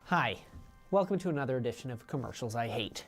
Hi, welcome to another edition of Commercials I Hate.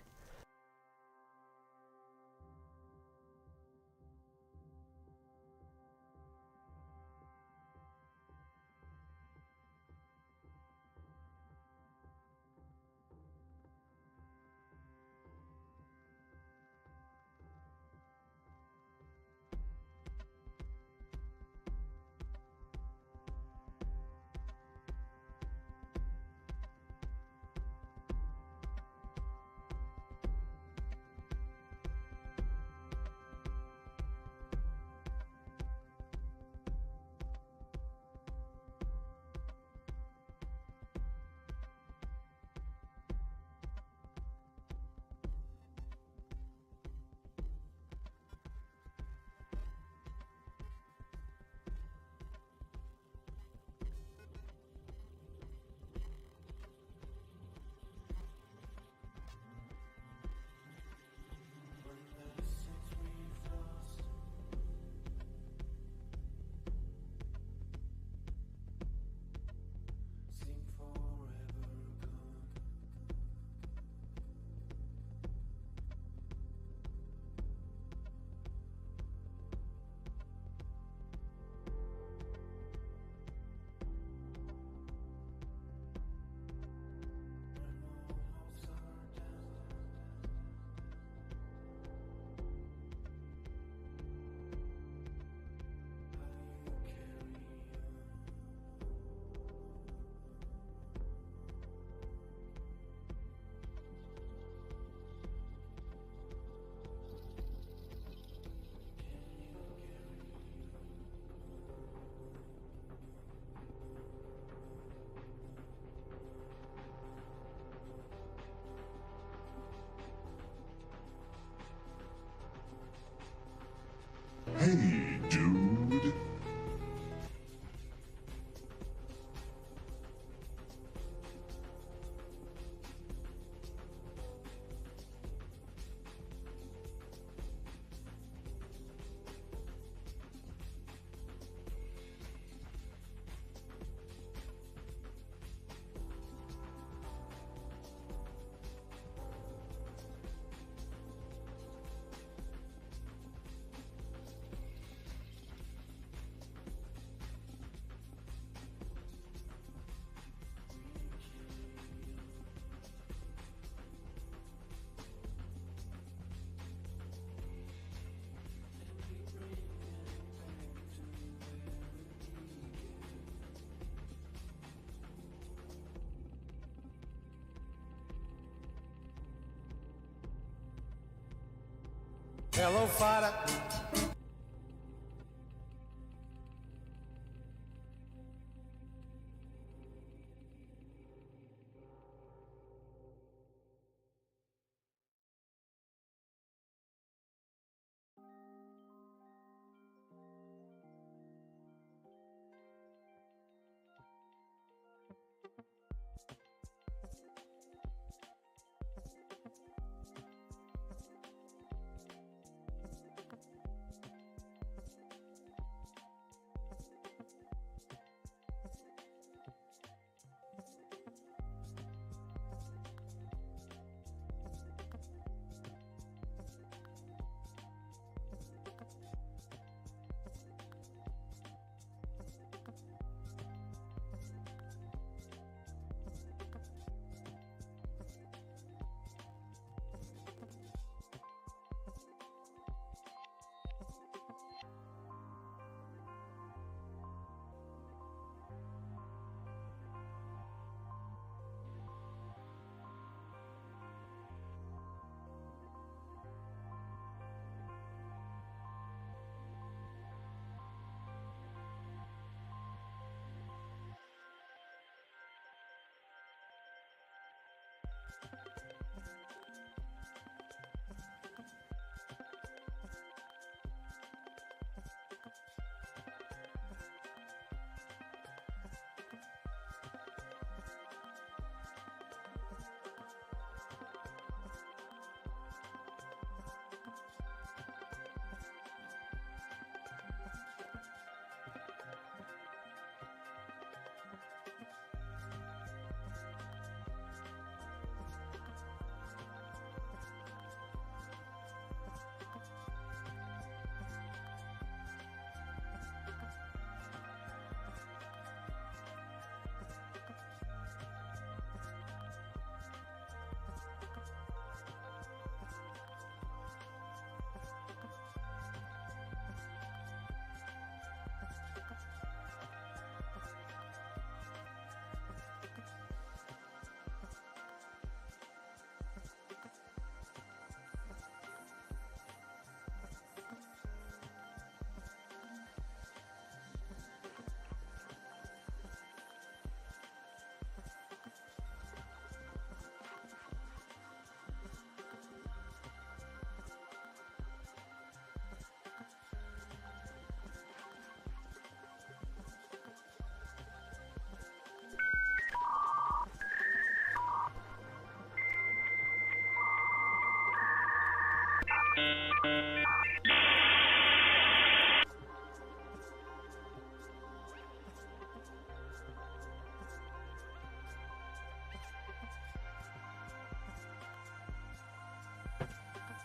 Hey, dude. Hello, fighter.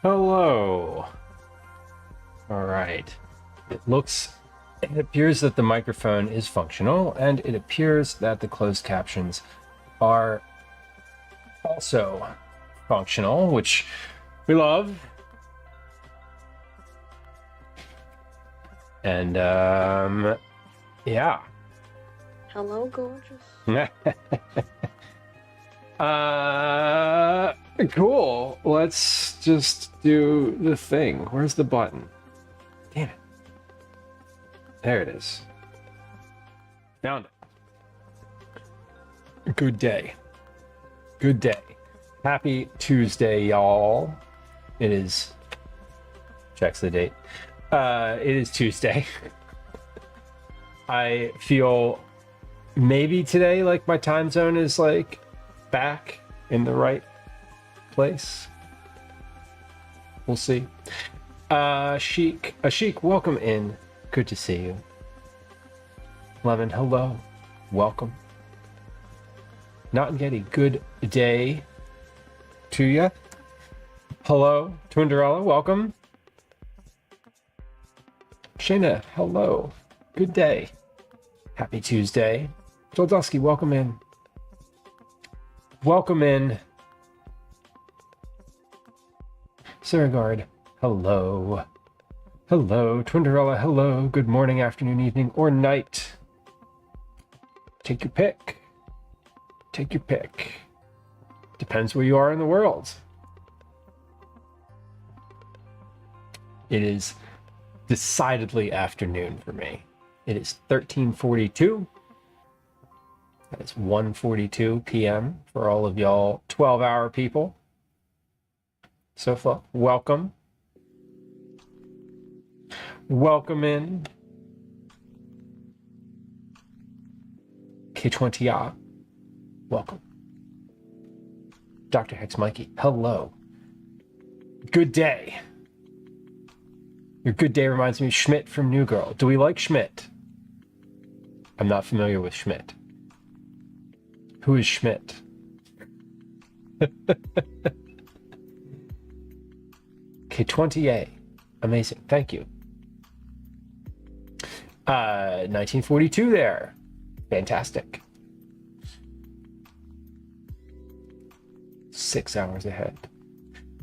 Hello. All right. It appears that the microphone is functional, and it appears that the closed captions are also functional, which we love. And yeah. Hello, gorgeous. Cool. Let's just do the thing. Where's the button? Damn it. There it is. Found it. Good day. Good day. Happy Tuesday, y'all. It is. Checks the date. It is Tuesday. I feel maybe today like my time zone is like back in the right place. We'll see. Ashik, welcome in. Good to see you. Lemon, hello. Welcome. Not and Getty, good day to you. Hello. Twinderella, welcome. Shayna, hello. Good day. Happy Tuesday. Joldowski, welcome in. Welcome in. Saragard, hello. Hello. Twinderella, hello. Good morning, afternoon, evening, or night. Take your pick. Take your pick. Depends where you are in the world. It is decidedly afternoon for me. It is 13:42. That is 1:42 p.m. for all of y'all 12-hour people. So far, welcome. Welcome in. K20R, welcome. Dr. Hex Mikey, hello. Good day. Your good day reminds me of Schmidt from New Girl. Do we like Schmidt? I'm not familiar with Schmidt. Who is Schmidt? K20A. Amazing. Thank you. 1942 there. Fantastic. 6 hours ahead.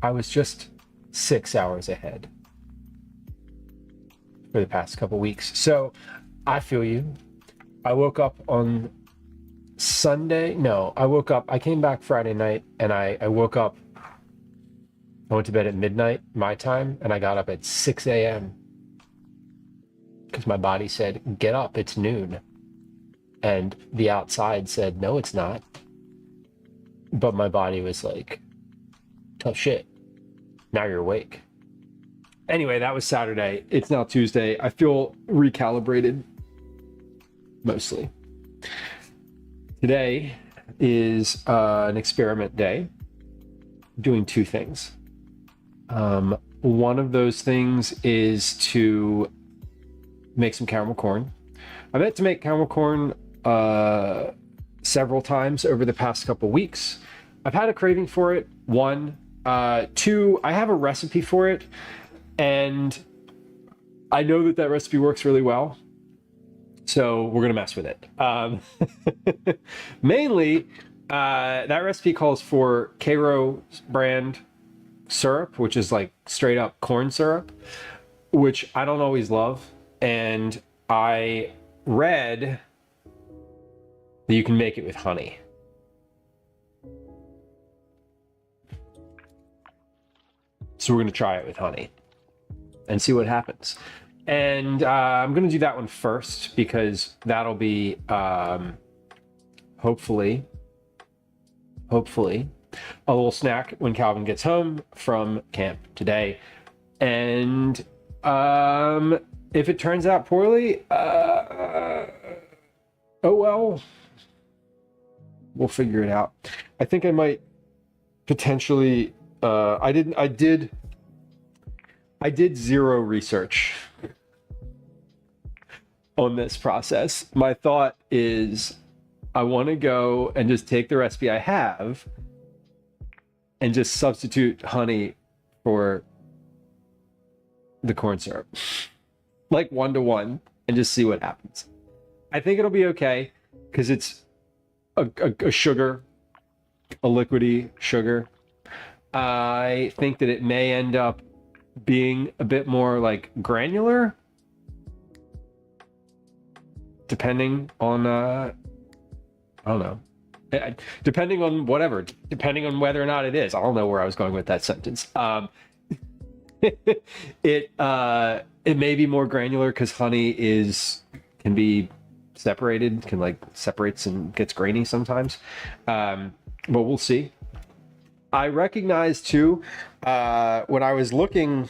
I was just 6 hours ahead for the past couple weeks. So I feel you. I woke up on Sunday. No, I came back Friday night and I woke up. I went to bed at midnight, my time, and I got up at 6 a.m. because my body said, get up, it's noon. And the outside said, no, it's not. But my body was like, tough shit. Now you're awake. Anyway, that was Saturday. It's now Tuesday. I feel recalibrated, mostly. Today is an experiment day, doing two things. One of those things is to make some caramel corn. I meant to make caramel corn several times over the past couple weeks. I've had a craving for it, one. Two, I have a recipe for it, and I know that that recipe works really well. So we're going to mess with it. Mainly, that recipe calls for Cairo brand syrup, which is like straight up corn syrup, which I don't always love. And I read that you can make it with honey. So we're going to try it with honey and see what happens. And I'm going to do that one first because that'll be hopefully a little snack when Calvin gets home from camp today. And if it turns out poorly, oh well, we'll figure it out. I think I might potentially, I did I did zero research on this process. My thought is I want to go and just take the recipe I have and just substitute honey for the corn syrup, like 1-to-1, and just see what happens. I think it'll be okay because it's a sugar, a liquidy sugar. I think that it may end up being a bit more like granular, depending on I don't know, depending on whatever, depending on whether or not it is. I don't know where I was going with that sentence. It may be more granular because honey can be separated, can like separates and gets grainy sometimes, but we'll see. I recognize too when I was looking.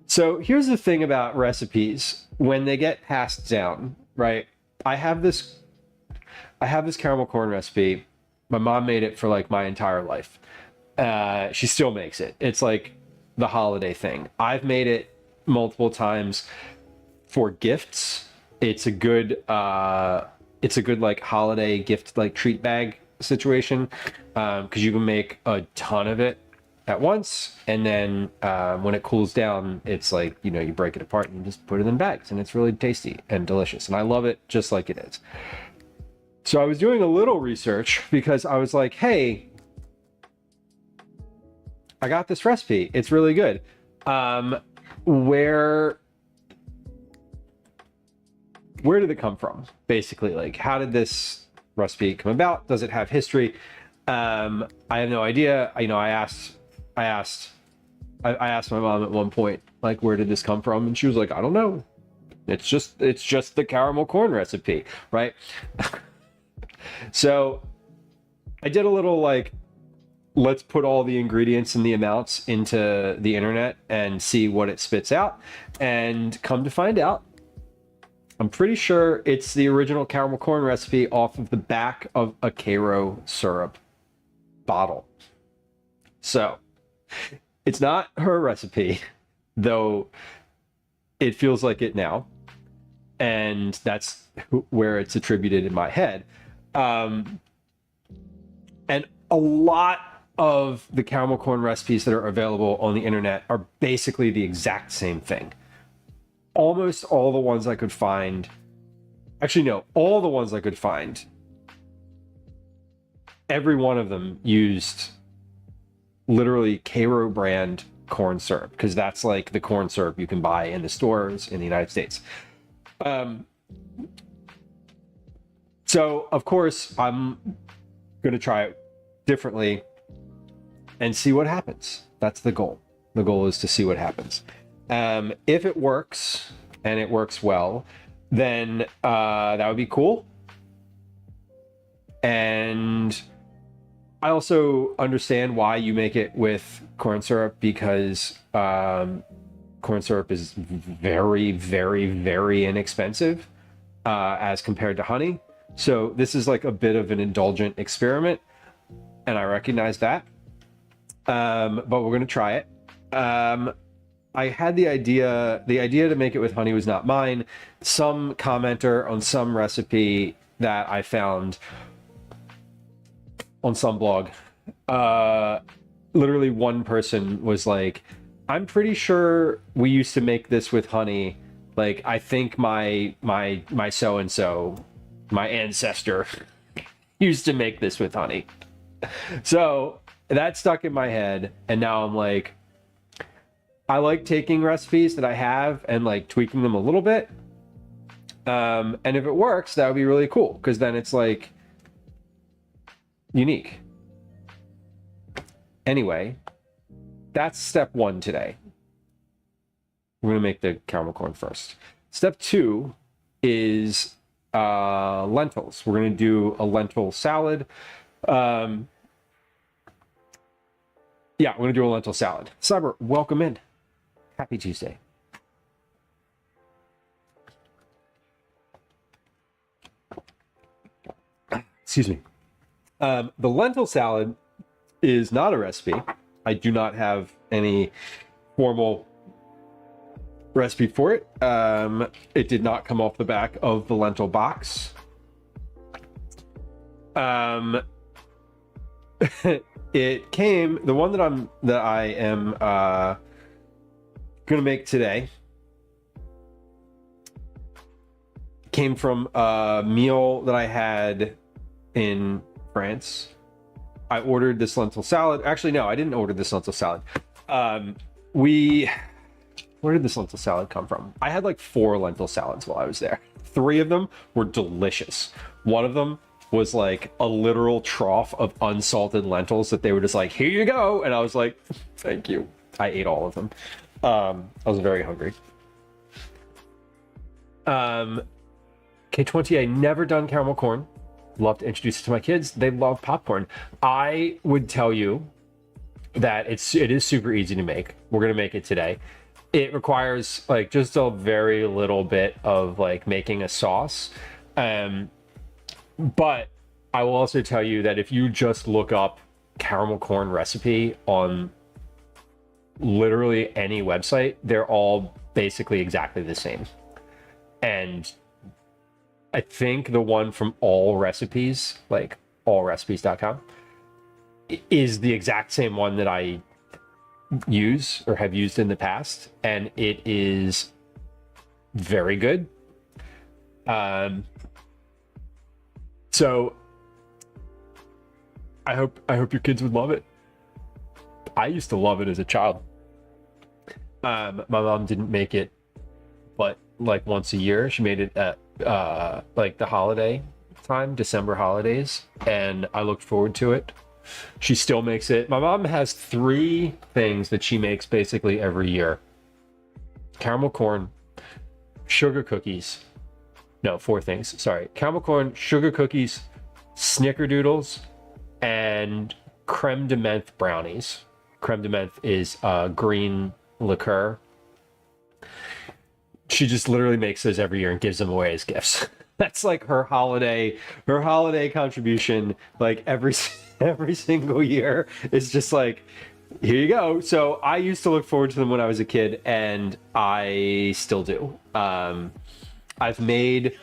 So here's the thing about recipes when they get passed down, right? I have this caramel corn recipe. My mom made it for like my entire life. She still makes it. It's like the holiday thing. I've made it multiple times for gifts. It's a good like holiday gift, like treat bag situation, because you can make a ton of it at once, and then when it cools down, it's like, you know, you break it apart and you just put it in bags, and it's really tasty and delicious, and I love it just like it is. So I was doing a little research because I was like, hey, I got this recipe, it's really good. Where did it come from? Basically, like, how did this recipe come about? Does it have history? I have no idea. You know, I asked my mom at one point, like, where did this come from? And she was like, I don't know. It's just the caramel corn recipe, right? So I did a little like, let's put all the ingredients and the amounts into the internet and see what it spits out. And come to find out, I'm pretty sure it's the original caramel corn recipe off of the back of a Karo syrup bottle. So it's not her recipe, though it feels like it now. And that's where it's attributed in my head. And a lot of the caramel corn recipes that are available on the internet are basically the exact same thing. Almost all the ones I could find, actually no, all the ones I could find, every one of them used literally Karo brand corn syrup, because that's like the corn syrup you can buy in the stores in the United States. So of course I'm going to try it differently and see what happens. That's the goal. The goal is to see what happens. If it works and it works well, then that would be cool. And I also understand why you make it with corn syrup, because corn syrup is very, very, very inexpensive as compared to honey. So this is like a bit of an indulgent experiment, and I recognize that. But we're going to try it. I had the idea to make it with honey was not mine. Some commenter on some recipe that I found on some blog, literally one person was like, I'm pretty sure we used to make this with honey. Like, I think my so-and-so, my ancestor used to make this with honey. So that stuck in my head, and now I'm like, I like taking recipes that I have and like tweaking them a little bit. And if it works, that would be really cool, because then it's like unique. Anyway, that's step one today. We're going to make the caramel corn first. Step two is lentils. We're going to do a lentil salad. Yeah, we're going to do a lentil salad. Cyber, welcome in. Happy Tuesday. Excuse me. The lentil salad is not a recipe. I do not have any formal recipe for it. It did not come off the back of the lentil box. It came, the one that I am gonna make today came from a meal that I had in France. I ordered this lentil salad. Actually, no, I didn't order this lentil salad. Where did this lentil salad come from? I had like 4 lentil salads while I was there. 3 of them were delicious. One of them was like a literal trough of unsalted lentils that they were just like, here you go. And I was like, thank you. I ate all of them. I was very hungry. K20A, never done caramel corn. Love to introduce it to my kids. They love popcorn. I would tell you that it is super easy to make. We're gonna make it today. It requires like just a very little bit of like making a sauce. But I will also tell you that if you just look up caramel corn recipe on literally any website, they're all basically exactly the same. And I think the one from All Recipes, like allrecipes.com, is the exact same one that I use or have used in the past, and it is very good. So I hope your kids would love it. I used to love it as a child. My mom didn't make it, but like once a year. She made it at like the holiday time, December holidays, and I looked forward to it. She still makes it. My mom has 3 things that she makes basically every year: caramel corn, sugar cookies. No, 4 things. Sorry. Caramel corn, sugar cookies, snickerdoodles, and creme de menthe brownies. Creme de menthe is green liqueur. She just literally makes those every year and gives them away as gifts. That's like her holiday contribution. Like every single year is just like, here you go. So I used to look forward to them when I was a kid, and I still do. I've made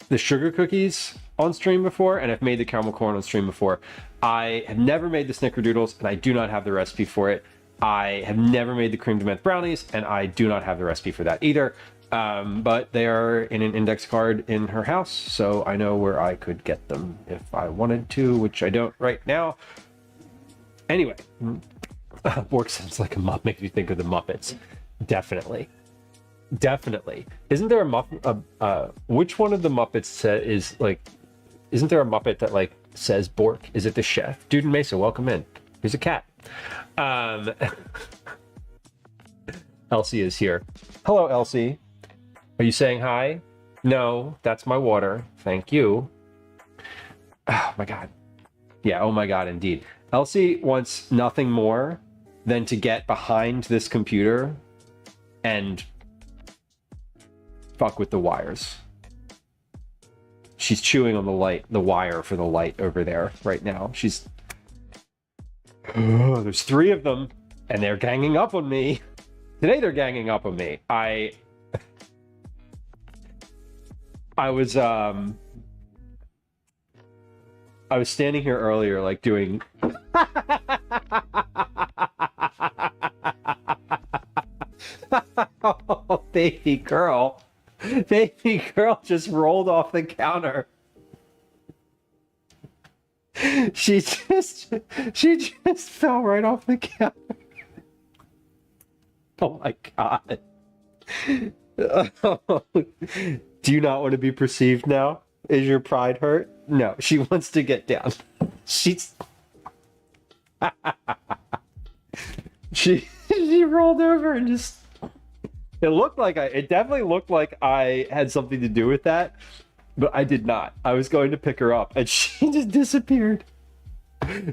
the sugar cookies on stream before, and I've made the caramel corn on stream before. I have never made the snickerdoodles, and I do not have the recipe for it. I have never made the creme de menthe brownies, and I do not have the recipe for that either. But they are in an index card in her house, so I know where I could get them if I wanted to, which I don't right now. Anyway, Bork sounds like a Muppet. Makes me think of the Muppets. Definitely. Isn't there a Muppet? Which one of the Muppets is like? Isn't there a Muppet that like says Bork? Is it the chef? Dude and Mesa, welcome in. Here's a cat. Elsie is here. Hello, Elsie. Are you saying hi? No, that's my water. Thank you. Oh my God. Yeah. Oh my God. Indeed. Elsie wants nothing more than to get behind this computer and fuck with the wires. She's chewing on the wire for the light over there right now. There's 3 of them, and they're ganging up on me. Today they're ganging up on me. I was standing here earlier, like doing oh, baby girl just rolled off the counter. She just fell right off the counter. Oh my God. Do you not want to be perceived now? Is your pride hurt? No, she wants to get down. She's she rolled over and just it definitely looked like I had something to do with that, but I did not. I was going to pick her up and she just disappeared.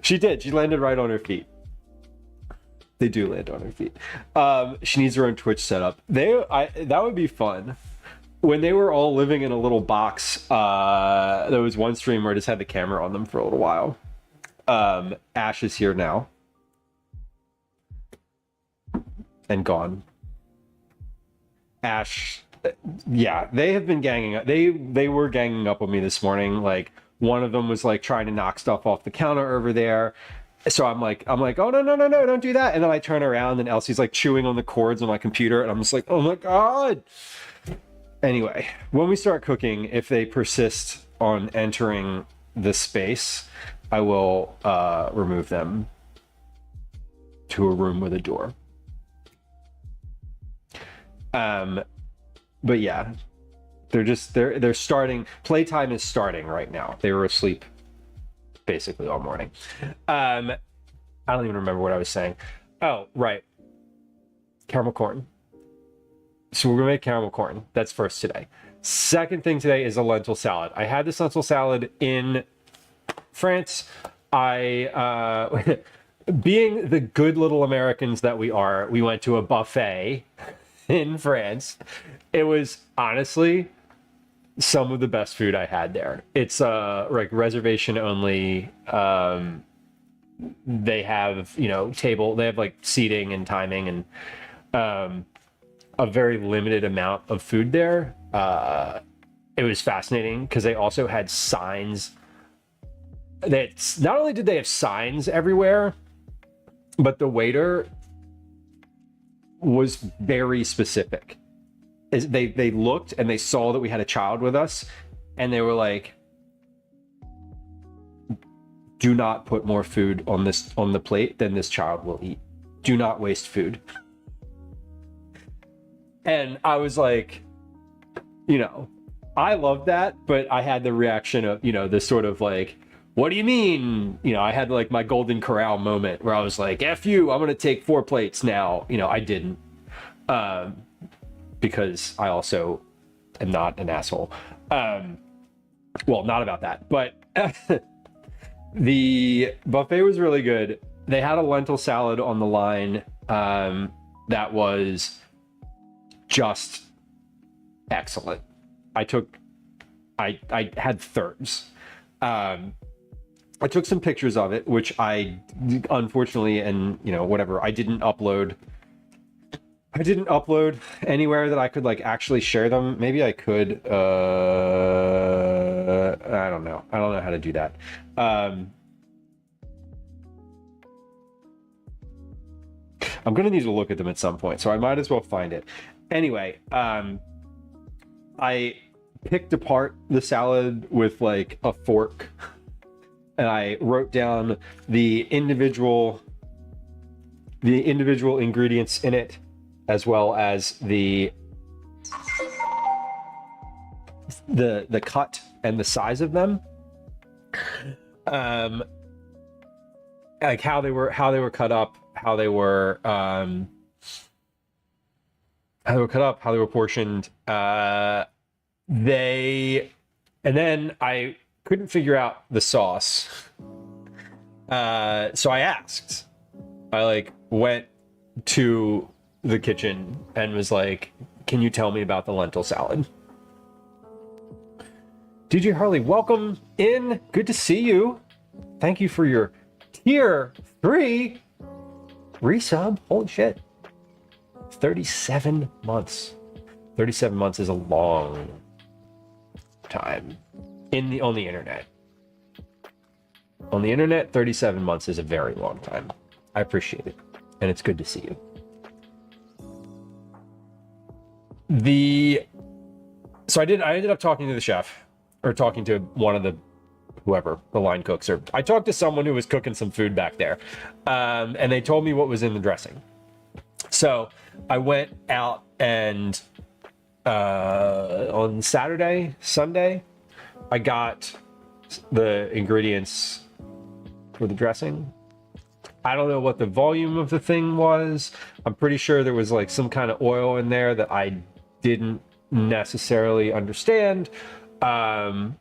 She did. She landed right on her feet. They do land on her feet. She needs her own Twitch setup. That would be fun. When they were all living in a little box, there was one stream where I just had the camera on them for a little while. Ash is here now. and gone. Ash, yeah, they have been ganging up. They were ganging up on me this morning. Like, one of them was like trying to knock stuff off the counter over there. So I'm like, oh no, don't do that. And then I turn around and Elsie's like chewing on the cords on my computer, and I'm just like, oh my God. Anyway, when we start cooking, if they persist on entering the space, I will remove them to a room with a door. But yeah, they're starting. Playtime is starting right now. They were asleep basically all morning. I don't even remember what I was saying. Oh, right. Caramel corn. So we're gonna make caramel corn. That's first today. Second thing today is a lentil salad. I had this lentil salad in France. I being the good little Americans that we are, we went to a buffet in France. It was honestly some of the best food I had there. It's like reservation only. They have, they have like seating and timing, and a very limited amount of food there. It was fascinating because they also had signs. That not only did they have signs everywhere, but the waiter was very specific. They looked and they saw that we had a child with us, and they were like, do not put more food on the plate than this child will eat. Do not waste food. And I was like, I love that, but I had the reaction of, this sort of like, what do you mean? I had like my Golden Corral moment where I was like, F you, I'm going to take 4 plates now. I didn't. Because I also am not an asshole. Well, not about that, but the buffet was really good. They had a lentil salad on the line that was just excellent. I had thirds. I took some pictures of it, which I unfortunately, and whatever, I didn't upload anywhere that I could like actually share them. Maybe I could. I don't know how to do that. I'm gonna need to look at them at some point, so I might as well find it. Anyway, I picked apart the salad with like a fork, and I wrote down the individual ingredients in it, as well as the cut and the size of them, like how they were cut up, how they were portioned. And then I couldn't figure out the sauce, so I asked. I like went to the kitchen and was like, can you tell me about the lentil salad? DJ Harley, welcome in. Good to see you. Thank you for your tier 3 resub. Holy shit. 37 months. 37 months is a long time on the internet. On the internet, 37 months is a very long time. I appreciate it, and it's good to see you. So I ended up talking to the chef, or talking to one of the line cooks, or I talked to someone who was cooking some food back there, and they told me what was in the dressing. So I went out and on Sunday, I got the ingredients for the dressing. I don't know what the volume of the thing was. I'm pretty sure there was like some kind of oil in there that I didn't necessarily understand. Probably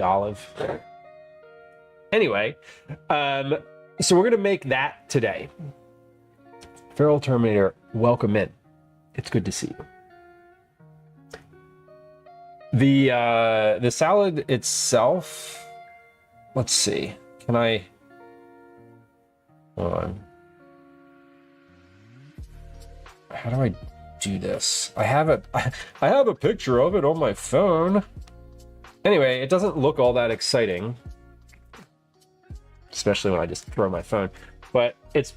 olive. Anyway, so we're gonna make that today. Feral Terminator, welcome in. It's good to see you. The salad itself, let's see. Can I? Hold on. how do I do this? I have a picture of it on my phone. Anyway, it doesn't look all that exciting, especially when I just throw my phone. But it's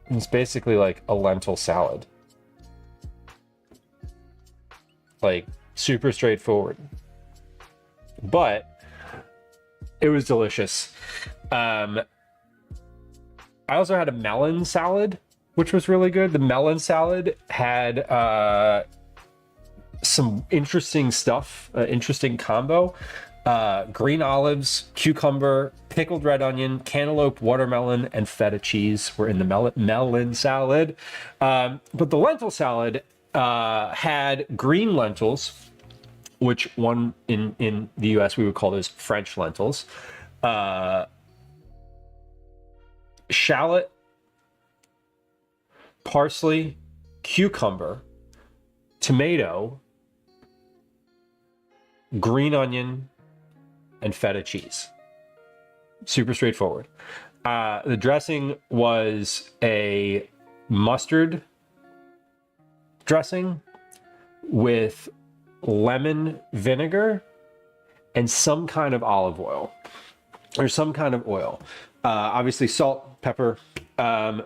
it's basically like a lentil salad. Like super straightforward. But it was delicious. I also had a melon salad, which was really good. The melon salad had some interesting stuff, interesting combo. Green olives, cucumber, pickled red onion, cantaloupe, watermelon, and feta cheese were in the melon salad. But the lentil salad had green lentils, which one in the US we would call those French lentils, shallot, parsley, cucumber, tomato, green onion, and feta cheese. Super straightforward. The dressing was a mustard dressing with lemon vinegar and some kind of olive oil or some kind of oil. Obviously salt, pepper.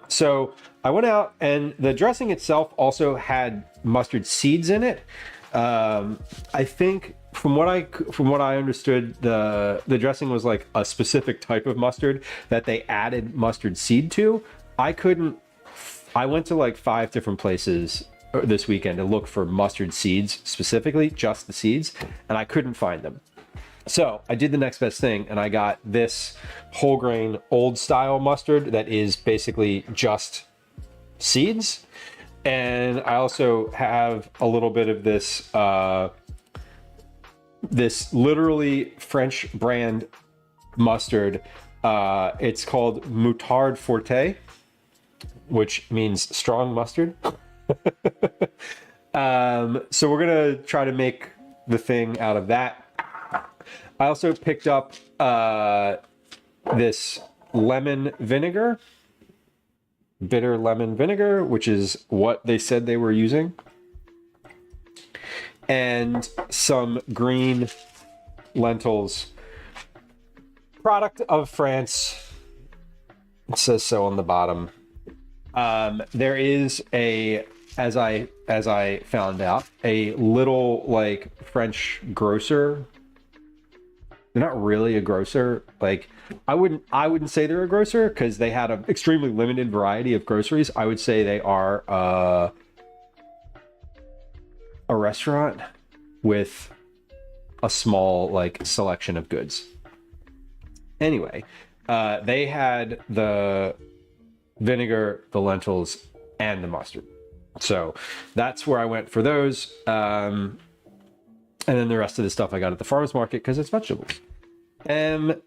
So I went out, and the dressing itself also had mustard seeds in it. I think from what I understood, the dressing was like a specific type of mustard that they added mustard seed to. I went to like 5 different places this weekend to look for mustard seeds, specifically just the seeds, and I couldn't find them. So I did the next best thing, and I got this whole grain old style mustard that is basically just seeds. And I also have a little bit of this this literally French brand mustard. It's called Moutarde Forte, which means strong mustard. So we're gonna try to make the thing out of that. I also picked up this lemon vinegar, bitter lemon vinegar, which is what they said they were using, and some green lentils, product of France. It says so on the bottom. There is as I found out, a little like French grocer. They're not really a grocer. Like I wouldn't say they're a grocer because they had an extremely limited variety of groceries. I would say they are a restaurant with a small like selection of goods. Anyway, they had the vinegar, the lentils, and the mustard. So that's where I went for those. And then the rest of the stuff I got at the farmer's market because it's vegetables. And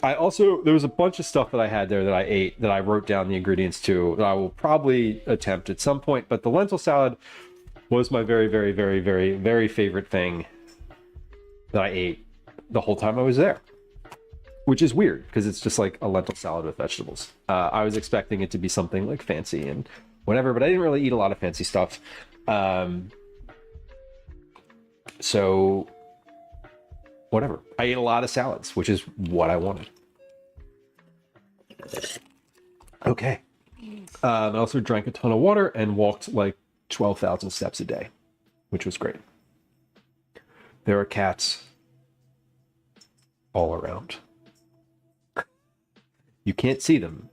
I also, there was a bunch of stuff that I had there that I ate that I wrote down the ingredients to that I will probably attempt at some point. But the lentil salad was my very, very, very, very, very favorite thing that I ate the whole time I was there. Which is weird because it's just like a lentil salad with vegetables. I was expecting it to be something like fancy and whatever, but I didn't really eat a lot of fancy stuff. So whatever. I ate a lot of salads, which is what I wanted. Okay. I also drank a ton of water and walked like 12,000 steps a day, which was great. There are cats all around. You can't see them,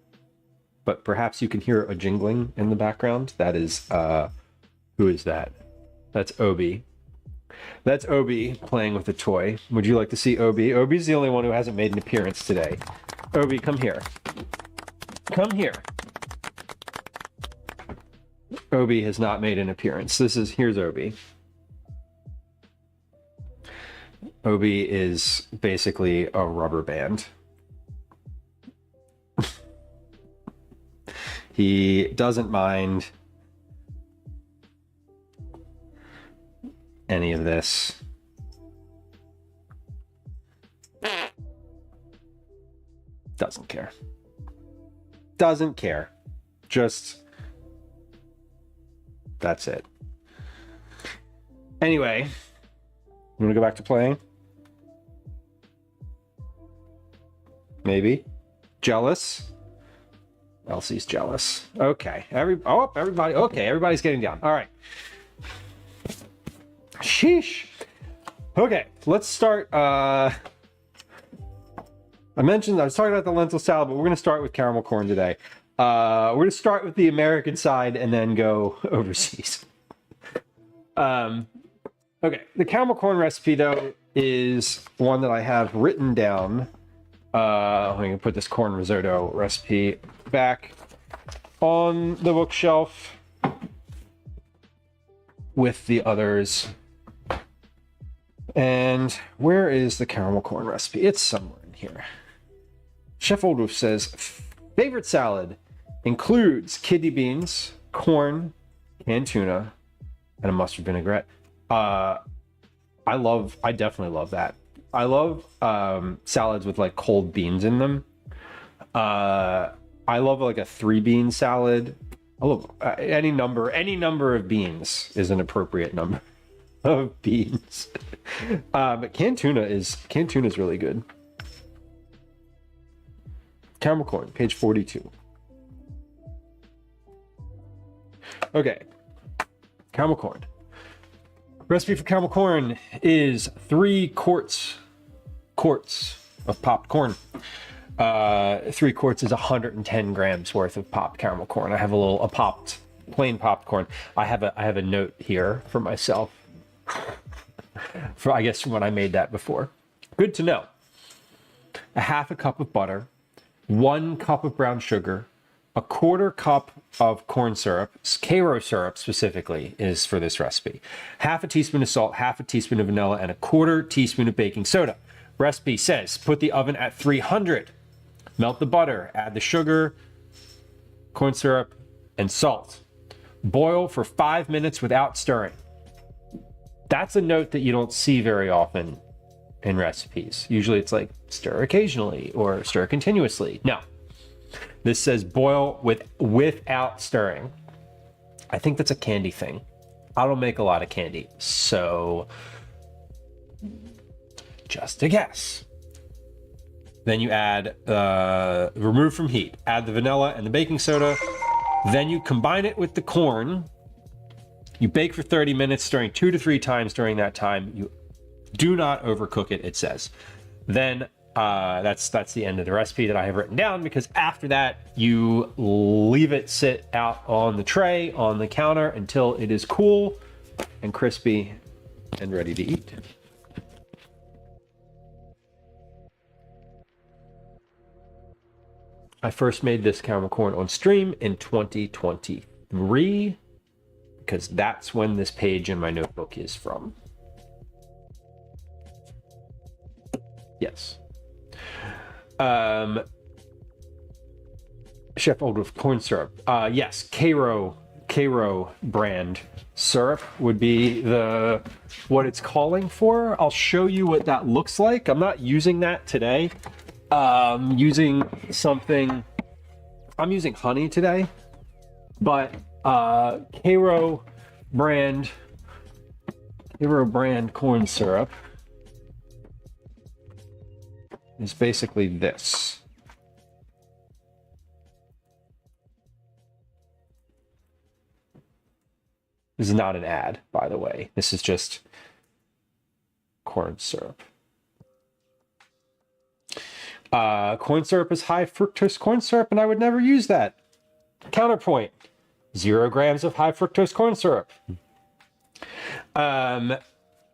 but perhaps you can hear a jingling in the background. That is, who is that? That's Obi. That's Obi playing with a toy. Would you like to see Obi? Obi's the only one who hasn't made an appearance today. Obi, come here. Come here. Obi has not made an appearance. Here's Obi. Obi is basically a rubber band. He doesn't mind any of this. Doesn't care. doesn't care. Just, that's it. Anyway, I'm gonna go back to playing. Maybe. Jealous. Elsie's jealous. Okay. Everybody. Okay, everybody's getting down. All right. Sheesh. Okay, let's start. I was talking about the lentil salad, but we're going to start with caramel corn today. We're going to start with the American side and then go overseas. Okay, the caramel corn recipe, though, is one that I have written down. I'm going to put this corn risotto recipe back on the bookshelf with the others. And where is the caramel corn recipe? It's somewhere in here. Chef Oldwolf says, favorite salad includes kidney beans, corn, canned tuna, and a mustard vinaigrette. I definitely love that. I love salads with like cold beans in them. I love like a 3-bean salad. I love any number of beans is an appropriate number of beans. But canned tuna is really good. Caramel corn, page 42. Okay, caramel corn. Recipe for caramel corn is 3 quarts of popped corn. 3 quarts is 110 grams worth of popped caramel corn. I have plain popped corn. I have a note here for myself. For I guess when I made that before. Good to know. A half a cup of butter, 1 cup of brown sugar, a 1/4 cup of corn syrup, Karo syrup specifically is for this recipe, half a teaspoon of salt, half a teaspoon of vanilla, and a 1/4 teaspoon of baking soda. Recipe says put the oven at 300. Melt the butter, add the sugar, corn syrup, and salt. Boil for 5 minutes without stirring. That's a note that you don't see very often in recipes. Usually it's like stir occasionally or stir continuously. No. This says boil without stirring. I think that's a candy thing. I don't make a lot of candy, so just a guess. Then you add, remove from heat, add the vanilla and the baking soda. Then you combine it with the corn. You bake for 30 minutes, stirring 2 to 3 times during that time. You do not overcook it, it says. Then that's the end of the recipe that I have written down, because after that, you leave it sit out on the tray, on the counter, until it is cool and crispy and ready to eat. I first made this caramel corn on stream in 2023, because that's when this page in my notebook is from. Yes. Chef Oldwolf corn syrup. Yes, Karo brand syrup would be what it's calling for. I'll show you what that looks like. I'm not using that today. I'm using honey today, but Karo brand corn syrup is basically this. This is not an ad, by the way. This is just corn syrup. Corn syrup is high fructose corn syrup, and I would never use that. Counterpoint: 0 grams of high fructose corn syrup.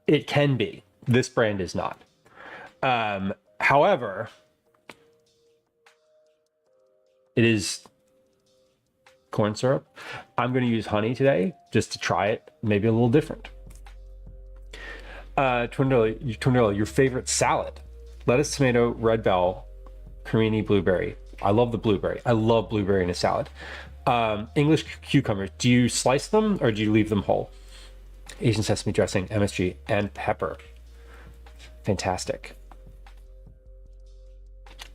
It can be. This brand is not. However, it is corn syrup. I'm going to use honey today just to try it, maybe a little different. Tornillo, your favorite salad? Lettuce, tomato, red bell, cremini, blueberry. I love the blueberry. I love blueberry in a salad. English cucumbers. Do you slice them or do you leave them whole? Asian sesame dressing, MSG, and pepper. Fantastic.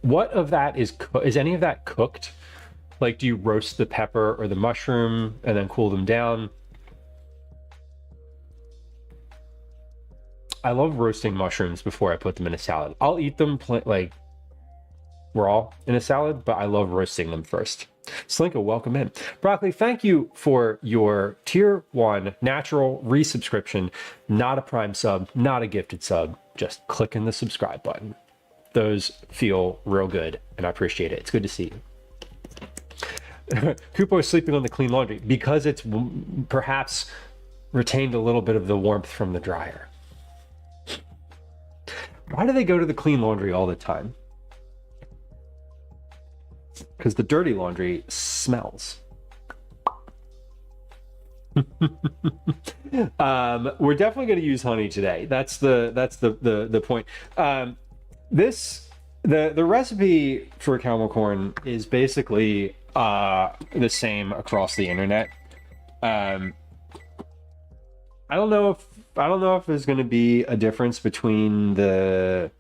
What of that is any of that cooked? Like, do you roast the pepper or the mushroom and then cool them down? I love roasting mushrooms before I put them in a salad. I'll eat them like raw in a salad, but I love roasting them first. Slinko, welcome in. Broccoli, thank you for your tier 1 natural resubscription. Not a Prime sub, not a gifted sub, just clicking the subscribe button. Those feel real good, and I appreciate it. It's good to see you. Kupo is sleeping on the clean laundry because it's perhaps retained a little bit of the warmth from the dryer. Why do they go to the clean laundry all the time? Because the dirty laundry smells. We're definitely going to use honey today. That's the point. The recipe for caramel corn is basically the same across the internet. I don't know if there's going to be a difference between the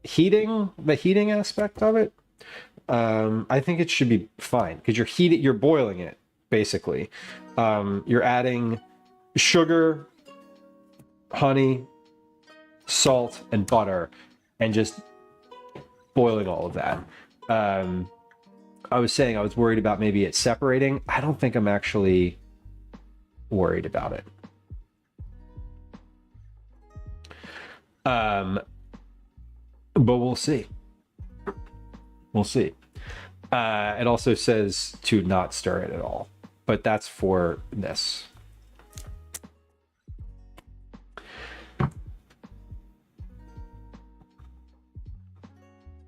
heating aspect of it. I think it should be fine because you're boiling it basically. You're adding sugar, honey, salt, and butter, and just boiling all of that. I was saying I was worried about maybe it separating. I don't think I'm actually worried about it. But we'll see. We'll see. It also says to not stir it at all, but that's for this.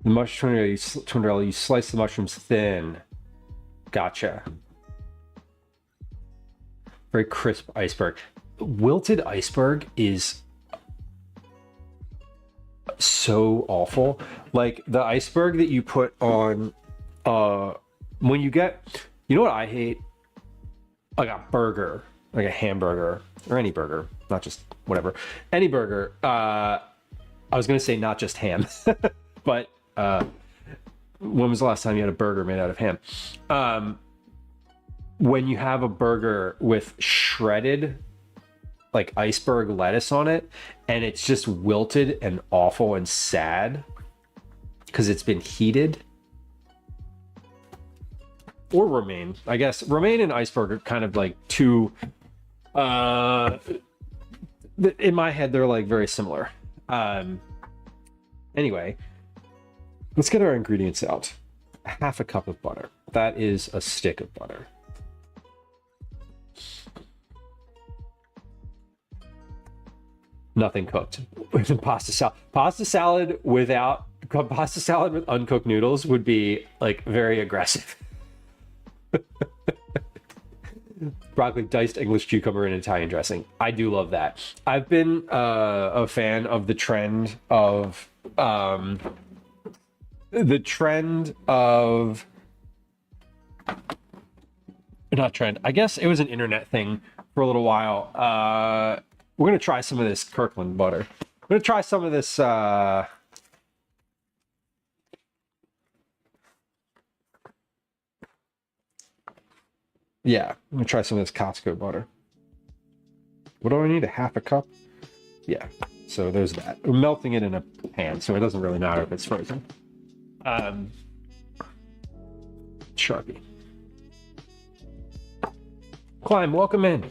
The mushroom, you slice the mushrooms thin. Gotcha. Very crisp iceberg. Wilted iceberg is so awful. Like the iceberg that you put on when you get, you know what I hate? Like a burger, like a hamburger or any burger, not just whatever, any burger. I was gonna say not just ham, but when was the last time you had a burger made out of ham? When you have a burger with shredded like iceberg lettuce on it and it's just wilted and awful and sad because it's been heated. Or romaine. I guess romaine and iceberg are kind of like two in my head they're like very similar. Anyway, let's get our ingredients out. Half a cup of butter. That is a stick of butter. Nothing cooked. Pasta salad. Pasta salad with uncooked noodles would be like very aggressive. Broccoli, diced English cucumber, and Italian dressing. I do love that. I've been a fan of the trend of not trend. I guess it was an internet thing for a little while. We're gonna try some of this Kirkland butter. We're gonna try some of this. Yeah, I'm gonna try some of this Costco butter. What do I need? A half a cup? Yeah, so there's that. We're melting it in a pan, so it doesn't really matter if it's frozen. Sharpie. Climb, welcome in.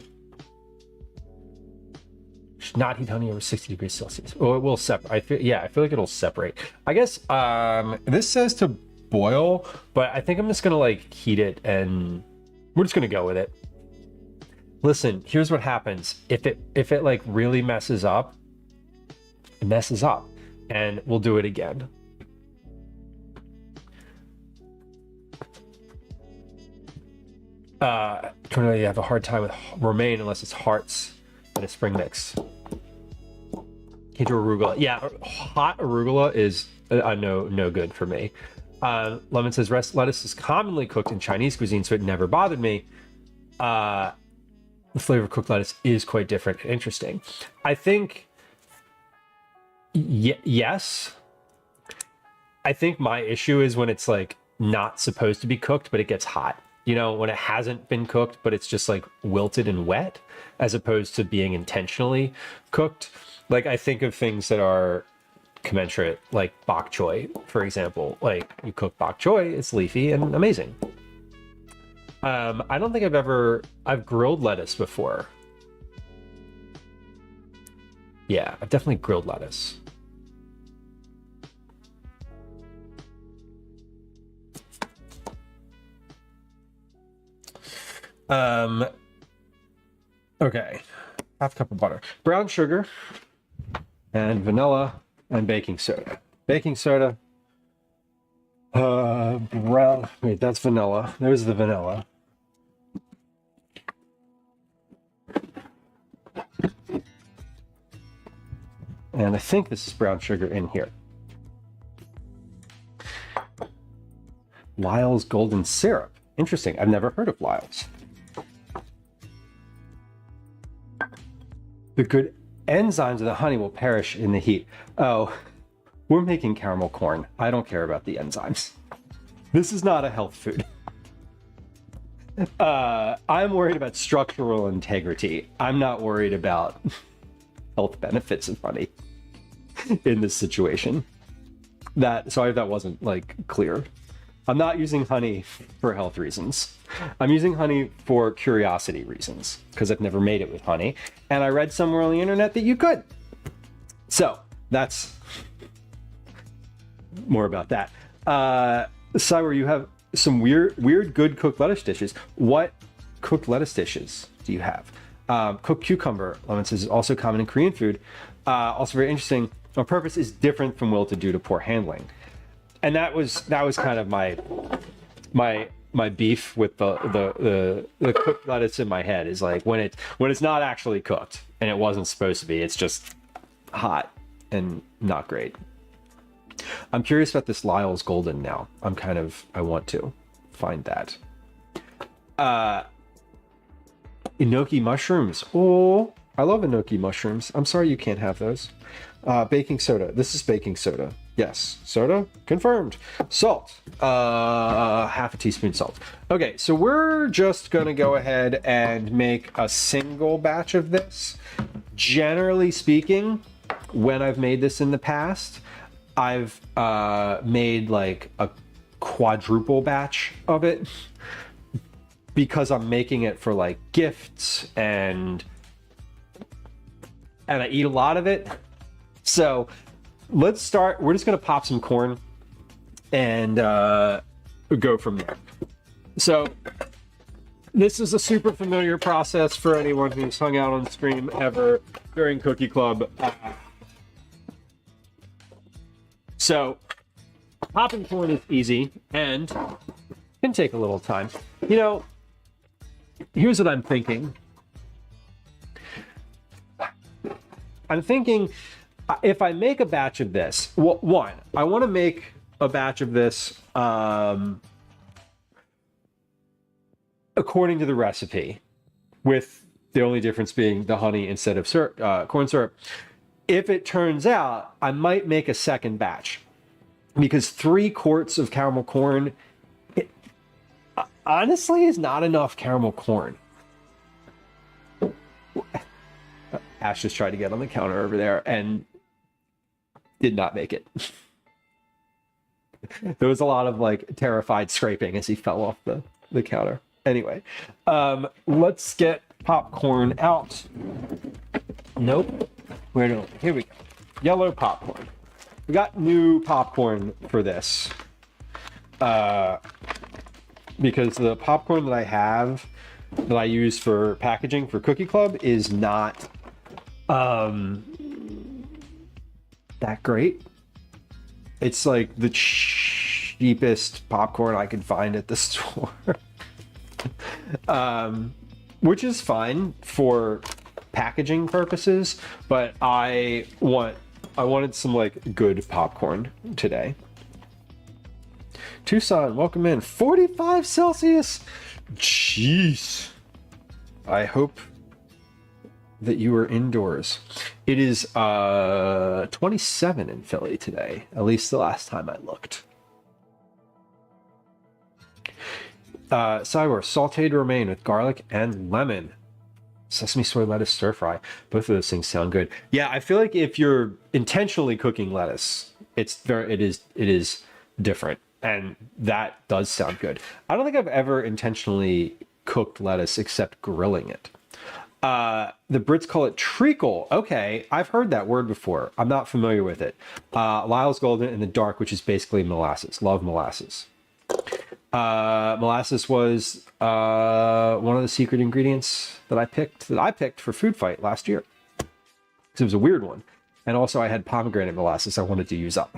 Should not heat honey over 60 degrees Celsius. Oh, it will separate. I feel like it'll separate. I guess this says to boil, but I think I'm just gonna like heat it and we're just gonna go with it. Listen, here's what happens. If it like really messes up, it messes up, and we'll do it again. Currently, you have a hard time with romaine unless it's hearts and a spring mix. Can't do arugula. Yeah, hot arugula is no good for me. Lemon says lettuce is commonly cooked in Chinese cuisine, so it never bothered me. The flavor of cooked lettuce is quite different and interesting. I think, yes. I think my issue is when it's like not supposed to be cooked, but it gets hot. You know, when it hasn't been cooked, but it's just like wilted and wet, as opposed to being intentionally cooked. Like I think of things that are commensurate, like bok choy, for example. Like you cook bok choy, it's leafy and amazing. I don't think I've grilled lettuce before. Yeah, I've definitely grilled lettuce. Okay, half a cup of butter, brown sugar, and vanilla, and baking soda. Baking soda, wait, that's vanilla. There's the vanilla. And I think this is brown sugar in here. Lyle's golden syrup. Interesting. I've never heard of Lyle's. The good enzymes of the honey will perish in the heat. Oh, we're making caramel corn. I don't care about the enzymes. This is not a health food. I'm worried about structural integrity. I'm not worried about health benefits of honey in this situation. Sorry if that wasn't like clear. I'm not using honey for health reasons. I'm using honey for curiosity reasons because I've never made it with honey. And I read somewhere on the internet that you could. So that's more about that. Cyber, you have some weird good cooked lettuce dishes. What cooked lettuce dishes do you have? Cooked cucumber, Lemon says, is also common in Korean food. Also very interesting. On purpose is different from wilted due to poor handling. And that was kind of my beef with the cooked lettuce in my head is like when it's not actually cooked and it wasn't supposed to be, it's just hot and not great. I'm curious about this Lyle's Golden now. I want to find that. Enoki mushrooms. Oh, I love enoki mushrooms. I'm sorry you can't have those. Baking soda. This is baking soda. Yes, soda, confirmed. Salt, half a teaspoon salt. Okay, so we're just gonna go ahead and make a single batch of this. Generally speaking, when I've made this in the past, I've made like a quadruple batch of it because I'm making it for like gifts and I eat a lot of it. So let's start. We're just going to pop some corn and go from there. So this is a super familiar process for anyone who's hung out on stream ever during Cookie Club. So popping corn is easy and can take a little time. You know, here's what I'm thinking. I'm thinking if I make a batch of this, one, I want to make a batch of this according to the recipe, with the only difference being the honey instead of syrup, corn syrup. If it turns out, I might make a second batch because 3 quarts of caramel corn, honestly, is not enough caramel corn. Ash just tried to get on the counter over there and did not make it. There was a lot of like terrified scraping as he fell off the counter. Anyway, let's get popcorn out. Nope. Here we go. Yellow popcorn. We got new popcorn for this. Because the popcorn that I have, that I use for packaging for Cookie Club is not that great. It's like the cheapest popcorn I could find at the store. Which is fine for packaging purposes, but I wanted some like good popcorn today. Tucson, welcome in. 45 Celsius. Jeez. I hope that you are indoors. It is 27 in Philly today, at least the last time I looked. Sidebar, sauteed romaine with garlic and lemon. Sesame soy lettuce stir fry. Both of those things sound good. Yeah, I feel like if you're intentionally cooking lettuce, it is different, and that does sound good. I don't think I've ever intentionally cooked lettuce except grilling it. The Brits call it treacle. Okay, I've heard that word before. I'm not familiar with it. Lyle's Golden in the dark, which is basically molasses. Love molasses. Molasses was one of the secret ingredients that I picked for Food Fight last year. Because it was a weird one. And also I had pomegranate molasses I wanted to use up.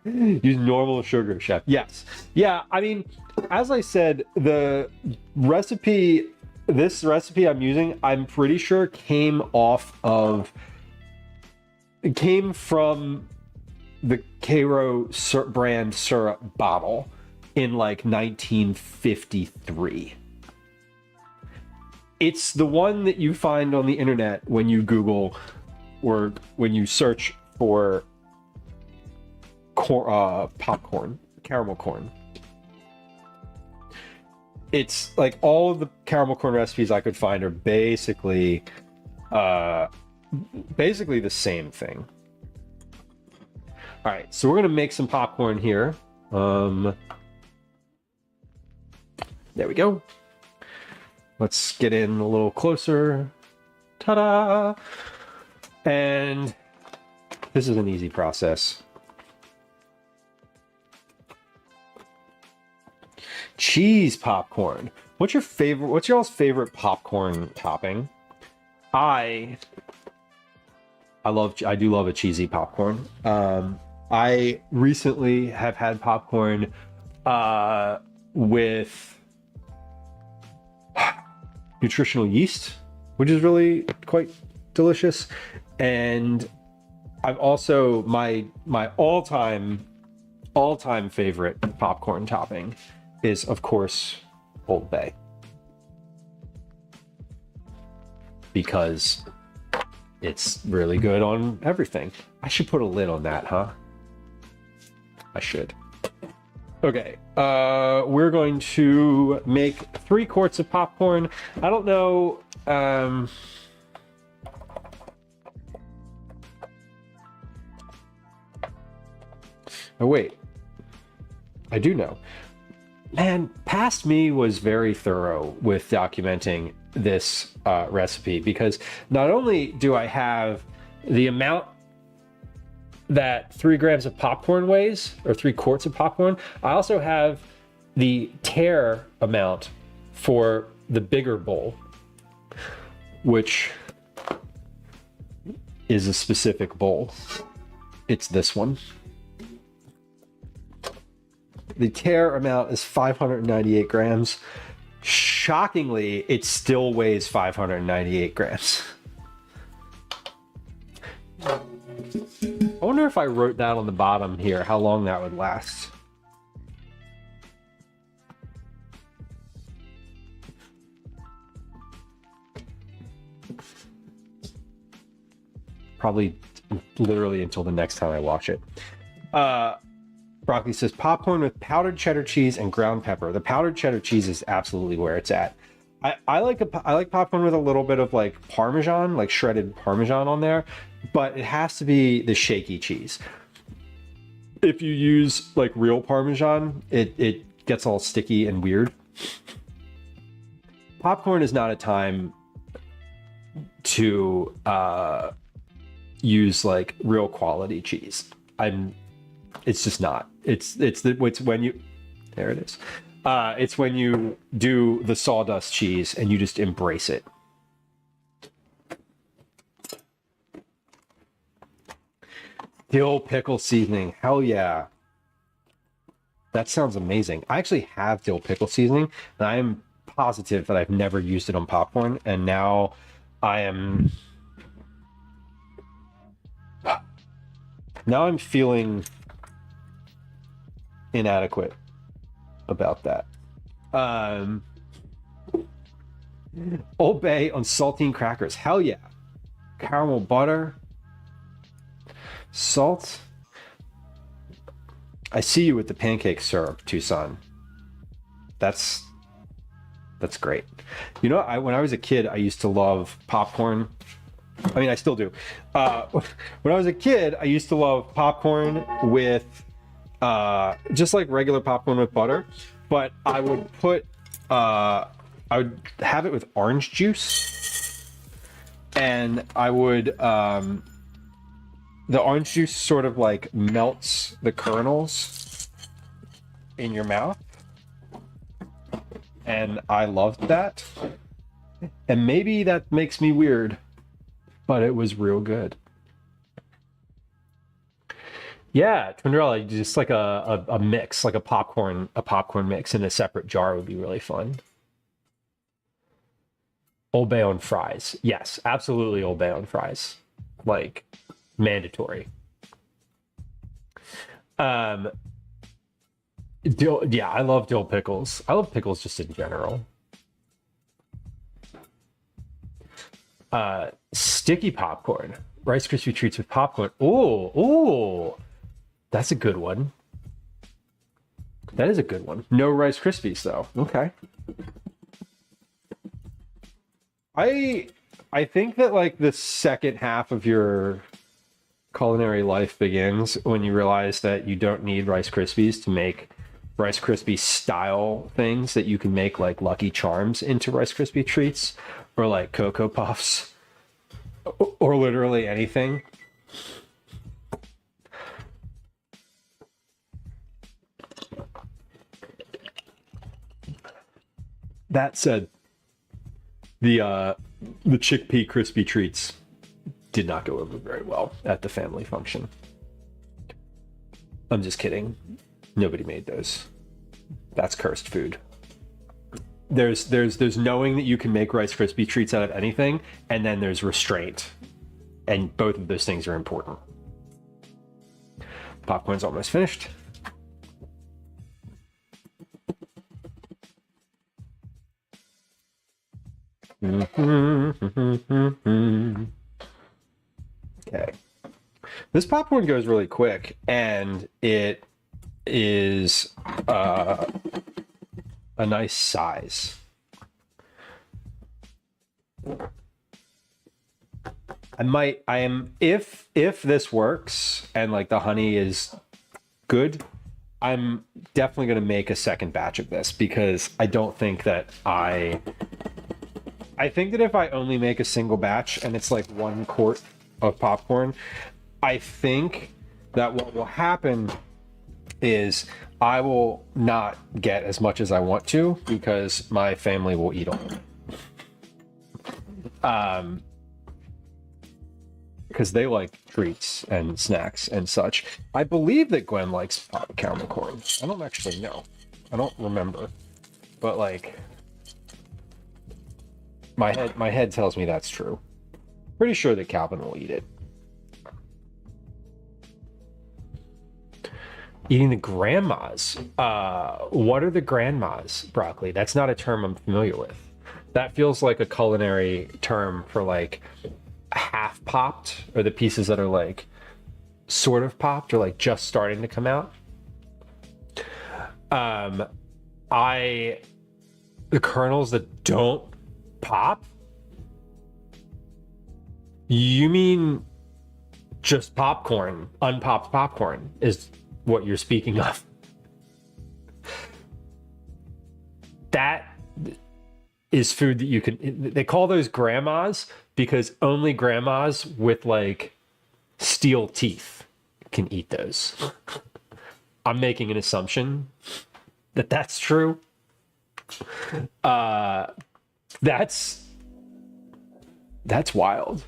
Use normal sugar, chef. Yes. Yeah, I mean, as I said, this recipe I'm using, I'm pretty sure came from the Cairo brand syrup bottle in like 1953. It's the one that you find on the internet when you Google or when you search for popcorn, caramel corn. It's like all of the caramel corn recipes I could find are basically the same thing. All right, so we're gonna make some popcorn here. There we go. Let's get in a little closer. Ta-da! And this is an easy process. Cheese popcorn. What's y'all's favorite popcorn topping? I do love a cheesy popcorn. I recently have had popcorn with nutritional yeast, which is really quite delicious. And I've also my all-time favorite popcorn topping is, of course, Old Bay, because it's really good on everything. I should put a lid on that, huh? I should. Okay, we're going to make 3 quarts of popcorn. I don't know. Oh, wait. I do know. Man, past me was very thorough with documenting this recipe, because not only do I have the amount that 3 grams of popcorn weighs, or 3 quarts of popcorn, I also have the tare amount for the bigger bowl, which is a specific bowl. It's this one. The tare amount is 598 grams. Shockingly, it still weighs 598 grams. I wonder if I wrote down on the bottom here how long that would last. Probably literally until the next time I watch it. Broccoli says popcorn with powdered cheddar cheese and ground pepper. The powdered cheddar cheese is absolutely where it's at. I like popcorn with a little bit of like Parmesan, like shredded Parmesan on there, but it has to be the shaky cheese. If you use like real Parmesan, it gets all sticky and weird. Popcorn is not a time to use like real quality cheese. It's just not. It's when you, there it is. It's when you do the sawdust cheese and you just embrace it. Dill pickle seasoning, hell yeah. That sounds amazing. I actually have dill pickle seasoning, and I am positive that I've never used it on popcorn, and now I'm feeling inadequate about that. Old Bay on saltine crackers, hell yeah. Caramel butter, salt. I see you with the pancake syrup, Tucson. That's great. You know, when I was a kid, I used to love popcorn. I mean, I still do. When I was a kid, I used to love popcorn with just like regular popcorn with butter, but I would have it with orange juice, and I would the orange juice sort of like melts the kernels in your mouth, and I loved that. And maybe that makes me weird, but it was real good. Yeah, Twinderella, just like a mix, like a popcorn mix in a separate jar would be really fun. Old Bay on fries. Yes, absolutely Old Bay on fries. Like mandatory. Yeah, I love dill pickles. I love pickles just in general. Sticky popcorn. Rice Krispie treats with popcorn. Ooh. That's a good one. That is a good one. No Rice Krispies though. Okay. I think that like the second half of your culinary life begins when you realize that you don't need Rice Krispies to make Rice Krispie style things, that you can make like Lucky Charms into Rice Krispie treats, or like Cocoa Puffs, or literally anything. That said, the chickpea crispy treats did not go over very well at the family function. I'm just kidding. Nobody made those. That's cursed food. There's knowing that you can make Rice Krispie treats out of anything, and then there's restraint. And both of those things are important. Popcorn's almost finished. Okay. This popcorn goes really quick, and it is a nice size. If this works and like the honey is good, I'm definitely going to make a second batch of this, because I don't think that I think that if I only make a single batch and it's like 1 quart of popcorn, I think that what will happen is I will not get as much as I want to, because my family will eat all of it. Because they like treats and snacks and such. I believe that Gwen likes caramel corn. I don't actually know. I don't remember. But like, my head tells me that's true. Pretty sure that Calvin will eat it. Eating the grandmas. What are the grandmas, Broccoli? That's not a term I'm familiar with. That feels like a culinary term for like half popped, or the pieces that are like sort of popped or like just starting to come out. The kernels that don't pop? You mean just popcorn, unpopped popcorn is what you're speaking of? That is food that you can, they call those grandmas because only grandmas with like steel teeth can eat those. I'm making an assumption that that's true. That's wild.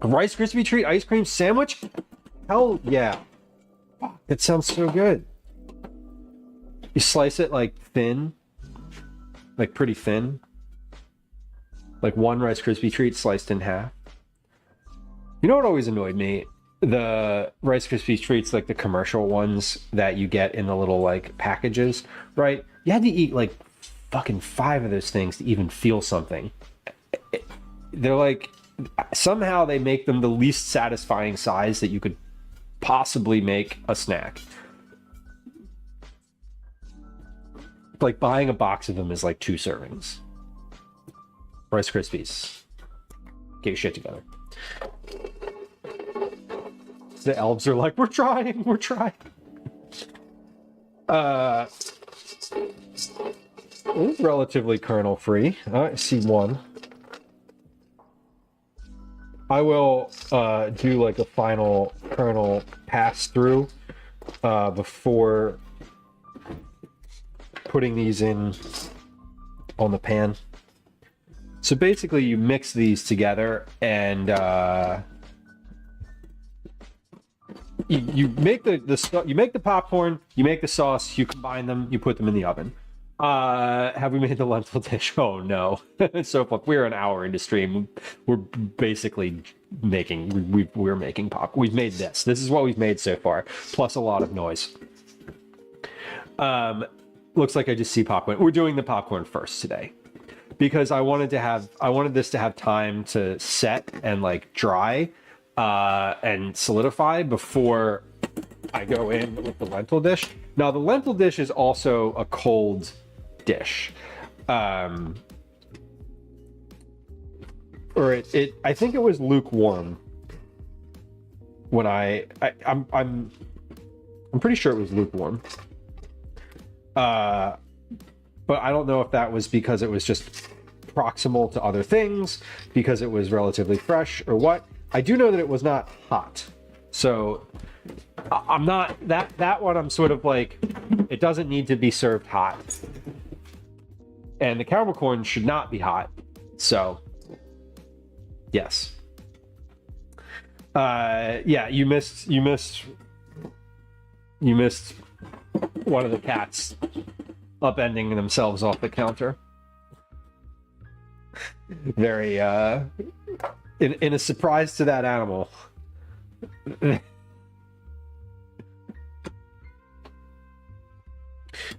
A Rice Krispie treat ice cream sandwich? Hell yeah. It sounds so good. You slice it like thin, like pretty thin. Like 1 Rice Krispie treat sliced in half. You know what always annoyed me? The Rice Krispie treats, like the commercial ones that you get in the little like packages, right? You had to eat like fucking 5 of those things to even feel something. They're like, somehow they make them the least satisfying size that you could possibly make a snack. like buying a box of them is like 2 servings. Rice Krispies. Get your shit together. The elves are like, we're trying. It's relatively kernel free. I see one. I will do like a final kernel pass through before putting these in on the pan. So basically you mix these together and you make the popcorn, you make the sauce, you combine them, you put them in the oven. Have we made the lentil dish? Oh no. So look, we're an hour into stream. We're basically we're making pop. We've made this. This is what we've made so far, plus a lot of noise. Looks like I just see popcorn. We're doing the popcorn first today because I wanted this to have time to set and like dry and solidify before I go in with the lentil dish. Now the lentil dish is also a cold dish. Or I think it was lukewarm when I'm pretty sure it was lukewarm. But I don't know if that was because it was just proximal to other things, because it was relatively fresh, or what. I do know that it was not hot. So I'm not that one. I'm sort of like, it doesn't need to be served hot, and the caramel corn should not be hot. So yes, yeah, you missed one of the cats upending themselves off the counter. Very in a surprise to that animal.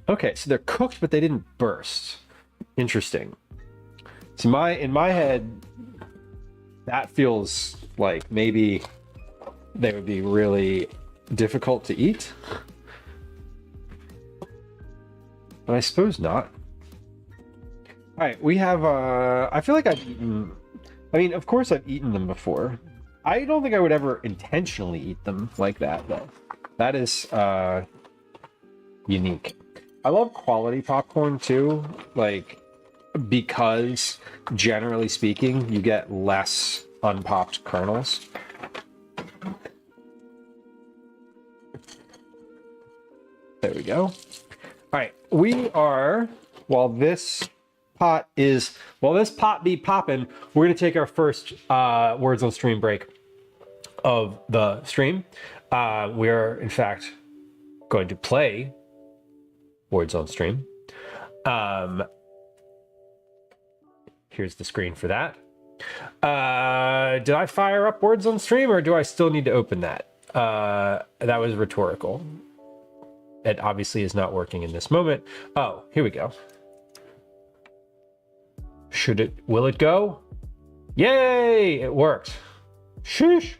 Okay, so they're cooked, but they didn't burst. Interesting. So in my head, that feels like maybe they would be really difficult to eat. But I suppose not. All right, we have, I feel like I've eaten, I mean, of course I've eaten them before. I don't think I would ever intentionally eat them like that, though. That is unique. I love quality popcorn, too, like, because, generally speaking, you get less unpopped kernels. There we go. All right, we are, while this pot be popping, we're going to take our first Words on Stream break of the stream. We're, in fact, going to play Words on Stream. Here's the screen for that. Did I fire up Words on Stream, or do I still need to open that? That was rhetorical. It obviously is not working in this moment. Oh, here we go. Will it go? Yay, it worked. Sheesh.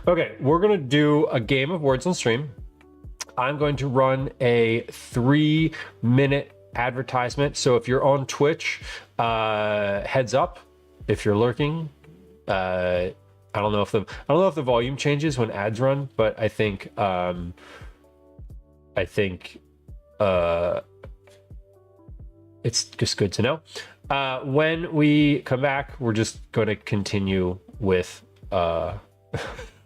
Okay, we're gonna do a game of Words on Stream. I'm going to run a 3-minute advertisement. So if you're on Twitch, heads up if you're lurking. I don't know if the volume changes when ads run, but I think it's just good to know. When we come back, we're just going to continue with what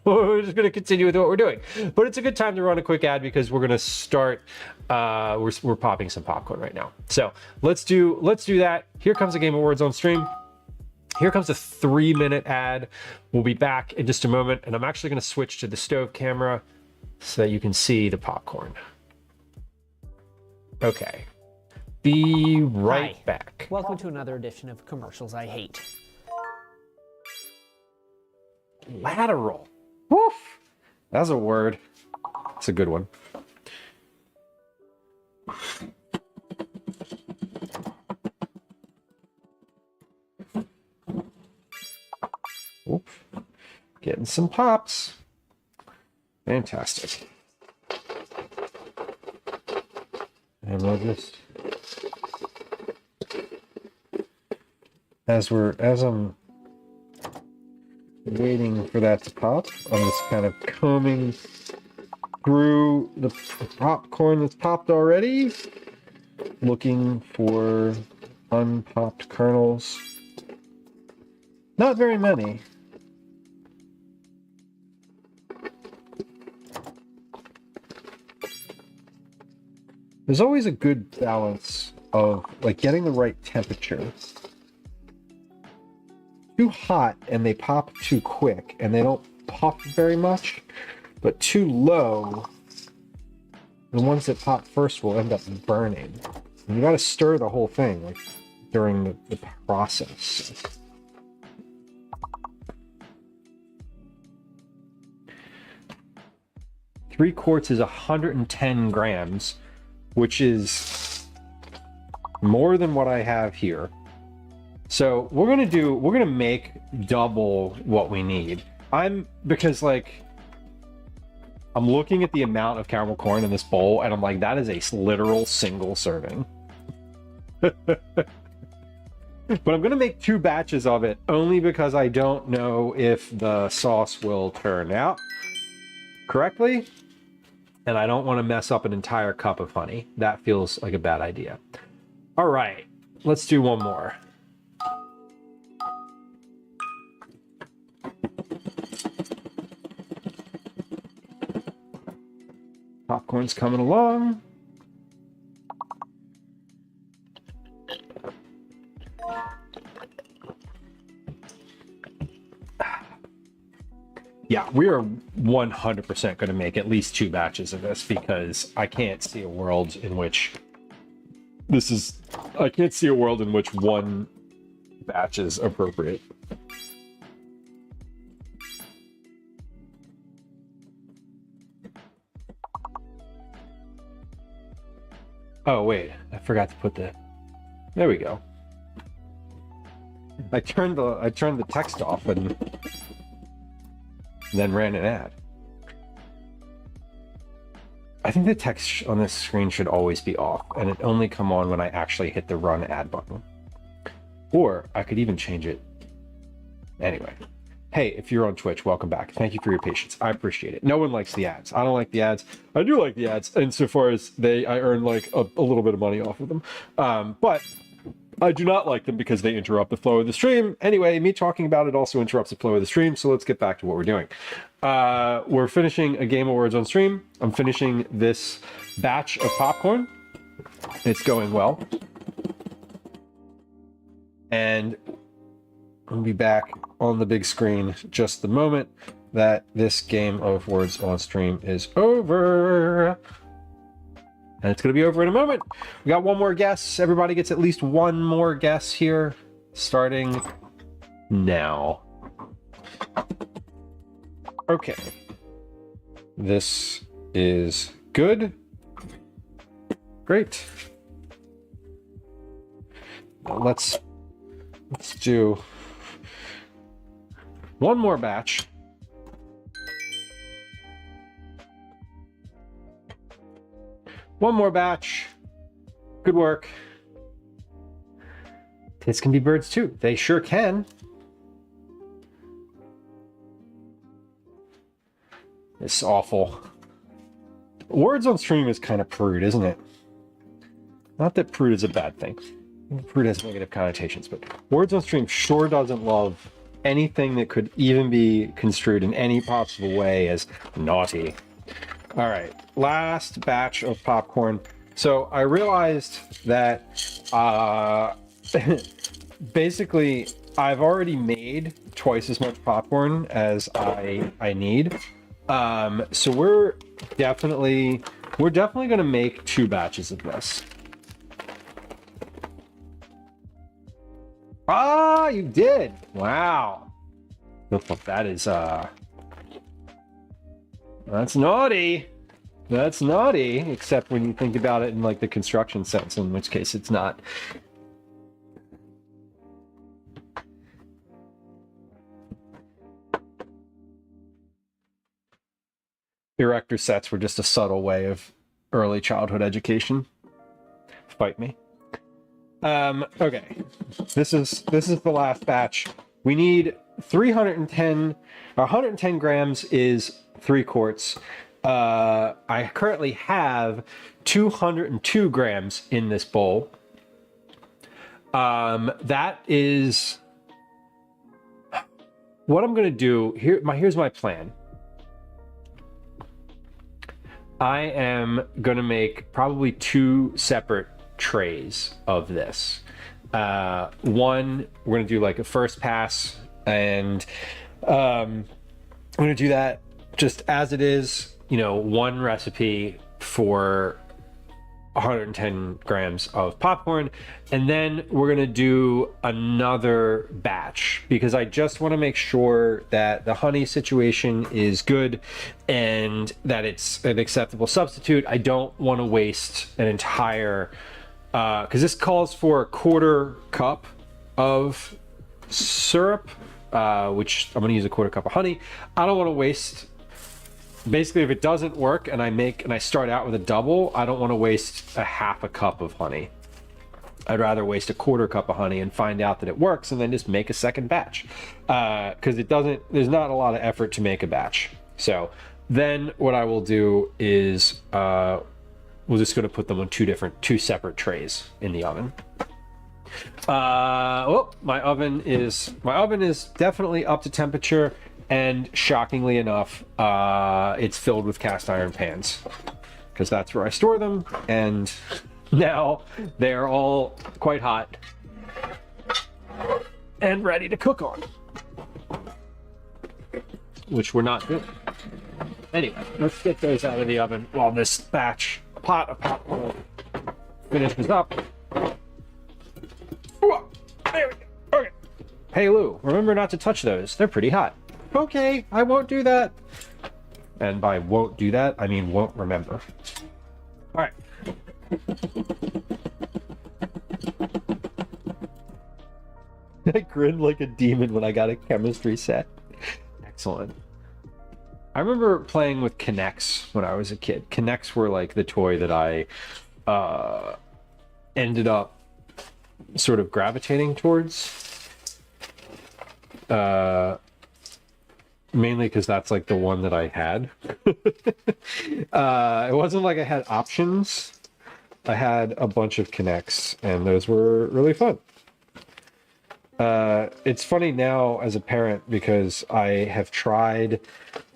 we're doing. But it's a good time to run a quick ad because we're going to start. We're popping some popcorn right now. So let's do that. Here comes a game of Words on Stream. Here comes a 3-minute ad. We'll be back in just a moment, and I'm actually going to switch to the stove camera so that you can see the popcorn. Okay. Be right back. Welcome to another edition of Commercials I Hate. Lateral. Woof. That's a word. It's a good one. Oop. Getting some pops. Fantastic. And we'll just as I'm waiting for that to pop, I'm just kind of combing through the popcorn that's popped already, looking for unpopped kernels. Not very many. There's always a good balance of like getting the right temperature. Too hot and they pop too quick and they don't pop very much, but too low, the ones that pop first will end up burning. And you got to stir the whole thing like during the process. Three quarts is 110 grams, which is more than what I have here. So we're gonna make double what we need. Because like I'm looking at the amount of caramel corn in this bowl and I'm like, that is a literal single serving. But I'm gonna make 2 batches of it only because I don't know if the sauce will turn out correctly. And I don't want to mess up an entire cup of honey. That feels like a bad idea. All right, let's do one more. Popcorn's coming along. Yeah, we are 100% going to make at least 2 batches of this because I can't see a world in which I can't see a world in which 1 batch is appropriate. Oh, wait, I forgot to put there we go. I turned the text off and then ran an ad. I think the text on this screen should always be off, and it only come on when I actually hit the run ad button. Or I could even change it. Anyway. Hey, if you're on Twitch, welcome back. Thank you for your patience. I appreciate it. No one likes the ads. I don't like the ads. I do like the ads, insofar as I earn like a little bit of money off of them. But I do not like them because they interrupt the flow of the stream. Anyway, me talking about it also interrupts the flow of the stream, so let's get back to what we're doing. We're finishing a game of words on stream. I'm finishing this batch of popcorn. It's going well. And I'll be back on the big screen just the moment that this game of words on stream is over. And it's going to be over in a moment. We got one more guess. Everybody gets at least one more guess here, starting now. Okay. This is good. Great. Now let's do one more batch. One more batch. Good work. Tits can be birds too. They sure can. It's awful. Words on stream is kind of prude, isn't it? Not that prude is a bad thing. Prude has negative connotations, but words on stream sure doesn't love anything that could even be construed in any possible way as naughty. All right, last batch of popcorn. So I realized that basically I've already made twice as much popcorn as I need. So we're definitely going to make 2 batches of this. Ah, you did. Wow. That is that's naughty. That's naughty, except when you think about it in like the construction sense, in which case it's not. Erector sets were just a subtle way of early childhood education. Fight me. Okay. This is the last batch. We need 310, 110 grams is 3 quarts. I currently have 202 grams in this bowl. That is what I'm gonna do. Here's my plan. I am gonna make probably 2 separate trays of this. One, we're gonna do like a first pass, and I'm gonna do that just as it is, you know, one recipe for 110 grams of popcorn, and then we're gonna do another batch because I just want to make sure that the honey situation is good and that it's an acceptable substitute. I don't want to waste an entire because this calls for a 1/4 cup of syrup, which I'm gonna use a 1/4 cup of honey. I don't want to waste. Basically, if it doesn't work and I start out with a double, I don't want to waste a 1/2 cup of honey. I'd rather waste a 1/4 cup of honey and find out that it works and then just make a second batch. Because there's not a lot of effort to make a batch. So then what I will do is we're just going to put them on 2 separate trays in the oven. My oven is definitely up to temperature. And shockingly enough, it's filled with cast iron pans because that's where I store them. And now they're all quite hot and ready to cook on, which we're not doing. Anyway, let's get those out of the oven while this pot of popcorn finishes up. There we go. Okay. Hey Lou, remember not to touch those. They're pretty hot. Okay, I won't do that. And by won't do that, I mean won't remember. All right. I grinned like a demon when I got a chemistry set. Excellent. I remember playing with Kinects when I was a kid. Kinects were like the toy that I ended up sort of gravitating towards. Mainly because that's like the one that I had. It wasn't like I had options. I had a bunch of Kinects, and those were really fun. It's funny now as a parent because I have tried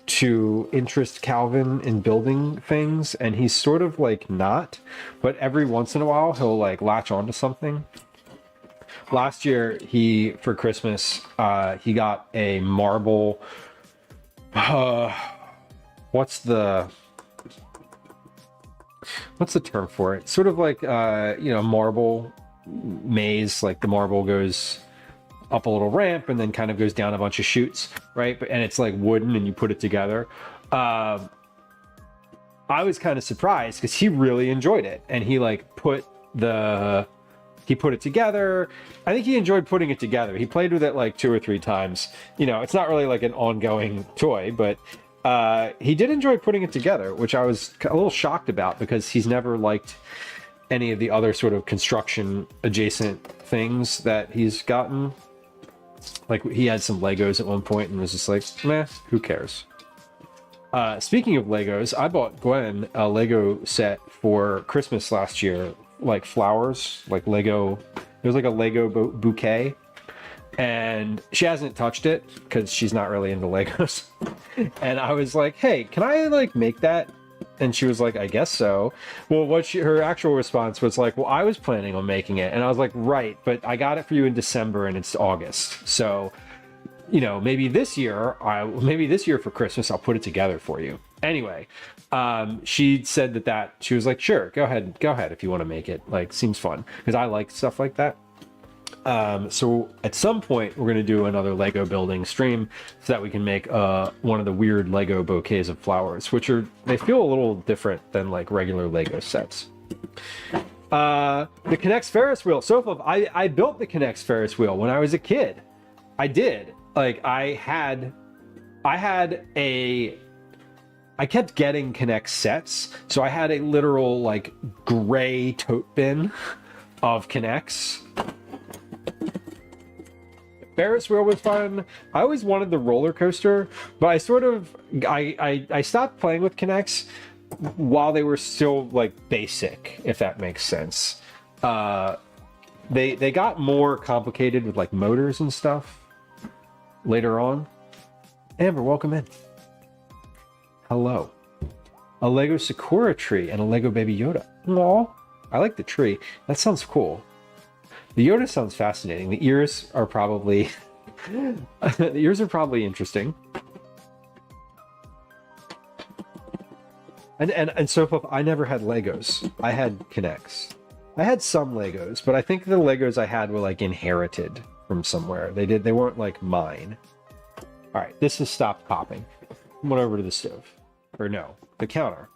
to interest Calvin in building things, and he's sort of like not, but every once in a while he'll like latch onto something. Last year, for Christmas, he got a marble. What's the term for it? Sort of like marble maze. Like the marble goes up a little ramp and then kind of goes down a bunch of chutes, right? And it's like wooden, and you put it together. I was kind of surprised because he really enjoyed it, and he like put it together. I think he enjoyed putting it together. He played with it like 2 or 3 times. You know, it's not really like an ongoing toy, but he did enjoy putting it together, which I was a little shocked about because he's never liked any of the other sort of construction adjacent things that he's gotten. Like he had some Legos at one point and was just like, meh, who cares? Speaking of Legos, I bought Gwen a Lego set for Christmas last year. Like flowers, like Lego. There's like a Lego bouquet, and she hasn't touched it because she's not really into Legos. And I was like, "Hey, can I like make that?" And she was like, "I guess so." Well, her actual response was like, "Well, I was planning on making it," and I was like, "Right, but I got it for you in December, and it's August, so you know, maybe this year for Christmas I'll put it together for you." Anyway, she said that she was like, sure, go ahead if you want to make it. Like, seems fun because I like stuff like that. So at some point we're going to do another Lego building stream so that we can make one of the weird Lego bouquets of flowers, which they feel a little different than like regular Lego sets. The Kinects Ferris wheel. So I built the Kinects Ferris wheel when I was a kid. I did. Like I kept getting Kinect sets, so I had a literal like gray tote bin of Kinects. Ferris wheel was fun. I always wanted the roller coaster, but I sort of I stopped playing with Kinects while they were still like basic, if that makes sense. They got more complicated with like motors and stuff later on. Amber, welcome in. Hello. A Lego Sakura tree and a Lego Baby Yoda. Aw, I like the tree. That sounds cool. The Yoda sounds fascinating. The ears are probably the ears are probably interesting. And so I never had Legos. I had Kinects. I had some Legos, but I think the Legos I had were like inherited from somewhere. They weren't like mine. All right, this has stopped popping. Went over to the stove. Or no, the counter.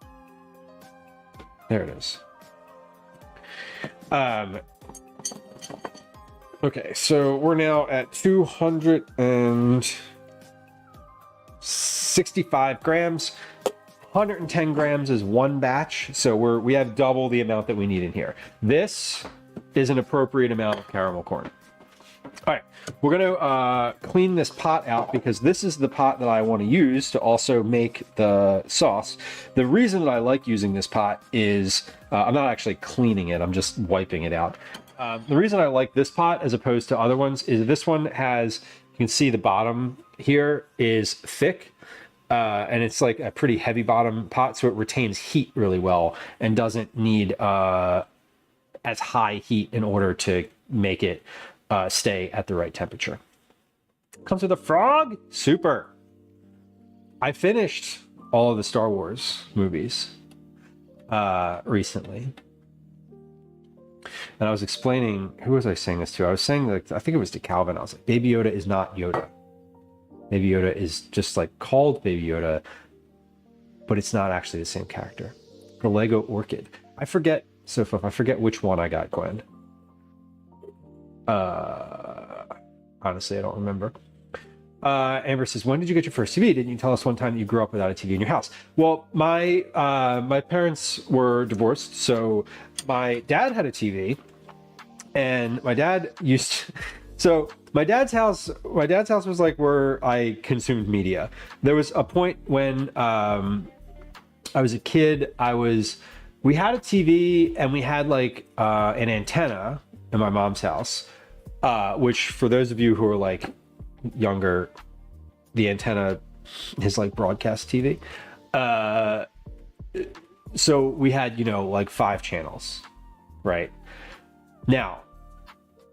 There it is. Okay, so we're now at 265 grams. 110 grams is one batch, so we have double the amount that we need in here. This is an appropriate amount of caramel corn. All right, we're gonna clean this pot out because this is the pot that I want to use to also make the sauce. The reason that I like using this pot is I'm not actually cleaning it, I'm just wiping it out. The reason I like this pot as opposed to other ones is this one has, you can see the bottom here is thick. And it's like a pretty heavy bottom pot, so it retains heat really well and doesn't need as high heat in order to make it stay at the right temperature. Comes with a frog? Super. I finished all of the Star Wars movies recently. And I was explaining, who was I saying this to? I was saying, like, I think it was to Calvin. I was like, Baby Yoda is not Yoda. Baby Yoda is just like called Baby Yoda, but it's not actually the same character. The Lego Orchid. I forget, Sofa, I forget which one I got, Gwen. Honestly, I don't remember. Amber says, when did you get your first TV? Didn't you tell us one time that you grew up without a TV in your house? Well, my parents were divorced, so my dad had a TV, and my dad used to, so my dad's house was like where I consumed media. There was a point when I was a kid, we had a TV and we had like an antenna in my mom's house, which for those of you who are like younger, the antenna is like broadcast TV. So we had, like 5 channels, right? Now,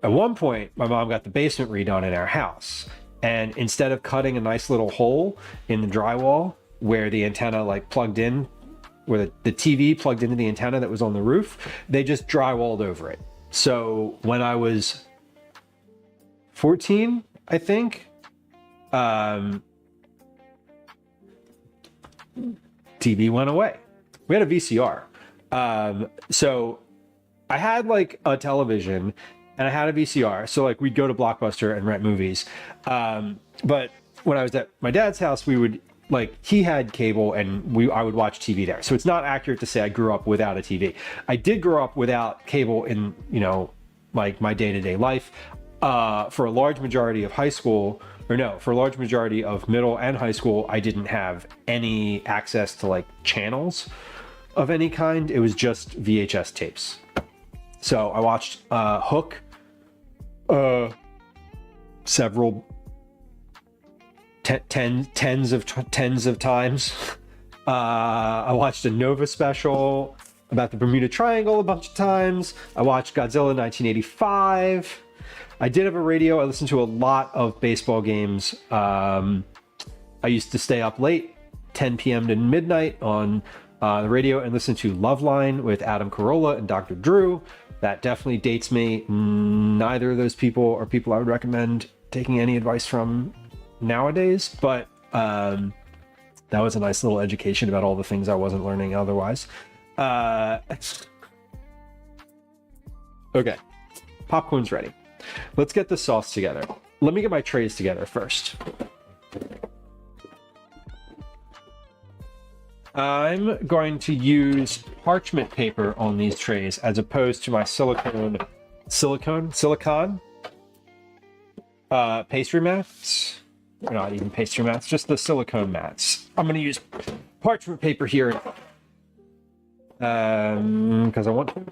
at one point, my mom got the basement redone in our house. And instead of cutting a nice little hole in the drywall where the antenna like plugged in, where the TV plugged into the antenna that was on the roof, they just drywalled over it. So when I was 14, I think, TV went away. We had a VCR. So I had like a television and I had a VCR. So like we'd go to Blockbuster and rent movies. But when I was at my dad's house, we would he had cable and I would watch TV there. So it's not accurate to say I grew up without a TV. I did grow up without cable in, like my day-to-day life. For a large majority of high school, for a large majority of middle and high school, I didn't have any access to like channels of any kind. It was just VHS tapes. So I watched Hook several tens of times. I watched a Nova special about the Bermuda Triangle a bunch of times. I watched Godzilla 1985. I did have a radio. I listened to a lot of baseball games. I used to stay up late, 10 p.m. to midnight on the radio and listen to Loveline with Adam Carolla and Dr. Drew. That definitely dates me. Neither of those people are people I would recommend taking any advice from nowadays, but that was a nice little education about all the things I wasn't learning otherwise. Okay, popcorn's ready. Let's get the sauce together. Let me get my trays together first. I'm going to use parchment paper on these trays as opposed to my silicone silicon pastry mats. Or not even pastry mats, just the silicone mats. I'm gonna use parchment paper here because I want to.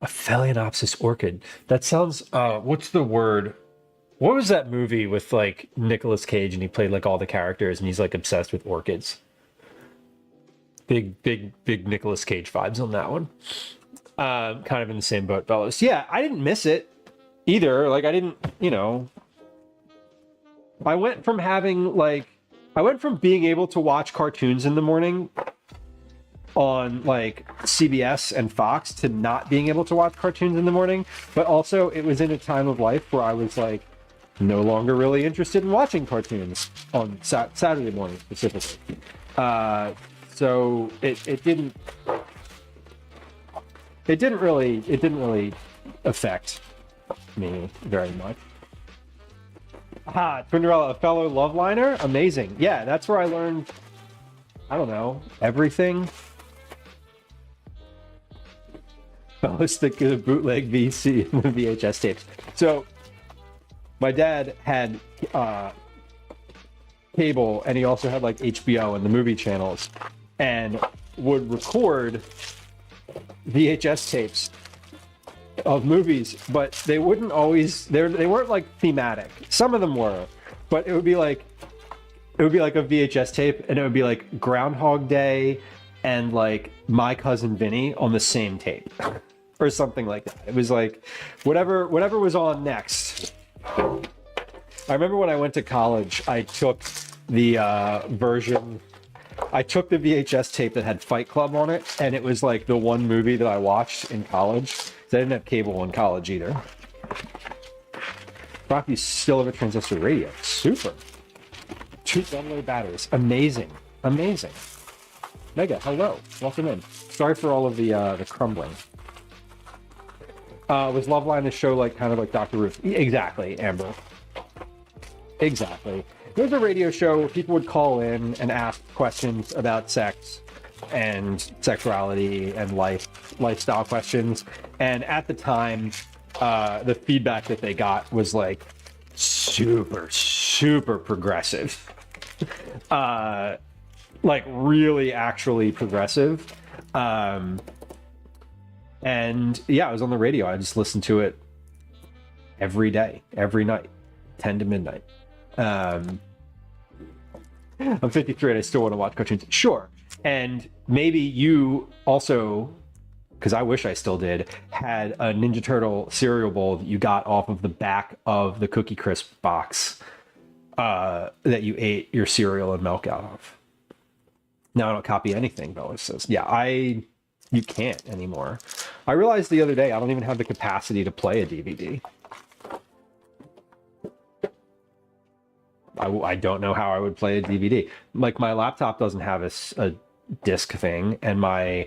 A Phalaenopsis orchid. That sounds. What's the word? What was that movie with like Nicolas Cage and he played like all the characters and he's like obsessed with orchids? Big Nicolas Cage vibes on that one. Kind of in the same boat, fellas. Yeah, I didn't miss it either. Like I didn't, I went from being able to watch cartoons in the morning on like CBS and Fox to not being able to watch cartoons in the morning, but also it was in a time of life where I was like no longer really interested in watching cartoons on Saturday morning specifically. So it didn't really affect me very much. Twinderella, a fellow love liner, amazing. Yeah, that's where I learned, I don't know, everything. Let's stick to the bootleg VHS tapes. So my dad had cable, and he also had like HBO and the movie channels, and would record VHS tapes of movies, but they wouldn't always. They weren't like thematic. Some of them were, but it would be like a VHS tape, and it would be like Groundhog Day and like My Cousin Vinny on the same tape. Or something like that. It was like whatever was on next. I remember when I went to college, I took the VHS tape that had Fight Club on it, and it was like the one movie that I watched in college. I didn't have cable in college either. Rocky still have a transistor radio. Super. 2 AA batteries. Amazing. Mega, hello. Welcome in. Sorry for all of the crumbling. Was Loveline a show like kind of like Dr. Ruth? Exactly, Amber. Exactly. It was a radio show where people would call in and ask questions about sex and sexuality and lifestyle questions. And at the time, the feedback that they got was like super progressive. Like really actually progressive. And yeah, I was on the radio. I just listened to it every day, every night, 10 to midnight. I'm 53 and I still want to watch cartoons. Sure. And maybe you also, because I wish I still did, had a Ninja Turtle cereal bowl that you got off of the back of the Cookie Crisp box that you ate your cereal and milk out of. Now I don't copy anything, Bella says. Yeah, you can't anymore. I realized the other day I don't even have the capacity to play a DVD. I don't know how I would play a DVD. Like my laptop doesn't have a disc thing, and none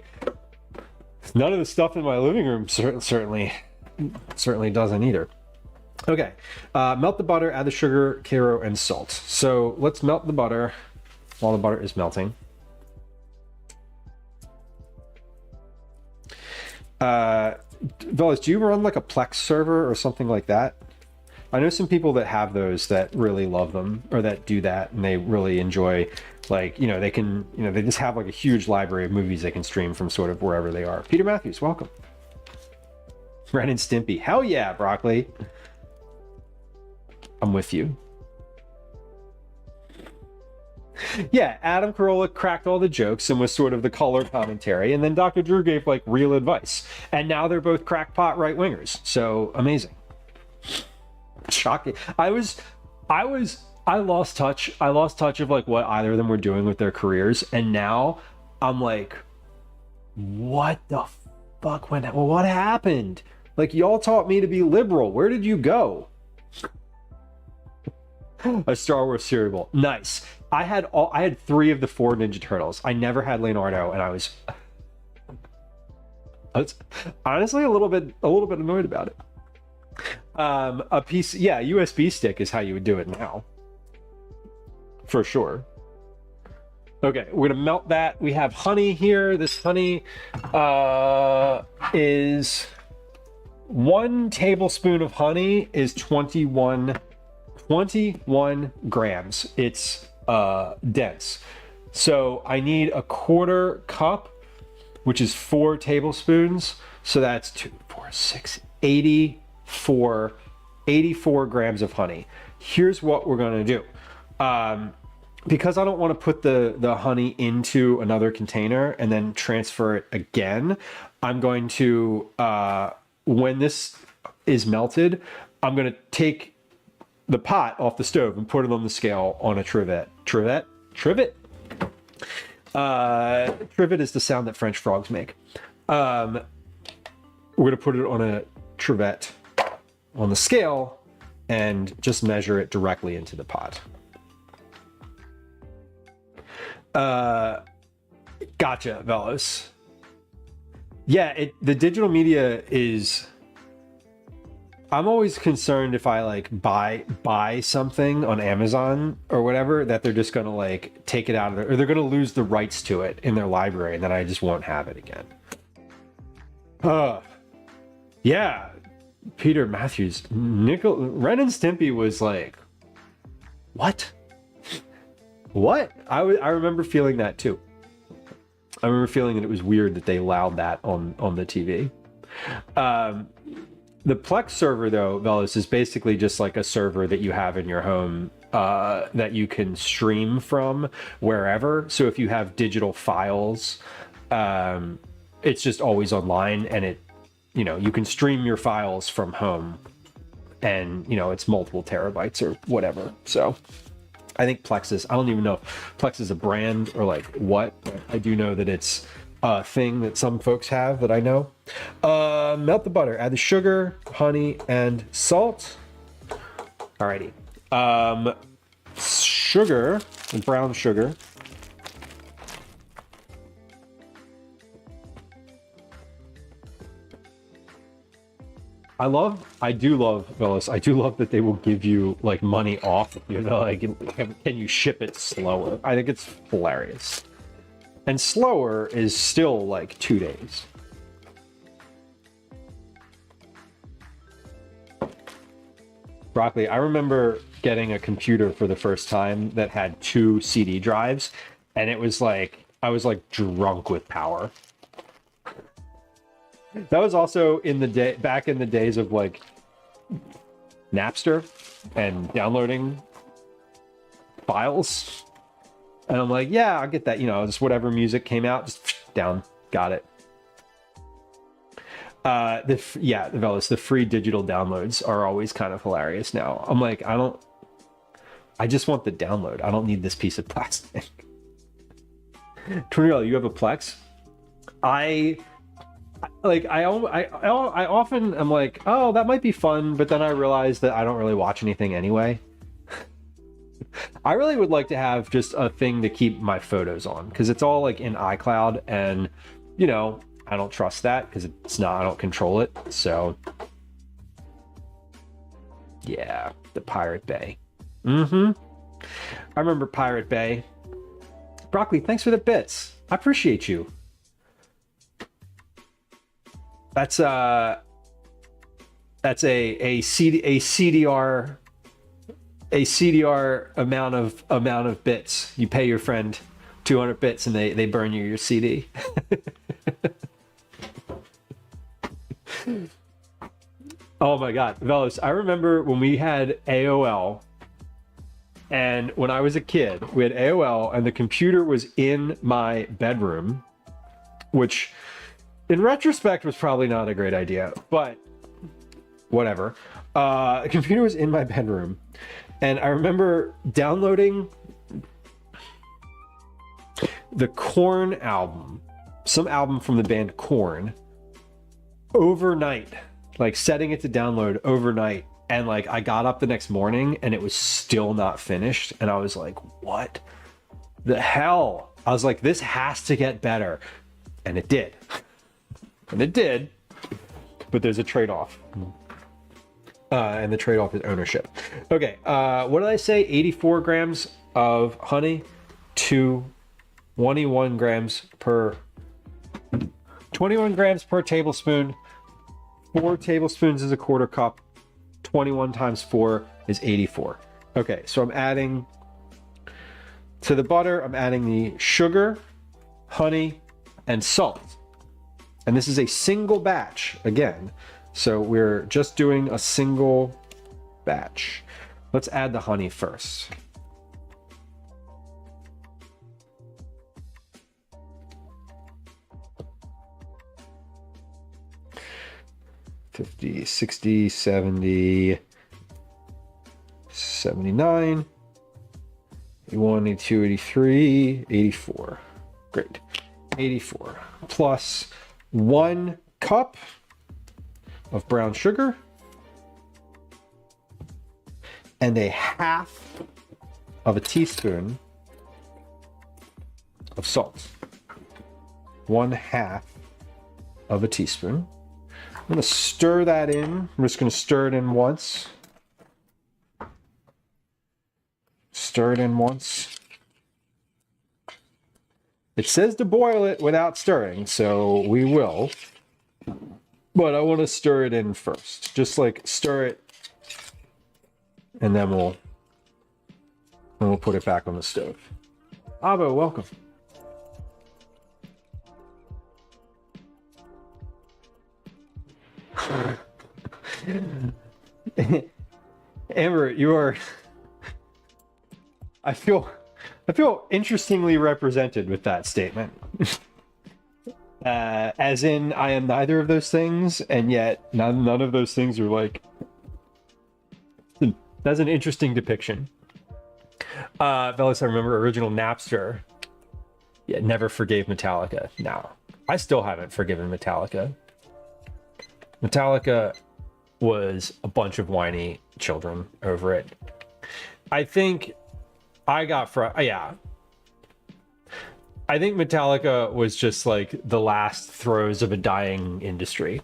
of the stuff in my living room certainly doesn't either. Okay, melt the butter, add the sugar, Karo, and salt. So let's melt the butter while the butter is melting. Velas, do you run like a Plex server or something like that? I know some people that have those that really love them, or that do that, and they really enjoy, like, they can, they just have like a huge library of movies they can stream from sort of wherever they are. Peter Matthews, welcome. Ren and Stimpy, hell yeah, Broccoli. I'm with you. Yeah, Adam Carolla cracked all the jokes and was sort of the color commentary, and then Dr. Drew gave like real advice, and now they're both crackpot right wingers. So amazing. Shocking. I lost touch of like what either of them were doing with their careers, and now I'm like, what the fuck what happened? Like, y'all taught me to be liberal. Where did you go? A Star Wars cereal bowl. Nice. I had 3 of the 4 Ninja Turtles. I never had Leonardo, and I was honestly a little bit annoyed about it. USB stick is how you would do it now. for sure. Okay, we're gonna melt that. We have honey here. This honey is 1 tablespoon of honey is 21 grams. It's dense. So I need a 1/4 cup, which is 4 tablespoons. So that's 2, 4, 6, 84 grams of honey. Here's what we're gonna do. Because I don't want to put the honey into another container and then transfer it again, I'm going to, when this is melted, I'm going to take the pot off the stove and put it on the scale on a trivet. Trivet? Trivet is the sound that French frogs make. We're going to put it on a trivet on the scale and just measure it directly into the pot. Gotcha, Velos. Yeah, the digital media is... I'm always concerned if I like buy something on Amazon or whatever, that they're just gonna like take it out of there, or they're gonna lose the rights to it in their library, and then I just won't have it again. Yeah, Peter Matthews, Ren and Stimpy was like, what? What? I remember feeling that too. I remember feeling that it was weird that they allowed that on the TV. The Plex server, though, Velos, is basically just like a server that you have in your home that you can stream from wherever. So if you have digital files, it's just always online, and it, you know, you can stream your files from home, and you know it's multiple terabytes or whatever. So I think Plex is, I don't even know if Plex is a brand or like what, but I do know that it's a thing that some folks have that I know. Melt the butter, add the sugar, honey, and salt. Alrighty. Sugar, brown sugar. I do love, Velos, I do love that they will give you like money off, you know, like, can you ship it slower? I think it's hilarious. And slower is still like 2 days. Broccoli, I remember getting a computer for the first time that had 2 CD drives, and it was like, I was like drunk with power. That was also in the day, back in the days of like Napster and downloading files. And I'm like, yeah, I'll get that. You know, just whatever music came out, just down, got it. The Velos, the free digital downloads are always kind of hilarious now. I'm like, I just want the download. I don't need this piece of plastic. Tornillo, you have a Plex? I often am like, oh, that might be fun, but then I realize that I don't really watch anything anyway. I really would like to have just a thing to keep my photos on, because it's all like in iCloud, and you know, I don't trust that because it's not, I don't control it. So yeah, the Pirate Bay. I remember Pirate Bay. Broccoli, thanks for the bits. I appreciate you. That's a CDR amount of bits. You pay your friend 200 bits and they burn you your CD. Oh my god, Velos, I remember when we had AOL, and when I was a kid, we had AOL, and the computer was in my bedroom, which in retrospect was probably not a great idea, but whatever. The computer was in my bedroom, and I remember downloading the Korn album, some album from the band Korn, overnight, like setting it to download overnight, and like I got up the next morning and it was still not finished, and I was like, what the hell? I was like, this has to get better, and it did. And it did, but there's a trade-off. And the trade-off is ownership. Okay, what did I say? 84 grams of honey to 21 grams per 21 grams per tablespoon. 4 tablespoons is a quarter cup. 21 times 4 is 84. Okay, so I'm adding to the butter, I'm adding the sugar, honey, and salt. And this is a single batch again. So we're just doing a single batch. Let's add the honey first. $50, $60, $70, $79, $81, $82, $83, $84. Great. 84 plus 1 cup of brown sugar and a half of a teaspoon of salt. 1/2 of a teaspoon. I'm going to stir that in. I'm just going to stir it in once. Stir it in once. It says to boil it without stirring, so we will. But I want to stir it in first. Just like stir it, and then we'll put it back on the stove. Abo, welcome. Amber, you are. I feel interestingly represented with that statement. As in, I am neither of those things, and yet none of those things are like. That's an interesting depiction. Fellas, I remember original Napster. Yeah, never forgave Metallica. No, I still haven't forgiven Metallica. Metallica was a bunch of whiny children over it. I think I got yeah. I think Metallica was just like the last throes of a dying industry.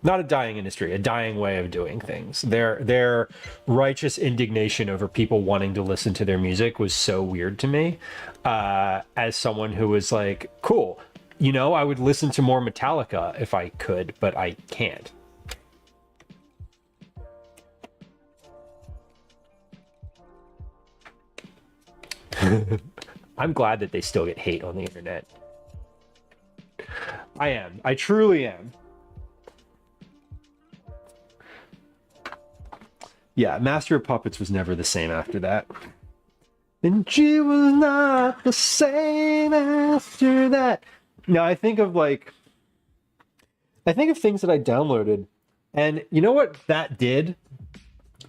Not a dying industry, a dying way of doing things. Their righteous indignation over people wanting to listen to their music was so weird to me. As someone who was like, cool, you know, I would listen to more Metallica if I could, but I can't. I'm glad that they still get hate on the internet. I am. I truly am. Yeah, Master of Puppets was never the same after that. And she was not the same after that. No, I think of things that I downloaded. And you know what that did?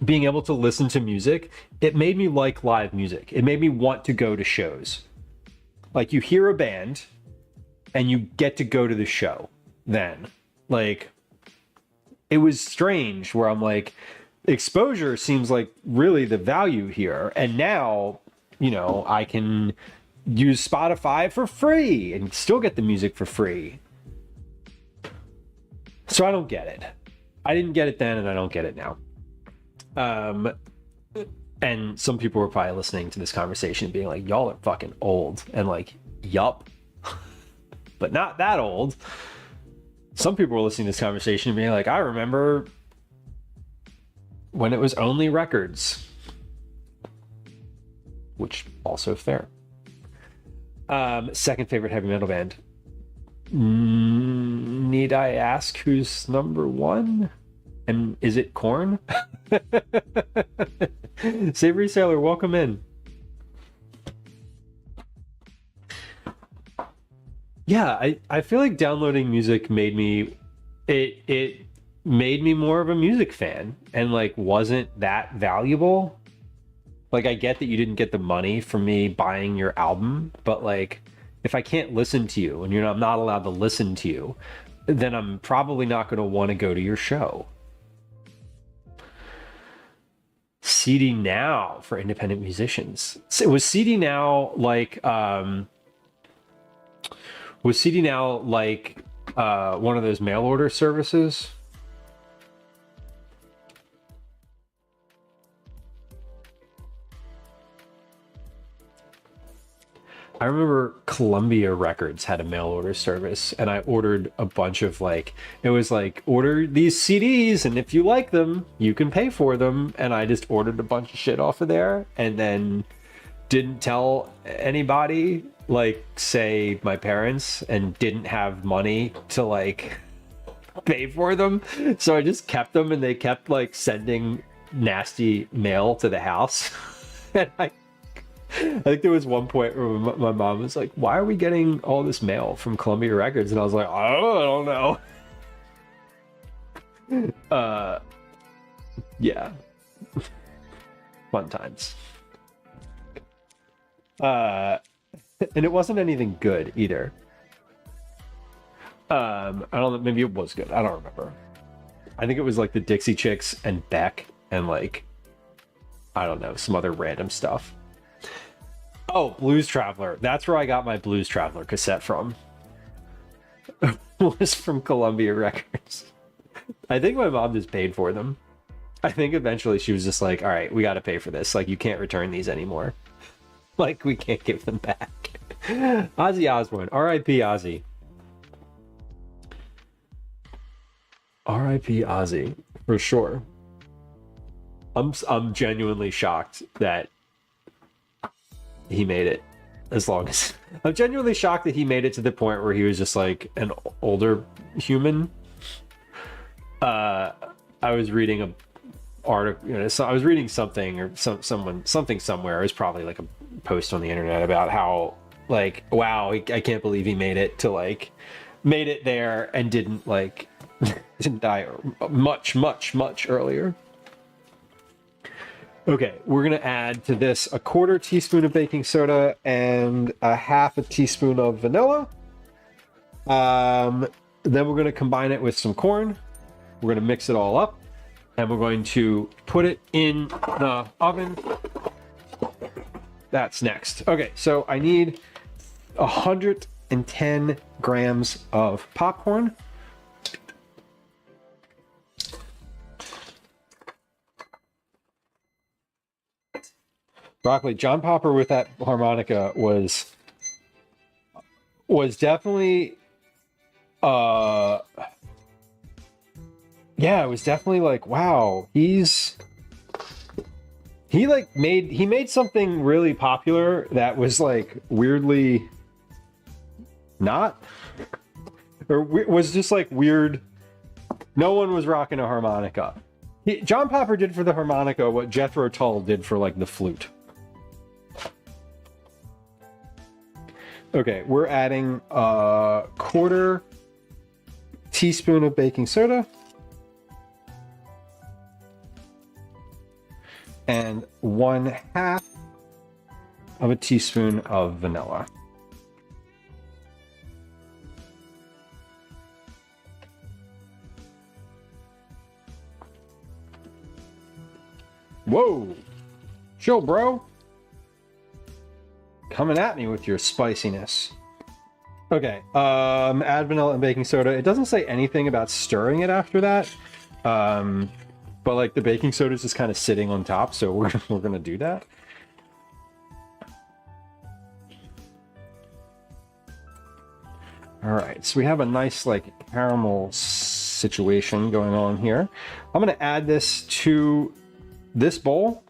Being able to listen to music, it made me like live music. It made me want to go to shows. Like, you hear a band and you get to go to the show then. Like, it was strange where I'm like, exposure seems like really the value here. And now, you know, I can use Spotify for free and still get the music for free. So I don't get it. I didn't get it then and I don't get it now. And some people were probably listening to this conversation being like, y'all are fucking old. And like, yup. But not that old. Some people were listening to this conversation being like, I remember when it was only records. Which also fair. Second favorite heavy metal band. Need I ask who's number one? And is it Korn? Savory Sailor, welcome in. Yeah, I feel like downloading music made me it made me more of a music fan and like wasn't that valuable. Like, I get that you didn't get the money from me buying your album, but like, if I can't listen to you and I'm not allowed to listen to you, then I'm probably not going to want to go to your show. CD Now for independent musicians. So was CD Now like one of those mail order services? I remember Columbia Records had a mail order service, and I ordered a bunch of like, it was like, order these CDs, and if you like them, you can pay for them. And I just ordered a bunch of shit off of there, and then didn't tell anybody, like, say my parents, and didn't have money to like pay for them. So I just kept them, and they kept like sending nasty mail to the house. And I think there was one point where my mom was like, why are we getting all this mail from Columbia Records? And I was like, I don't know. Yeah. Fun times. And it wasn't anything good either. I don't know, maybe it was good. I don't remember. I think it was like the Dixie Chicks and Beck and like, I don't know, some other random stuff. Oh, Blues Traveler. That's where I got my Blues Traveler cassette from. It was from Columbia Records. I think my mom just paid for them. I think eventually she was just like, all right, we got to pay for this. Like, you can't return these anymore. Like, we can't give them back. Ozzy Osbourne. R.I.P. Ozzy. R.I.P. Ozzy. For sure. I'm genuinely shocked that he made it. I'm genuinely shocked that he made it to the point where he was just like an older human. I was reading a article, so I was reading something or something somewhere. It was probably like a post on the internet about how like, wow, I can't believe he made it there and didn't like didn't die much earlier. Okay, we're going to add to this a 1/4 teaspoon of baking soda and a 1/2 teaspoon of vanilla. Then we're going to combine it with some corn. We're going to mix it all up, and we're going to put it in the oven. That's next. Okay, so I need 110 grams of popcorn. Broccoli. John Popper with that harmonica was definitely yeah, it was definitely like, wow, he made something really popular that was like weirdly not, or was just like weird. No one was rocking a harmonica. John Popper did for the harmonica what Jethro Tull did for like the flute. Okay, we're adding a 1/4 teaspoon of baking soda and 1/2 of a teaspoon of vanilla. Whoa, chill, bro. Coming at me with your spiciness. Okay, add vanilla and baking soda. It doesn't say anything about stirring it after that, but like the baking soda is just kind of sitting on top, so we're gonna do that. All right, so we have a nice like caramel situation going on here. I'm gonna add this to this bowl.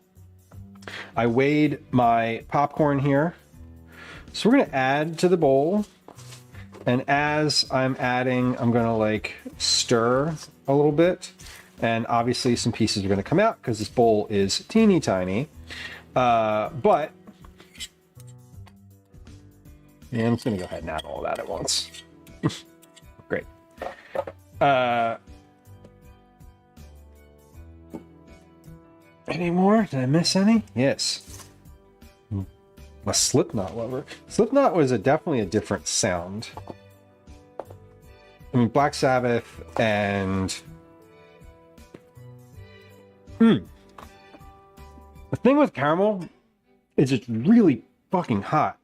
I weighed my popcorn here. So we're going to add to the bowl, and as I'm adding, I'm going to like stir a little bit, and obviously some pieces are going to come out because this bowl is teeny tiny, but yeah, I'm just going to go ahead and add all that at once. Great. Any more? Did I miss any? Yes. A Slipknot lover. Slipknot was definitely a different sound. I mean, Black Sabbath and... The thing with caramel is it's really fucking hot.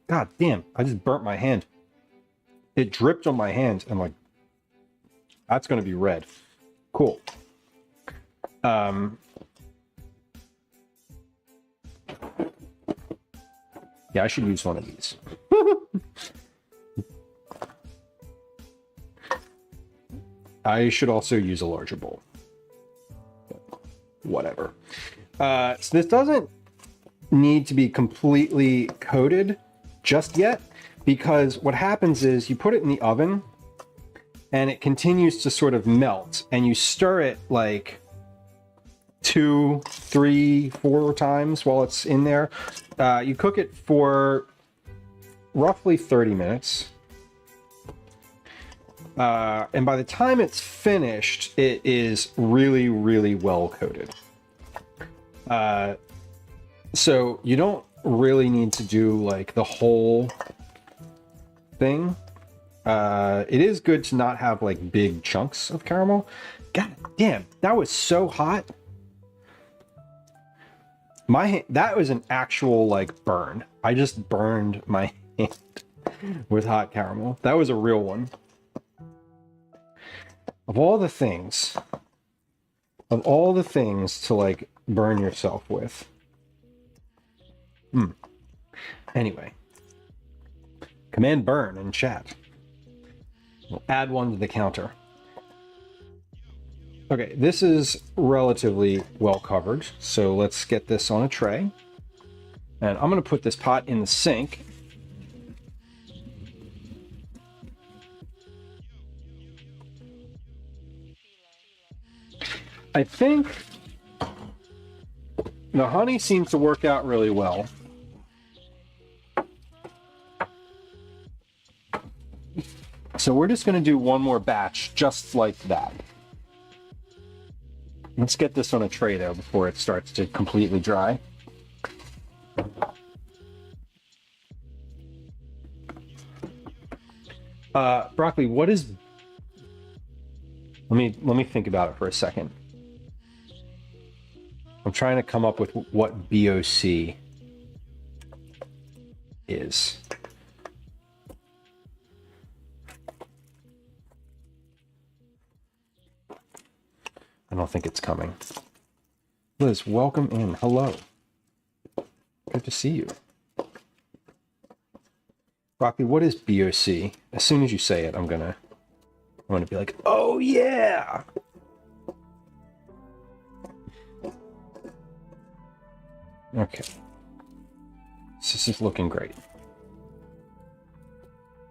God damn, I just burnt my hand. It dripped on my hand. I'm like, that's going to be red. Cool. Yeah, I should use one of these. I should also use a larger bowl. Whatever. So this doesn't need to be completely coated just yet, because what happens is you put it in the oven and it continues to sort of melt, and you stir it like 2, 3, 4 times while it's in there. You cook it for roughly 30 minutes. And by the time it's finished, it is really, really well coated. So you don't really need to do like the whole thing. It is good to not have like big chunks of caramel. God damn, that was so hot. That was an actual like burn. I just burned my hand with hot caramel. That was a real one. Of all the things to like burn yourself with. Anyway, command burn in chat. We'll add one to the counter. Okay, this is relatively well covered, so let's get this on a tray. And I'm going to put this pot in the sink. I think the honey seems to work out really well. So we're just going to do one more batch just like that. Let's get this on a tray though before it starts to completely dry. Broccoli, what is... Let me think about it for a second. I'm trying to come up with what BOC is. I don't think it's coming. Liz, welcome in. Hello. Good to see you. Broccoli, what is BOC? As soon as you say it, I'm gonna be like, oh yeah! Okay. This is looking great.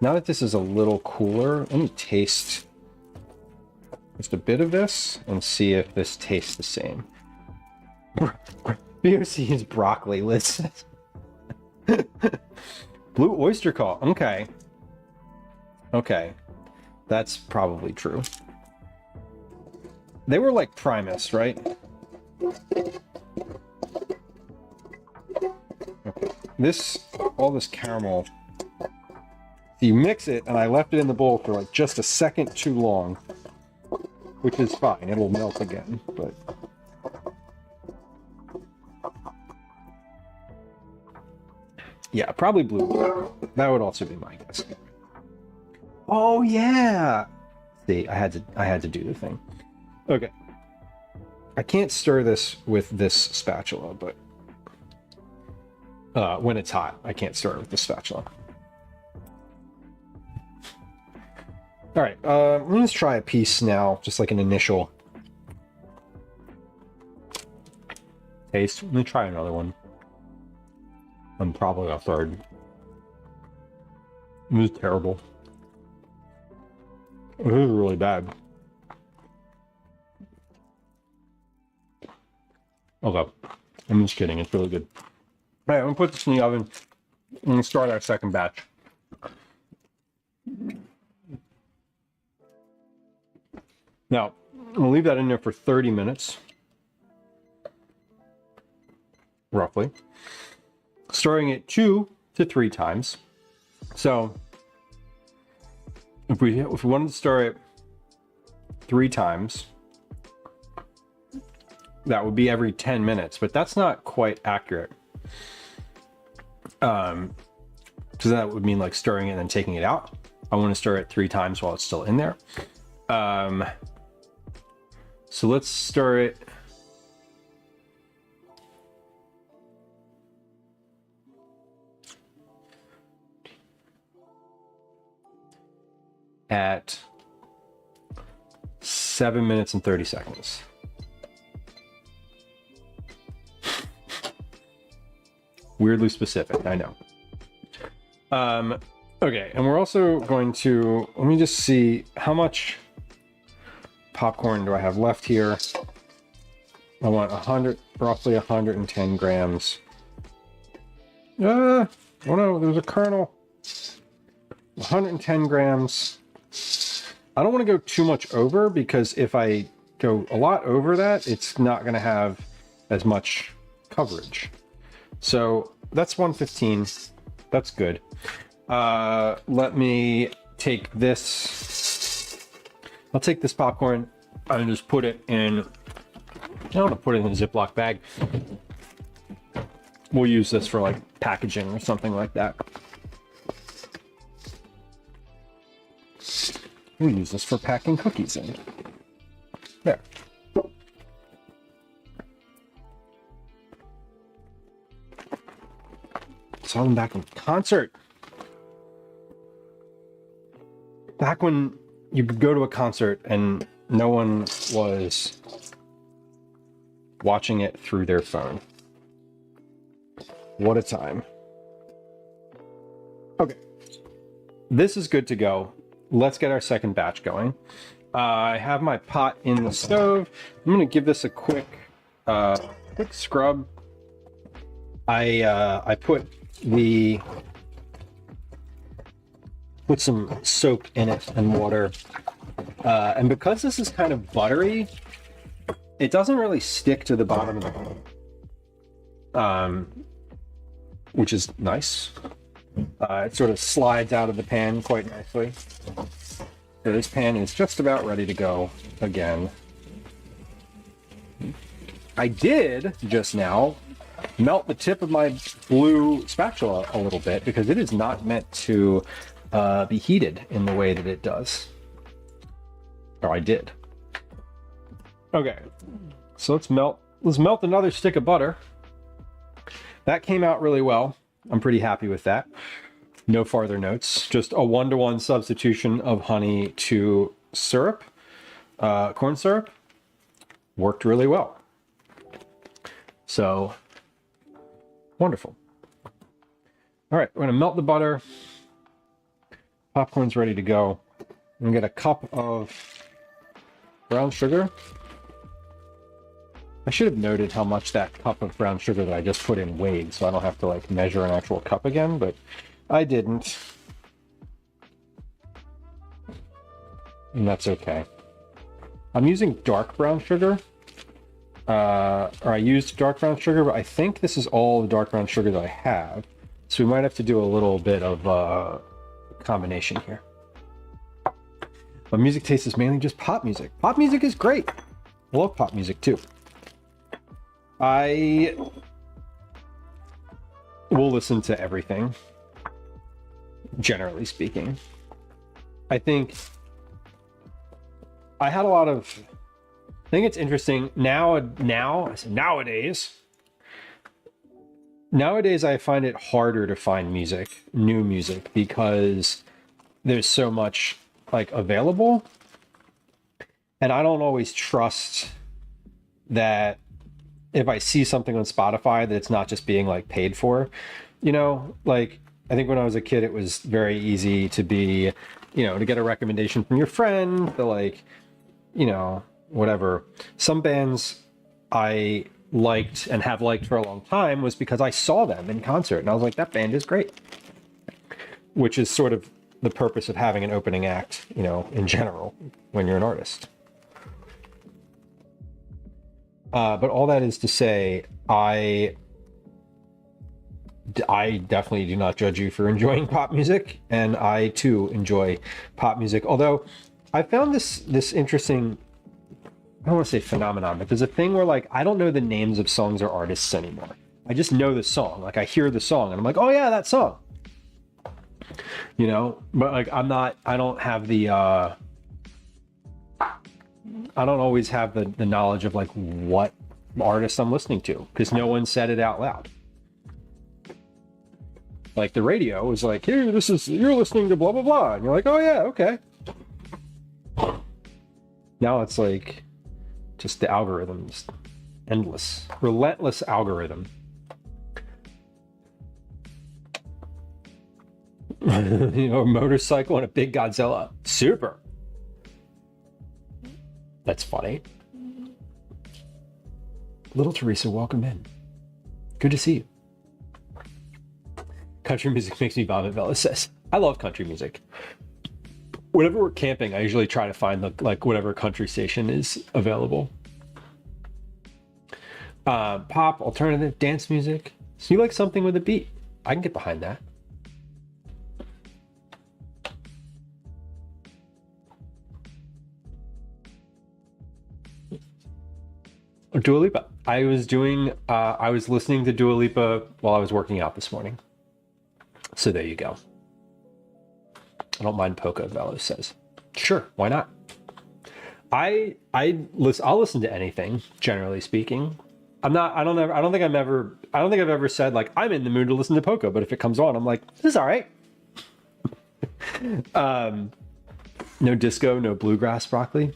Now that this is a little cooler, let me taste just a bit of this and see if this tastes the same. BOC is broccoli, Liz. Blue oyster call. Okay. Okay. That's probably true. They were like Primus, right? Okay. All this caramel. You mix it, and I left it in the bowl for like just a second too long, which is fine. It'll melt again, but. Yeah, probably blue. That would also be my guess. Oh yeah. See, I had to do the thing. Okay. I can't stir this with this spatula, but when it's hot, I can't stir it with the spatula. All right, let's try a piece now, just like an initial taste. Let me try another one. I'm probably a third. It was terrible. This is really bad. Okay, I'm just kidding. It's really good. All right, I'm gonna put this in the oven and start our second batch. Now, I'm gonna leave that in there for 30 minutes, roughly. Stirring it 2 to 3 times. So, if we wanted to stir it 3 times, that would be every 10 minutes, but that's not quite accurate. So that would mean like stirring it and then taking it out. I want to stir it 3 times while it's still in there. So let's stir it. at 7 minutes and 30 seconds. Weirdly specific, I know. Okay, and we're also going to, let me just see how much popcorn do I have left here. I want roughly 110 grams. Oh no, there's a kernel. 110 grams. I don't want to go too much over, because if I go a lot over that, it's not going to have as much coverage. So that's 115. That's good. Let me take this. I'll take this popcorn and just put it in. I don't want to put it in a Ziploc bag. We'll use this for like packaging or something like that. We'll use this for packing cookies in. There. Saw them back in concert. Back when you could go to a concert and no one was watching it through their phone. What a time. Okay. This is good to go. Let's get our second batch going. I have my pot in the stove. I'm going to give this a quick scrub. I put some soap in it and water. And because this is kind of buttery, it doesn't really stick to the bottom of the pan, which is nice. It sort of slides out of the pan quite nicely. So this pan is just about ready to go again. I did just now melt the tip of my blue spatula a little bit, because it is not meant to be heated in the way that it does. Or I did. Okay, so let's melt another stick of butter. That came out really well. I'm pretty happy with that. No farther notes, just a 1-to-1 substitution of honey to syrup, corn syrup. Worked really well. So, wonderful. All right, we're gonna melt the butter. Popcorn's ready to go. I'm gonna get a cup of brown sugar. I should have noted how much that cup of brown sugar that I just put in weighed, so I don't have to like measure an actual cup again, but I didn't. And that's okay. I'm using dark brown sugar. Or I used dark brown sugar, but I think this is all the dark brown sugar that I have. So we might have to do a little bit of combination here. My music taste is mainly just pop music. Pop music is great. I love pop music too. I will listen to everything, generally speaking. I think I had a lot of, I think it's interesting nowadays I find it harder to find new music, because there's so much like available, and I don't always trust that if I see something on Spotify that it's not just being like paid for, you know, like I think when I was a kid, it was very easy to be, you know, to get a recommendation from your friend, to like, you know, whatever. Some bands I liked and have liked for a long time was because I saw them in concert and I was like, that band is great, which is sort of the purpose of having an opening act, you know, in general, when you're an artist. But all that is to say, I definitely do not judge you for enjoying pop music, and I too enjoy pop music. Although I found this interesting, I don't want to say phenomenon, but there's a thing where like I don't know the names of songs or artists anymore. I just know the song. Like I hear the song and I'm like, oh yeah, that song. You know, but like I don't have the I don't always have the knowledge of like what artist I'm listening to, because no one said it out loud. Like the radio was like, here, you're listening to blah blah blah, and you're like, oh yeah, okay. Now it's like just the algorithms, endless, relentless algorithm. You know, a motorcycle and a big Godzilla. Super. That's funny. Little Teresa, welcome in. Good to see you. Country music makes me vomit, Bella says. I love country music. Whenever we're camping, I usually try to find like whatever country station is available. Pop, alternative, dance music. So you like something with a beat. I can get behind that. Dua Lipa. I was listening to Dua Lipa while I was working out this morning. So there you go. I don't mind polka, Velo says. Sure, why not? I'll listen to anything, generally speaking. I don't think I've ever said like I'm in the mood to listen to polka, but if it comes on, I'm like, this is all right. No disco, no bluegrass, broccoli.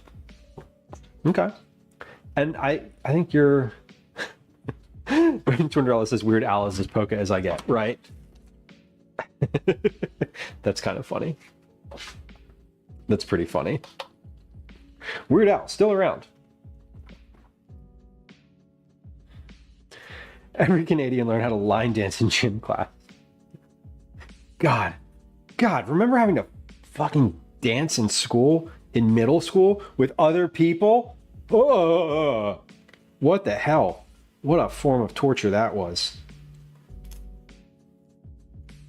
Okay. And I think you're Twinderella says Weird Al is as polka as I get, right? That's kind of funny. That's pretty funny. Weird Al, still around. Every Canadian learned how to line dance in gym class. God, remember having to fucking dance in school, in middle school, with other people? Oh, what the hell? What a form of torture that was.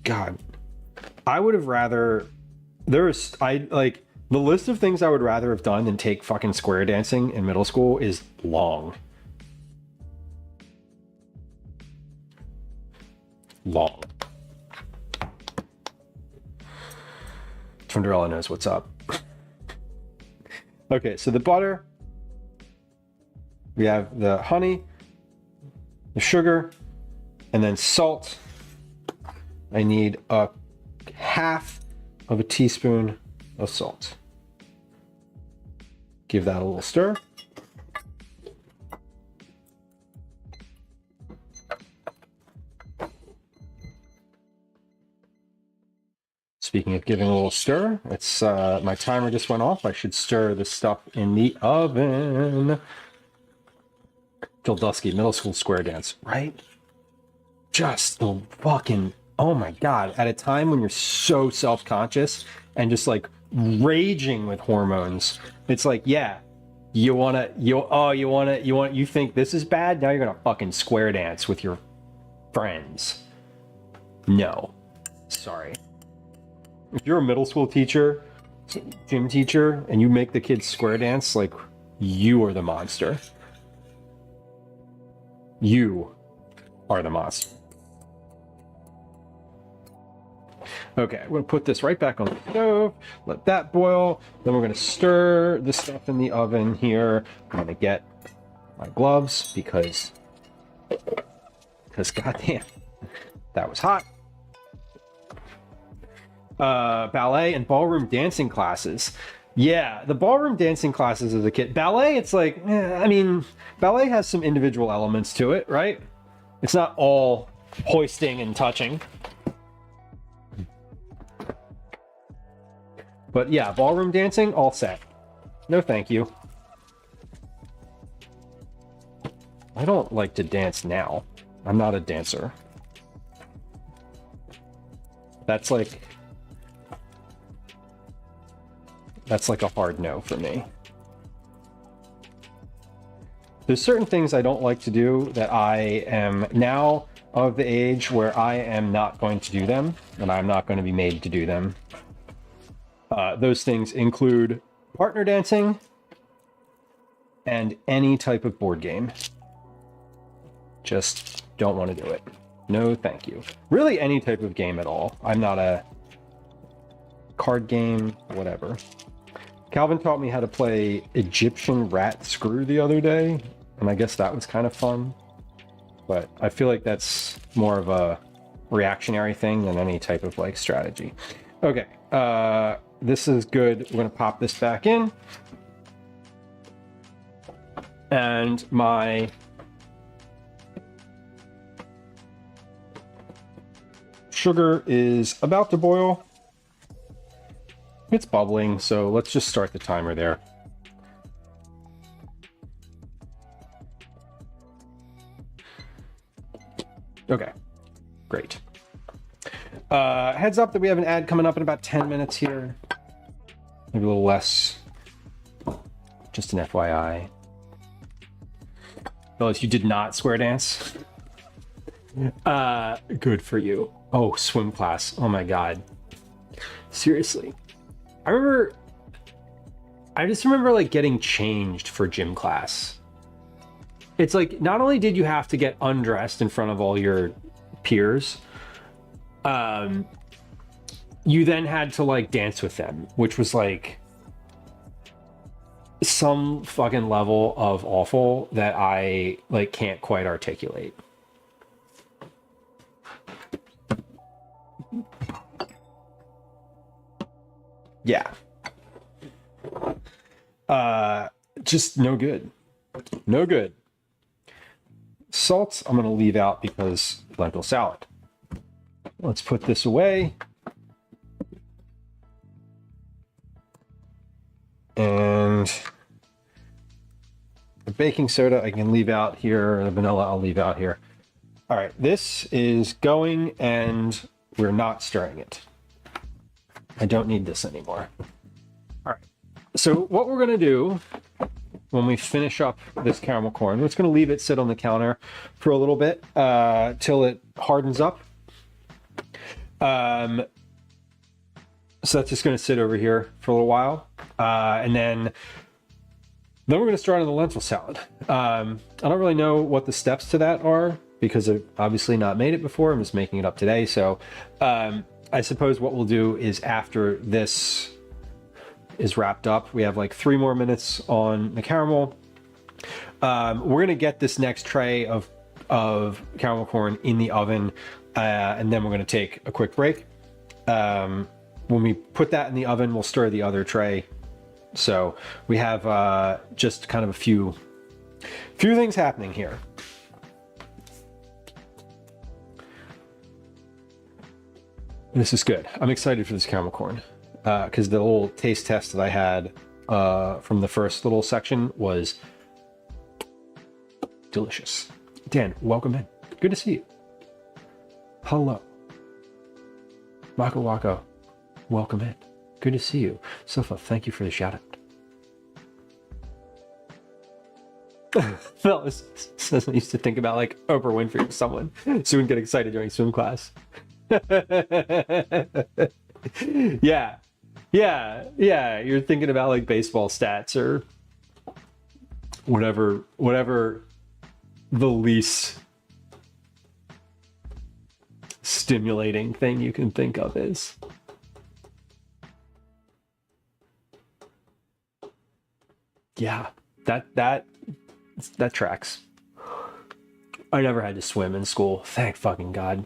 God, I would have rather, the list of things I would rather have done than take fucking square dancing in middle school is long. Long. Twinderella knows what's up. Okay, so the butter, we have the honey, the sugar, and then salt. I need a half of a teaspoon of salt. Give that a little stir. Speaking of giving a little stir, it's my timer just went off. I should stir the stuff in the oven. Till Dusky, middle school square dance, right? Just the fucking, oh my God, at a time when you're so self-conscious and just like raging with hormones, it's like, yeah, you think this is bad? Now you're gonna fucking square dance with your friends. No, sorry. If you're a middle school teacher, gym teacher, and you make the kids square dance, like, you are the monster. You are the monster. Okay, we're gonna put this right back on the stove, let that boil, then we're gonna stir the stuff in the oven here. I'm gonna get my gloves because goddamn, that was hot. Ballet and ballroom dancing classes. Yeah, the ballroom dancing classes as a kid. Ballet, it's like, I mean, ballet has some individual elements to it, right? It's not all hoisting and touching. But yeah, ballroom dancing, all set. No thank you. I don't like to dance now. I'm not a dancer. That's like a hard no for me. There's certain things I don't like to do that I am now of the age where I am not going to do them, and I'm not going to be made to do them. Those things include partner dancing and any type of board game. Just don't want to do it. No, thank you. Really, any type of game at all. I'm not a card game, whatever. Calvin taught me how to play Egyptian rat screw the other day, and I guess that was kind of fun. But I feel like that's more of a reactionary thing than any type of like strategy. Okay, this is good. We're gonna pop this back in. And my sugar is about to boil. It's bubbling, so let's just start the timer there. Okay, great. Heads up that we have an ad coming up in about 10 minutes here. Maybe a little less. Just an FYI. Fellas, you did not square dance. Good for you. Oh, swim class. Oh my god. Seriously. I just remember like getting changed for gym class. It's like, not only did you have to get undressed in front of all your peers, you then had to like dance with them, which was like some fucking level of awful that I like can't quite articulate. Yeah. Just no good. No good. Salt, I'm going to leave out because lentil salad. Let's put this away. And the baking soda I can leave out here. The vanilla I'll leave out here. All right, this is going and we're not stirring it. I don't need this anymore. All right, so what we're going to do when we finish up this caramel corn, we're just going to leave it sit on the counter for a little bit till it hardens up. So that's just going to sit over here for a little while. And then we're going to start on the lentil salad. I don't really know what the steps to that are because I've obviously not made it before. I'm just making it up today. So I suppose what we'll do is after this is wrapped up, we have like 3 more minutes on the caramel. We're going to get this next tray of caramel corn in the oven. And then we're going to take a quick break. When we put that in the oven, we'll stir the other tray. So we have just kind of a few things happening here. This is good. I'm excited for this caramel corn because the little taste test that I had from the first little section was delicious. Dan, welcome in. Good to see you. Hello. Wako Wako, welcome in. Good to see you. Sofa, thank you for the shout out. Fellas says I used to think about like Oprah Winfrey or someone so we can get excited during swim class. Yeah. You're thinking about like baseball stats or whatever the least stimulating thing you can think of is. Yeah, that tracks. I never had to swim in school. Thank fucking God.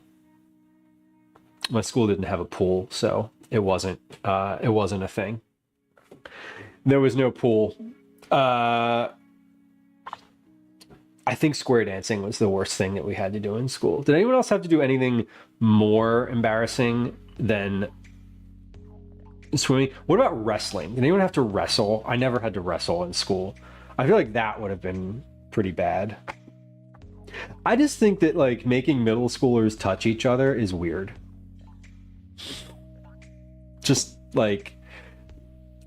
My school didn't have a pool, so it wasn't a thing. There was no pool. I think square dancing was the worst thing that we had to do in school. Did anyone else have to do anything more embarrassing than swimming? What about wrestling? Did anyone have to wrestle? I never had to wrestle in school. I feel like that would have been pretty bad. I just think that like making middle schoolers touch each other is weird. Just like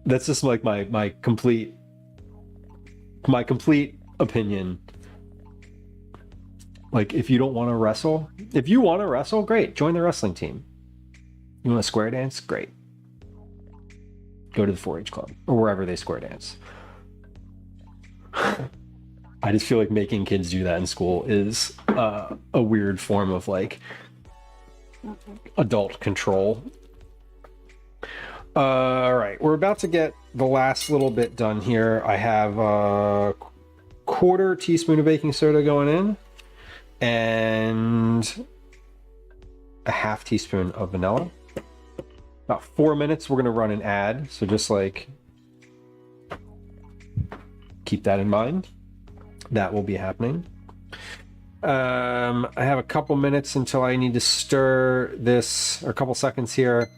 that's just like my complete opinion. Like if you don't want to wrestle, if you want to wrestle, great, join the wrestling team. You want to square dance? Great. Go to the 4-H club or wherever they square dance. I just feel like making kids do that in school is a weird form of like adult control. All right, we're about to get the last little bit done here. I have a 1/4 teaspoon of baking soda going in and a 1/2 teaspoon of vanilla. About 4 minutes, we're going to run an ad. So just like keep that in mind. that will be happening. I have a couple minutes until I need to stir this, or a couple seconds here.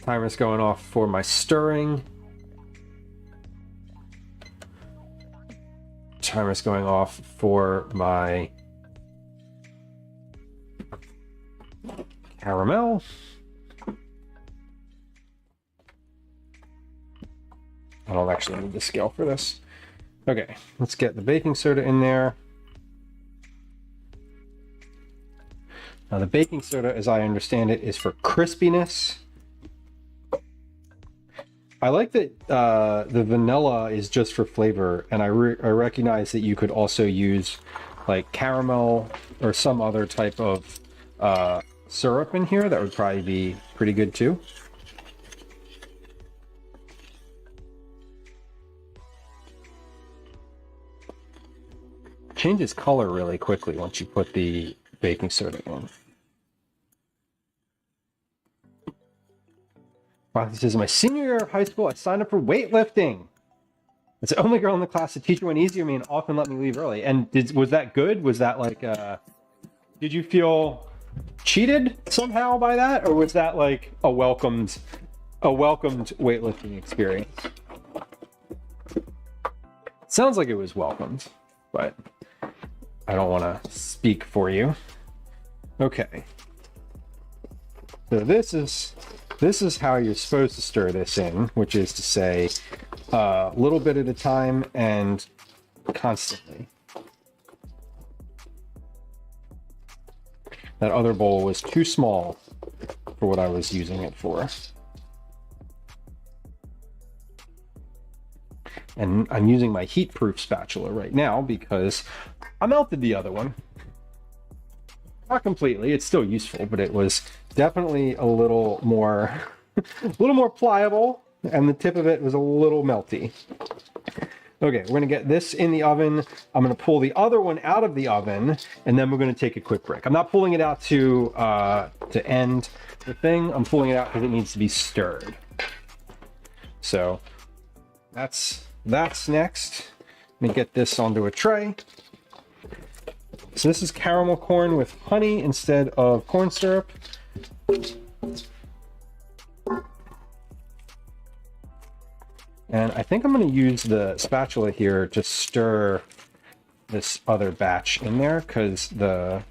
Timer's going off for my stirring. Timer's going off for my caramel. I don't actually need the scale for this. Okay, let's get the baking soda in there. Now the baking soda, as I understand it, is for crispiness. I like that the vanilla is just for flavor, and I recognize that you could also use like caramel or some other type of syrup in here. That would probably be pretty good too. Changes color really quickly once you put the baking soda in. Wow, this is my senior year of high school. I signed up for weightlifting. It's the only girl in the class. The teacher went easy on me and often let me leave early. And was that good? Was that like, did you feel cheated somehow by that? Or was that like a welcomed weightlifting experience? Sounds like it was welcomed, but I don't want to speak for you. Okay. So this is how you're supposed to stir this in, which is to say a little bit at a time and constantly. That other bowl was too small for what I was using it for. And I'm using my heat-proof spatula right now because I melted the other one. Not completely, it's still useful, but it was definitely a little more pliable, and the tip of it was a little melty. Okay, we're gonna get this in the oven. I'm gonna pull the other one out of the oven, and then we're gonna take a quick break. I'm not pulling it out to end the thing. I'm pulling it out because it needs to be stirred. So that's next. Let me get this onto a tray. So this is caramel corn with honey instead of corn syrup. And I think I'm going to use the spatula here to stir this other batch in there, because I'm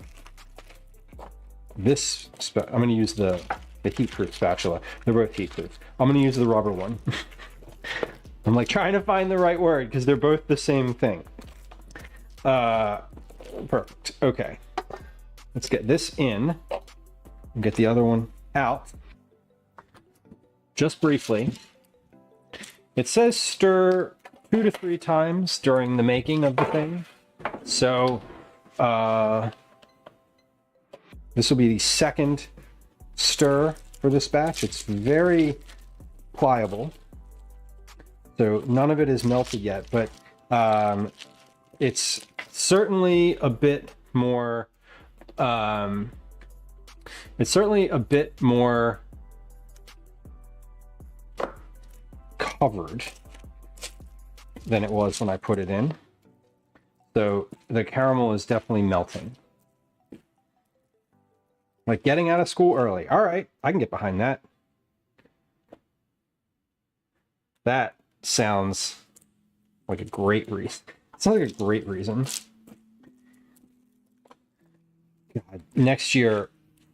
going to use the heat-proof spatula. They're both heat-proof. I'm going to use the rubber one. I'm like trying to find the right word because they're both the same thing. Perfect. Okay. Let's get this in and get the other one out. Just briefly. It says stir 2 to 3 times during the making of the thing. So this will be the second stir for this batch. It's very pliable. So none of it is melted yet, but it's certainly a bit more covered than it was when I put it in. So the caramel is definitely melting. Like getting out of school early. All right, I can get behind that. That sounds like a great reason. It sounds like a great reason. God. Next year,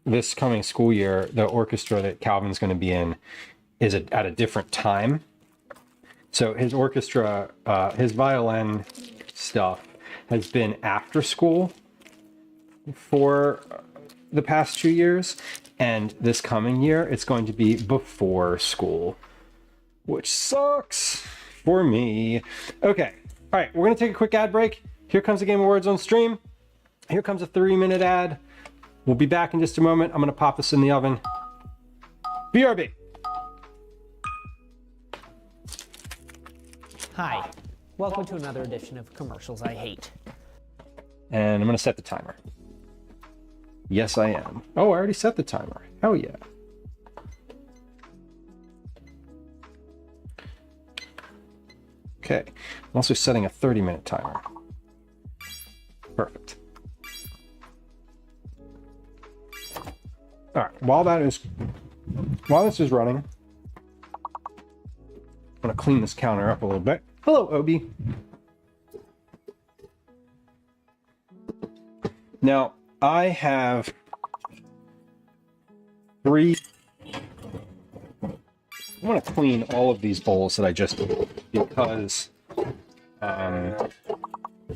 this coming school year, the orchestra that Calvin's going to be in is at a different time. So his orchestra, his violin stuff has been after school for the past 2 years. And this coming year, it's going to be before school, which sucks for me. Okay. All right. We're going to take a quick ad break. Here comes the Game of Words on stream. Here comes a 3-minute ad. We'll be back in just a moment. I'm going to pop this in the oven. BRB. Hi. Welcome to another edition of Commercials I Hate. And I'm going to set the timer. Yes, I am. Oh, I already set the timer. Hell yeah. Okay. I'm also setting a 30-minute timer. Perfect. All right, while this is running, I'm gonna clean this counter up a little bit. Hello, Obi. Now, I have 3. I want to clean all of these bowls that I just did because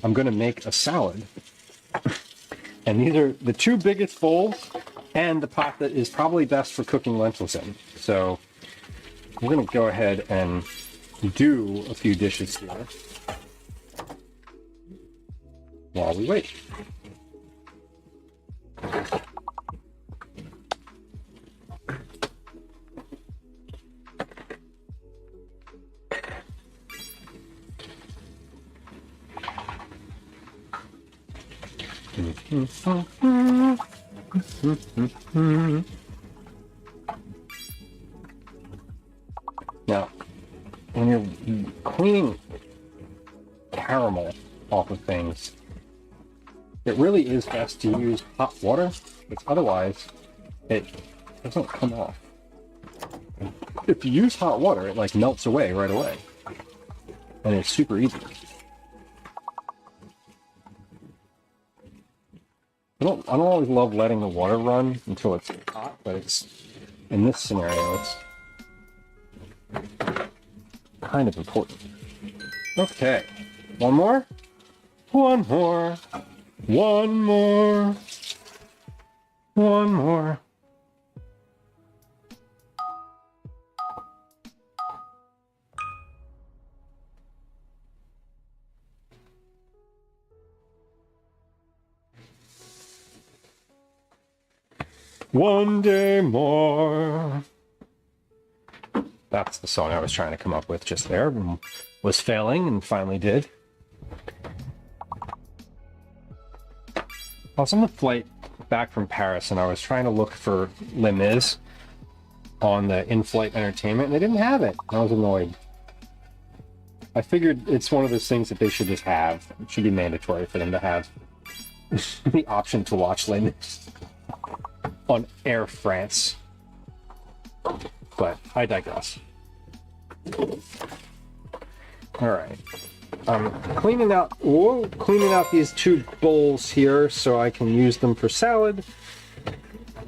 I'm going to make a salad. And these are the 2 biggest bowls and the pot that is probably best for cooking lentils in. So I'm going to go ahead and do a few dishes here while we wait. Now, when you're cleaning caramel off of things, it really is best to use hot water, because otherwise it doesn't come off. If you use hot water, it like melts away right away, and it's super easy. I don't always love letting the water run until it's hot, but it's in this scenario it's kind of important. Okay, one more. One more. One day more. That's the song I was trying to come up with just there, and was failing and finally did. I was on the flight back from Paris and I was trying to look for Les Mis on the in-flight entertainment and they didn't have it. I was annoyed. I figured it's one of those things that they should just have. It should be mandatory for them to have the option to watch Les Mis on Air France. But I digress. All right. I'm cleaning out these 2 bowls here so I can use them for salad.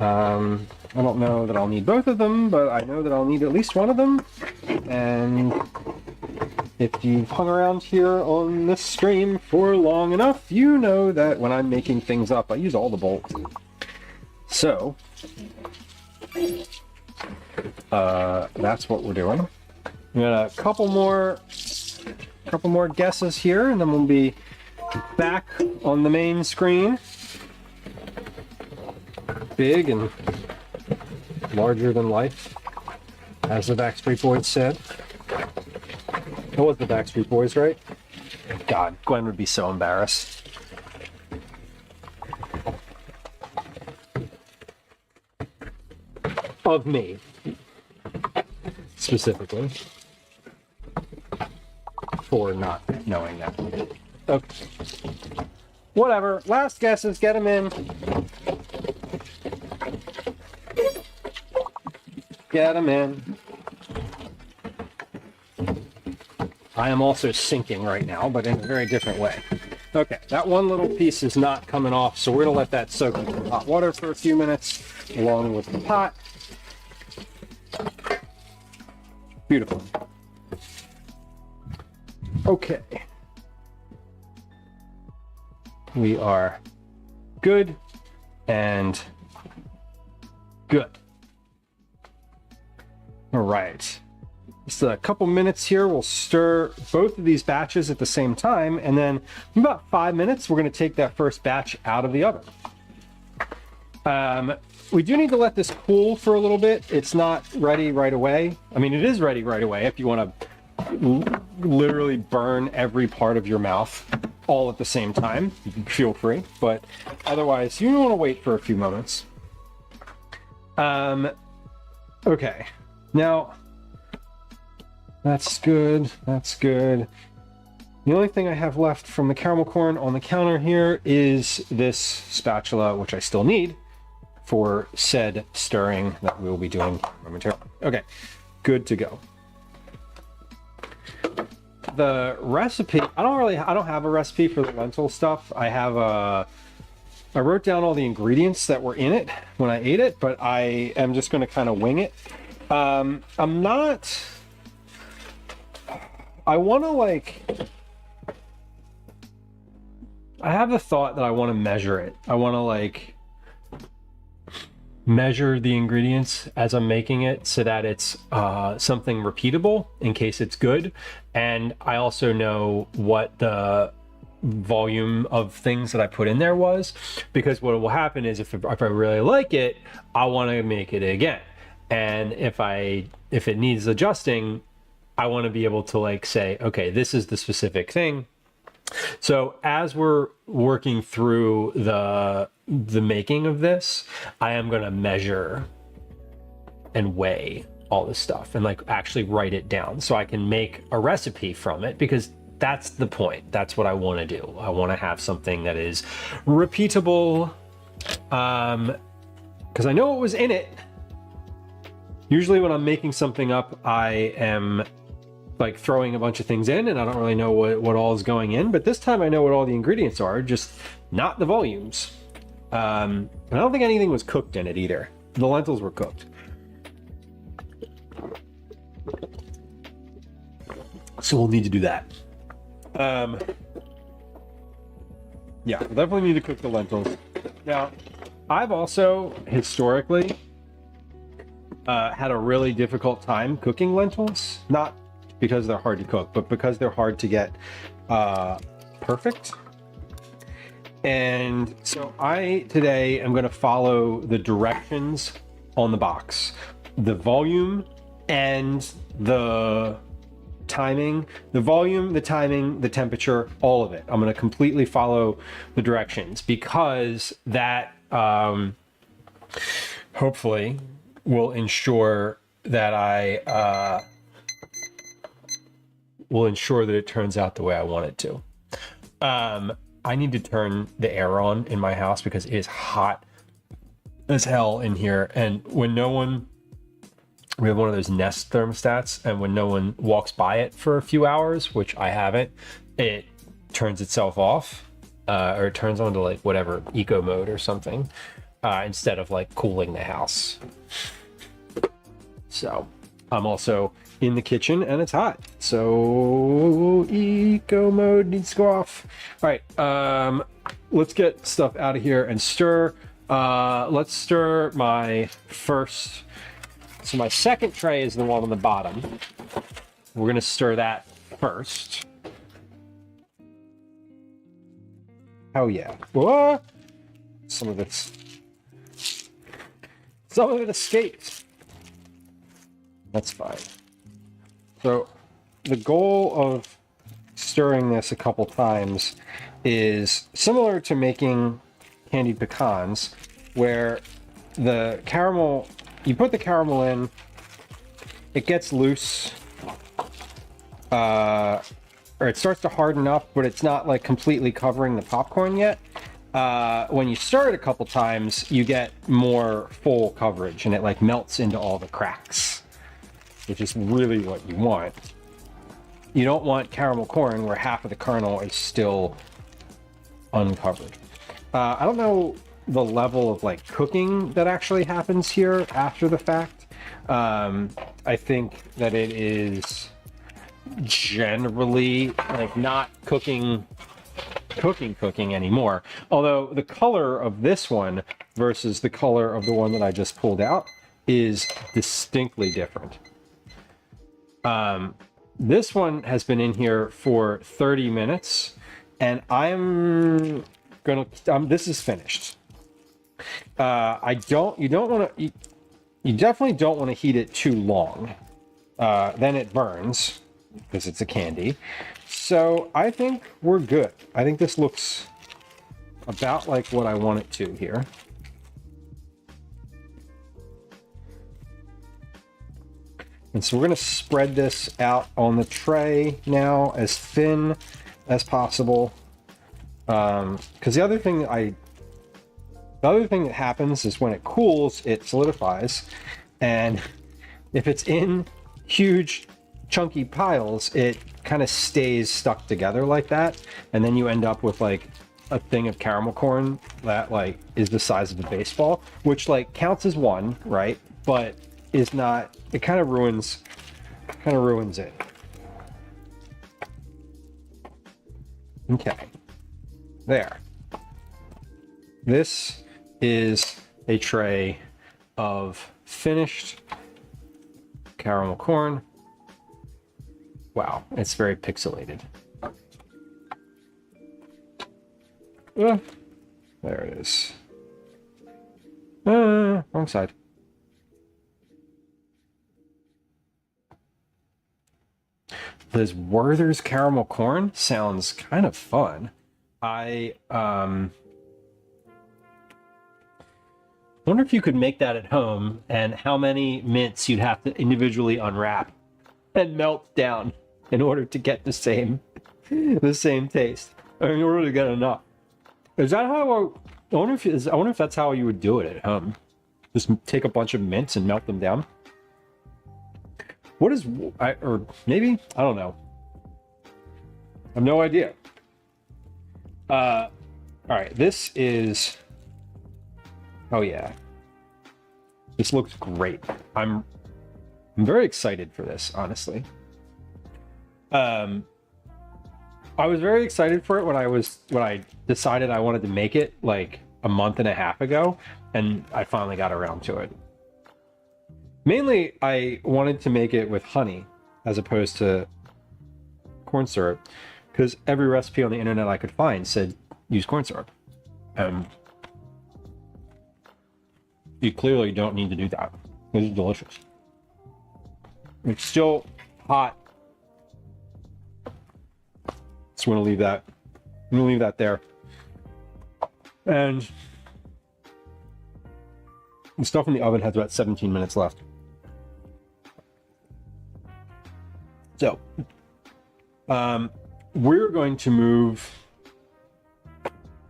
I don't know that I'll need both of them, but I know that I'll need at least one of them. And if you've hung around here on this stream for long enough, you know that when I'm making things up, I use all the bowls. So, that's what we're doing. We got a couple more guesses here, and then we'll be back on the main screen. Big and larger than life, as the Backstreet Boys said. It was the Backstreet Boys, right? God, Gwen would be so embarrassed. Of me, specifically, for not knowing that. Okay. Whatever. Last guesses. Get them in. Get them in. I am also sinking right now, but in a very different way. Okay, that one little piece is not coming off, so we're going to let that soak in hot water for a few minutes, along with the pot. Beautiful. Okay. We are good and good. All right. Just a couple minutes here. We'll stir both of these batches at the same time, and then in about 5 minutes, we're going to take that first batch out of the oven. We do need to let this cool for a little bit. It's not ready right away. I mean, it is ready right away if you want to literally burn every part of your mouth all at the same time. You can feel free, but otherwise, you want to wait for a few moments. Okay. Now, that's good. That's good. The only thing I have left from the caramel corn on the counter here is this spatula, which I still need for said stirring that we will be doing momentarily. Okay, good to go. The recipe, I don't have a recipe for the lentil stuff. I wrote down all the ingredients that were in it when I ate it, but I am just going to kind of wing it. I want to I have the thought that I want to measure it. I want to measure the ingredients as I'm making it so that it's something repeatable in case it's good. And I also know what the volume of things that I put in there was, because what will happen is if I really like it, I want to make it again. And if it needs adjusting, I want to be able to say, okay, this is the specific thing. So as we're working through the making of this, I am going to measure and weigh all this stuff and actually write it down so I can make a recipe from it, because that's the point. That's what I want to do. I want to have something that is repeatable, because I know what was in it. Usually when I'm making something up, I am throwing a bunch of things in and I don't really know what all is going in, but this time I know what all the ingredients are, just not the volumes. And I don't think anything was cooked in it either. The lentils were cooked. So we'll need to do that. Yeah, we'll definitely need to cook the lentils. Now, I've also historically had a really difficult time cooking lentils, not because they're hard to cook, but because they're hard to get perfect. And so today I'm going to follow the directions on the box, the volume and the timing, the volume, the timing, the temperature, all of it. I'm going to completely follow the directions, because that hopefully will ensure that it turns out the way I want it to. I need to turn the air on in my house because it is hot as hell in here. And when we have one of those Nest thermostats, and when no one walks by it for a few hours, which I haven't, it turns itself off, or it turns on to whatever eco mode or something, instead of cooling the house. So I'm also in the kitchen and it's hot, so eco mode needs to go off. All right, let's get stuff out of here and stir. Let's stir my first. So my second tray is the one on the bottom. We're gonna stir that first. Oh yeah. Whoa! Some of it escaped. That's fine. So the goal of stirring this a couple times is similar to making candied pecans, where the caramel, you put the caramel in, it gets loose, or it starts to harden up, but it's not completely covering the popcorn yet. When you stir it a couple times, you get more full coverage and it melts into all the cracks, which is really what you want. You don't want caramel corn where half of the kernel is still uncovered. I don't know the level of cooking that actually happens here after the fact. I think that it is generally not cooking anymore. Although the color of this one versus the color of the one that I just pulled out is distinctly different. This one has been in here for 30 minutes and this is finished. You definitely don't want to heat it too long. Then it burns because it's a candy. So I think we're good. I think this looks about like what I want it to here. And so we're going to spread this out on the tray now as thin as possible. Because the other thing that happens is when it cools, it solidifies, and if it's in huge chunky piles, it kind of stays stuck together like that, and then you end up with like a thing of caramel corn that like is the size of a baseball, which like counts as one, right? But is not, it kind of ruins it. Okay, there. This is a tray of finished caramel corn. Wow, it's very pixelated. There it is. Wrong side. This Werther's caramel corn sounds kind of fun. I wonder if you could make that at home and how many mints you'd have to individually unwrap and melt down in order to get the same taste. Or in order to get enough. Is that how I wonder if that's how you would do it at home? Just take a bunch of mints and melt them down. What is or maybe I don't know. I have no idea. All right, this is. Oh yeah, this looks great. I'm very excited for this, honestly. I was very excited for it when I decided I wanted to make it like a month and a half ago, and I finally got around to it. Mainly, I wanted to make it with honey as opposed to corn syrup, because every recipe on the internet I could find said use corn syrup. You clearly don't need to do that. This is delicious. It's still hot. Just want to leave that. I'm gonna leave that there. And the stuff in the oven has about 17 minutes left. So, we're going to move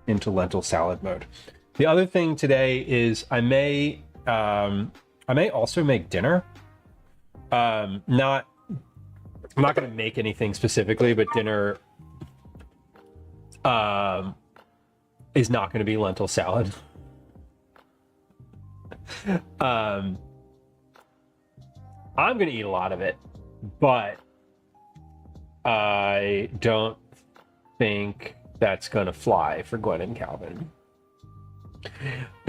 into lentil salad mode. The other thing today is I may also make dinner. I'm not going to make anything specifically, but dinner is not going to be lentil salad. I'm going to eat a lot of it, but I don't think that's going to fly for Gwen and Calvin.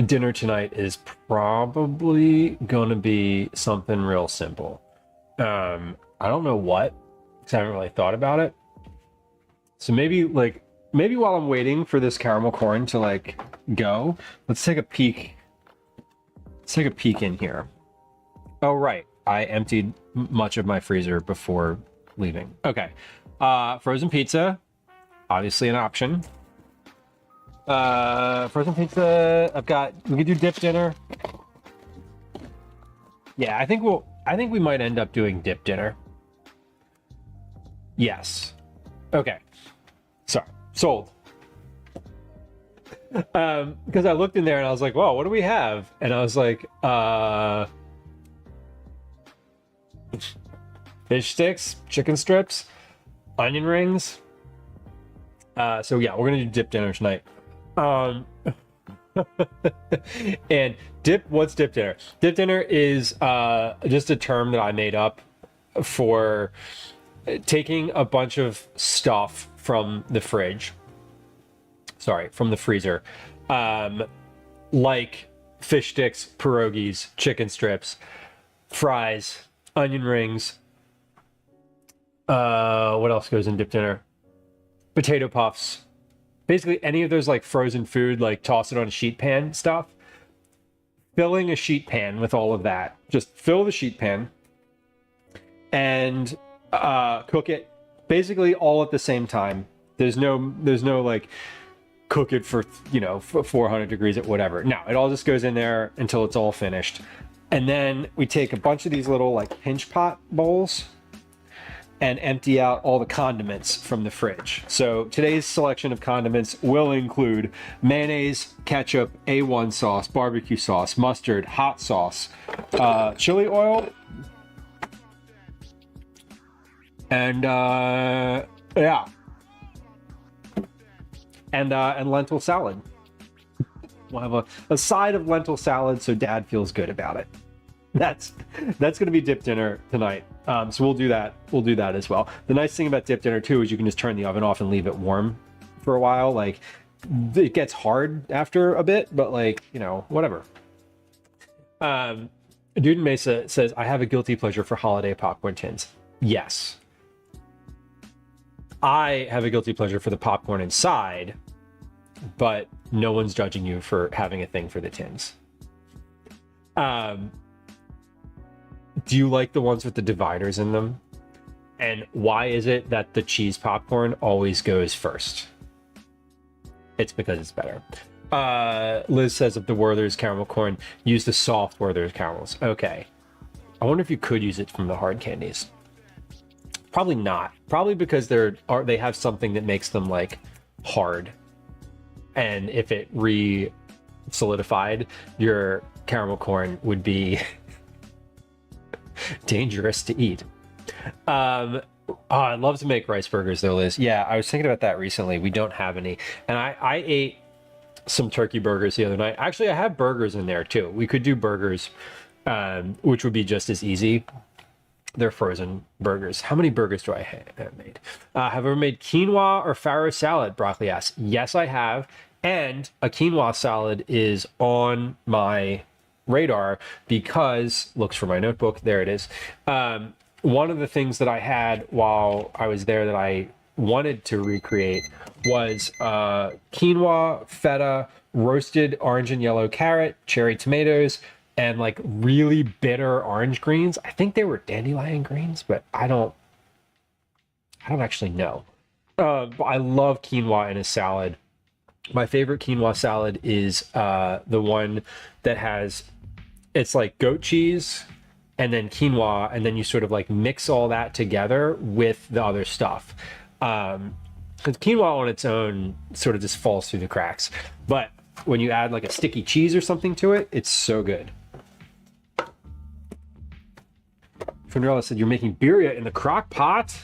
Dinner tonight is probably going to be something real simple. I don't know what, because I haven't really thought about it. So maybe while I'm waiting for this caramel corn to like go, let's take a peek. Let's take a peek in here. Oh, right. I emptied much of my freezer before leaving. Okay. Frozen pizza, obviously an option. Frozen pizza, we could do dip dinner. Yeah, I think we might end up doing dip dinner. Yes. Okay. Sorry. Sold. Because I looked in there and I was like, "Whoa, what do we have?" And I was like, fish sticks, chicken strips, onion rings. So yeah, we're gonna do dip dinner tonight. And what's dip dinner? Dip dinner is just a term that I made up for taking a bunch of stuff from the freezer, like fish sticks, pierogies, chicken strips, fries, onion rings. What else goes in dip dinner? Potato puffs. Basically any of those like frozen food, like toss it on a sheet pan stuff. Filling a sheet pan with all of that. Just fill the sheet pan and cook it basically all at the same time. There's no like cook it for 400 degrees at whatever. No, it all just goes in there until it's all finished. And then we take a bunch of these little like pinch pot bowls and empty out all the condiments from the fridge. So today's selection of condiments will include mayonnaise, ketchup, A1 sauce, barbecue sauce, mustard, hot sauce, chili oil, and yeah, and lentil salad. We'll have a side of lentil salad so Dad feels good about it. That's going to be dip dinner tonight. So we'll do that. We'll do that as well. The nice thing about dip dinner too is you can just turn the oven off and leave it warm for a while. Like, it gets hard after a bit, but like, you know, whatever. Dude in Mesa says, I have a guilty pleasure for holiday popcorn tins. Yes. I have a guilty pleasure for the popcorn inside, but no one's judging you for having a thing for the tins. Do you like the ones with the dividers in them? And why is it that the cheese popcorn always goes first? It's because it's better. Liz says of the Werther's caramel corn, use the soft Werther's caramels. Okay. I wonder if you could use it from the hard candies. Probably not. Probably because they have something that makes them like hard. And if it re-solidified, your caramel corn would be dangerous to eat. I'd love to make rice burgers though, Liz. Yeah, I was thinking about that recently. We don't have any. And I ate some turkey burgers the other night. Actually, I have burgers in there too. We could do burgers, which would be just as easy. They're frozen burgers. How many burgers do I have made? Have I ever made quinoa or farro salad? Broccoli asks. Yes, I have. And a quinoa salad is on my radar because, looks for my notebook, there it is. One of the things that I had while I was there that I wanted to recreate was quinoa, feta, roasted orange and yellow carrot, cherry tomatoes, and like really bitter orange greens. I think they were dandelion greens, but I don't actually know. But I love quinoa in a salad. My favorite quinoa salad is the one that has, it's like goat cheese and then quinoa, and then you sort of like mix all that together with the other stuff. Because quinoa on its own sort of just falls through the cracks. But when you add like a sticky cheese or something to it, it's so good. Fenrella said, you're making birria in the crock pot?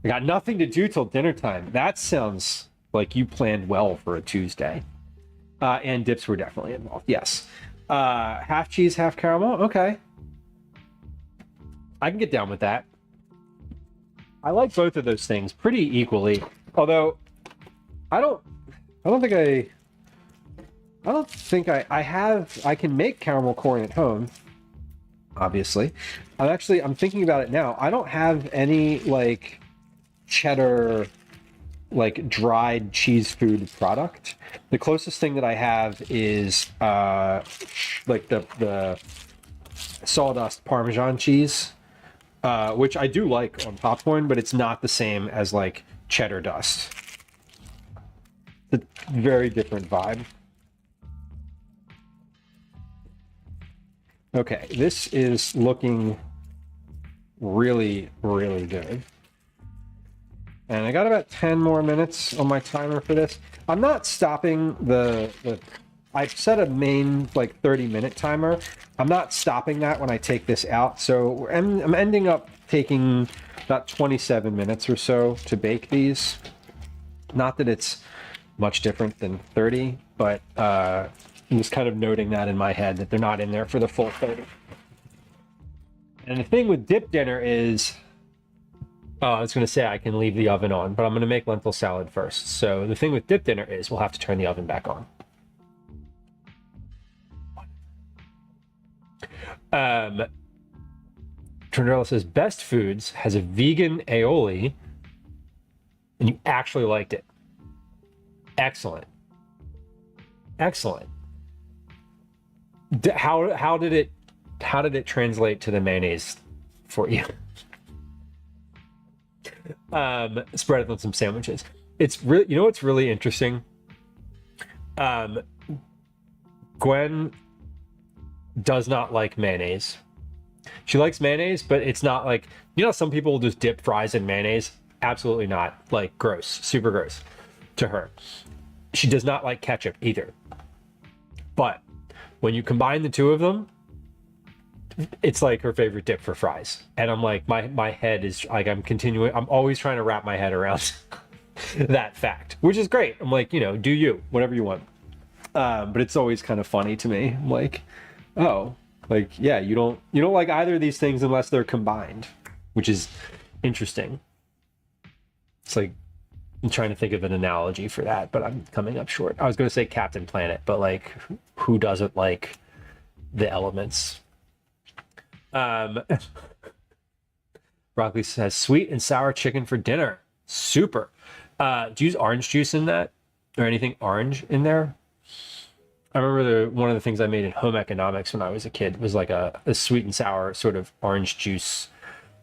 I got nothing to do till dinner time. That sounds like you planned well for a Tuesday. And dips were definitely involved. Yes. Half cheese, half caramel. Okay. I can get down with that. I like both of those things pretty equally. Although I don't think I can make caramel corn at home. Obviously. I'm thinking about it now. I don't have any like cheddar, like dried cheese food product. The closest thing that I have is like the sawdust Parmesan cheese, which I do like on popcorn, but it's not the same as like cheddar dust. It's a very different vibe. Okay, this is looking really, really good. And I got about 10 more minutes on my timer for this. I'm not stopping I've set a main like 30-minute timer. I'm not stopping that when I take this out. So I'm ending up taking about 27 minutes or so to bake these. Not that it's much different than 30, but I'm just kind of noting that in my head that they're not in there for the full 30. And the thing with dip dinner is, I was going to say I can leave the oven on, but I'm going to make lentil salad first. So the thing with dip dinner is we'll have to turn the oven back on. Trinella says, Best Foods has a vegan aioli, and you actually liked it. Excellent. Excellent. How did it translate to the mayonnaise for you? Spread it on some sandwiches. It's really, you know what's really interesting? Gwen does not like mayonnaise. She likes mayonnaise, but it's not like, you know, some people will just dip fries in mayonnaise. Absolutely not. Like, gross, super gross to her. She does not like ketchup either. But when you combine the two of them, it's like her favorite dip for fries. And I'm like, my head is like, I'm always trying to wrap my head around that fact, which is great. I'm like, you know, do you, whatever you want. But it's always kind of funny to me. I'm like, oh, like, yeah, you don't like either of these things unless they're combined, which is interesting. It's like, I'm trying to think of an analogy for that, but I'm coming up short. I was going to say Captain Planet, but like, who doesn't like the elements? Broccoli says sweet and sour chicken for dinner. Super. Do you use orange juice in that or anything orange in there? I remember one of the things I made in home economics when I was a kid was like a sweet and sour sort of orange juice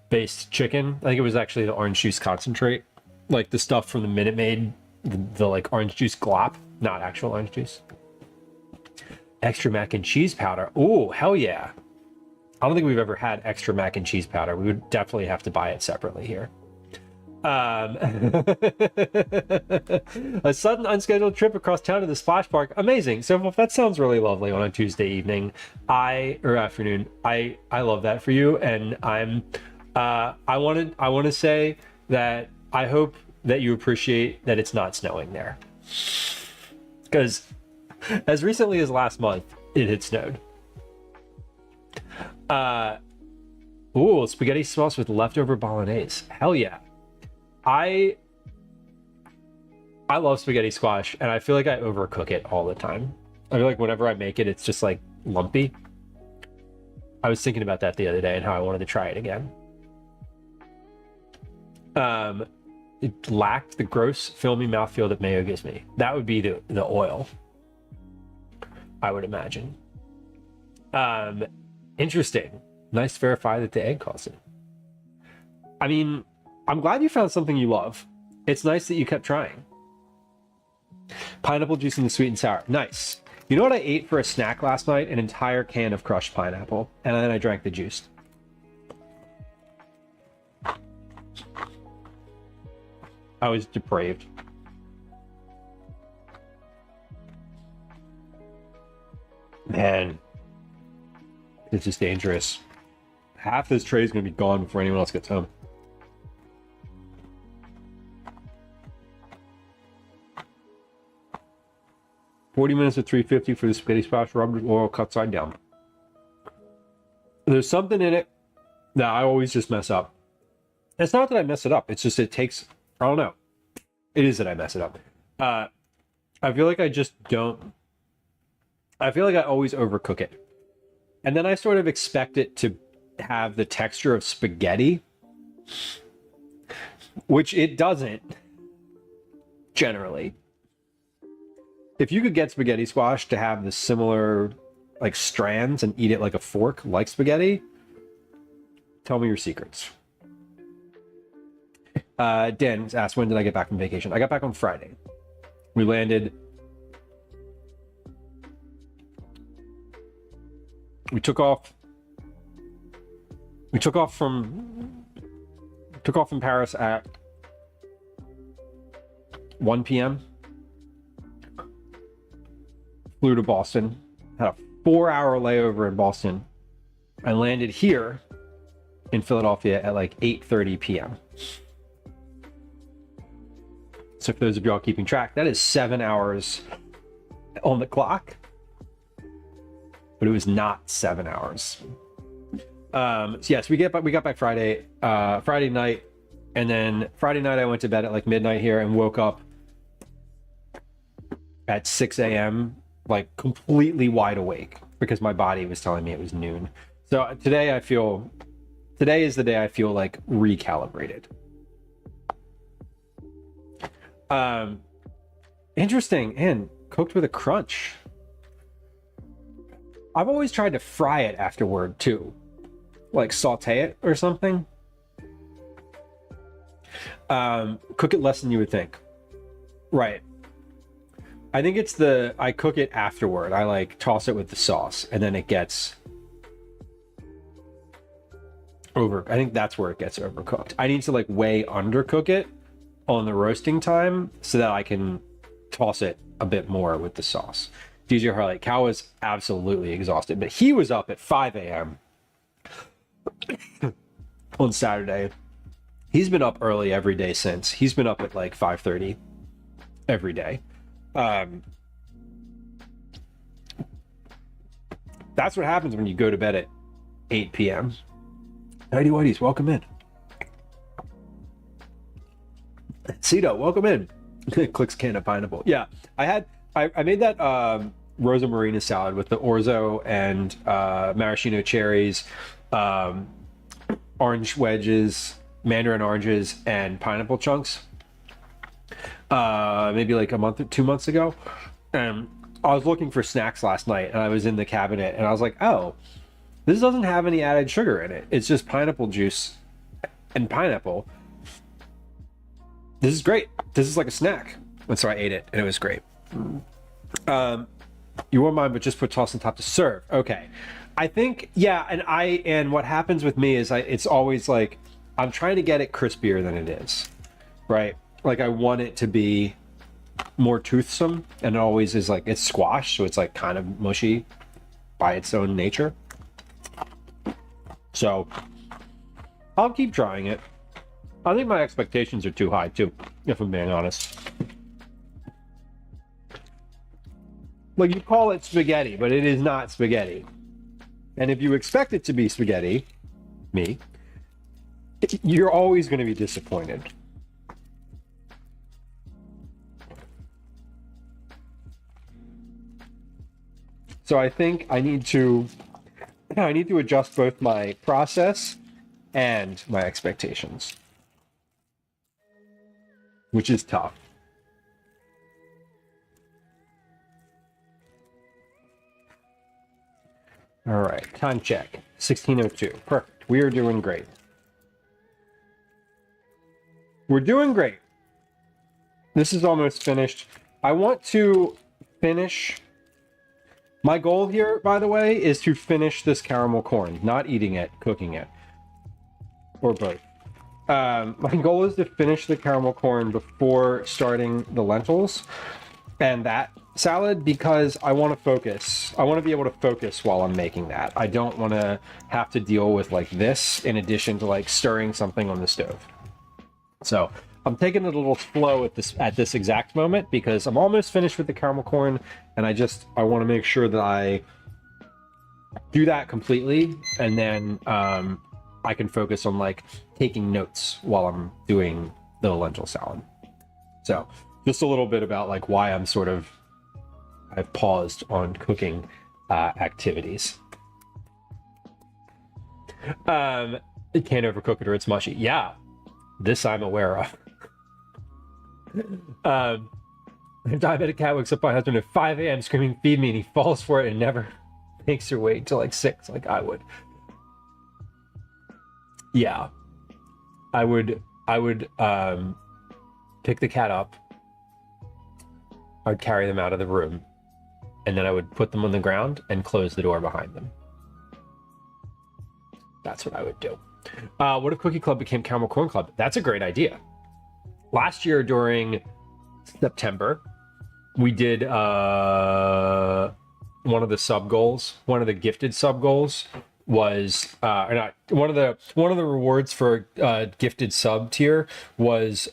based chicken. I think it was actually the orange juice concentrate, like the stuff from the Minute Maid, the like orange juice glop, not actual orange juice. Extra mac and cheese powder. Oh, hell yeah. I don't think we've ever had extra mac and cheese powder. We would definitely have to buy it separately here. A sudden unscheduled trip across town to the splash park. Amazing. So if that sounds really lovely on a Tuesday evening, or afternoon, I love that for you. And I want to say that I hope that you appreciate that it's not snowing there. Because as recently as last month, it had snowed. Ooh, spaghetti sauce with leftover bolognese. Hell yeah. I love spaghetti squash, and I feel like I overcook it all the time. I feel like whenever I make it, it's just like lumpy. I was thinking about that the other day and how I wanted to try it again. It lacked the gross, filmy mouthfeel that mayo gives me. That would be the oil, I would imagine. Interesting. Nice to verify that the egg caused it. I mean, I'm glad you found something you love. It's nice that you kept trying. Pineapple juice in the sweet and sour. Nice. You know what I ate for a snack last night? An entire can of crushed pineapple. And then I drank the juice. I was depraved. Man. This is dangerous. Half this tray is going to be gone before anyone else gets home. $40 minutes at $350 for the spaghetti splash rubbed with oil cut side down. There's something in it that I always just mess up. It's not that I mess it up. It's just it takes, I don't know. It is that I mess it up. I feel like I just don't. I feel like I always overcook it. And then I sort of expect it to have the texture of spaghetti, which it doesn't generally. If you could get spaghetti squash to have the similar like strands and eat it like a fork, like spaghetti, tell me your secrets. Dan asked, when did I get back from vacation? I got back on Friday. We landed. We took off from Paris at 1 p.m. Flew to Boston, had a 4-hour layover in Boston. I landed here in Philadelphia at like 8:30 p.m. So for those of y'all keeping track, that is 7 hours on the clock. But it was not 7 hours. So yes, we got back Friday night, and then Friday night I went to bed at like midnight here and woke up at 6 a.m. like completely wide awake because my body was telling me it was noon. So today is the day I feel like recalibrated. Interesting, and cooked with a crunch. I've always tried to fry it afterward too, like saute it or something. Cook it less than you would think. Right. I think it's I cook it afterward. I like toss it with the sauce and then it gets I think that's where it gets overcooked. I need to like way undercook it on the roasting time so that I can toss it a bit more with the sauce. DJ Harley, Cal was absolutely exhausted, but he was up at 5 a.m. on Saturday. He's been up early every day since. He's been up at like 5:30 every day. That's what happens when you go to bed at 8 p.m. Nighty Whiteys, welcome in. Cito, welcome in. Clicks can of pineapple. Yeah, I made that Rosa Marina salad with the orzo and maraschino cherries, orange wedges, mandarin oranges, and pineapple chunks. Maybe like 2 months ago. And I was looking for snacks last night, and I was in the cabinet, and I was like, oh, this doesn't have any added sugar in it. It's just pineapple juice and pineapple. This is great. This is like a snack. And so I ate it, and it was great. You won't mind, but just put toss on top to serve. Okay. I think, yeah, and what happens with me is it's always like, I'm trying to get it crispier than it is, right? Like I want it to be more toothsome, and it always is like, it's squashed, so it's like kind of mushy by its own nature. So I'll keep trying it. I think my expectations are too high too, if I'm being honest. Like you call it spaghetti, but it is not spaghetti. And if you expect it to be spaghetti, you're always going to be disappointed. So I think I need to adjust both my process and my expectations, which is tough. All right, time check, 16:02. Perfect. We are doing great. We're doing great. This is almost finished. I want to finish. My goal here, by the way, is to finish this caramel corn, not eating it, cooking it, or both. My goal is to finish the caramel corn before starting the lentils and that salad, because I want to focus. I want to be able to focus while I'm making that. I don't want to have to deal with like this in addition to like stirring something on the stove. So I'm taking it a little slow at this exact moment because I'm almost finished with the caramel corn, and I want to make sure that I do that completely, and then I can focus on like taking notes while I'm doing the lentil salad. So just a little bit about like why I've paused on cooking activities. It can't overcook it or it's mushy. Yeah, this I'm aware of. A diabetic cat wakes up my husband at 5 a.m. screaming, "Feed me," and he falls for it and never makes her wait until like 6, like I would. Yeah, I would pick the cat up. I'd carry them out of the room, and then I would put them on the ground and close the door behind them. That's what I would do. What if Cookie Club became Caramel Corn Club? That's a great idea. Last year during September, we did one of the sub goals. One of the gifted sub goals was or not one of the rewards for gifted sub tier was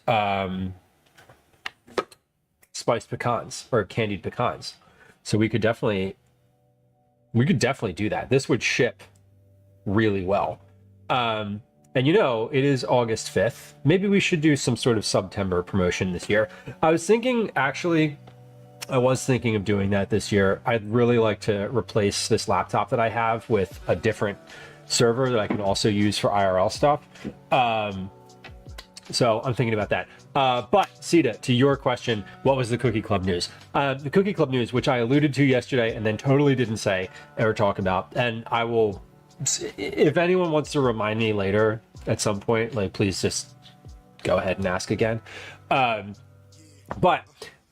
spiced pecans or candied pecans. So we could definitely do that. This would ship really well. And you know, it is August 5th. Maybe we should do some sort of September promotion this year. I was thinking of doing that this year. I'd really like to replace this laptop that I have with a different server that I can also use for IRL stuff. So I'm thinking about that. But Sita, to your question, what was the Cookie Club news? The Cookie Club news, which I alluded to yesterday and then totally didn't say or talk about, and I will, if anyone wants to remind me later at some point, like please just go ahead and ask again. But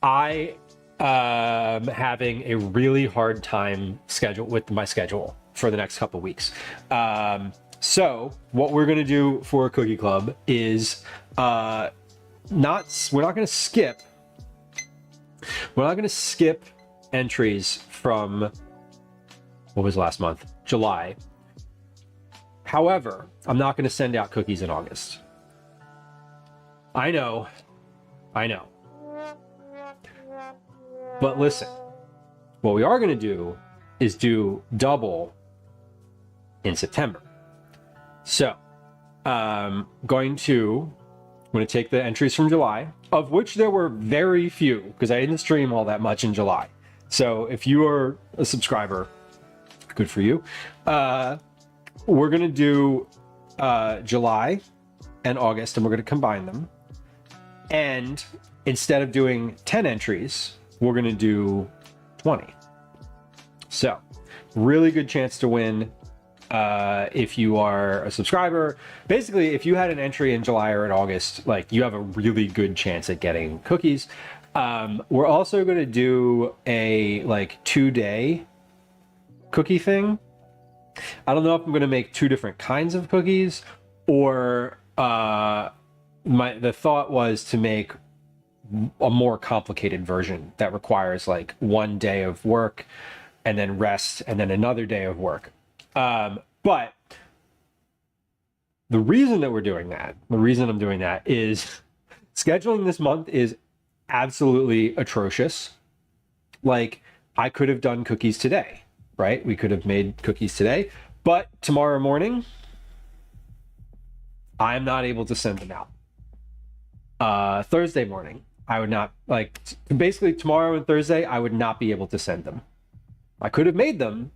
I am having a really hard time with my schedule for the next couple weeks. So what we're gonna do for a cookie club is we're not gonna skip entries from what was last month, July. However, I'm not gonna send out cookies in August. I know. But listen, what we are gonna do is do double in September. So, I'm going to take the entries from July, of which there were very few, because I didn't stream all that much in July. So if you are a subscriber, good for you. We're going to do July and August, and we're going to combine them. And instead of doing 10 entries, we're going to do 20. So, really good chance to win. If you are a subscriber. Basically, if you had an entry in July or in August, like, you have a really good chance at getting cookies. We're also going to do a 2-day cookie thing. I don't know if I'm going to make 2 different kinds of cookies, or the thought was to make a more complicated version that requires like 1 day of work and then rest and then another day of work. But the reason that the reason I'm doing that is scheduling this month is absolutely atrocious. Like, I could have done cookies today, right? We could have made cookies today, but tomorrow morning, I'm not able to send them out. Thursday morning, I would not, basically tomorrow and Thursday, I would not be able to send them. I could have made them,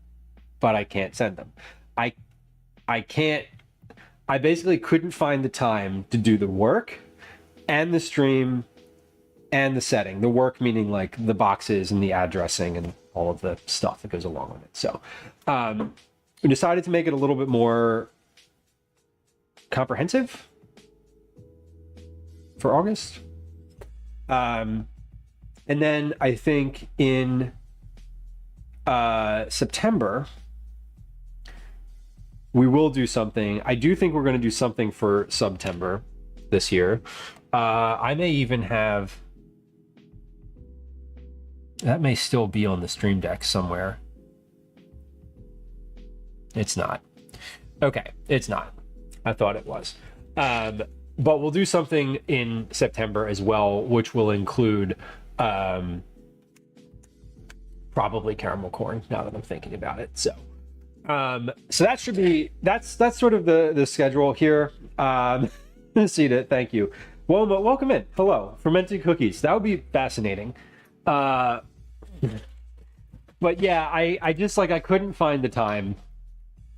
but I can't send them. I basically couldn't find the time to do the work and the stream and the setting. The work meaning like the boxes and the addressing and all of the stuff that goes along with it. So we decided to make it a little bit more comprehensive for August. And then I think in September, we will do something. I do think we're going to do something for September this year. I may even have... That may still be on the stream deck somewhere. It's not. Okay, it's not. I thought it was. But we'll do something in September as well, which will include probably caramel corn, now that I'm thinking about it. So that should be, that's sort of the schedule here. Sita, thank you. Well, welcome in. Hello. Fermented cookies. That would be fascinating. But yeah, I just I couldn't find the time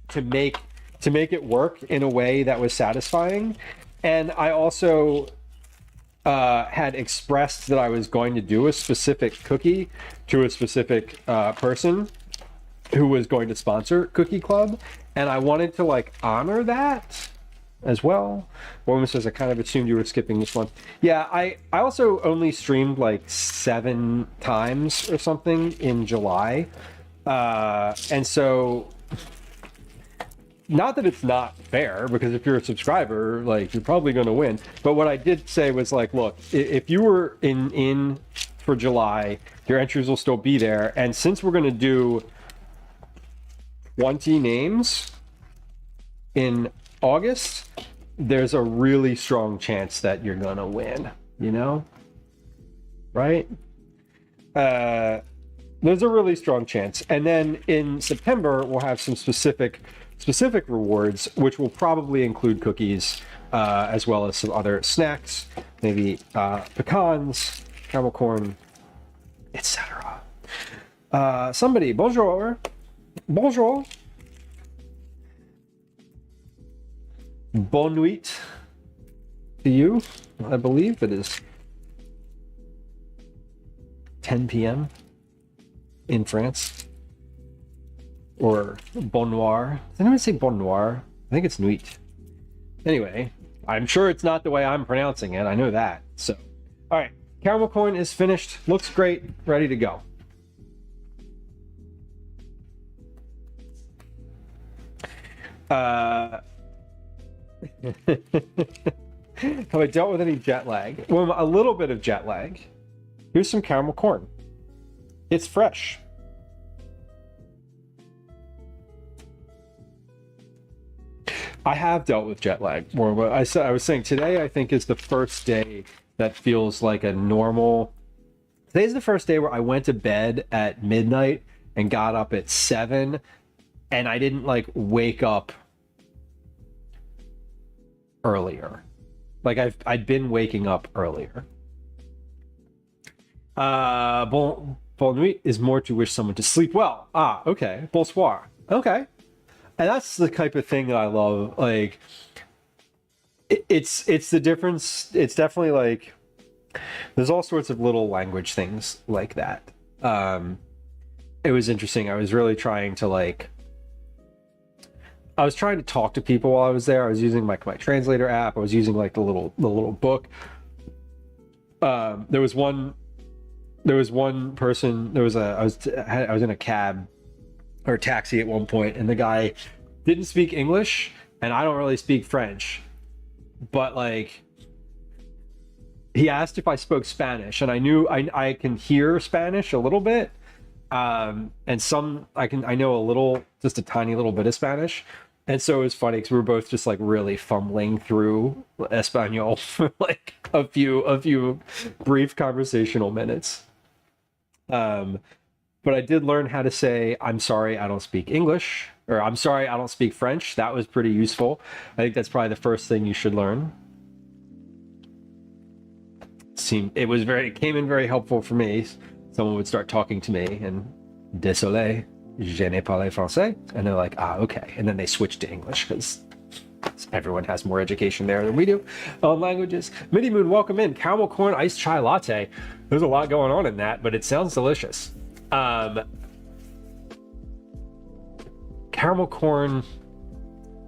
to make it work in a way that was satisfying. And I also had expressed that I was going to do a specific cookie to a specific person who was going to sponsor Cookie Club, and I wanted to honor that as well. Woman says, I kind of assumed you were skipping this one. Yeah, I also only streamed 7 times or something in July, and so not that it's not fair, because if you're a subscriber, you're probably going to win. But what I did say was look, if you were in for July, your entries will still be there, and since we're going to do 20 names in August, there's a really strong chance that you're gonna win, right? There's a really strong chance. And then in September, we'll have some specific rewards, which will probably include cookies, as well as some other snacks, maybe pecans, caramel corn, etc. Somebody, bonjour. Bonjour. Bonne nuit to you. I believe it is 10 p.m. in France. Or bon noir. Does anyone say bon noir? I think it's nuit. Anyway, I'm sure it's not the way I'm pronouncing it. I know that. So, all right. Caramel corn is finished. Looks great. Ready to go. Have I dealt with any jet lag? Well, a little bit of jet lag. Here's some caramel corn. It's fresh. I have dealt with jet lag more, but I was saying today I think is the first day that feels like a normal. Today's the first day where I went to bed at midnight and got up at 7, and I didn't like wake up earlier. Like I'd been waking up earlier. Bon nuit is more to wish someone to sleep well. Ah, okay. Bonsoir. Okay. And that's the type of thing that I love. Like, it's the difference. It's definitely like there's all sorts of little language things like that. It was interesting. I was really trying to I was trying to talk to people while I was there. I was using my translator app. I was using like the little book. There was one person. I was in a cab or taxi at one point, and the guy didn't speak English, and I don't really speak French, but like he asked if I spoke Spanish, and I knew I can hear Spanish a little bit, and I know a little, just a tiny little bit of Spanish, and so it was funny because we were both just like really fumbling through Espanol for like a few brief conversational minutes. But I did learn how to say, I'm sorry, I don't speak English, or I'm sorry, I don't speak French. That was pretty useful. I think that's probably the first thing you should learn. It came in very helpful for me. Someone would start talking to me and désolé, je ne parle français. And they're like, ah, okay. And then they switch to English because everyone has more education there than we do on languages. Midi Moon, welcome in. Caramel corn iced chai latte. There's a lot going on in that, but it sounds delicious. Caramel corn,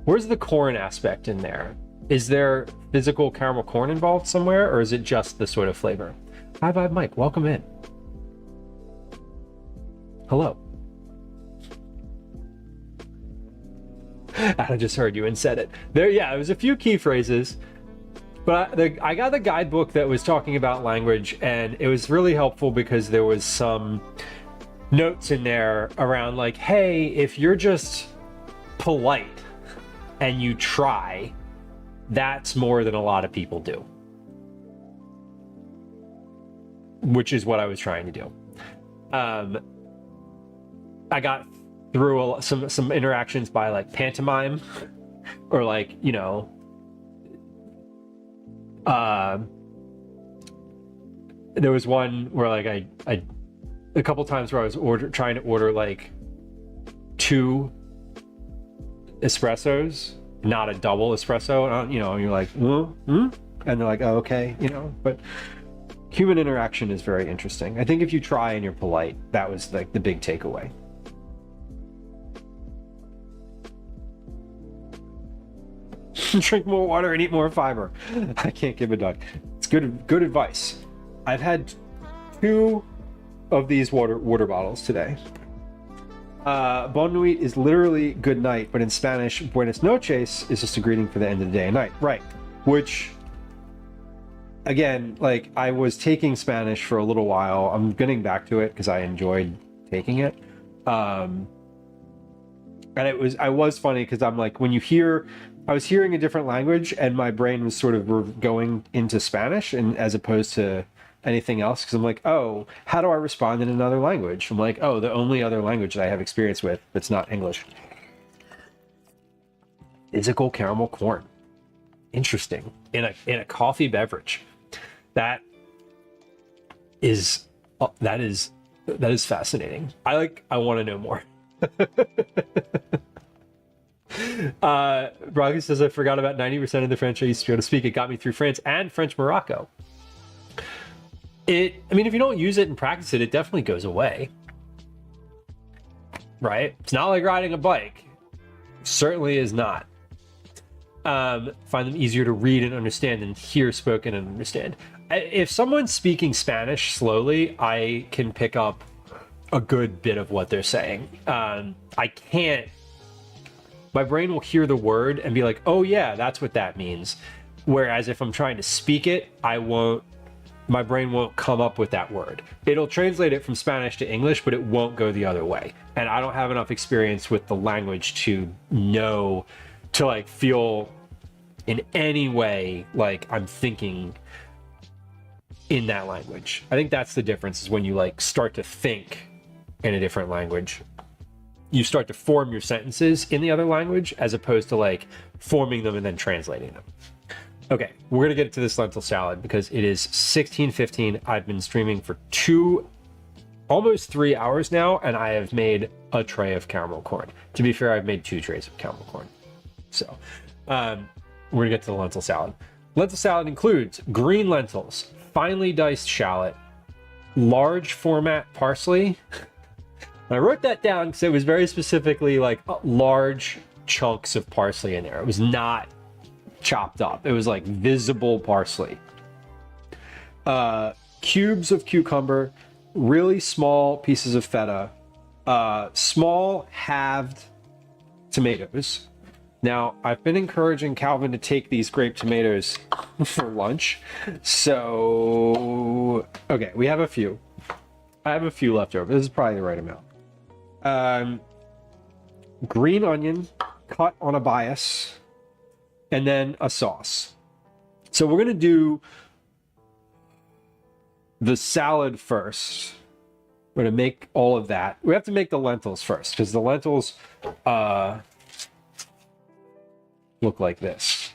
where's the corn aspect in there? Is there physical caramel corn involved somewhere, or is it just the sort of flavor? Hi, Vibe Mike, welcome in. Hello. I just heard you and said it. There was a few key phrases, but I got the guidebook that was talking about language, and it was really helpful because there was some notes in there around like, hey, if you're just polite and you try, that's more than a lot of people do, which is what I was trying to do. I got through some interactions by like pantomime, or like, you know, there was one where like I a couple times where I was trying to order like 2 espressos, not a double espresso, you know, and you're like, and they're like, oh, okay, you know. But human interaction is very interesting. I think if you try and you're polite, that was like the big takeaway. Drink more water and eat more fiber. I can't give a duck. It's good advice. I've had 2 of these water bottles today. Bon nuit is literally good night, but in Spanish, buenas noches is just a greeting for the end of the day and night. Right. Which, again, like, I was taking Spanish for a little while. I'm getting back to it because I enjoyed taking it. And I was funny because I'm like, when you hear, I was hearing a different language and my brain was sort of going into Spanish, and as opposed to anything else, because I'm like, oh, how do I respond in another language? I'm like, oh, the only other language that I have experience with that's not English. Physical caramel corn. Interesting. In a coffee beverage. That is fascinating. I want to know more. Brocky says, I forgot about 90% of the French I used to be able to speak. It got me through France and French Morocco. I mean, if you don't use it and practice it, it definitely goes away. Right? It's not like riding a bike. It certainly is not. Find them easier to read and understand than hear spoken and understand. If someone's speaking Spanish slowly, I can pick up a good bit of what they're saying. I can't my brain will hear the word and be like, oh yeah, that's what that means. Whereas if I'm trying to speak it, my brain won't come up with that word. It'll translate it from Spanish to English, but it won't go the other way. And I don't have enough experience with the language to know, to like feel in any way like I'm thinking in that language. I think that's the difference, is when you like start to think in a different language. You start to form your sentences in the other language as opposed to like forming them and then translating them. Okay, we're gonna get to this lentil salad because it is 16:15. I've been streaming for almost 3 hours now, and I have made a tray of caramel corn. To be fair, I've made 2 trays of caramel corn. So, we're gonna get to the lentil salad. Lentil salad includes green lentils, finely diced shallot, large format parsley. I wrote that down because it was very specifically like large chunks of parsley in there. It was not chopped up. It was like visible parsley. Cubes of cucumber, really small pieces of feta, small halved tomatoes. Now, I've been encouraging Calvin to take these grape tomatoes for lunch. So, okay, we have a few. I have a few left over. This is probably the right amount. Green onion cut on a bias, and then a sauce. So we're going to do the salad first. We're going to make all of that. We have to make the lentils first because the lentils look like this.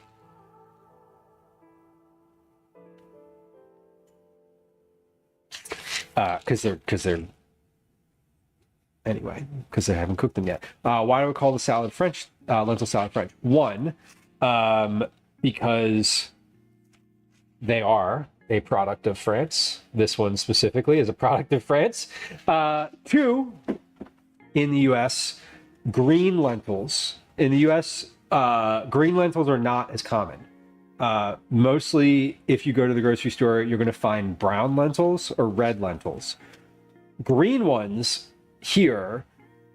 Because they're anyway, because I haven't cooked them yet. Why do we call the salad French? Lentil salad French. One, because they are a product of France. This one specifically is a product of France. 2, in the US, green lentils. In the US, green lentils are not as common. Mostly, if you go to the grocery store, you're going to find brown lentils or red lentils. Green ones here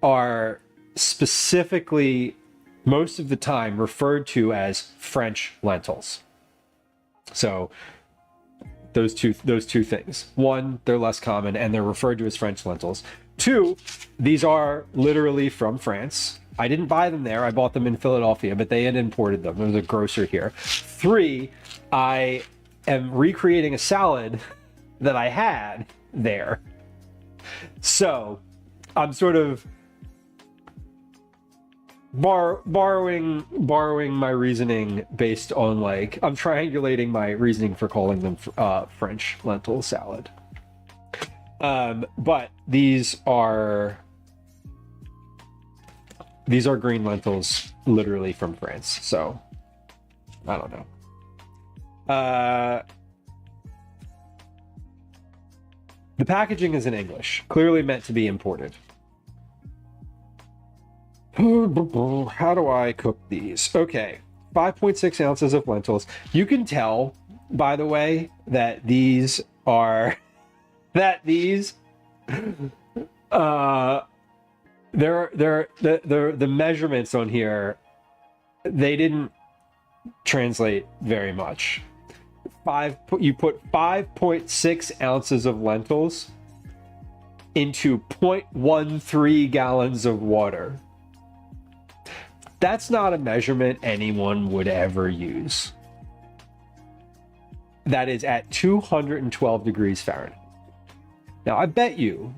are specifically, most of the time, referred to as French lentils. So those two things. 1, they're less common and they're referred to as French lentils. 2, these are literally from France. I didn't buy them there. I bought them in Philadelphia, but they had imported them. There was a grocer here. 3, I am recreating a salad that I had there. So I'm sort of borrowing my reasoning based on like, I'm triangulating my reasoning for calling them French lentil salad. But these are green lentils literally from France. So I don't know. The packaging is in English, clearly meant to be imported. How do I cook these? Okay, 5.6 ounces of lentils. You can tell, by the way, that the measurements on here, they didn't translate very much. You put 5.6 ounces of lentils into 0.13 gallons of water. That's not a measurement anyone would ever use. That is at 212 degrees Fahrenheit. Now, I bet you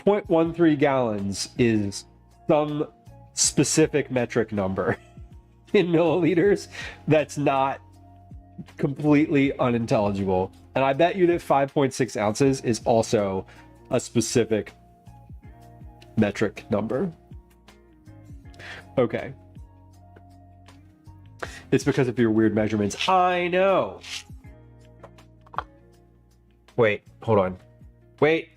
0.13 gallons is some specific metric number in milliliters that's not completely unintelligible. And I bet you that 5.6 ounces is also a specific metric number. Okay. It's because of your weird measurements. I know. Wait, hold on. Wait,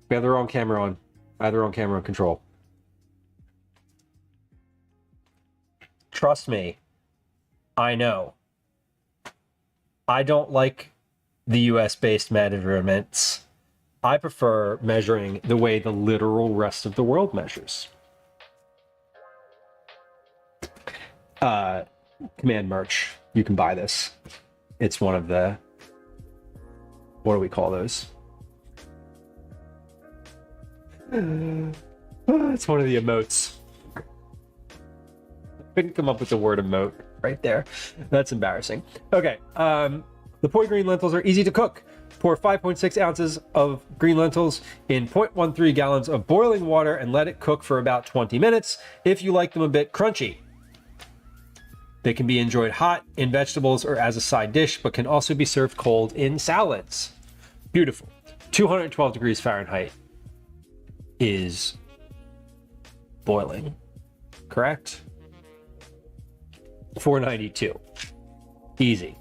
we have the wrong camera on. I have the wrong camera on control. Trust me. I know. I don't like the US-based measurements. I prefer measuring the way the literal rest of the world measures. Command merch. You can buy this. It's one of the, what do we call those? It's one of the emotes. Couldn't come up with the word emote right there. That's embarrassing. Okay, the poi green lentils are easy to cook. Pour 5.6 ounces of green lentils in 0.13 gallons of boiling water and let it cook for about 20 minutes if you like them a bit crunchy. They can be enjoyed hot in vegetables or as a side dish, but can also be served cold in salads. Beautiful. 212 degrees Fahrenheit is boiling, correct? 492. Easy.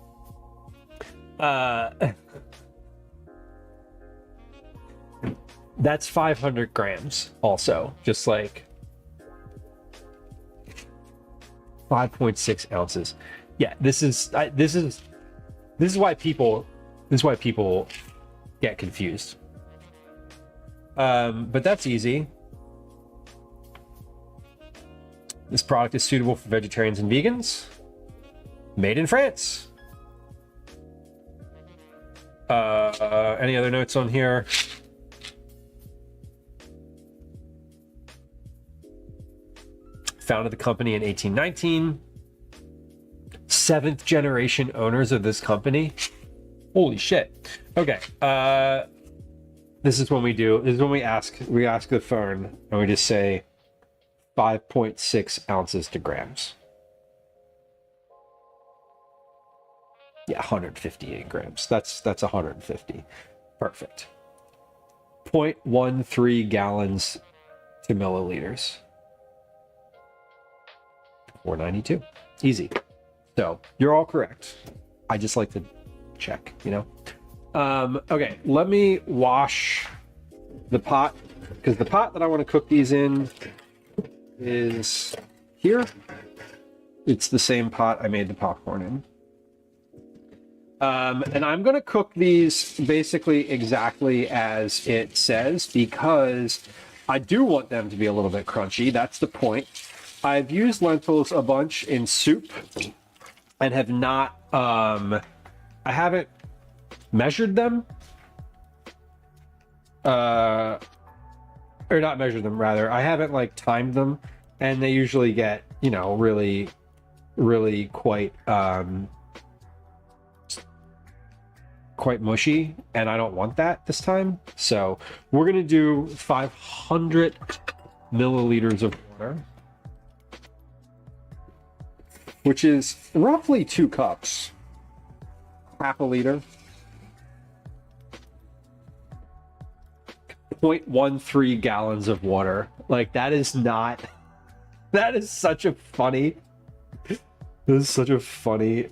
That's 500 grams also, just like 5.6 ounces. Yeah, this is why people get confused. But that's easy. This product is suitable for vegetarians and vegans. Made in France. Any other notes on here? Founded the company in 1819. 7th generation owners of this company. Holy shit. Okay. This is when we ask the phone and we just say 5.6 ounces to grams. Yeah, 158 grams. That's 150. Perfect. 0.13 gallons to milliliters. 492. Easy. So you're all correct. I just like to check, you know? Okay, let me wash the pot, because the pot that I want to cook these in is here. It's the same pot I made the popcorn in. And I'm going to cook these basically exactly as it says, because I do want them to be a little bit crunchy. That's the point. I've used lentils a bunch in soup and have not, I haven't measured them. Or not measured them, rather. I haven't like timed them, and they usually get, you know, really, really quite mushy, and I don't want that this time. So we're gonna do 500 milliliters of water, which is roughly 2 cups, half a liter. 0.13 gallons of water. Like, that is such a funny,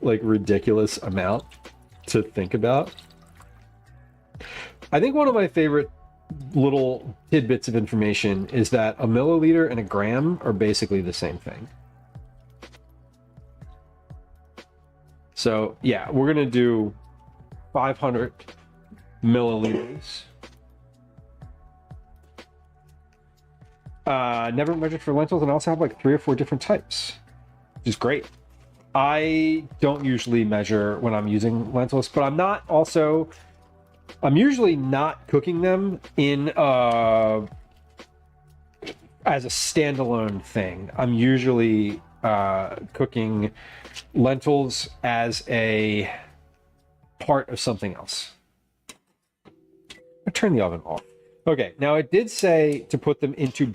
like, ridiculous amount to think about. I think one of my favorite little tidbits of information is that a milliliter and a gram are basically the same thing. So yeah, we're gonna do 500 milliliters. Never measured for lentils, and I also have like 3 or 4 different types, which is great. I don't usually measure when I'm using lentils, but I'm usually not cooking them in as a standalone thing. I'm usually cooking lentils as a part of something else. I turn the oven off. Okay, now it did say to put them into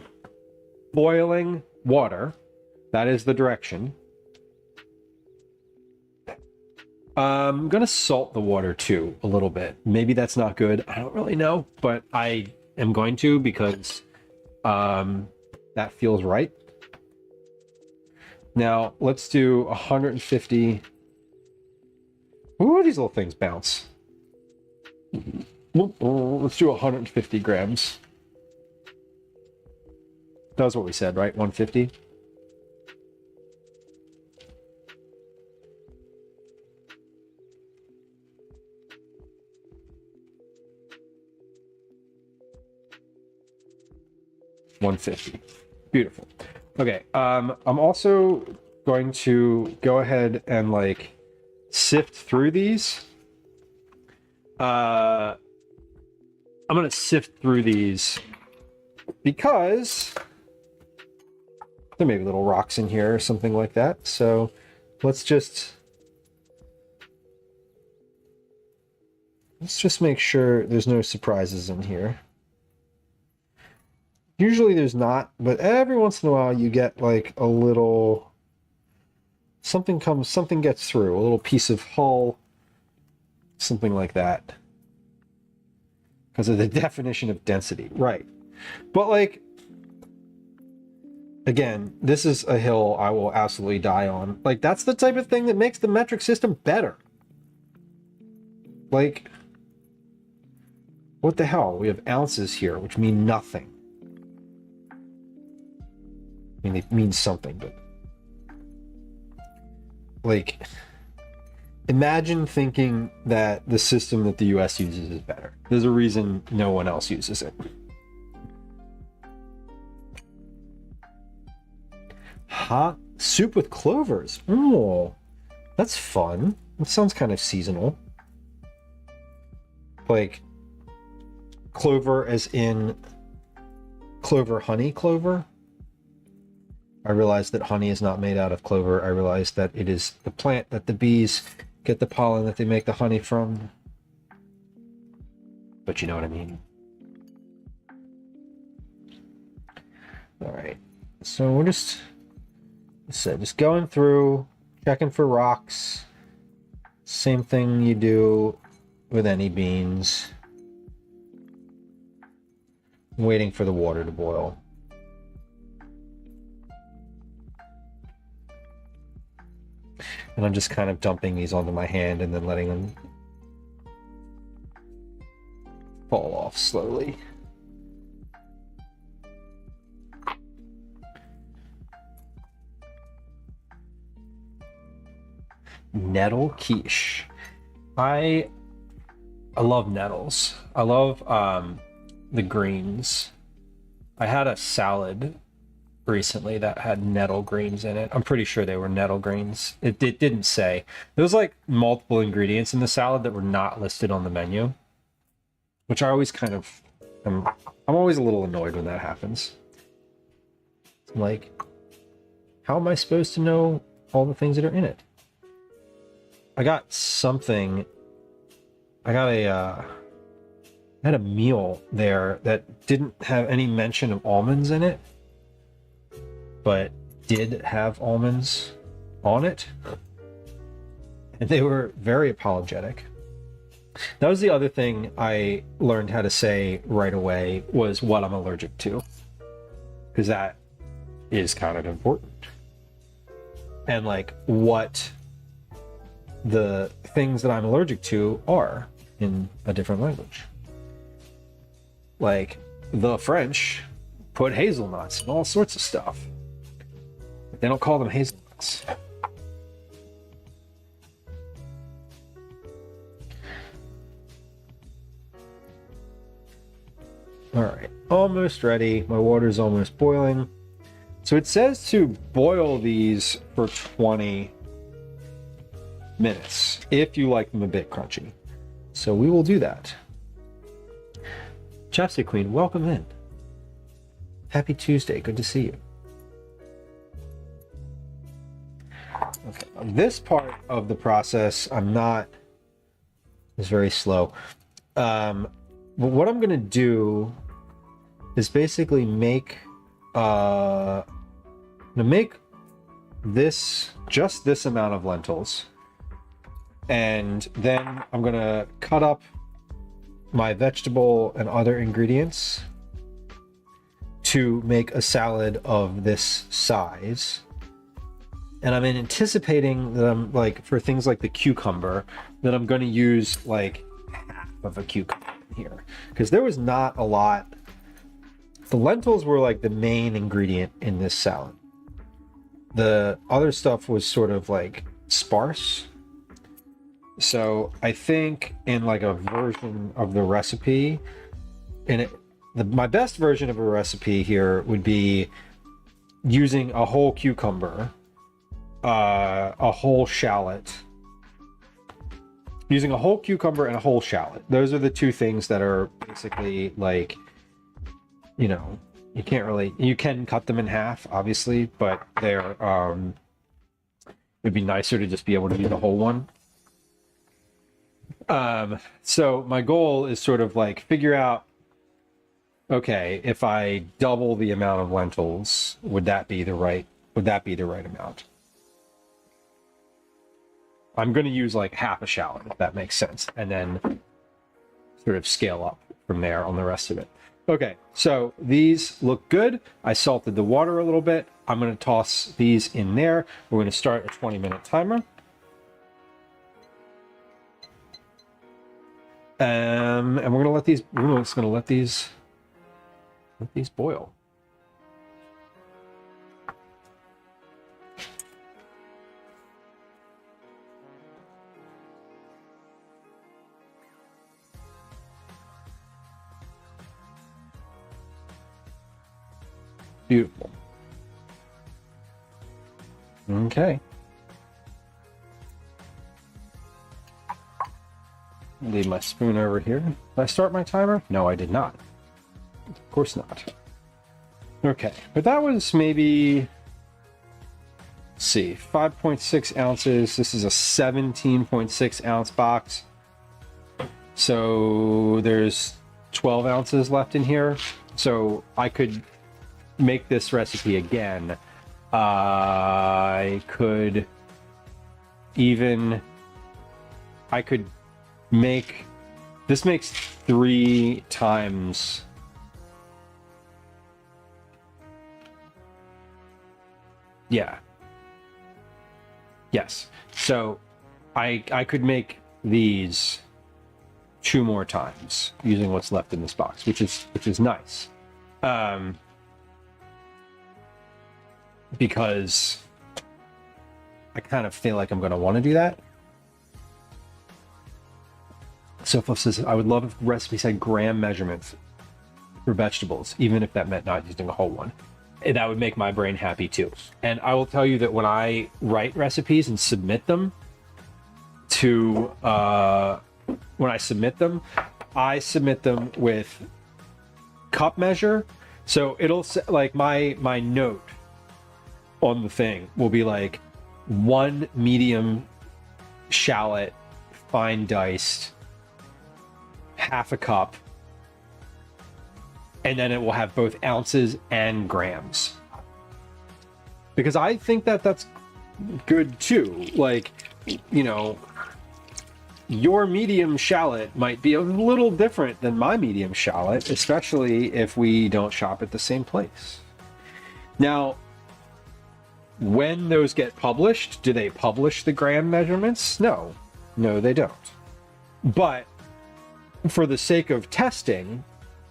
boiling water. That is the direction. I'm gonna salt the water too a little bit. Maybe that's not good. I don't really know, but I am going to, because that feels right. Now let's do 150. Ooh, these little things bounce. Let's do 150 grams. That was what we said, right? 150. $150. Beautiful. Okay. I'm also going to go ahead and like sift through these. I'm going to sift through these because there may be little rocks in here or something like that. So let's just make sure there's no surprises in here. Usually there's not, but every once in a while you get like a little something gets through, a little piece of hull, something like that. Because of the definition of density, right? But like, again, this is a hill I will absolutely die on. Like, that's the type of thing that makes the metric system better. Like, what the hell? We have ounces here, which mean nothing. I mean, it means something, but like, imagine thinking that the system that the US uses is better. There's a reason no one else uses it. Hot soup with clovers. Oh, that's fun. It sounds kind of seasonal. Like clover as in clover honey clover. I realized that honey is not made out of clover. I realized that it is the plant that the bees get the pollen that they make the honey from. But you know what I mean. All right. So we're just going through, checking for rocks. Same thing you do with any beans. Waiting for the water to boil. And I'm just kind of dumping these onto my hand and then letting them fall off slowly. Nettle quiche. I love nettles. I love the greens. I had a salad recently that had nettle greens in it. I'm pretty sure they were nettle greens. It didn't say. There was like multiple ingredients in the salad that were not listed on the menu, which I always kind of I'm always a little annoyed when that happens. I'm like, how am I supposed to know all the things that are in it? I got something. I had a meal there that didn't have any mention of almonds in it, but did have almonds on it. And they were very apologetic. That was the other thing I learned how to say right away, was what I'm allergic to. Because that is kind of important. And like what the things that I'm allergic to are in a different language. Like the French put hazelnuts and all sorts of stuff. But they don't call them hazelnuts. All right, almost ready. My water's almost boiling. So it says to boil these for 20 minutes if you like them a bit crunchy. So we will do that. Chapstick Queen, welcome in. Happy Tuesday, good to see you. Okay, this part of the process is very slow. But what I'm gonna do is basically make just this amount of lentils, and then I'm gonna cut up my vegetable and other ingredients to make a salad of this size. And I'm anticipating that I'm like, for things like the cucumber, that I'm going to use like half of a cucumber here, because there was not a lot. The lentils were like the main ingredient in this salad. The other stuff was sort of like sparse. So I think in like a version of the recipe, my best version of a recipe here would be using a whole cucumber a whole shallot. Using a whole cucumber and a whole shallot. Those are the two things that are basically like, you know, you can't really, you can cut them in half, obviously, but they're, it'd be nicer to just be able to do the whole one. So my goal is sort of like figure out, okay, if I double the amount of lentils, would that be the right amount? I'm going to use like half a shallot, if that makes sense, and then sort of scale up from there on the rest of it. Okay, so these look good. I salted the water a little bit. I'm going to toss these in there. We're going to start a 20-minute timer. And we're going to let these, we're just going to let these boil. Beautiful. Okay. Leave my spoon over here. Did I start my timer? No, I did not. Of course not. Okay, but that was maybe, let's see, 5.6 ounces. This is a 17.6 ounce box. So there's 12 ounces left in here. So I could make this recipe again. I could make, this makes 3 times. Yeah. Yes. So I could make these 2 more times using what's left in this box, which is nice. Because I kind of feel like I'm going to want to do that. So Fluff says, I would love if recipes had gram measurements for vegetables, even if that meant not using a whole one. That would make my brain happy too. And I will tell you that when I write recipes and submit them to, I submit them with cup measure. So it'll say, like my note on the thing will be like 1 medium shallot, fine diced, half a cup, and then it will have both ounces and grams. Because I think that that's good too. Like, you know, your medium shallot might be a little different than my medium shallot, especially if we don't shop at the same place. Now, when those get published, do they publish the gram measurements? No, they don't. But for the sake of testing,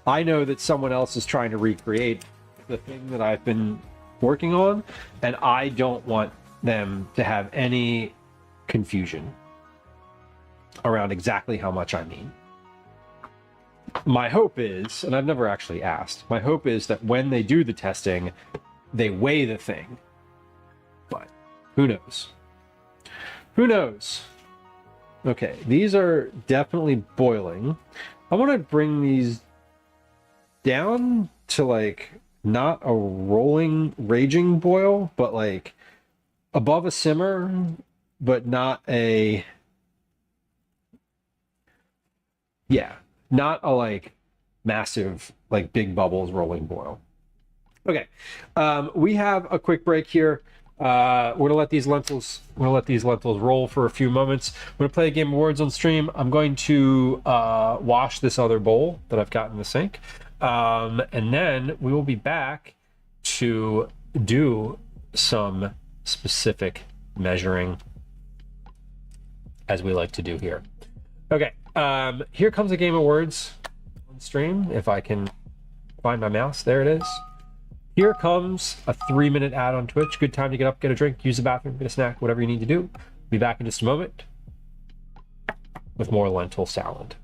I know that someone else is trying to recreate the thing that I've been working on, and I don't want them to have any confusion around exactly how much I mean. My hope is, and I've never actually asked, my hope is that when they do the testing, they weigh the thing. But who knows? Who knows? Okay, these are definitely boiling. I want to bring these down to like not a rolling, raging boil, but like above a simmer, but not a, yeah, not a like massive, like big bubbles rolling boil. Okay, we have a quick break here. We're gonna let these lentils roll for a few moments. We're gonna play a game of words on stream. I'm going to wash this other bowl that I've got in the sink, and then we will be back to do some specific measuring, as we like to do here. Okay, here comes a game of words on stream. If I can find my mouse, there it is. Here comes a 3-minute ad on Twitch. Good time to get up, get a drink, use the bathroom, get a snack, whatever you need to do. Be back in just a moment with more lentil salad.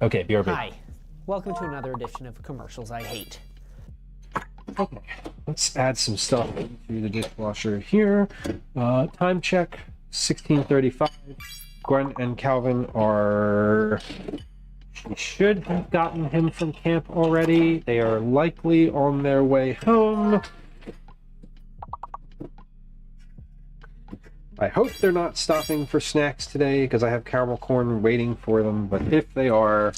Okay, BRB. Hi, welcome to another edition of Commercials I Hate. Okay. Let's add some stuff into the dishwasher here. Time check, 16:35. Gwen and Calvin are... She should have gotten him from camp already. They are likely on their way home. I hope they're not stopping for snacks today because I have caramel corn waiting for them. But if they are,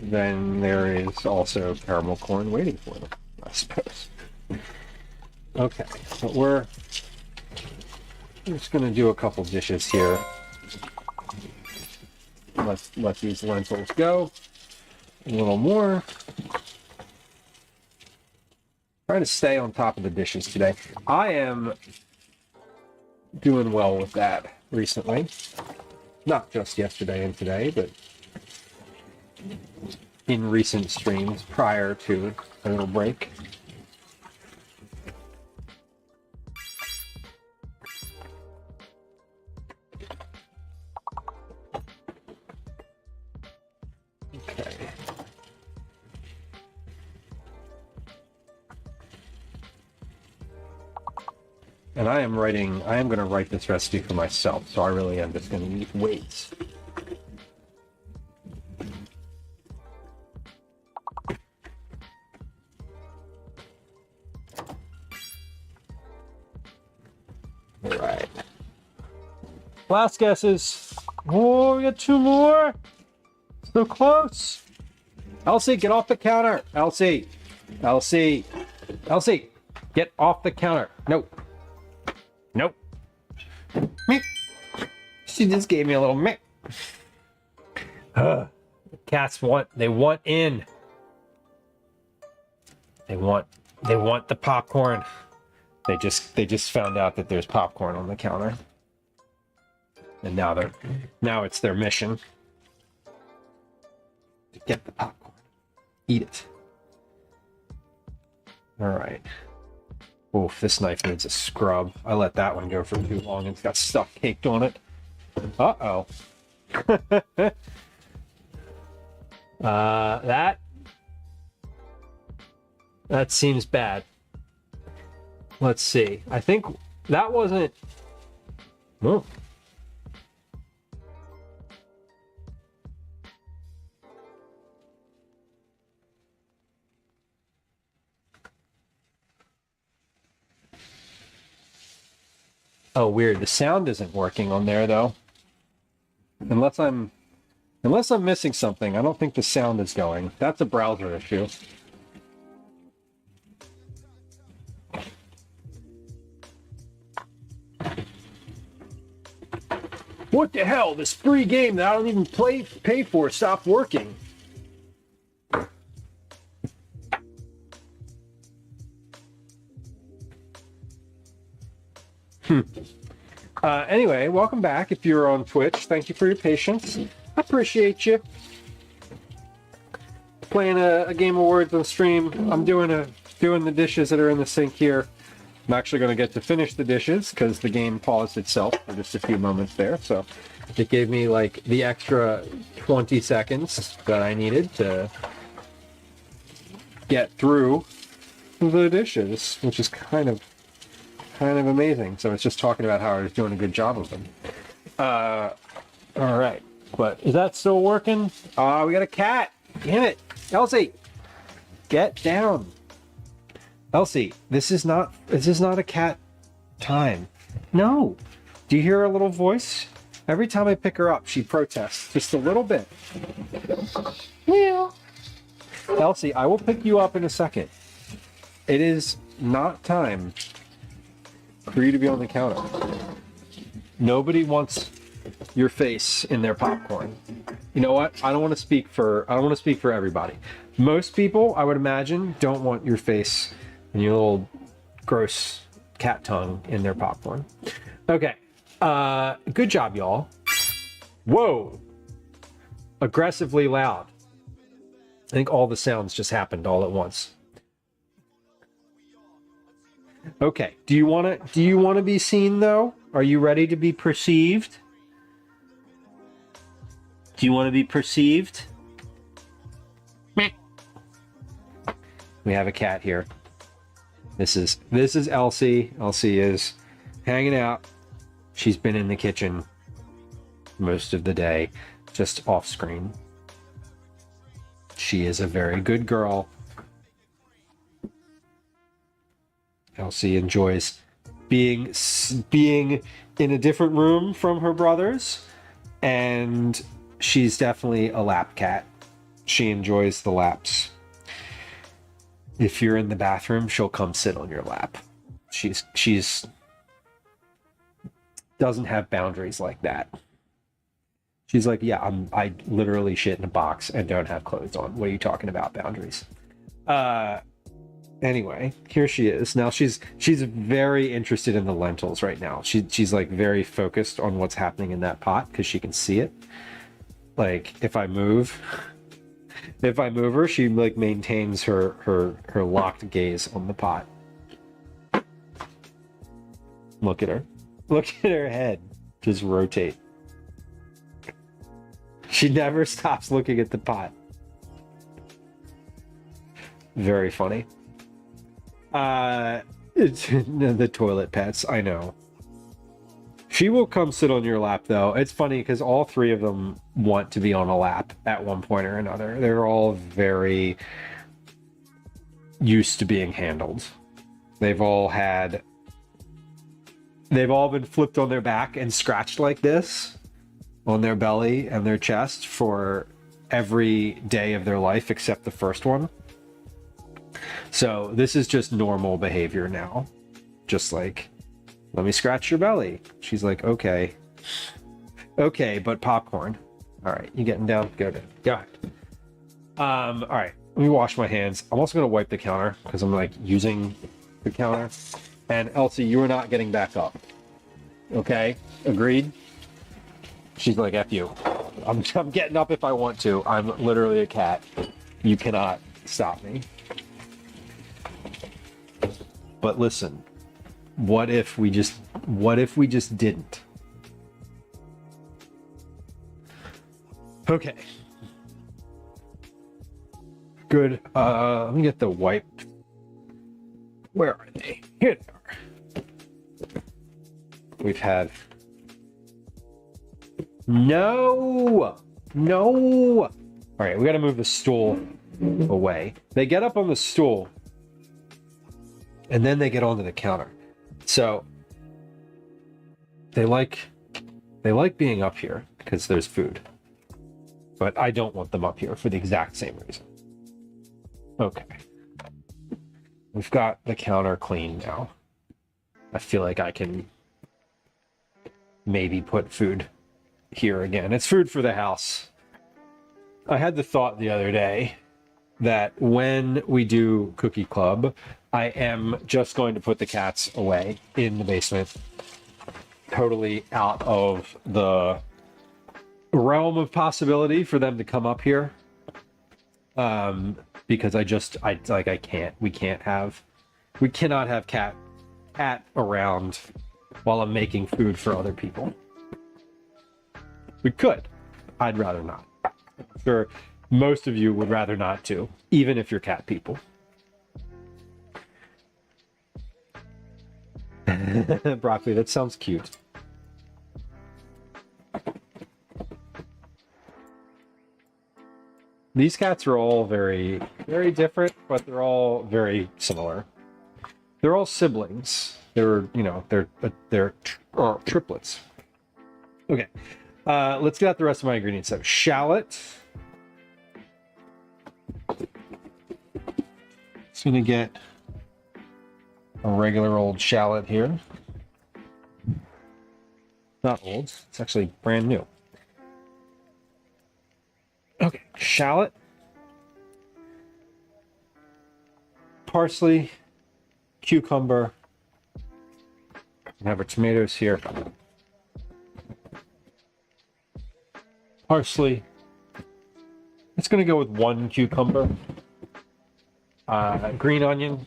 then there is also caramel corn waiting for them, I suppose. Okay, but we're just going to do a couple dishes here. Let's let these lentils go. A little more. Trying to stay on top of the dishes today. I am doing well with that recently. Not just yesterday and today, but in recent streams prior to a little break. Okay. And I am going to write this recipe for myself, so I really am just going to use weights. All right. Last guesses. Oh, we got two more. So close. Elsie, get off the counter. Elsie. Elsie. Elsie, get off the counter. Nope. Nope. Meep. She just gave me a little meep. Cats want in. They want the popcorn. They just found out that there's popcorn on the counter. And now it's their mission to get the popcorn. Eat it. All right. Oof, this knife needs a scrub. I let that one go for too long. It's got stuff caked on it. Uh-oh. That seems bad. Let's see. I think that wasn't... Oh. Oh, weird. The sound isn't working on there, though. Unless I'm missing something, I don't think the sound is going. That's a browser issue. What the hell? This free game that I don't even pay for stopped working. Anyway, welcome back. If you're on Twitch, thank you for your patience. I appreciate you. Playing a game of words on stream. I'm doing the dishes that are in the sink here. I'm actually going to get to finish the dishes because the game paused itself for just a few moments there. So it gave me like the extra 20 seconds that I needed to get through the dishes, which is kind of amazing. So it's just talking about how I was doing a good job of them. All right, but is that still working? We got a cat. Damn it, Elsie, get down. Elsie, this is not a cat time. No. Do you hear her little voice? Every time I pick her up, she protests just a little bit. Meow. Elsie, I will pick you up in a second. It is not time for you to be on the counter. Nobody wants your face in their popcorn. You know what? I don't want to speak for everybody. Most people, I would imagine, don't want your face and your little gross cat tongue in their popcorn. Okay. Good job, y'all. Whoa. Aggressively loud. I think all the sounds just happened all at once. Okay. Do you want to be seen though? Are you ready to be perceived? Do you want to be perceived? We have a cat here. This is Elsie. Elsie is hanging out. She's been in the kitchen most of the day, just off screen. She is a very good girl. Elsie enjoys being in a different room from her brothers, and she's definitely a lap cat. She enjoys the laps. If you're in the bathroom, she'll come sit on your lap. She's doesn't have boundaries like that. She's like, yeah, I literally shit in a box and don't have clothes on. What are you talking about, boundaries? Anyway, here she is. Now she's very interested in the lentils right now. She's like very focused on what's happening in that pot because she can see it. Like if I move her, she like maintains her locked gaze on the pot. Look at her. Look at her head just rotate. She never stops looking at the pot. Very funny. It's the toilet pets, I know. She will come sit on your lap though. It's funny because all three of them want to be on a lap at one point or another. They're all very used to being handled. They've all been flipped on their back and scratched like this on their belly and their chest for every day of their life except the first one. So this is just normal behavior now. Just like, let me scratch your belly. She's like, okay. Okay, but popcorn. All right, you getting down? Go ahead. All right, let me wash my hands. I'm also gonna wipe the counter because I'm like using the counter. And Elsie, you are not getting back up. Okay, agreed? She's like, F you. I'm getting up if I want to. I'm literally a cat. You cannot stop me. But listen, what if we just didn't? Okay. Good. Let me get the wipe. Where are they? Here they are. We've had... No! All right, we got to move the stool away. They get up on the stool, and then they get onto the counter. So they like being up here because there's food. But I don't want them up here for the exact same reason. Okay. We've got the counter clean now. I feel like I can maybe put food here again. It's food for the house. I had the thought the other day that when we do Cookie Club, I am just going to put the cats away in the basement, totally out of the realm of possibility for them to come up here. Because we cannot have cat around while I'm making food for other people. We could. I'd rather not. I'm sure most of you would rather not too, even if you're cat people. Broccoli, that sounds cute. These cats are all very, very different, but they're all very similar. They're all siblings. They're triplets. Okay, let's get out the rest of my ingredients. So shallot. Just gonna get a regular old shallot here. Not old, it's actually brand new. Okay, shallot, parsley, cucumber, and have our tomatoes here. Parsley. It's gonna go with 1 cucumber. Green onion.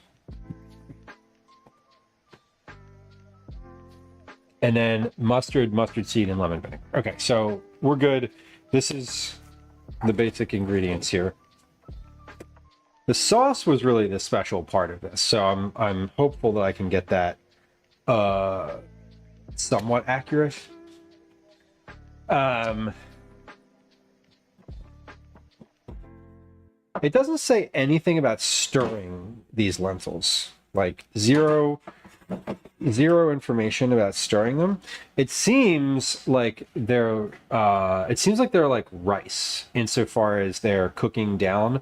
And then mustard seed, and lemon vinegar. Okay, so we're good. This is the basic ingredients here. The sauce was really the special part of this, so I'm hopeful that I can get that somewhat accurate. It doesn't say anything about stirring these lentils. Like zero information about stirring them. It seems like they're like rice insofar as they're cooking down.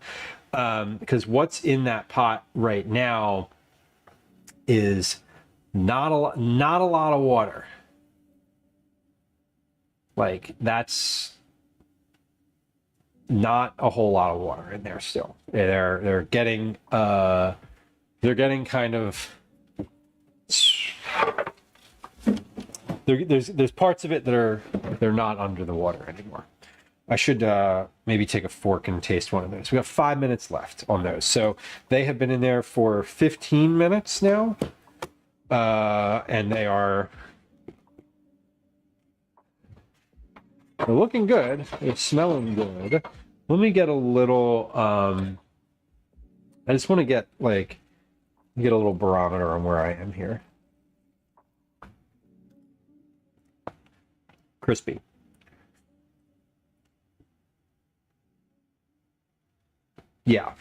Because what's in that pot right now is not a lot of water. Like that's not a whole lot of water in there still. They're getting kind of there's parts of it that they're not under the water anymore. I should maybe take a fork and taste one of those. We got 5 minutes left on those. So they have been in there for 15 minutes now. And they're looking good. They're smelling good. Let me get a little, I just want to get a little barometer on where I am here. Crispy. Yeah.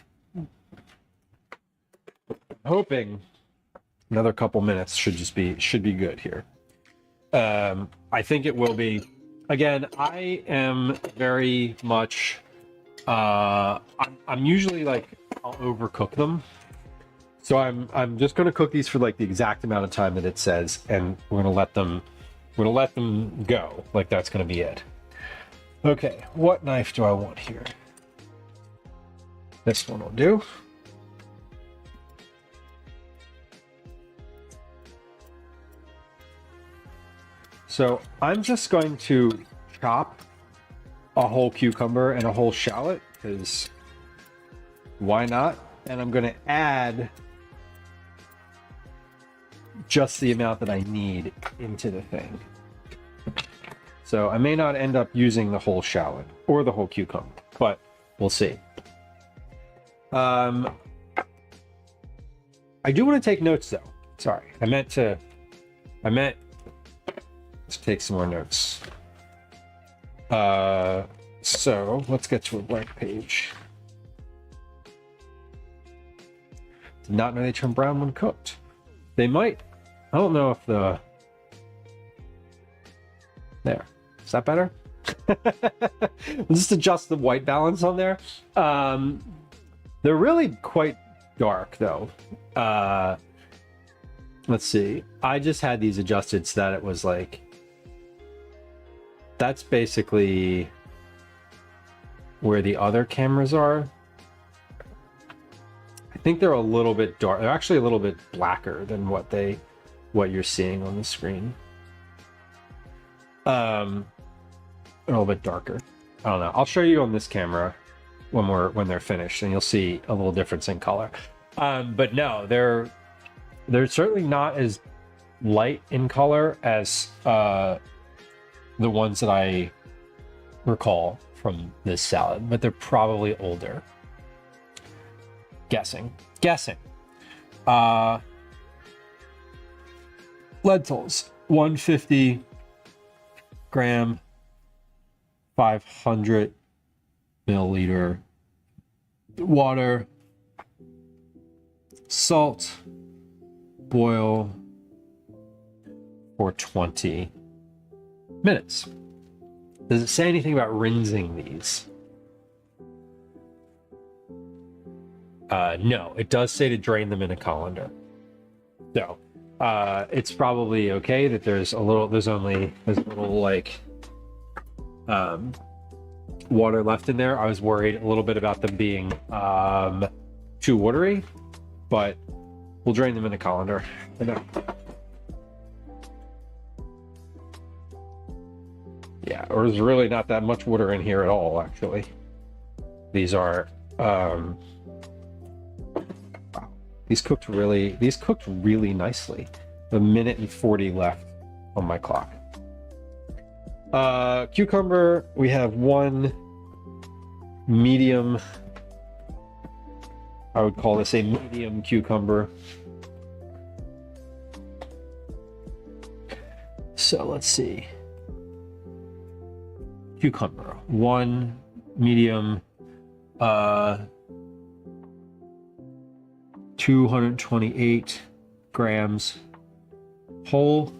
Hoping another couple minutes should be good here. I think it will be. Again, I am very much I'm usually like I'll overcook them. So I'm just gonna cook these for like the exact amount of time that it says, and we're gonna let them go. Like that's gonna be it. Okay, what knife do I want here? This one will do. So I'm just going to chop a whole cucumber and a whole shallot, because why not? And I'm going to add just the amount that I need into the thing. So I may not end up using the whole shallot or the whole cucumber, but we'll see. I do want to take notes though. Sorry, I meant to take some more notes. So let's get to a blank page. Did not know they turn brown when cooked. They might. I don't know if the. There. Is that better? We'll just adjust the white balance on there. They're really quite dark though. Let's see. I just had these adjusted so that it was like. That's basically where the other cameras are. I think they're a little bit dark. They're actually a little bit blacker than what you're seeing on the screen. A little bit darker. I don't know. I'll show you on this camera when they're finished, and you'll see a little difference in color. But no, they're certainly not as light in color as the ones that I recall from this salad, but they're probably older. Guessing. Lentils, 150 gram, 500 milliliter water, salt, boil for 20 minutes. Does it say anything about rinsing these? No, it does say to drain them in a colander. So it's probably okay that there's a little like water left in there. I was worried a little bit about them being too watery, but we'll drain them in a colander. Yeah, or there's really not that much water in here at all, actually. These are wow. These cooked really nicely. A minute and 40 left on my clock. Cucumber, we have one medium I would call this a medium cucumber. So let's see. Cucumber, 1 medium, 228 grams whole.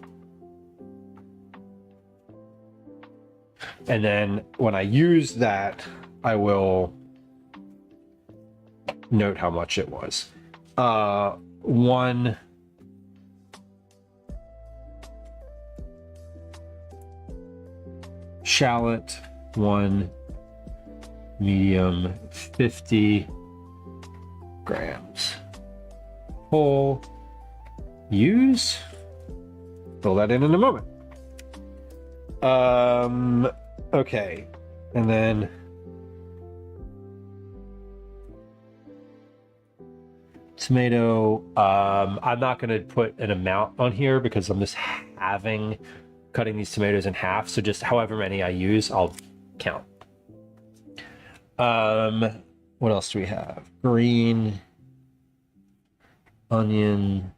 And then when I use that, I will note how much it was. 1 shallot, 1 medium, 50 grams whole. Use. Fill that in a moment. Okay, and then tomato. I'm not going to put an amount on here because I'm just cutting these tomatoes in half. So just however many I use, I'll count. What else do we have? Green onion.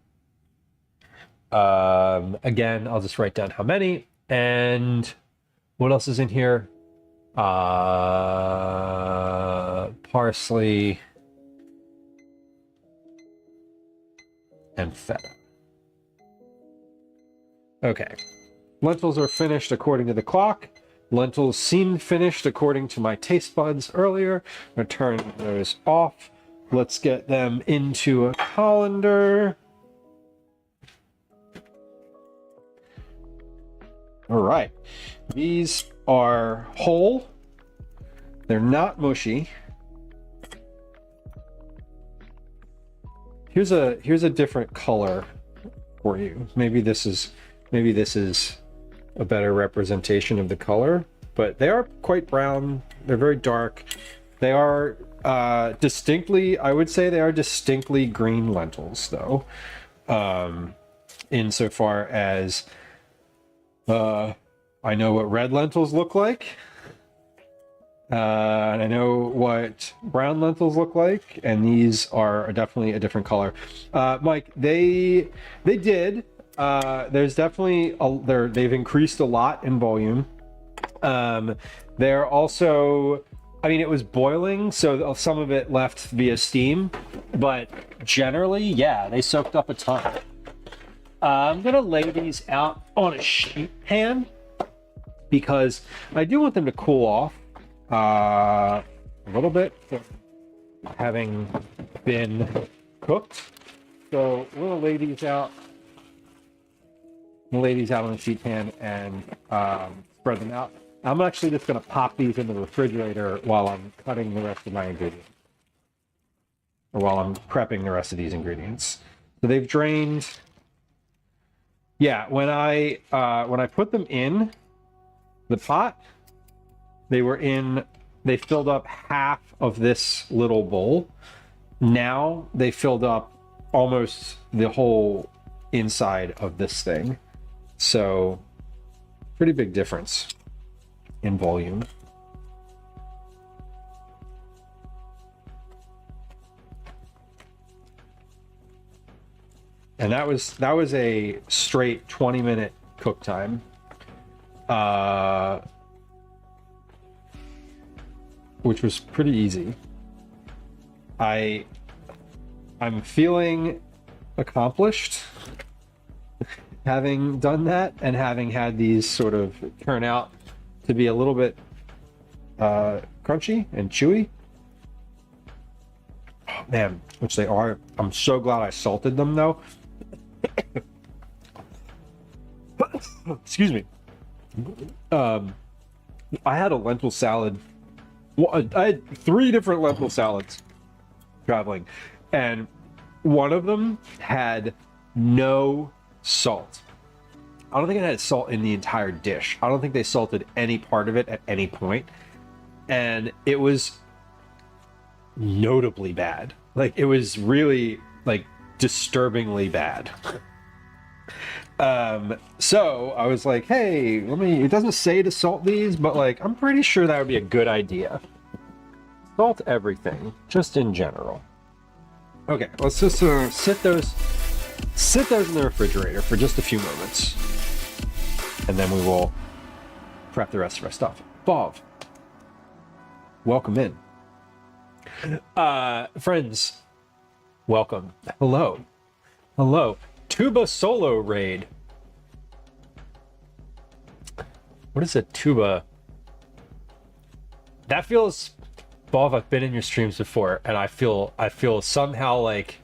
Again, I'll just write down how many. And what else is in here? Parsley and feta. Okay. Lentils are finished according to the clock. Lentils seemed finished according to my taste buds earlier. I'm going to turn those off. Let's get them into a colander. All right. These are whole. They're not mushy. Here's a different color for you. Maybe this is a better representation of the color, but they are quite brown. They're very dark. They are distinctly, I would say they are distinctly green lentils though. Insofar as I know what red lentils look like. And I know what brown lentils look like, and these are definitely a different color. Mike, they did. There's definitely they've increased a lot in volume. They're also, I mean, it was boiling, so some of it left via steam, but generally, yeah, they soaked up a ton. I'm gonna lay these out on a sheet pan because I do want them to cool off a little bit from having been cooked. So we're gonna lay these out. I'm gonna lay these out on a sheet pan and spread them out. I'm actually just gonna pop these in the refrigerator while I'm cutting the rest of my ingredients, or while I'm prepping the rest of these ingredients. So they've drained. Yeah, when I put them in the pot, they filled up half of this little bowl. Now they filled up almost the whole inside of this thing. So pretty big difference in volume. And that was a straight 20-minute cook time. Which was pretty easy. I'm feeling accomplished having done that and having had these sort of turn out to be a little bit crunchy and chewy. Oh, man, which they are. I'm so glad I salted them though. Excuse me. I had a lentil salad. Well, I had 3 different lentil salads traveling, and one of them had no salt. I don't think it had salt in the entire dish. I don't think they salted any part of it at any point, and it was notably bad. Like, it was really, like, disturbingly bad. So I was like, hey, it doesn't say to salt these, but like, I'm pretty sure that would be a good idea. Salt everything, just in general. Okay, let's just sit those in the refrigerator for just a few moments, and then we will prep the rest of our stuff. Bob, welcome in. Friends, welcome. Hello. Tuba solo raid. What is a tuba? That feels, Bob, I've been in your streams before, and I feel somehow like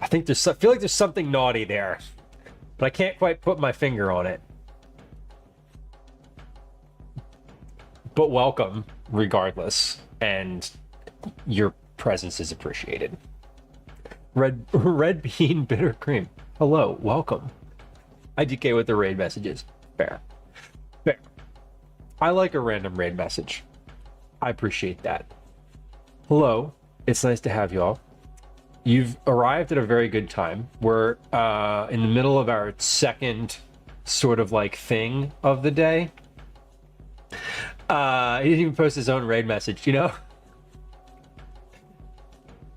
I feel like there's something naughty there, but I can't quite put my finger on it. But welcome, regardless, and your presence is appreciated. Red bean bitter cream. Hello, welcome. IDK with the raid messages. Fair. I like a random raid message. I appreciate that. Hello, it's nice to have you all. You've arrived at a very good time. We're in the middle of our second sort of like thing of the day. He didn't even post his own raid message, you know?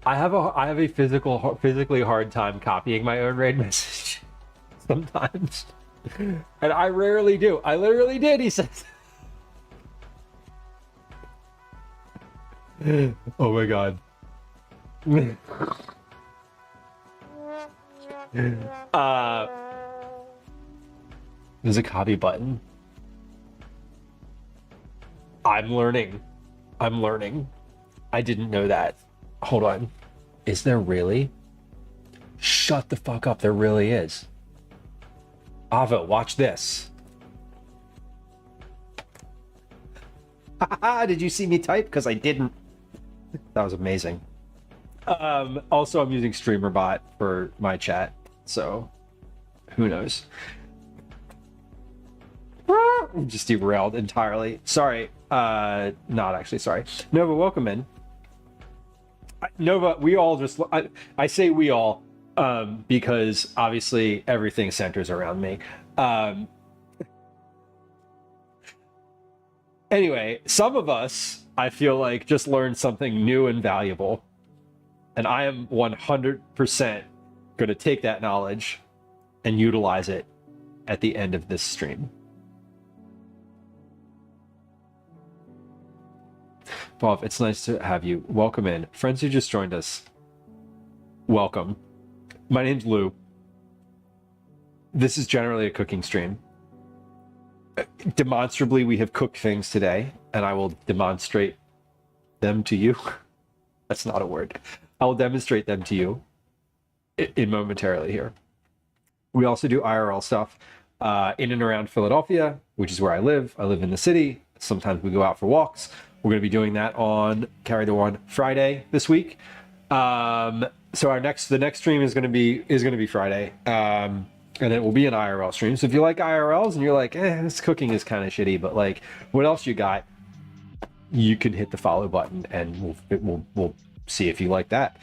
I have a physically hard time copying my own raid message sometimes. And I rarely do. I literally did, he says. Oh my god. There's a copy button. I'm learning. I didn't know that. Hold on. Is there really? Shut the fuck up. There really is. Ava, watch this. Did you see me type? Because I didn't. That was amazing. Also, I'm using StreamerBot for my chat, so who knows? Just derailed entirely. Sorry. Not actually sorry. Nova, welcome in. Nova, we all just... I say we all because obviously everything centers around me. Anyway, some of us, I feel like, just learned something new and valuable. And I am 100% going to take that knowledge and utilize it at the end of this stream. Bob, it's nice to have you. Welcome in. Friends who just joined us, welcome. My name's Lou. This is generally a cooking stream. Demonstrably, we have cooked things today, and I will demonstrate them to you. That's not a word. I will demonstrate them to you in momentarily here. We also do IRL stuff in and around Philadelphia, which is where I live. I live in the city. Sometimes we go out for walks. We're going to be doing that on Carry the One Friday this week. So the next stream is going to be Friday. And it will be an IRL stream. So if you like IRLs and you're like, this cooking is kind of shitty, but like, what else you got? You can hit the follow button, and we'll see if you like that.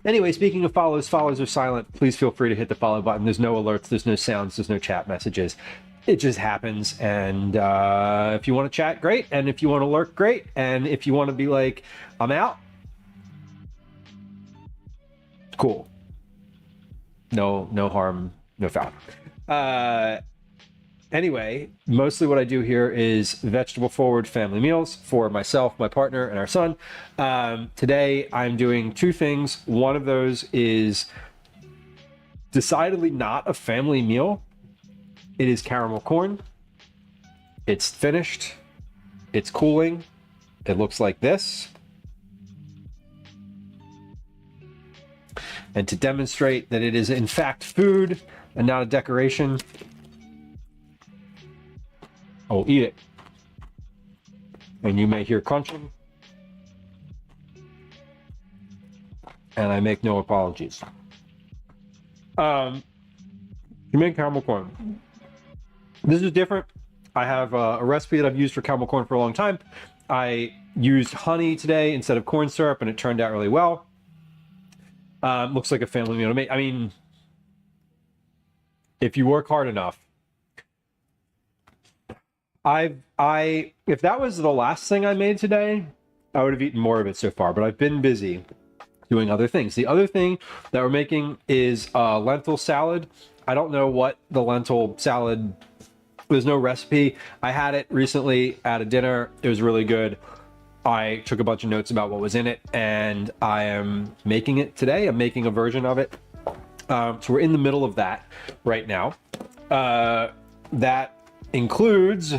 Anyway, speaking of follows are silent. Please feel free to hit the follow button. There's no alerts, there's no sounds, there's no chat messages. It just happens. And if you want to chat, great. And if you want to lurk, great. And if you want to be like, I'm out, cool. No harm, no foul. Anyway, mostly what I do here is vegetable forward family meals for myself, my partner, and our son. Today I'm doing two things. One of those is decidedly not a family meal. It is caramel corn. It's finished. It's cooling. It looks like this. And to demonstrate that it is in fact food and not a decoration, I will eat it. And you may hear crunching. And I make no apologies. You make caramel corn. This is different. I have a recipe that I've used for caramel corn for a long time. I used honey today instead of corn syrup, and it turned out really well. Looks like a family meal to me. I mean, if you work hard enough, if that was the last thing I made today, I would have eaten more of it so far, but I've been busy doing other things. The other thing that we're making is lentil salad. I don't know what the lentil salad, there's no recipe. I had it recently at a dinner. It was really good. I took a bunch of notes about what was in it, and I am making it today. I'm making a version of it. So we're in the middle of that right now. That includes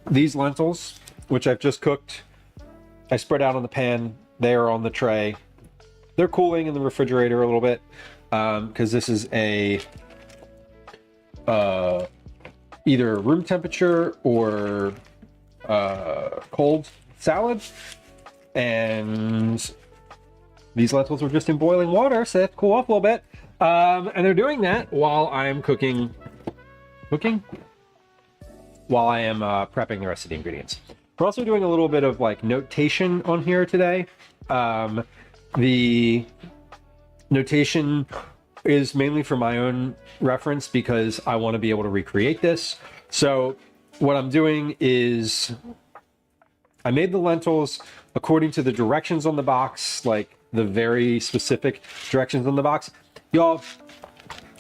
these lentils, which I've just cooked. I spread out on the pan. They are on the tray. They're cooling in the refrigerator a little bit because this is a either room temperature or cold salad. And these lentils were just in boiling water, so they have to cool off a little bit. And they're doing that while I'm cooking, while I am prepping the rest of the ingredients. We're also doing a little bit of like notation on here today. The notation is mainly for my own reference because I want to be able to recreate this. So what I'm doing is I made the lentils according to the directions on the box, like the very specific directions on the box. Y'all,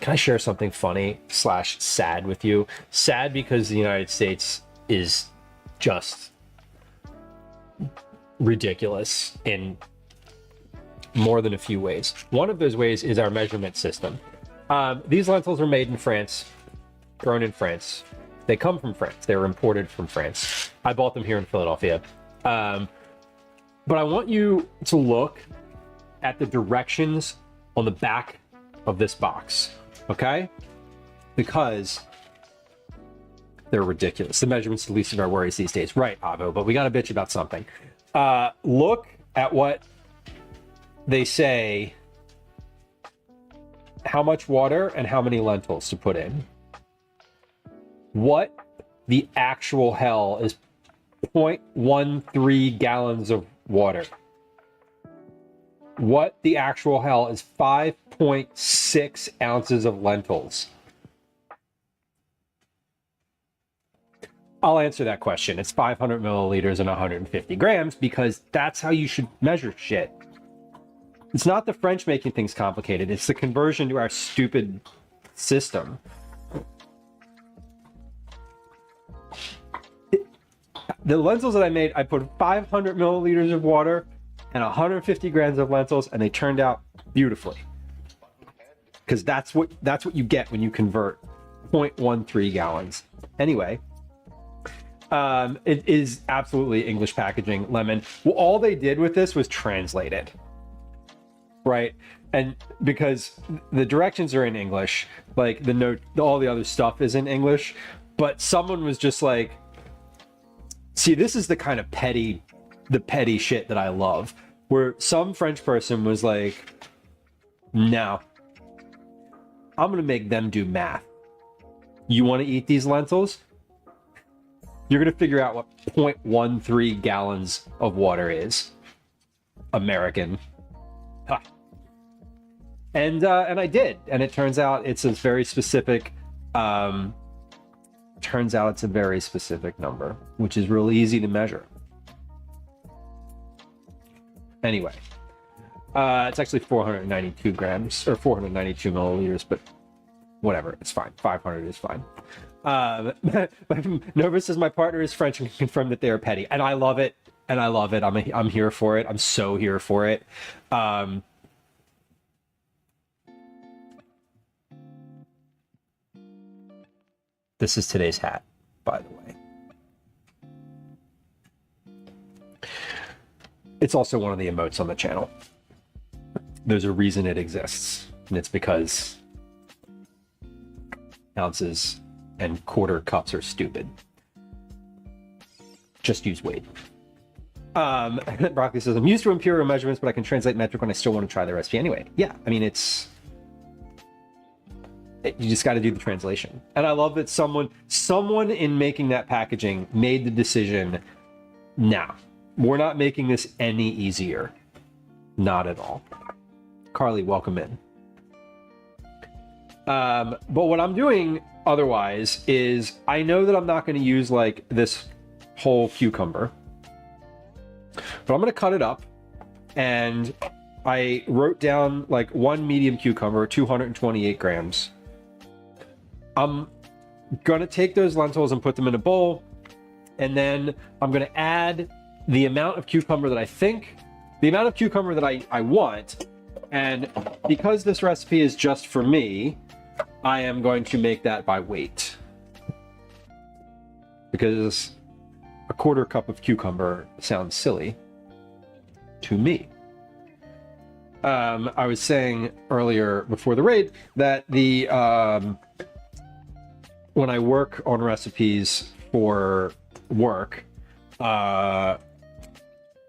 can I share something funny / sad with you? Sad because the United States is just ridiculous in more than a few ways. One of those ways is our measurement system. These lentils are made in France, grown in France. They come from France. They were imported from France. I bought them here in Philadelphia. But I want you to look at the directions on the back of this box, okay? Because they're ridiculous. The measurements are the least of our worries these days. Right, Avo, but we got to bitch about something. Look at what they say, how much water and how many lentils to put in. What the actual hell is 0.13 gallons of water? What the actual hell is 5.6 ounces of lentils? I'll answer that question. It's 500 milliliters and 150 grams because that's how you should measure shit. It's not the French making things complicated. It's the conversion to our stupid system. The lentils that I made, I put 500 milliliters of water and 150 grams of lentils, and they turned out beautifully. Because that's what you get when you convert 0.13 gallons. Anyway, it is absolutely English packaging, lemon. Well, all they did with this was translate it, right? And because the directions are in English, like the note, all the other stuff is in English, but someone was just like, see, this is the kind of petty shit that I love, where some French person was like, no, I'm gonna make them do math. You want to eat these lentils? You're gonna figure out what 0.13 gallons of water is. American. Ha. And I did, and it turns out it's a very specific. Turns out it's a very specific number, which is really easy to measure. Anyway, it's actually 492 grams or 492 milliliters, but whatever, it's fine. 500 is fine. Nova says my partner is French and can confirm that they are petty, and I love it. And I love it. I'm here for it. I'm so here for it. This is today's hat, by the way. It's also one of the emotes on the channel. There's a reason it exists, and it's because ounces and quarter cups are stupid. Just use weight. Broccoli says, I'm used to imperial measurements, but I can translate metric when I still want to try the recipe anyway. Yeah, I mean, you just got to do the translation. And I love that someone in making that packaging made the decision, nah, we're not making this any easier. Not at all. Carly, welcome in. But what I'm doing otherwise is I know that I'm not going to use like this whole cucumber. but I'm gonna cut it up. And I wrote down like 1 medium cucumber, 228 grams. I'm gonna take those lentils and put them in a bowl, and then I'm gonna add the amount of cucumber that I want. And because this recipe is just for me, I am going to make that by weight. Because a quarter cup of cucumber sounds silly to me. I was saying earlier before the raid that when I work on recipes for work, I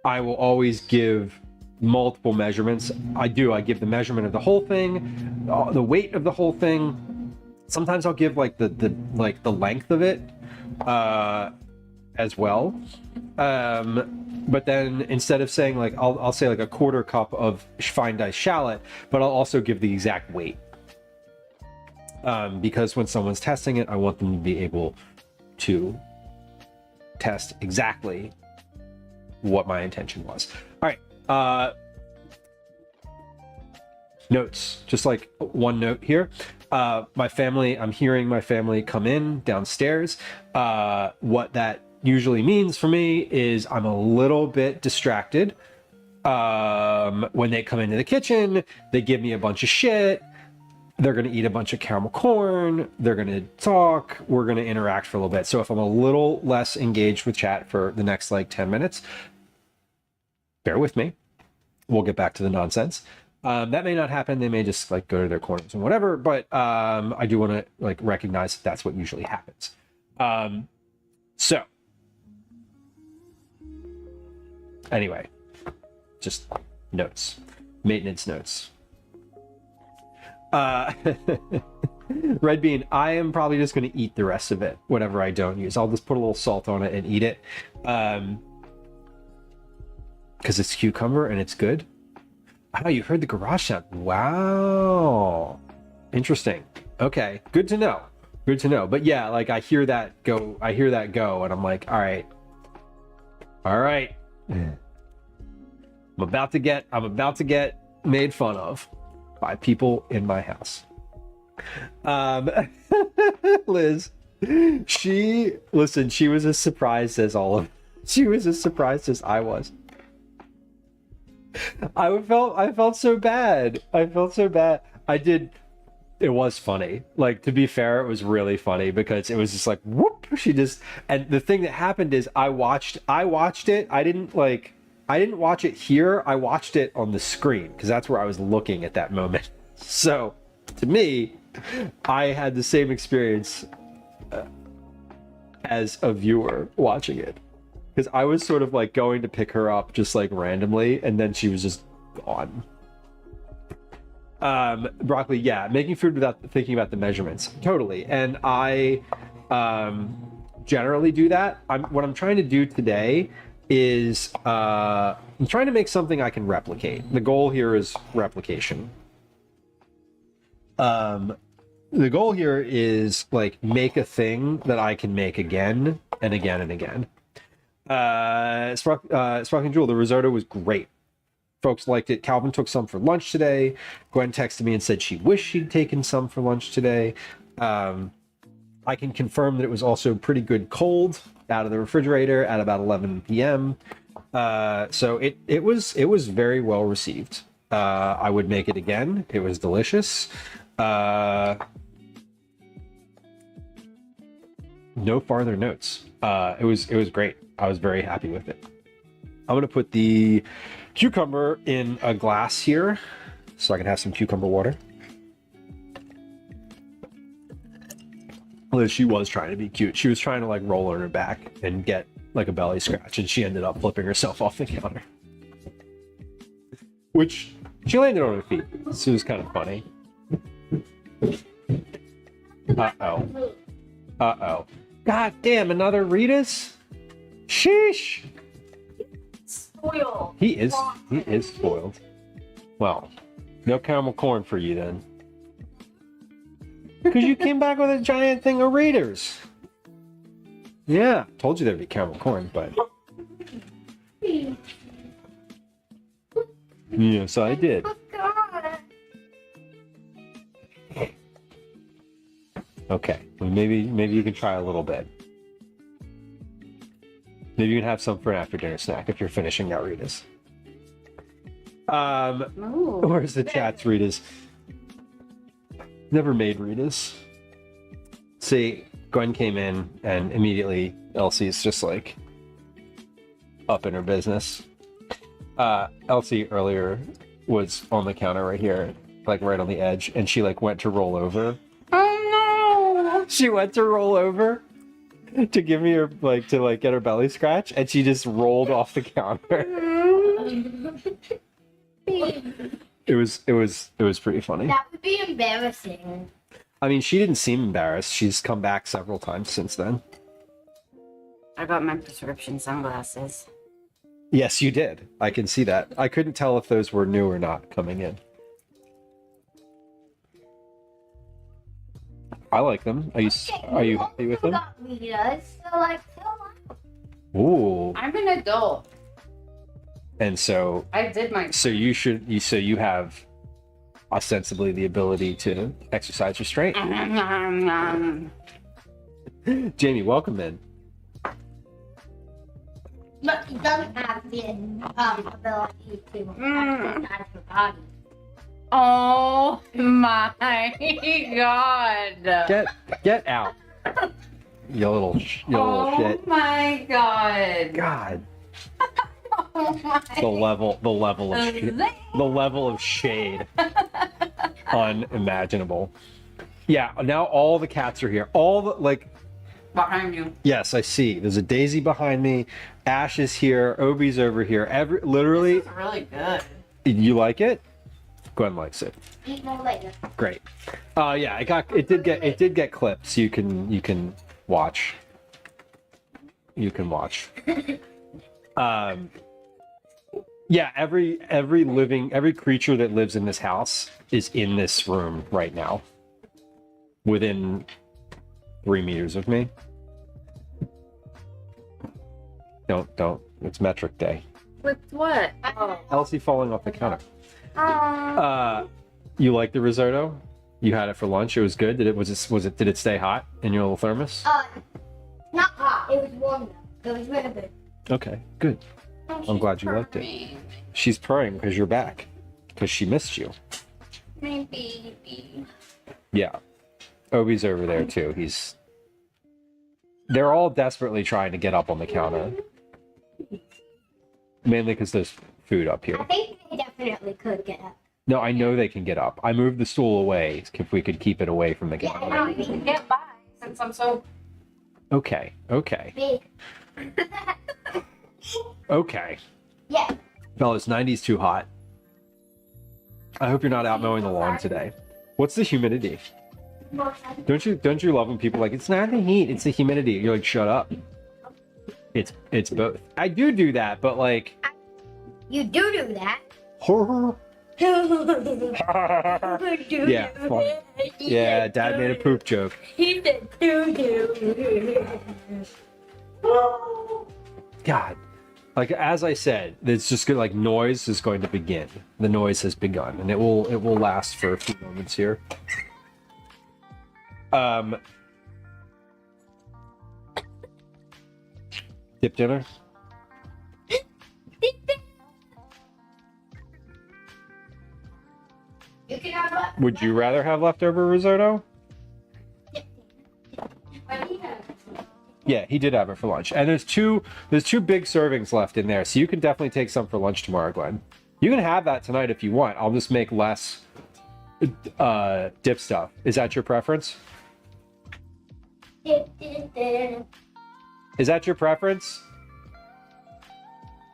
will always give multiple measurements. I give the measurement of the whole thing, the weight of the whole thing. Sometimes I'll give like the length of it as well. But then instead of saying like I'll say like a quarter cup of fine diced shallot, but I'll also give the exact weight. Because when someone's testing it, I want them to be able to test exactly what my intention was. All right. Notes, just like one note here. I'm hearing my family come in downstairs. What that usually means for me is I'm a little bit distracted. When they come into the kitchen, they give me a bunch of shit. They're going to eat a bunch of caramel corn. They're going to talk. We're going to interact for a little bit. So if I'm a little less engaged with chat for the next like 10 minutes, bear with me. We'll get back to the nonsense. That may not happen. They may just like go to their corners and whatever, but I do want to like recognize that that's what usually happens. So anyway, just notes, maintenance notes. Red bean, I am probably just going to eat the rest of it, whatever I don't use. I'll just put a little salt on it and eat it. Because it's cucumber and it's good. Oh, you heard the garage sound. Wow. Interesting. Okay. Good to know. Good to know. But yeah, like I hear that go, and I'm like, all right. I'm about to get made fun of by people in my house. Liz, she was as surprised as she was as surprised as I was. I felt so bad. It was funny. Like, to be fair, it was really funny because it was just like, whoop, and the thing that happened is I watched it. I didn't watch it here. I watched it on the screen because that's where I was looking at that moment. So to me, I had the same experience as a viewer watching it. Because I was sort of like going to pick her up just like randomly, and then she was just gone. Broccoli, yeah, making food without thinking about the measurements. Totally. And I generally do that. What I'm trying to do today is I'm trying to make something I can replicate. The goal here is replication. The goal here is like make a thing that I can make again and again and again. Sparkling Jewel, the risotto was great. Folks liked it. Calvin took some for lunch today. Gwen texted me and said she wished she'd taken some for lunch today. I can confirm that it was also pretty good cold out of the refrigerator at about 11 p.m. So it was very well received. I would make it again. It was delicious. No farther notes. It was great. I was very happy with it. I'm gonna put the cucumber in a glass here so I can have some cucumber water. Liz, she was trying to be cute. She was trying to like roll on her back and get like a belly scratch, and she ended up flipping herself off the counter. Which she landed on her feet. So it was kind of funny. Uh-oh. God damn, another Rita's? Sheesh. Spoiled. He is spoiled. Well, no caramel corn for you then. Because you came back with a giant thing of Raiders. Yeah, told you there'd be caramel corn, but Yes, I did. Okay, well, maybe you can try a little bit. Maybe you can have some for an after dinner snack if you're finishing out Rita's. Where's the chat's Rita's? Never made Rita's. See, Gwen came in and immediately Elsie's just like up in her business. Elsie earlier was on the counter right here, like right on the edge, and she like went to roll over. Oh no! She went to roll over to give me her to get her belly scratch, and she just rolled off the counter. It was pretty funny. That would be embarrassing. I mean, she didn't seem embarrassed. She's come back several times since then. I got my prescription sunglasses. Yes, you did. I can see that. I couldn't tell if those were new or not coming in. I like them. Are you happy with them? Got Rita's, so like, Ooh. I'm an adult. And so I did my. so you have ostensibly the ability to exercise restraint. Jamie, welcome in. but he doesn't have the ability to exercise your body. Oh my god. Get out. You little shit. Oh my god. God. Oh my. The level of shade. Unimaginable. Yeah, now all the cats are here. All the Behind you. yes, I see. There's a Daisy behind me. Ash is here. Obi's over here. Literally. This is really good. You like it? Gwen likes it. Eat more later. Great. Yeah, it did get clipped, so you can watch. You can watch. Yeah, every creature that lives in this house is in this room right now. Within 3 meters of me. Don't. It's metric day. With what? Oh. Elsie falling off the counter. You like the risotto? You had it for lunch. It was good. Did it stay hot in your little thermos? Not hot. It was warm though. It was really good. Okay, good. I'm glad you liked it. She's purring because you're back. Because she missed you. My baby. Yeah. Obi's over there too. They're all desperately trying to get up on the counter. Mainly because there's food up here. I think they definitely could get up. No, I know they can get up. I moved the stool away if we could keep it away from the Yeah, counter. Now you can get by since I'm so Okay. Big. Okay. Yeah. Fellas, 90's too hot. I hope you're not out mowing the lawn today. What's the humidity? Don't you love when people are like, it's not the heat, it's the humidity. You're like, shut up. It's both. I do that, but like You do that. Yeah, funny. Yeah, Dad made a poop joke. He said doo-doo. God. Like as I said, it's just good. Like noise is going to begin. The noise has begun, and it will last for a few moments here. Dip dinner. You can have what? Would you rather have leftover risotto? Yeah, he did have it for lunch, and there's two big servings left in there, so you can definitely take some for lunch tomorrow, Glenn. You can have that tonight if you want. I'll just make less dip stuff. Is that your preference? Is that your preference?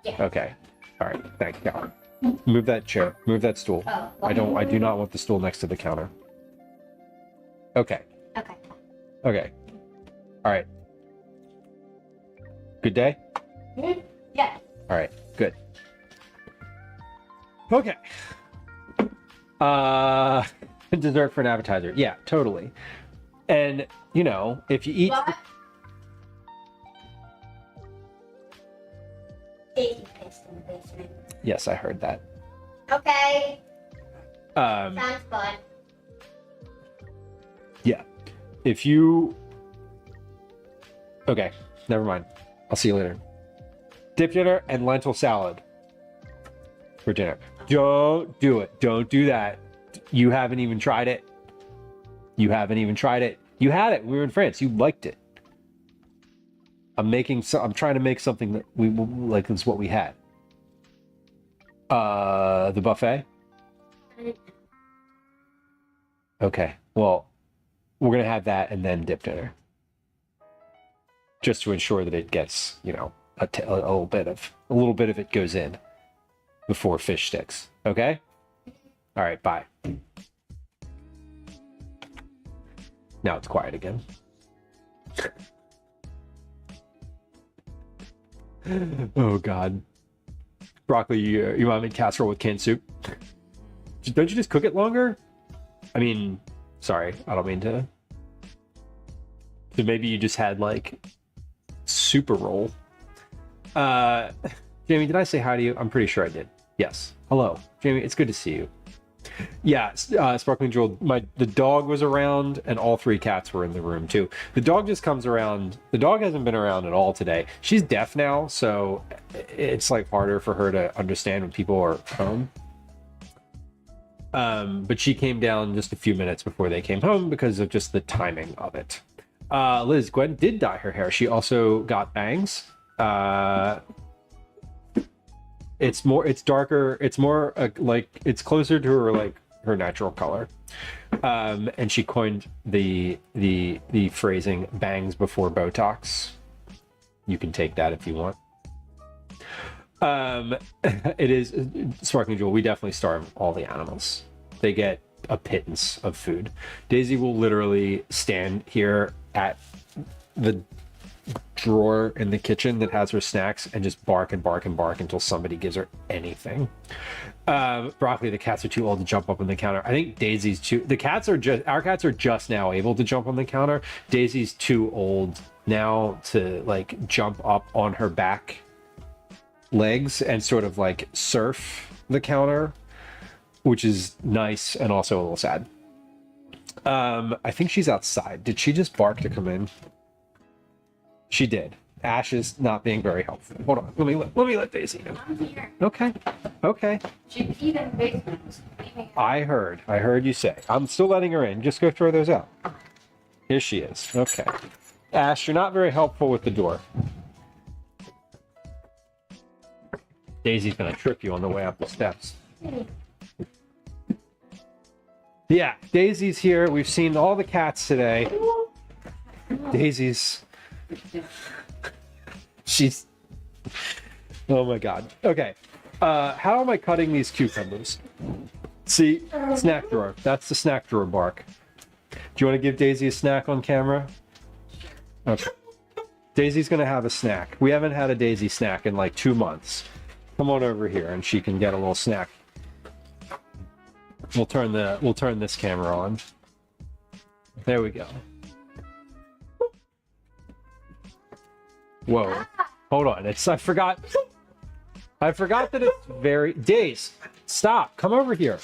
Yeah. Okay. All right. Thank you. Move that chair. Move that stool. Oh, I do not want the stool next to the counter. Okay. Okay. Okay. All right. Good day? Yeah. All right. Good. Okay. Dessert for an appetizer. Yeah, totally. And, you know, if you eat... What? Daisy pissed in the basement. Yes, I heard that. Okay. Um, Sounds fun. yeah. If you... Okay, never mind. I'll see you later. Dip dinner and lentil salad for dinner. Don't do it. Don't do that. You haven't even tried it. You haven't even tried it. You had it. We were in France. You liked it. I'm trying to make something that we like. Is what we had. The buffet. Okay. Well, we're gonna have that and then dip dinner, just to ensure that it gets, you know, a little bit of it goes in before fish sticks. Okay. All right. Bye. Now it's quiet again. Oh God. Broccoli, you want to make casserole with canned soup? Don't you just cook it longer? I mean, sorry, I don't mean to. So maybe you just had like super roll. Jamie, did I say hi to you? I'm pretty sure I did. Yes. Hello, Jamie. It's good to see you. Yeah, Sparkling Jewel, the dog was around and all three cats were in the room too. The dog just comes around. The dog hasn't been around at all today. She's deaf now, so it's like harder for her to understand when people are home. But she came down just a few minutes before they came home because of just the timing of it. Liz, Gwen did dye her hair. She also got bangs. It's darker. It's more like it's closer to her natural color. And she coined the phrasing "bangs before Botox." You can take that if you want. It is Sparkling Jewel. We definitely starve all the animals. They get a pittance of food. Daisy will literally stand here at the drawer in the kitchen that has her snacks and just bark and bark and bark until somebody gives her anything. Broccoli, the cats are too old to jump up on the counter. I think Daisy's too. Our cats are just now able to jump on the counter. Daisy's too old now to like jump up on her back legs and sort of like surf the counter, which is nice and also a little sad. I think she's outside. Did she just bark to come in? She did. Ash is not being very helpful. Hold on. Let me let Daisy know. I'm here. Okay. She peed in the basement. I heard you say. I'm still letting her in. Just go throw those out. Here she is. Okay. Ash, you're not very helpful with the door. Daisy's gonna trip you on the way up the steps. Yeah, Daisy's here. We've seen all the cats today. Daisy's... She's... Oh my God. Okay. How am I cutting these cucumbers? See? Snack drawer. That's the snack drawer bark. Do you want to give Daisy a snack on camera? Okay. Daisy's gonna have a snack. We haven't had a Daisy snack in like 2 months. Come on over here and she can get a little snack. We'll turn this camera on. There we go. Whoa. Hold on. I forgot that it's very... Days, stop. Come over here.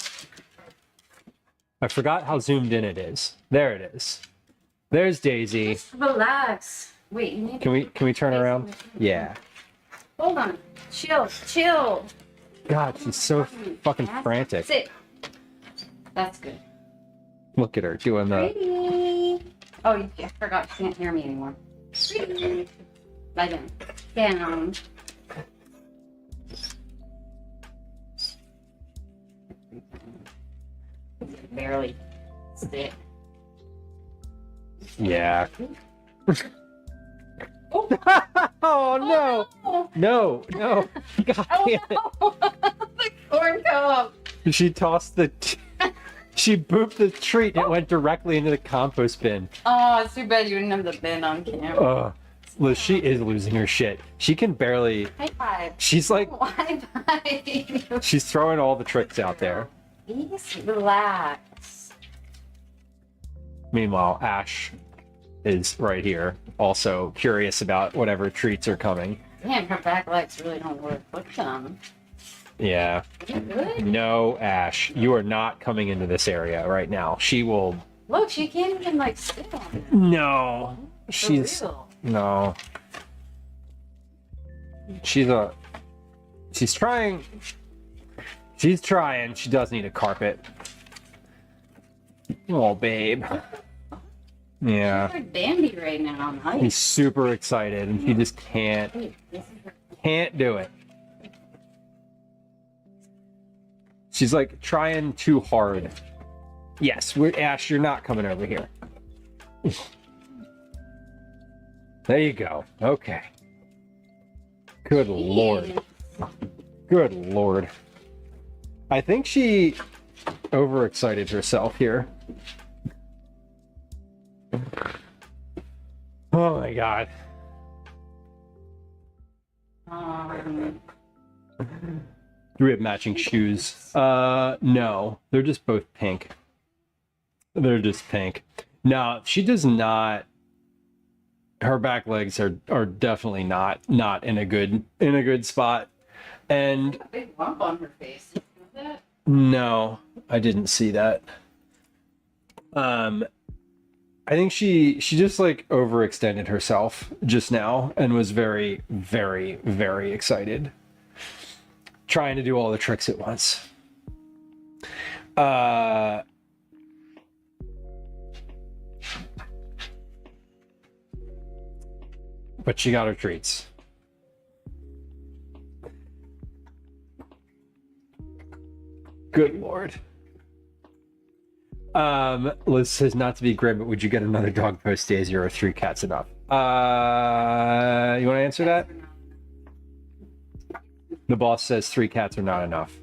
I forgot how zoomed in it is. There it is. There's Daisy. Just relax. Wait, you need Can we turn around? Yeah. Hold on. Chill. God, she's so fucking frantic. Sit. That's good. Look at her doing the... Pretty. Oh, I forgot you can't hear me anymore. Pretty. Lie down. Down. Barely sit. Yeah. Oh no! No! God damn it! The corn come up. She tossed the. She booped the treat. It went directly into the compost bin. Oh, it's too bad you didn't have the bin on camera. Liz, she is losing her shit. She can barely. High five. She's like. High five. She's throwing all the tricks out there. Please relax. Meanwhile, Ash is right here, also curious about whatever treats are coming. Damn, her back legs really don't work. Look at them. Yeah. You good? No, Ash, you are not coming into this area right now. She will. Look, she can't even like sit on it. No. For She's. real. No. She's a. She's trying. She's trying. She does need a carpet. Oh, babe. Yeah. She's like Bambi right now on ice. He's super excited and he just can't Wait, this is her. can't do it. She's like trying too hard. Yes, Ash, you're not coming over here. There you go. Okay. Good lord. Good lord. I think she overexcited herself here. Oh my god. Do we have matching shoes? No. They're just both pink. They're just pink. No, she does not. Her back legs are definitely not in a good spot. And A big lump on her face. Did you know that? no, I didn't see that. I think she just like overextended herself just now and was very, very, very excited. Trying to do all the tricks at once. But she got her treats. Good lord. Liz says not to be grim, but would you get another dog post Daisy or 3 cats enough? You want to answer that? The boss says 3 cats are not enough.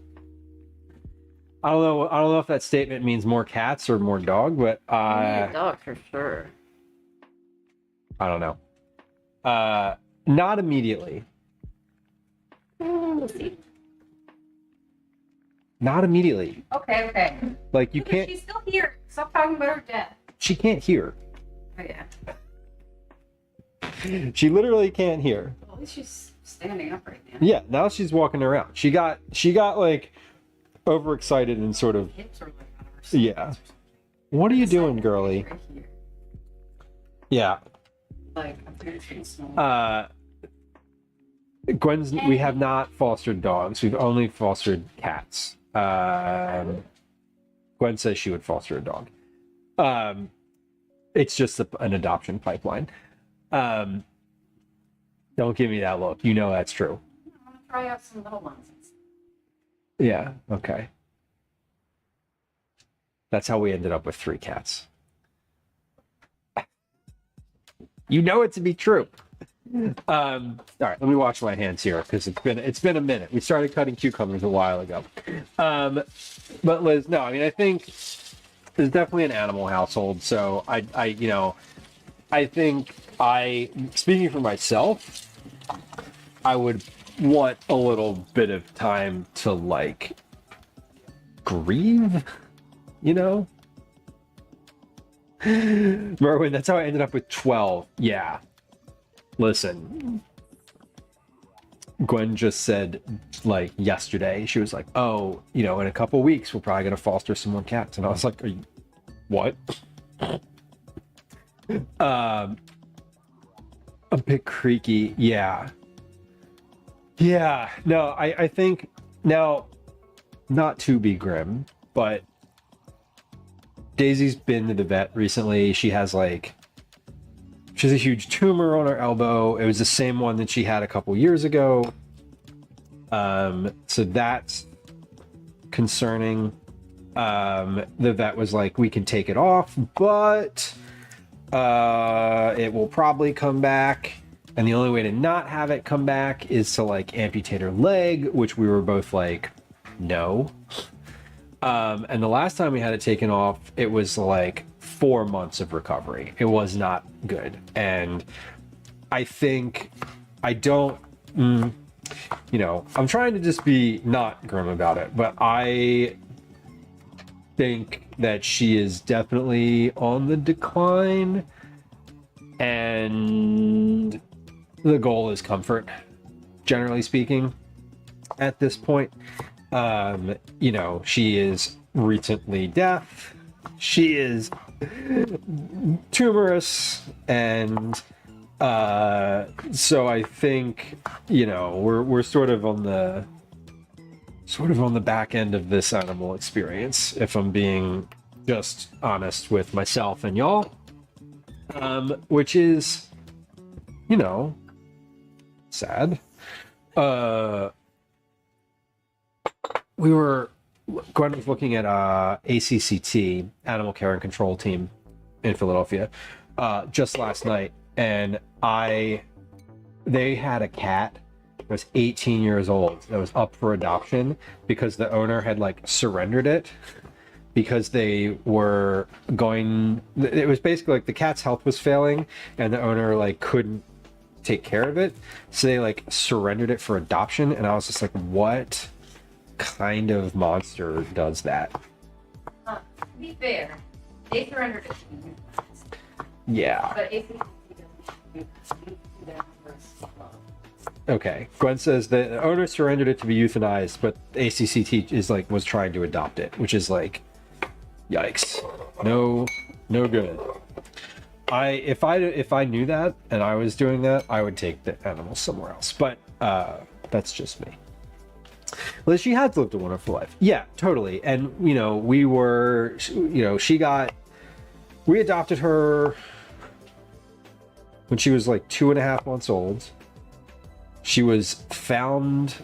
I don't know if that statement means more cats or more dog, but I need a dog for sure. I don't know. Not immediately. We'll see. Not immediately. Okay. Like you Look, can't. she's still here. Stop talking about her death. She can't hear. Oh yeah. She literally can't hear. Well, at least she's standing up right now. Yeah, now she's walking around. She got like overexcited and sort of. Hips are like out of her seat. Yeah. What are you doing, girly? Right here. Yeah. Like I'm pretty small. Gwen's. We have not fostered dogs. We've only fostered cats. Gwen says she would foster a dog. It's just an adoption pipeline. Don't give me that look. You know that's true. I want to try out some little ones. Yeah. Okay. That's how we ended up with 3 cats. You know it to be true. All right, let me wash my hands here because it's been a minute. We started cutting cucumbers a while ago. But Liz, no, I mean I think there's definitely an animal household. So I think speaking for myself, I would want a little bit of time to like grieve, you know? Merwin, that's how I ended up with 12. Yeah. Listen, Gwen just said, like, yesterday, she was like, oh, in a couple weeks, we're probably going to foster some more cats. And I was like, are you, what? A bit creaky. Yeah. Yeah. No, I think now, not to be grim, but Daisy's been to the vet recently. She has she has a huge tumor on her elbow. It was the same one that she had a couple years ago. So that's concerning. The vet was like, we can take it off, but it will probably come back. And the only way to not have it come back is to amputate her leg, which we were both like, no. And the last time we had it taken off, it was 4 months of recovery. It was not good. And I think I'm trying to just be not grim about it, but I think that she is definitely on the decline, and the goal is comfort, generally speaking. at this point. You know, she is recently deaf. She is tumorous, and so I think, you know, we're sort of on the back end of this animal experience, if I'm being just honest with myself and y'all, which is, you know, sad. Gwen was looking at ACCT, Animal Care and Control Team in Philadelphia, just last night, and they had a cat that was 18 years old that was up for adoption because the owner had like surrendered it because they were going. It was basically like the cat's health was failing, and the owner like couldn't take care of it, so they like surrendered it for adoption. And I was just like, what kind of monster does that? To be fair, they surrendered it to me. Yeah. But ACCT doesn't do that first. Okay. Gwen says the owner surrendered it to be euthanized, but ACCT is like was trying to adopt it, which is like, yikes. No good. If I knew that and I was doing that, I would take the animal somewhere else. But that's just me. Well, she has lived a wonderful life. Yeah, totally. And you know, we adopted her when she was like 2.5 months old. She was found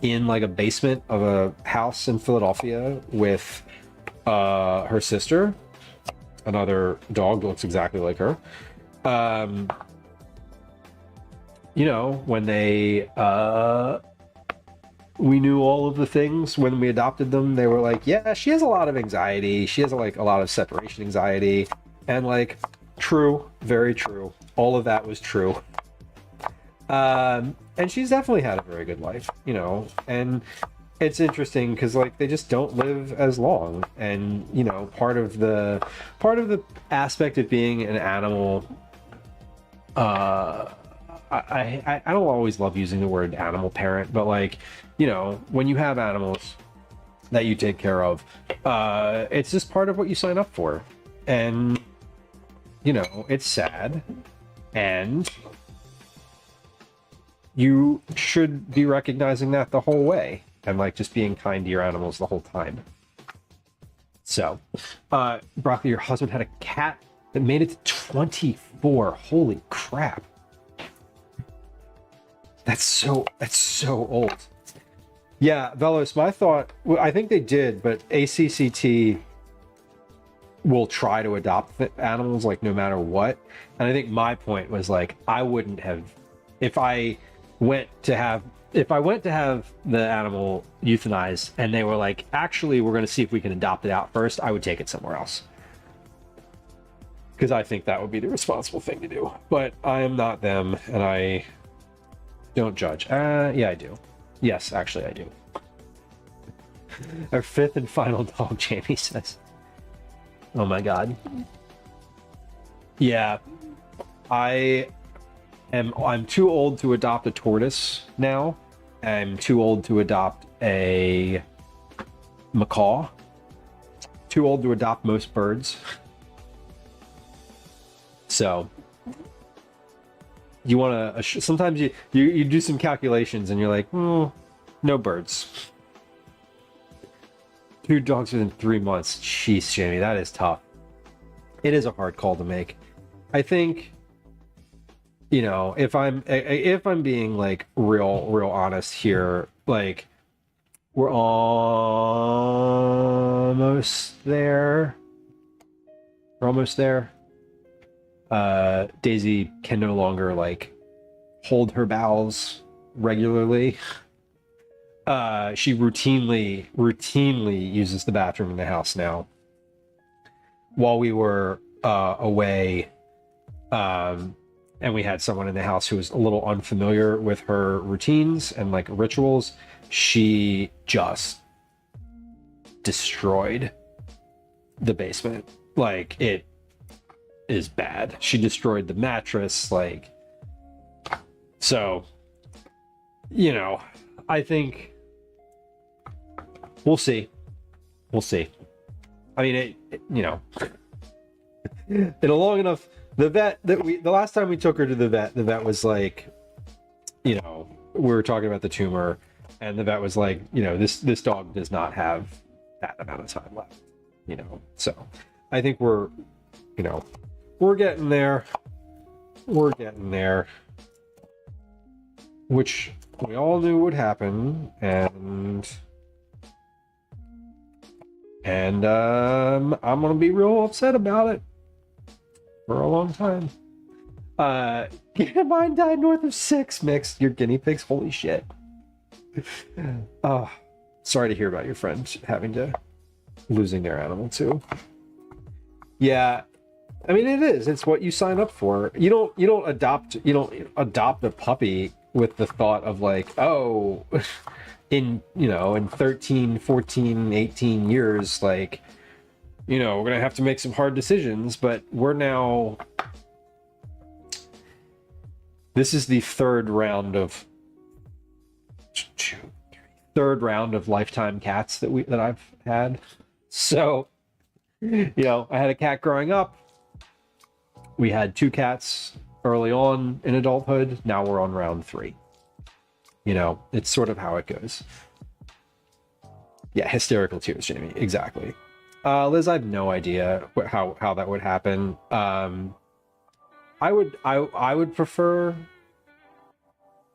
in like a basement of a house in Philadelphia with her sister, another dog that looks exactly like her. You know, when we knew all of the things when we adopted them, they were like, yeah, she has a lot of anxiety. She has like a lot of separation anxiety. And like, true, very true. All of that was true. And she's definitely had a very good life, you know, and it's interesting because like they just don't live as long. And, you know, part of the aspect of being an animal, I don't always love using the word animal parent, but like, you know, when you have animals that you take care of, it's just part of what you sign up for. And, you know, it's sad, and you should be recognizing that the whole way and like just being kind to your animals the whole time. So, Broccoli, your husband had a cat that made it to 24. Holy crap. That's so old. Yeah, Velos, my thought, well, I think they did, but ACCT will try to adopt animals like no matter what. And I think my point was like, I wouldn't have, if I went to have the animal euthanized and they were like, actually, we're going to see if we can adopt it out first, I would take it somewhere else. Because I think that would be the responsible thing to do. But I am not them, and I don't judge. Yeah, I do. Yes, actually, I do. Our fifth and final dog, Jamie says. Oh my god. Yeah. I'm too old to adopt a tortoise now. I'm too old to adopt a macaw. Too old to adopt most birds. So you want to sometimes you do some calculations and you're like, no birds. 2 dogs within 3 months. Jeez, Jamie, that is tough. It is a hard call to make. I think, you know, if I'm being like real honest here, like we're almost there. We're almost there. Daisy can no longer like hold her bowels regularly. She routinely uses the bathroom in the house now. While we were away, and we had someone in the house who was a little unfamiliar with her routines and like rituals, she just destroyed the basement. Like, it is bad. She destroyed the mattress, like, so, you know, I think we'll see. We'll see. I mean, in a long enough, the last time we took her to the vet was like, we were talking about the tumor, and the vet was like, this dog does not have that amount of time left, So I think we're getting there. We're getting there. Which we all knew would happen, and I'm gonna be real upset about it for a long time. Mine died north of 6. Mixed your guinea pigs. Holy shit. Oh, sorry to hear about your friend losing their animal too. Yeah, I mean it's what you sign up for. You don't adopt a puppy with the thought of like, oh, in 13, 14, 18 years, like, we're gonna have to make some hard decisions. But this is the third round of lifetime cats that I've had. So, I had a cat growing up. We had 2 cats early on in adulthood. Now we're on round 3. It's sort of how it goes. Yeah, hysterical tears, Jamie. Exactly. Liz, I have no idea how that would happen. I would prefer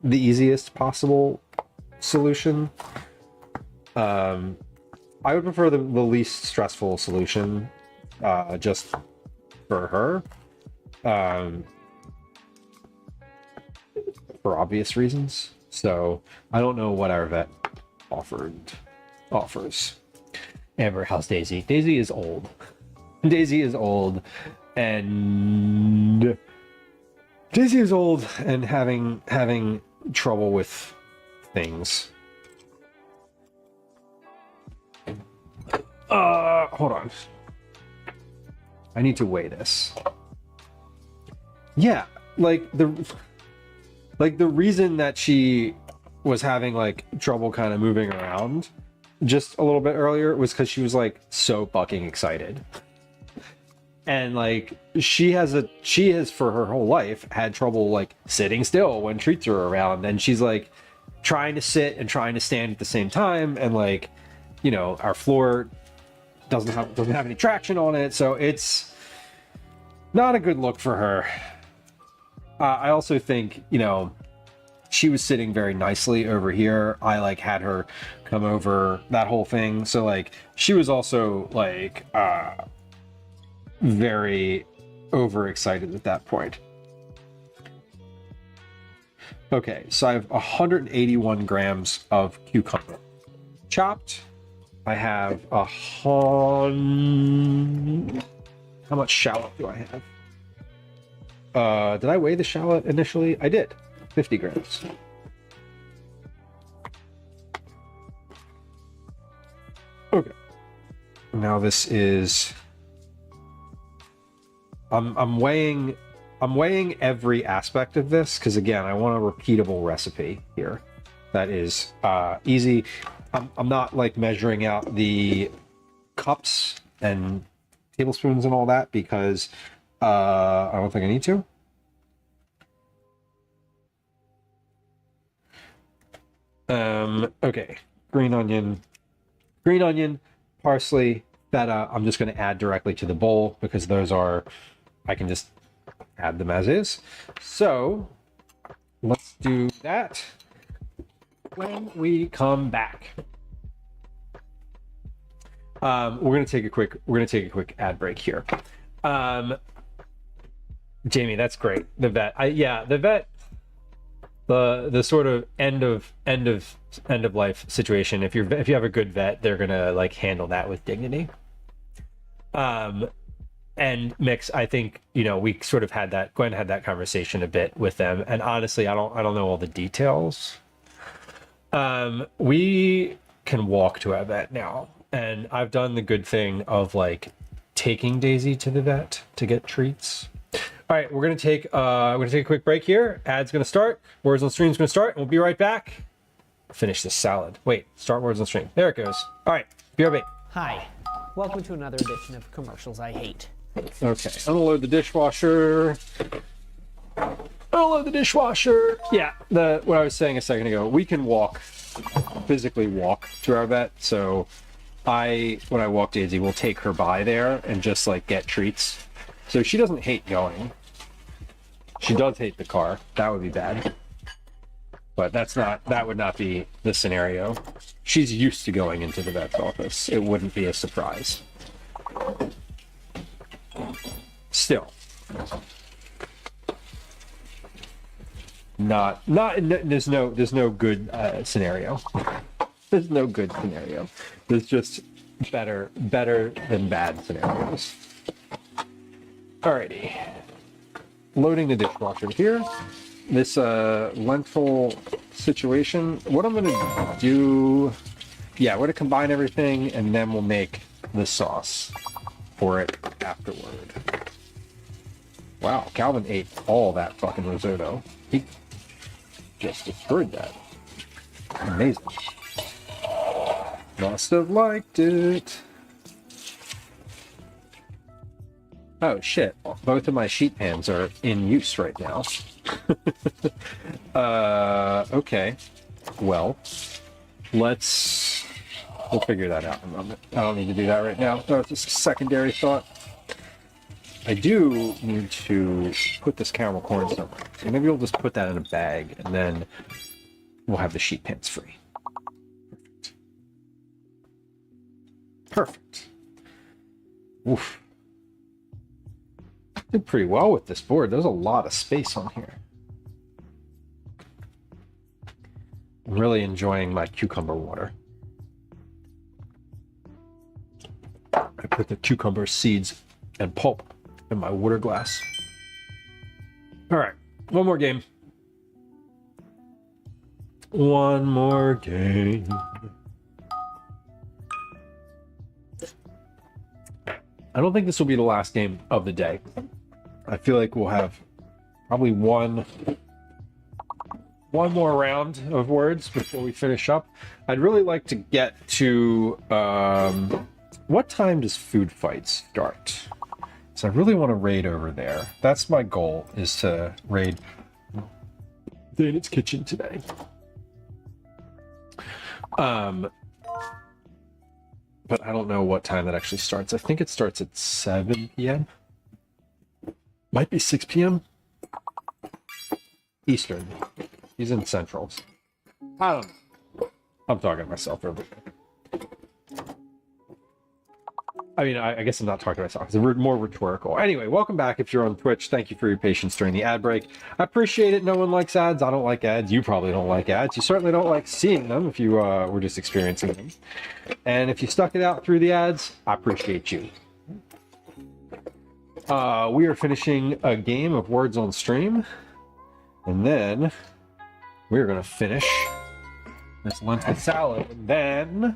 the easiest possible solution. I would prefer the least stressful solution, just for her. For obvious reasons. So I don't know what our vet offers. Amber, how's Daisy? Daisy is old. And Daisy is old and having trouble with things. Hold on. I need to weigh this. Yeah, like the reason that she was having like trouble kind of moving around just a little bit earlier was because she was like so fucking excited. And like she has for her whole life had trouble like sitting still when treats are around, and she's like trying to sit and trying to stand at the same time, and like our floor doesn't have any traction on it, so it's not a good look for her. I also think, she was sitting very nicely over here. I like had her come over, that whole thing. So like she was also like very overexcited at that point. Okay, so I have 181 grams of cucumber chopped. I have how much shallot do I have? Did I weigh the shallot initially? I did. 50 grams. Okay. Now this is I'm weighing every aspect of this because again, I want a repeatable recipe here. That is easy. I'm not like measuring out the cups and tablespoons and all that because I don't think I need to. Okay. Green onion, parsley, feta. I'm just going to add directly to the bowl because those are, I can just add them as is. So let's do that when we come back. We're going to take a quick ad break here. Jamie, that's great. The vet. The vet. The sort of end of life situation. If you have a good vet, they're gonna like handle that with dignity. And Mix, I think we sort of had that. Gwen had that conversation a bit with them, and honestly, I don't know all the details. We can walk to our vet now, and I've done the good thing of like taking Daisy to the vet to get treats. All right, we're gonna take a quick break here. Ad's gonna start. Words on Stream's gonna start, and we'll be right back finish this salad. Wait, start words on stream. There it goes. All right, BRB. Hi. Welcome to another edition of Commercials I Hate. Okay, unload the dishwasher. Unload the dishwasher. Yeah, what I was saying a second ago, we can walk, physically walk to our vet. So when I walk Daisy, we'll take her by there and just like get treats. So she doesn't hate going. She does hate the car. That would be bad. But that would not be the scenario. She's used to going into the vet's office. It wouldn't be a surprise. Still. There's no good scenario. There's no good scenario. There's just better than bad scenarios. Alrighty. Loading the dishwasher here. This lentil situation, what I'm gonna do, yeah, we're gonna combine everything and then we'll make the sauce for it afterward. Wow, Calvin ate all that fucking risotto. He just destroyed that. Amazing. Must have liked it. Oh shit, both of my sheet pans are in use right now. Okay. Well, we'll figure that out in a moment. I don't need to do that right now. Oh, it's just a secondary thought. I do need to put this caramel corn somewhere. So maybe we'll just put that in a bag and then we'll have the sheet pans free. Perfect. Oof. Did pretty well with this board. There's a lot of space on here. I'm really enjoying my cucumber water. I put the cucumber seeds and pulp in my water glass. All right, one more game. One more game. I don't think this will be the last game of the day. I feel like we'll have probably one more round of words before we finish up. I'd really like to get to what time does food fights start? So I really want to raid over there. That's my goal, is to raid Dana's kitchen today. But I don't know what time that actually starts. I think it starts at 7 p.m. Might be 6 p.m. Eastern. He's in Centrals. I don't know. I'm talking to myself over there. I mean, I guess I'm not talking to myself. It's more rhetorical. Anyway, welcome back if you're on Twitch. Thank you for your patience during the ad break. I appreciate it. No one likes ads. I don't like ads. You probably don't like ads. You certainly don't like seeing them if you were just experiencing them. And if you stuck it out through the ads, I appreciate you. We are finishing a game of Words on Stream. And then we're going to finish this lentil salad. And then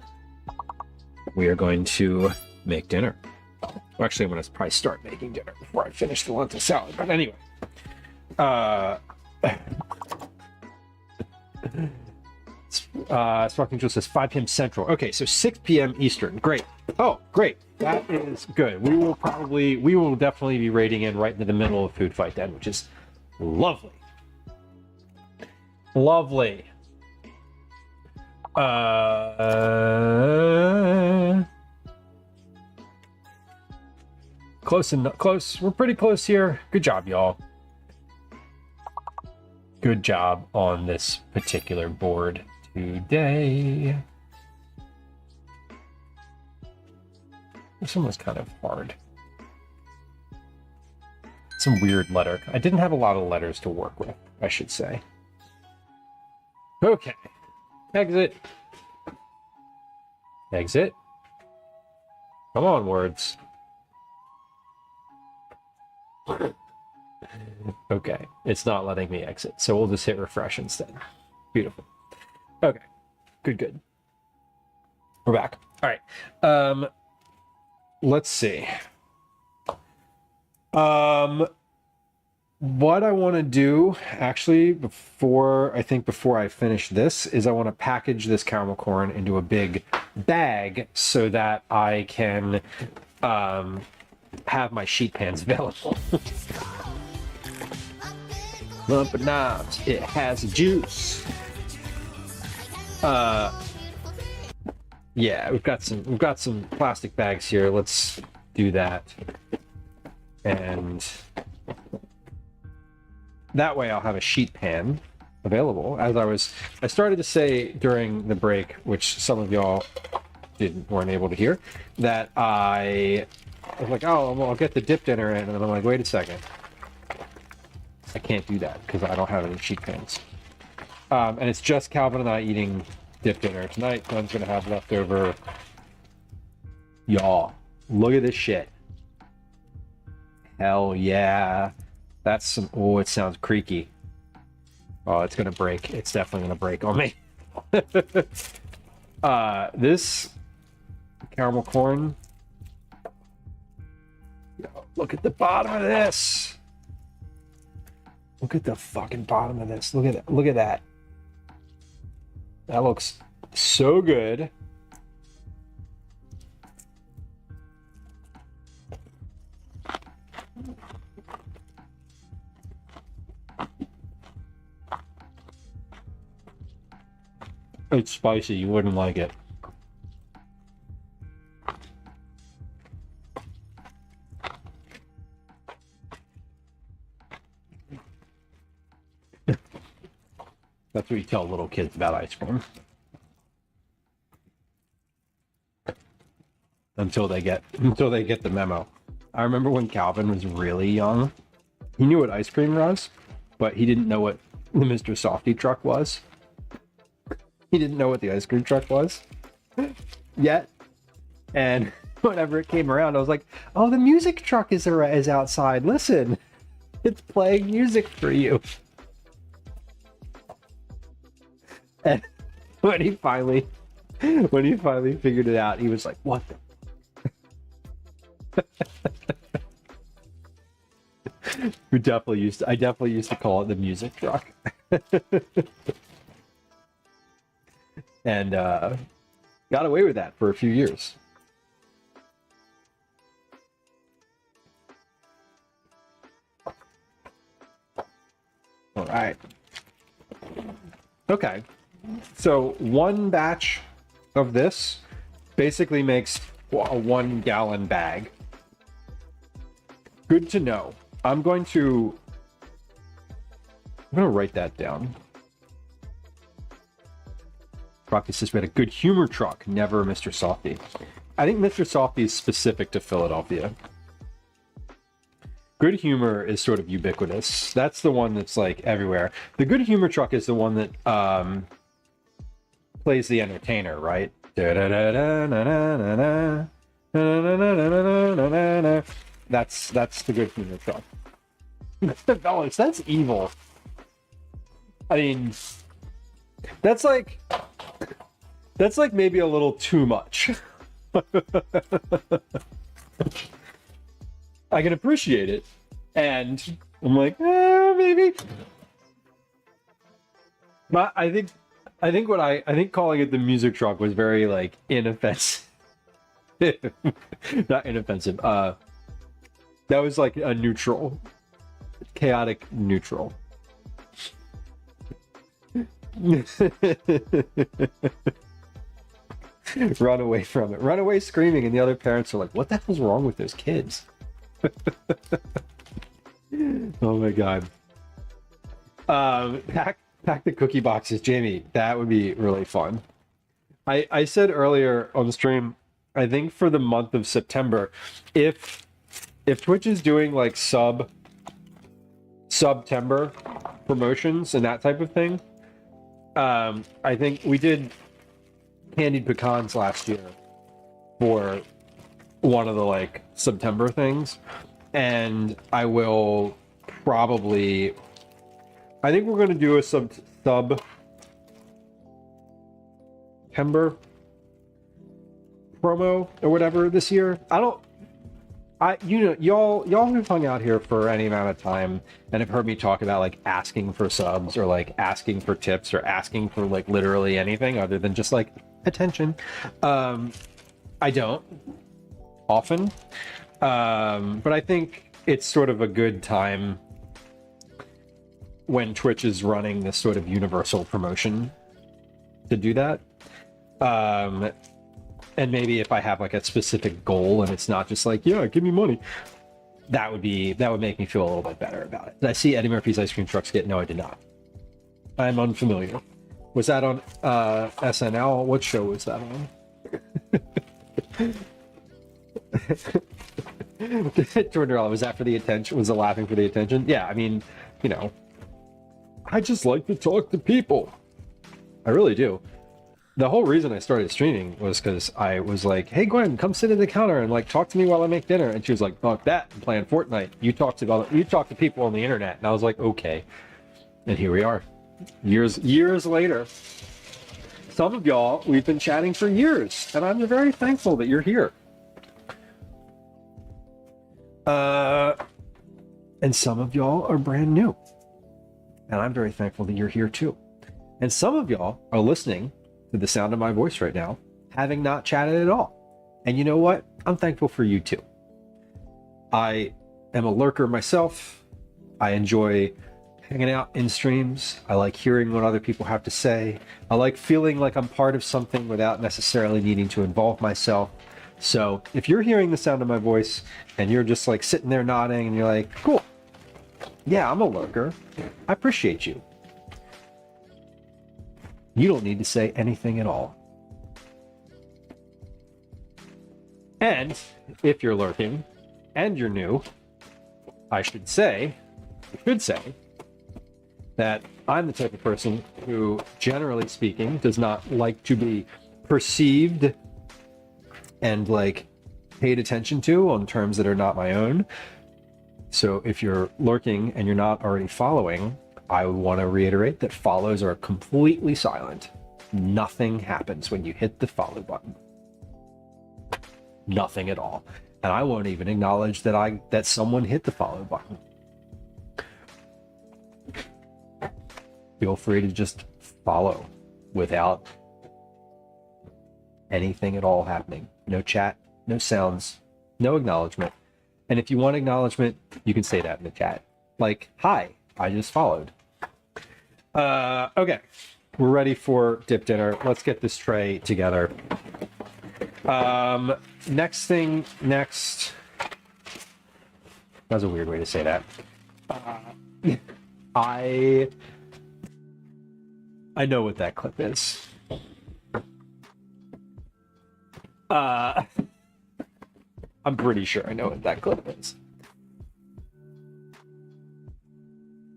we are going to make dinner. Well, actually, I'm going to probably start making dinner before I finish the lentil salad. But anyway. Sparking Joe says 5 p.m. Central. Okay, so 6 p.m. Eastern. Great. Oh, great. That is good. We will definitely be raiding in right into the middle of Food Fight then, which is lovely. Lovely. Close. We're pretty close here. Good job, y'all. Good job on this particular board today. This one was kind of hard. Some weird letter. I didn't have a lot of letters to work with, I should say. Okay. Exit. Exit. Come on, words. Okay, it's not letting me exit, so we'll just hit refresh instead. Beautiful. Okay, good. We're back. All right. Let's see. what I want to do actually before I finish this is I want to package this caramel corn into a big bag so that I can have my sheet pans available. Lump of knobs, it has juice. Yeah, we've got some plastic bags here. Let's do that. And that way I'll have a sheet pan available. I started to say during the break, which some of y'all weren't able to hear, that I was like, oh, well, I'll get the dip dinner in, and then I'm like, wait a second. I can't do that because I don't have any sheet pans. And it's just Calvin and I eating dip dinner tonight. So I'm gonna have leftover. Y'all, look at this shit. Hell yeah. That's some, oh, it sounds creaky. Oh, it's gonna break. It's definitely gonna break on me. This caramel corn. Yo, look at the bottom of this. Look at the fucking bottom of this. Look at that. Look at that. That looks so good. It's spicy. You wouldn't like it. That's what you tell little kids about ice cream. Until they get the memo. I remember when Calvin was really young. He knew what ice cream was, but he didn't know what the Mr. Softy truck was. He didn't know what the ice cream truck was yet. And whenever it came around, I was like, "Oh, the music truck is outside. Listen, it's playing music for you." And when he finally figured it out, he was like, "What the?" I definitely used to call it the music truck. And got away with that for a few years. All right. Okay. So one batch of this basically makes a 1 gallon bag. Good to know. I'm going to write that down. Rocky says we had a good humor truck, never Mr. Softy. I think Mr. Softy is specific to Philadelphia. Good humor is sort of ubiquitous. That's the one that's like everywhere. The good humor truck is the one that plays the entertainer, right? That's the good humor truck. Fellas, that's evil. I mean, that's like maybe a little too much. I can appreciate it, and I'm like, maybe. But I think calling it the music truck was very like inoffensive. Not inoffensive. That was like a neutral, chaotic neutral. Run away from it. Run away screaming, and the other parents are like, "What the hell's wrong with those kids?" Oh my god. Pack the cookie boxes, Jamie. That would be really fun. I said earlier on the stream, I think for the month of September, if Twitch is doing like September promotions and that type of thing, I think we did candied pecans last year for one of the like September things, and I will probably, I think we're going to do a September promo or whatever this year. I y'all who've hung out here for any amount of time and have heard me talk about like asking for subs or like asking for tips or asking for like literally anything other than just like attention. I don't often, but I think it's sort of a good time when Twitch is running this sort of universal promotion to do that. And maybe if I have like a specific goal and it's not just like, yeah, give me money, that would make me feel a little bit better about it. Did I see Eddie Murphy's Ice Cream Truck skit? No, I did not. I'm unfamiliar. Was that on SNL? What show was that on? Jordan, was that for the attention? Was it laughing for the attention? Yeah, I mean, you know, I just like to talk to people. I really do. The whole reason I started streaming was because I was like, hey Gwen, come sit at the counter and like talk to me while I make dinner. And she was like, fuck that, I'm playing Fortnite. You talk to people on the internet. And I was like, okay. And here we are. Years later. Some of y'all, we've been chatting for years, and I'm very thankful that you're here. And some of y'all are brand new, and I'm very thankful that you're here too. And some of y'all are listening to the sound of my voice right now, having not chatted at all. And you know what? I'm thankful for you too. I am a lurker myself. I enjoy hanging out in streams. I like hearing what other people have to say. I like feeling like I'm part of something without necessarily needing to involve myself. So if you're hearing the sound of my voice and you're just like sitting there nodding and you're like, cool, yeah, I'm a lurker, I appreciate you. You don't need to say anything at all. And if you're lurking and you're new, I should say that I'm the type of person who, generally speaking, does not like to be perceived and like paid attention to on terms that are not my own. So if you're lurking and you're not already following, I want to reiterate that follows are completely silent. Nothing happens when you hit the follow button. Nothing at all. And I won't even acknowledge that someone hit the follow button. Feel free to just follow without anything at all happening. No chat, no sounds, no acknowledgement. And if you want acknowledgement, you can say that in the chat. Like, hi, I just followed. Okay, we're ready for dip dinner. Let's get this tray together. Next. That's a weird way to say that. I know what that clip is. I'm pretty sure I know what that clip is.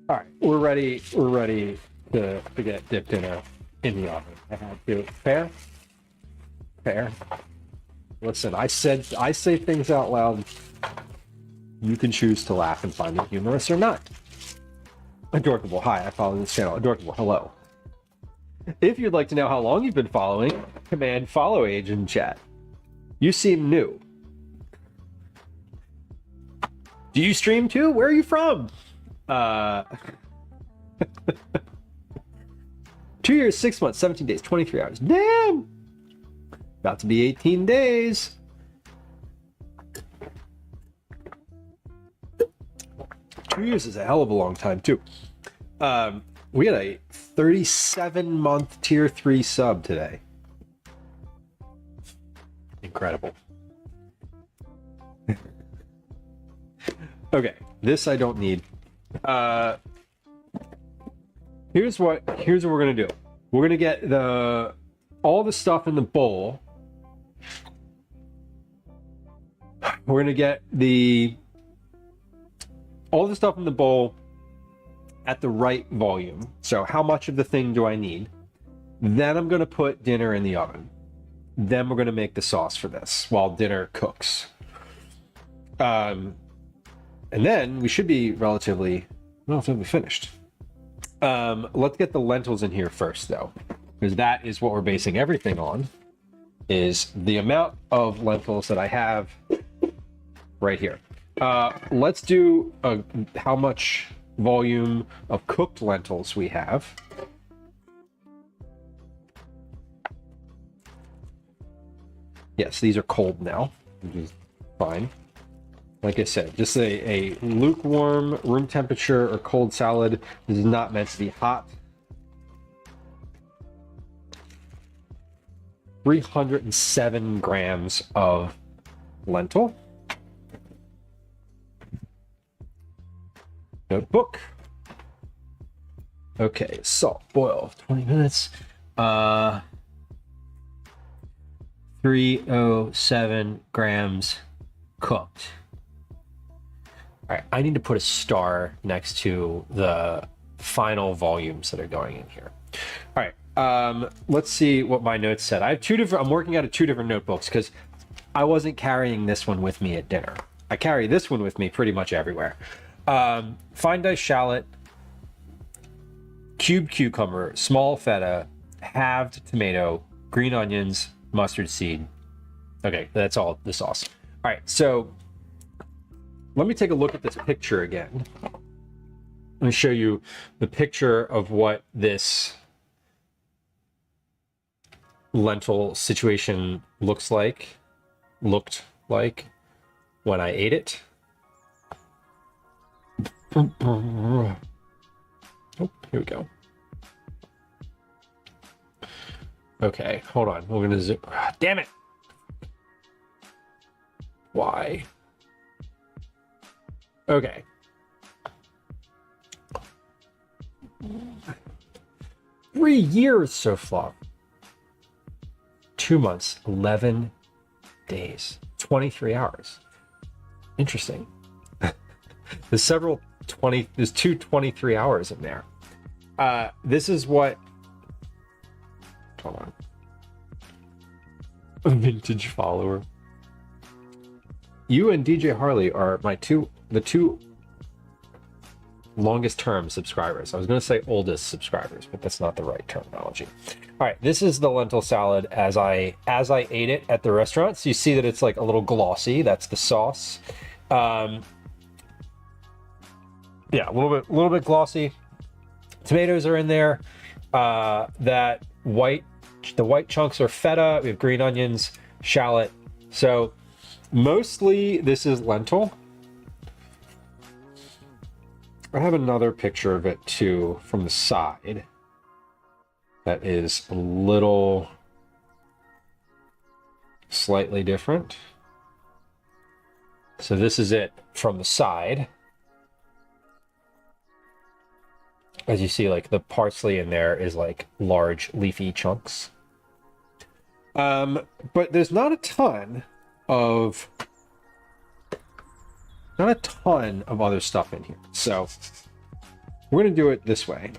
All right, we're ready to get dip dinner in the oven. I had to. Fair. Listen, I say things out loud. You can choose to laugh and find it humorous or not. Adorkable, hi, I follow this channel. Adorkable, hello. If you'd like to know how long you've been following, command follow age in chat. You seem new. Do you stream too? Where are you from? 2 years, 6 months, 17 days, 23 hours. Damn! About to be 18 days. Two years is a hell of a long time too. We had a 37-month tier 3 sub today. Incredible. Okay, this I don't need. Here's what we're gonna do. We're gonna get all the stuff in the bowl. We're gonna get all the stuff in the bowl at the right volume. So how much of the thing do I need? Then I'm gonna put dinner in the oven. Then we're gonna make the sauce for this while dinner cooks. And then we should be relatively finished. Let's get the lentils in here first though, because that is what we're basing everything on, is the amount of lentils that I have right here. Let's do how much volume of cooked lentils we have. Yes, these are cold now, which is fine. Like I said, just a lukewarm, room temperature or cold salad. This is not meant to be hot. 307 grams of lentil. Notebook. Okay, salt, boil, 20 minutes. 307 grams cooked. All right, I need to put a star next to the final volumes that are going in here. All right, let's see what my notes said. I have two different, I'm working out of two different notebooks because I wasn't carrying this one with me at dinner. I carry this one with me pretty much everywhere. Fine diced shallot, cubed cucumber, small feta, halved tomato, green onions, mustard seed. Okay, that's all the sauce. All right, so let me take a look at this picture again. Let me show you the picture of what this lentil situation looked like when I ate it. Oh, here we go. Okay, hold on. We're gonna zoom. Damn it! Why? Okay. Three years so far. 2 months, 11 days, 23 hours. Interesting. There's two 23 hours in there. This is what, hold on. A vintage follower. You and DJ Harley are the two longest term subscribers. I was going to say oldest subscribers, but that's not the right terminology. All right, this is the lentil salad as I ate it at the restaurant. So you see that it's like a little glossy. That's the sauce. Yeah, a little bit glossy. Tomatoes are in there. The white chunks are feta. We have green onions, shallot. So mostly this is lentil. I have another picture of it too from the side that is a little slightly different. So this is it from the side. As you see, like the parsley in there is like large leafy chunks. But there's not a ton of other stuff in here. So we're gonna do it this way.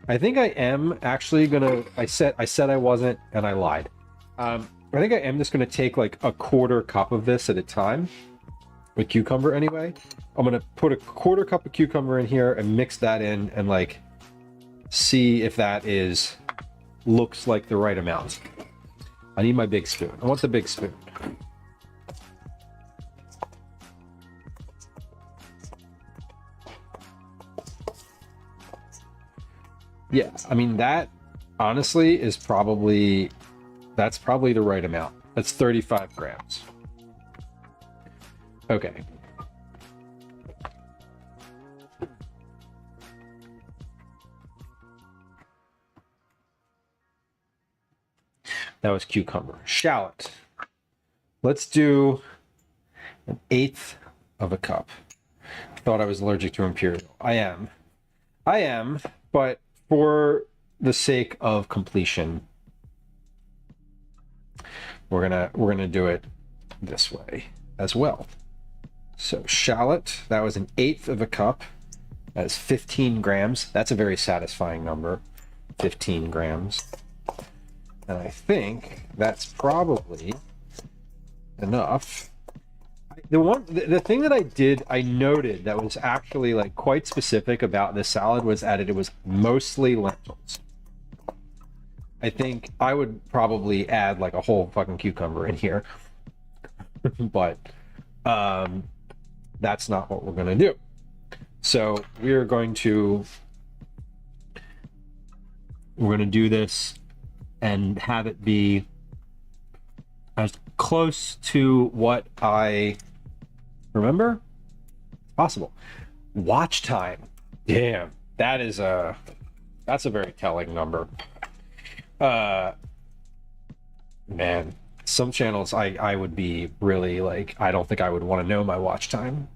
I think I am actually gonna, I said I wasn't, and I lied. I think I am just gonna take like a quarter cup of this at a time with cucumber anyway. I'm gonna put a quarter cup of cucumber in here and mix that in and like see if that looks like the right amount. I need my big spoon. I want the big spoon. Yeah, I mean that honestly is probably the right amount. That's 35 grams. Okay. That was cucumber. Shallot. Let's do 1/8 of a cup. I thought I was allergic to imperial. I am, but for the sake of completion, we're gonna do it this way as well. So shallot, that was 1/8 of a cup. That's 15 grams. That's a very satisfying number. 15 grams. And I think that's probably enough. The thing that I noted that was actually like quite specific about this salad was that it was mostly lentils. I think I would probably add like a whole fucking cucumber in here. but that's not what we're going to do. So we're going to do this and have it be as close to what I remember as possible. Watch time. Damn, that's a very telling number. Man, some channels I would be really like, I don't think I would want to know my watch time.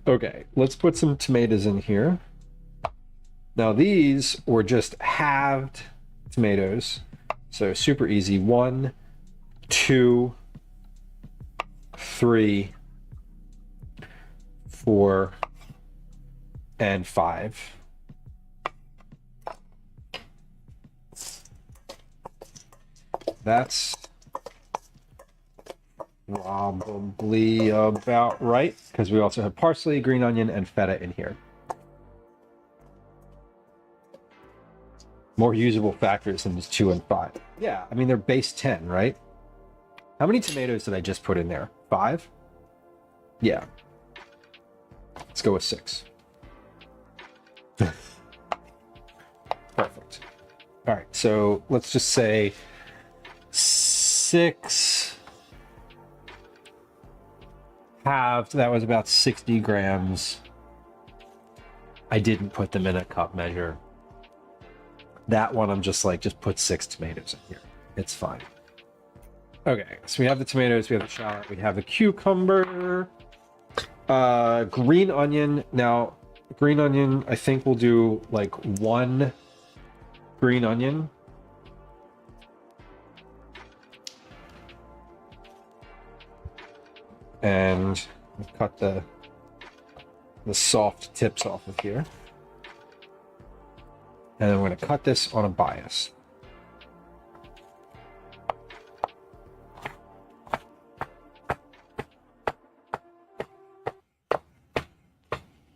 Okay, let's put some tomatoes in here. Now these were just halved tomatoes, so super easy. 1, 2, 3, 4, and 5. That's probably about right, because we also have parsley, green onion, and feta in here. More usable factors than just 2 and 5. Yeah, I mean, they're base 10, right? How many tomatoes did I just put in there? 5? Yeah. Let's go with 6. Perfect. All right, so let's just say 6 halved. That was about 60 grams. I didn't put them in a cup measure. That one, I'm just like, just put 6 tomatoes in here. It's fine. Okay, so we have the tomatoes, we have the shallot, we have the cucumber, green onion. Now, green onion, I think we'll do like 1 green onion. And cut the soft tips off of here. And then we're going to cut this on a bias.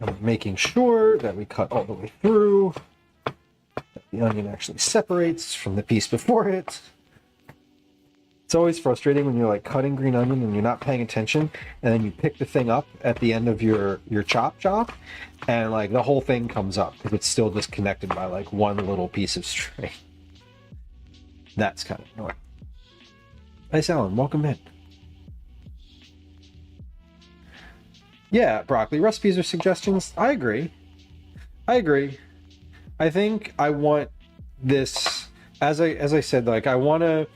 I'm making sure that we cut all the way through, that the onion actually separates from the piece before it. It's always frustrating when you're like cutting green onion and you're not paying attention, and then you pick the thing up at the end of your chop, and like the whole thing comes up because it's still just connected by like one little piece of string. That's kind of annoying. Nice, Alan. Welcome in. Yeah, broccoli recipes or suggestions. I agree. I think I want this, as I said, like I want it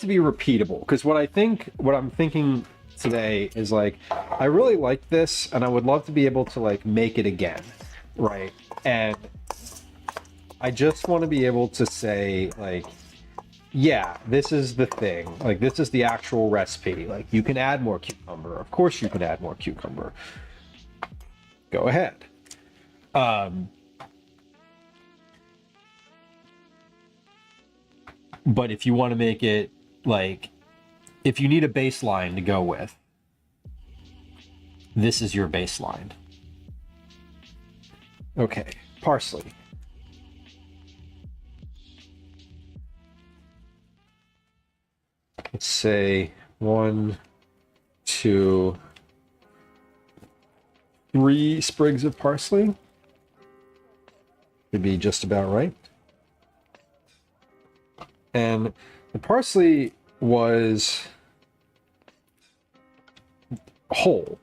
to be repeatable, because what I'm thinking today is like, I really like this and I would love to be able to like make it again, right? And I just want to be able to say like, yeah, this is the thing, like this is the actual recipe, like you can add more cucumber, of course you can add more cucumber, go ahead. But if you want to make it like, if you need a baseline to go with, this is your baseline. Okay, parsley. Let's say 1, 2, 3 sprigs of parsley. Would be just about right. And the parsley was whole.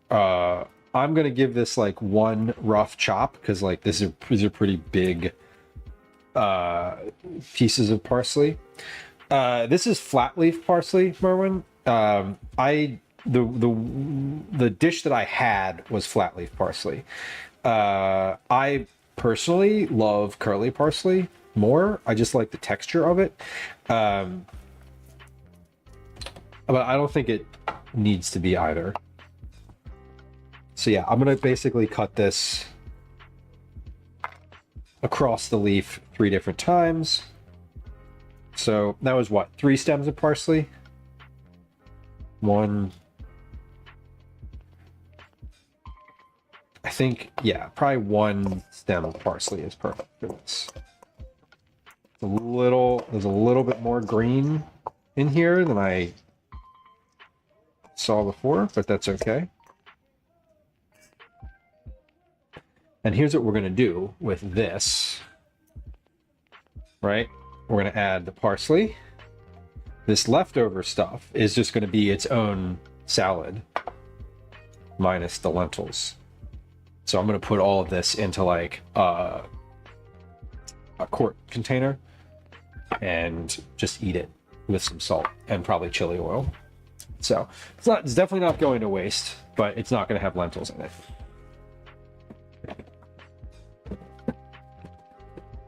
I'm gonna give this like 1 rough chop, because like these are pretty big pieces of parsley. This is flat leaf parsley, Merwin. The dish that I had was flat leaf parsley. I personally love curly parsley more. I just like the texture of it. But I don't think it needs to be either. So yeah, I'm gonna basically cut this across the leaf 3 different times. So that was what, 3 stems of parsley? 1. I think, yeah, probably 1 stem of parsley is perfect for this. It's a little there's a little bit more green in here than I saw before, but that's okay. And here's what we're going to do with this, right? We're going to add the parsley. This leftover stuff is just going to be its own salad minus the lentils. So I'm going to put all of this into like a quart container and just eat it with some salt and probably chili oil. So it's definitely not going to waste, but it's not going to have lentils in it.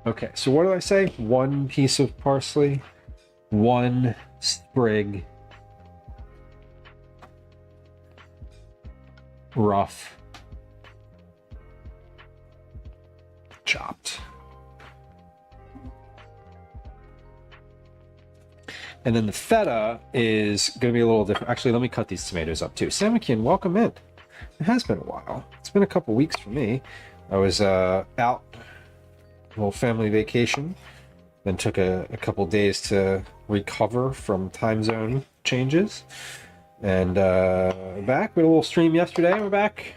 Okay, so what did I say? 1 piece of parsley, 1 sprig, rough, chopped. And then the feta is going to be a little different. Actually, let me cut these tomatoes up too. Samakian, welcome in. It has been a while. It's been a couple weeks for me. I was out, a little family vacation, then took a couple days to recover from time zone changes. And back. We had a little stream yesterday. We're back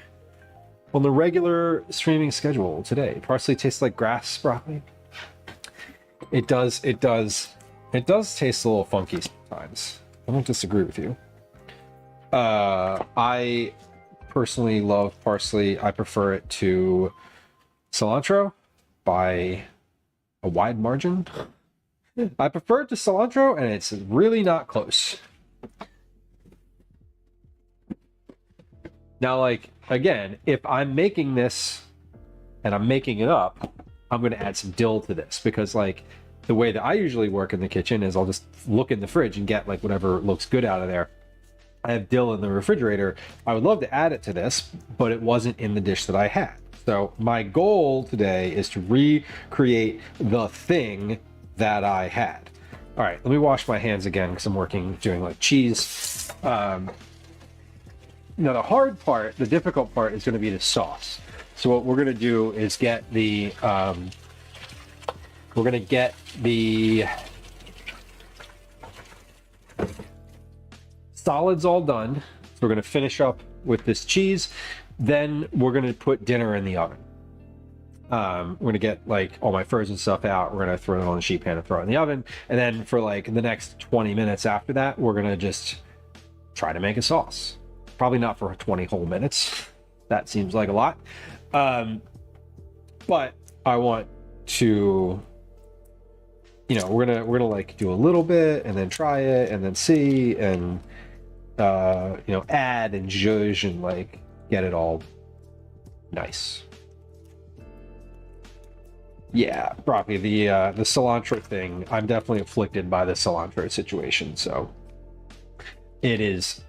on the regular streaming schedule today. Parsley tastes like grass broccoli. It does taste a little funky sometimes. I don't disagree with you. I personally love parsley. I prefer it to cilantro by a wide margin. I prefer it to cilantro, and it's really not close. Now, like, again, if I'm making this and I'm making it up, I'm going to add some dill to this because, like, the way that I usually work in the kitchen is I'll just look in the fridge and get, like, whatever looks good out of there. I have dill in the refrigerator. I would love to add it to this, but it wasn't in the dish that I had. So my goal today is to recreate the thing that I had. All right, let me wash my hands again because I'm doing like cheese. Now the hard part, the difficult part is going to be the sauce. So what we're going to do is get the solids all done. So we're going to finish up with this cheese. Then we're going to put dinner in the oven. We're going to get like all my frozen stuff out. We're going to throw it on the sheet pan and throw it in the oven. And then for like the next 20 minutes after that, we're going to just try to make a sauce. Probably not for 20 whole minutes. That seems like a lot. But I want to, you know, we're gonna like do a little bit and then try it and then see and you know, add and zhuzh and like get it all nice. Yeah, broccoli, the cilantro thing, I'm definitely afflicted by the cilantro situation, so it is.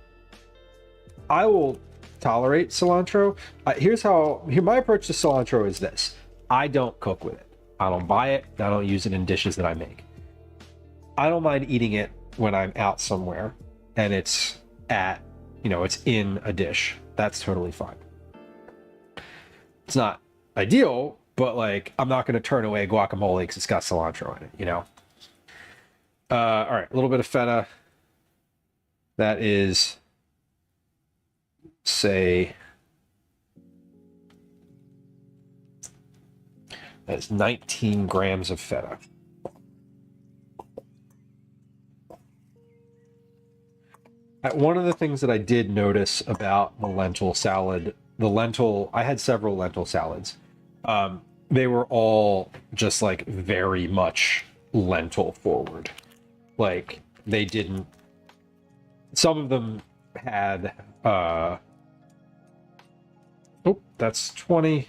I will tolerate cilantro. My approach to cilantro is this. I don't cook with it. I don't buy it. I don't use it in dishes that I make. I don't mind eating it when I'm out somewhere and it's it's in a dish. That's totally fine. It's not ideal, but like I'm not going to turn away guacamole because it's got cilantro in it, you know? All right, a little bit of feta. That is, say, that's 19 grams of feta. One of the things that I did notice about the lentil salad, I had several lentil salads. They were all just like very much lentil forward. Like they didn't, some of them had, that's 20.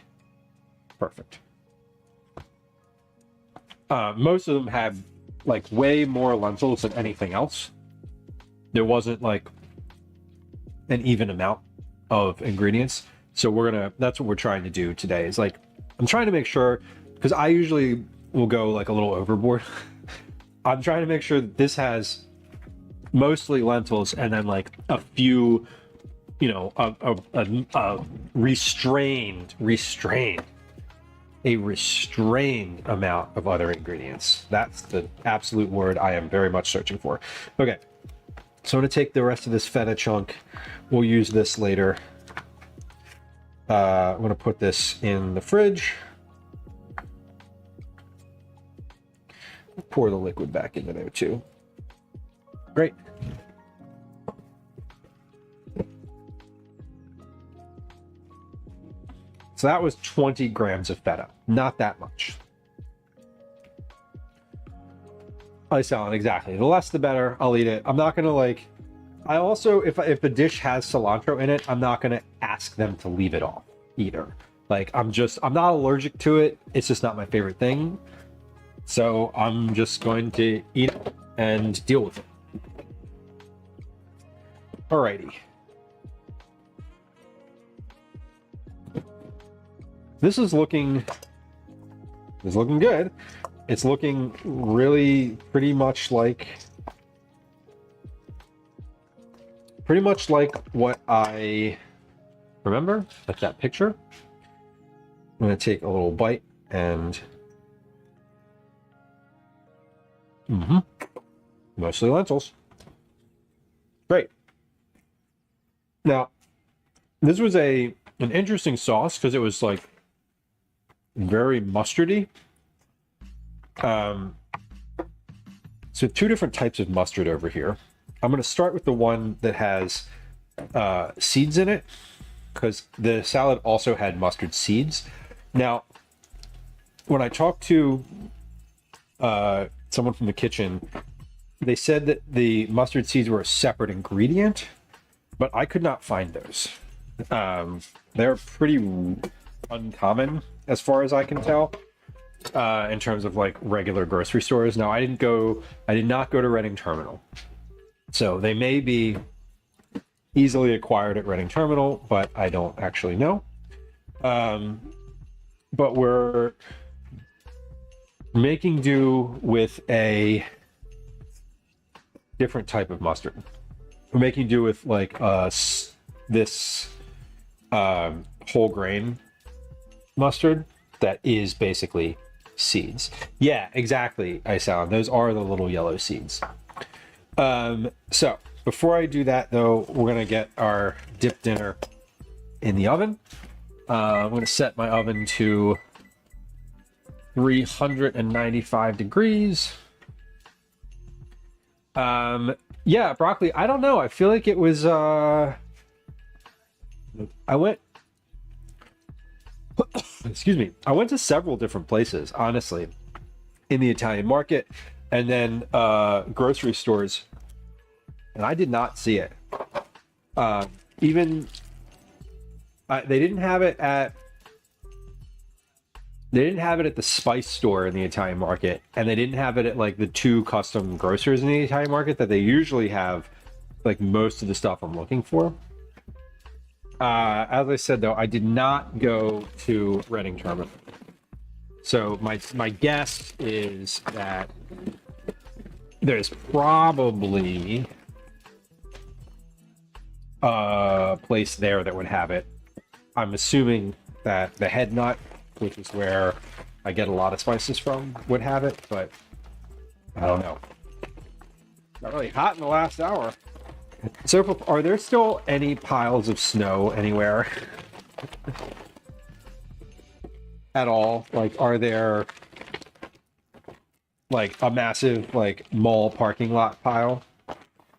Perfect. Most of them had like way more lentils than anything else. There wasn't like an even amount of ingredients. So that's what we're trying to do today is like, I'm trying to make sure, because I usually will go like a little overboard. I'm trying to make sure that this has mostly lentils and then like a few, you know, a restrained a restrained amount of other ingredients. That's the absolute word I am very much searching for. Okay, so I'm gonna take the rest of this feta chunk. We'll use this later. I'm gonna put this in the fridge. Pour the liquid back into there too. Great. So that was 20 grams of feta. Not that much. I salad, exactly. The less the better. I'll eat it. I'm not gonna like. I also, if the dish has cilantro in it, I'm not gonna ask them to leave it off either. Like I'm not allergic to it. It's just not my favorite thing. So I'm just going to eat it and deal with it. Alrighty. This is looking good. It's looking really pretty much like what I remember, like that picture. I'm gonna take a little bite and mostly lentils. Great. Now, this was an interesting sauce because it was like very mustardy. So two different types of mustard over here. I'm going to start with the one that has seeds in it because the salad also had mustard seeds. Now, when I talked to someone from the kitchen, they said that the mustard seeds were a separate ingredient, but I could not find those. They're pretty uncommon as far as I can tell in terms of like regular grocery stores. Now, I did not go to Reading Terminal, so they may be easily acquired at Reading Terminal, but I don't actually know. But we're making do with a different type of mustard. We're making do with like this whole grain mustard that is basically seeds. Yeah, exactly, Isound. Those are the little yellow seeds. So before I do that though, we're gonna get our dip dinner in the oven. I'm gonna set my oven to 395 degrees. Yeah, broccoli, I don't know. I feel like it was excuse me. I went to several different places, honestly, in the Italian market and then grocery stores, and I did not see it. Even they didn't have it at the spice store in the Italian market, and they didn't have it at like the two custom grocers in the Italian market that they usually have like most of the stuff I'm looking for. As I said though, I did not go to Reading Terminal. So my guess is that there's probably a place there that would have it. I'm assuming that the Head Nut, which is where I get a lot of spices from, would have it, but I don't know. Got really hot in the last hour. So, are there still any piles of snow anywhere? At all? Like, are there like a massive like mall parking lot pile?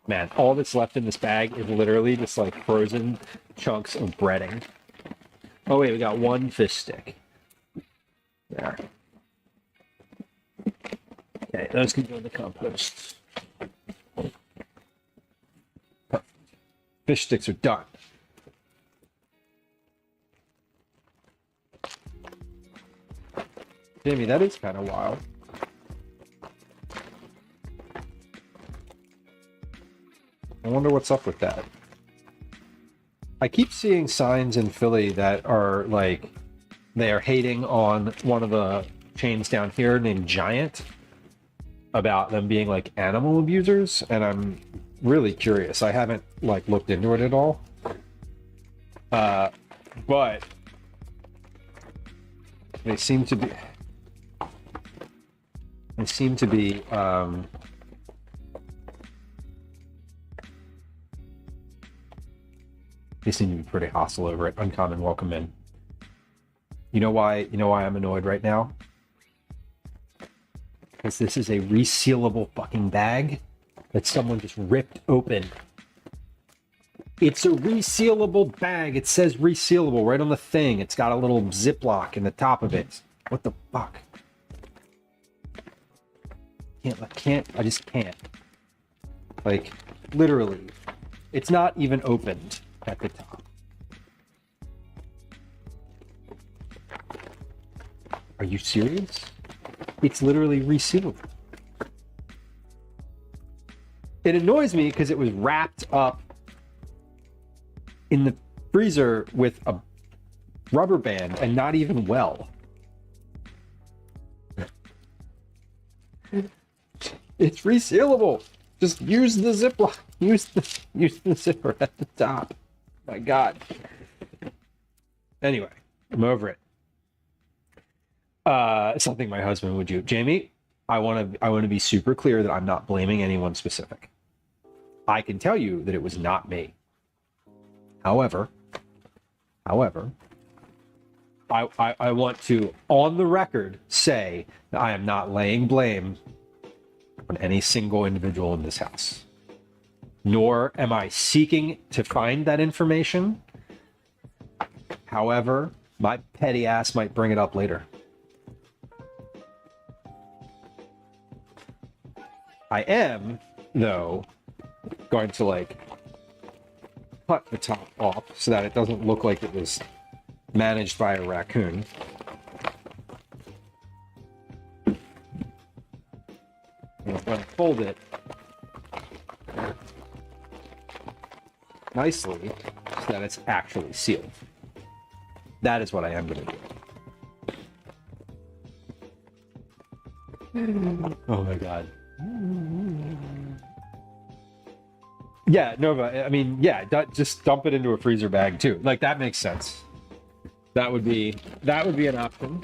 Man, all that's left in this bag is literally just like frozen chunks of breading. Oh wait, we got one fish stick. There. Okay, those can go in the compost. Fish sticks are done. Jamie, that is kind of wild. I wonder what's up with that. I keep seeing signs in Philly that are like, they are hating on one of the chains down here named Giant about them being like animal abusers, and I'm really curious. I haven't like looked into it at all. But They seem to be. They seem to be. They seem to be pretty hostile over it. Uncommon, welcome in. You know why? You know why I'm annoyed right now? Because this is a resealable fucking bag that someone just ripped open. It's a resealable bag. It says resealable right on the thing. It's got a little Ziploc in the top of it. What the fuck? I just can't. Like, literally. It's not even opened at the top. Are you serious? It's literally resealable. It annoys me because it was wrapped up in the freezer with a rubber band and not even well. It's resealable. Just use the Ziploc. Use the zipper at the top. My God. Anyway, I'm over it. Something my husband would do. Jamie, I want to be super clear that I'm not blaming anyone specific. I can tell you that it was not me. However, I want to, on the record, say that I am not laying blame on any single individual in this house. Nor am I seeking to find that information. However, my petty ass might bring it up later. I am, though, going to like cut the top off so that it doesn't look like it was managed by a raccoon. And I'm going to fold it nicely so that it's actually sealed. That is what I am going to do. Oh my God. Yeah, Nova, I mean, yeah, just dump it into a freezer bag too. Like, that makes sense. That would be an option.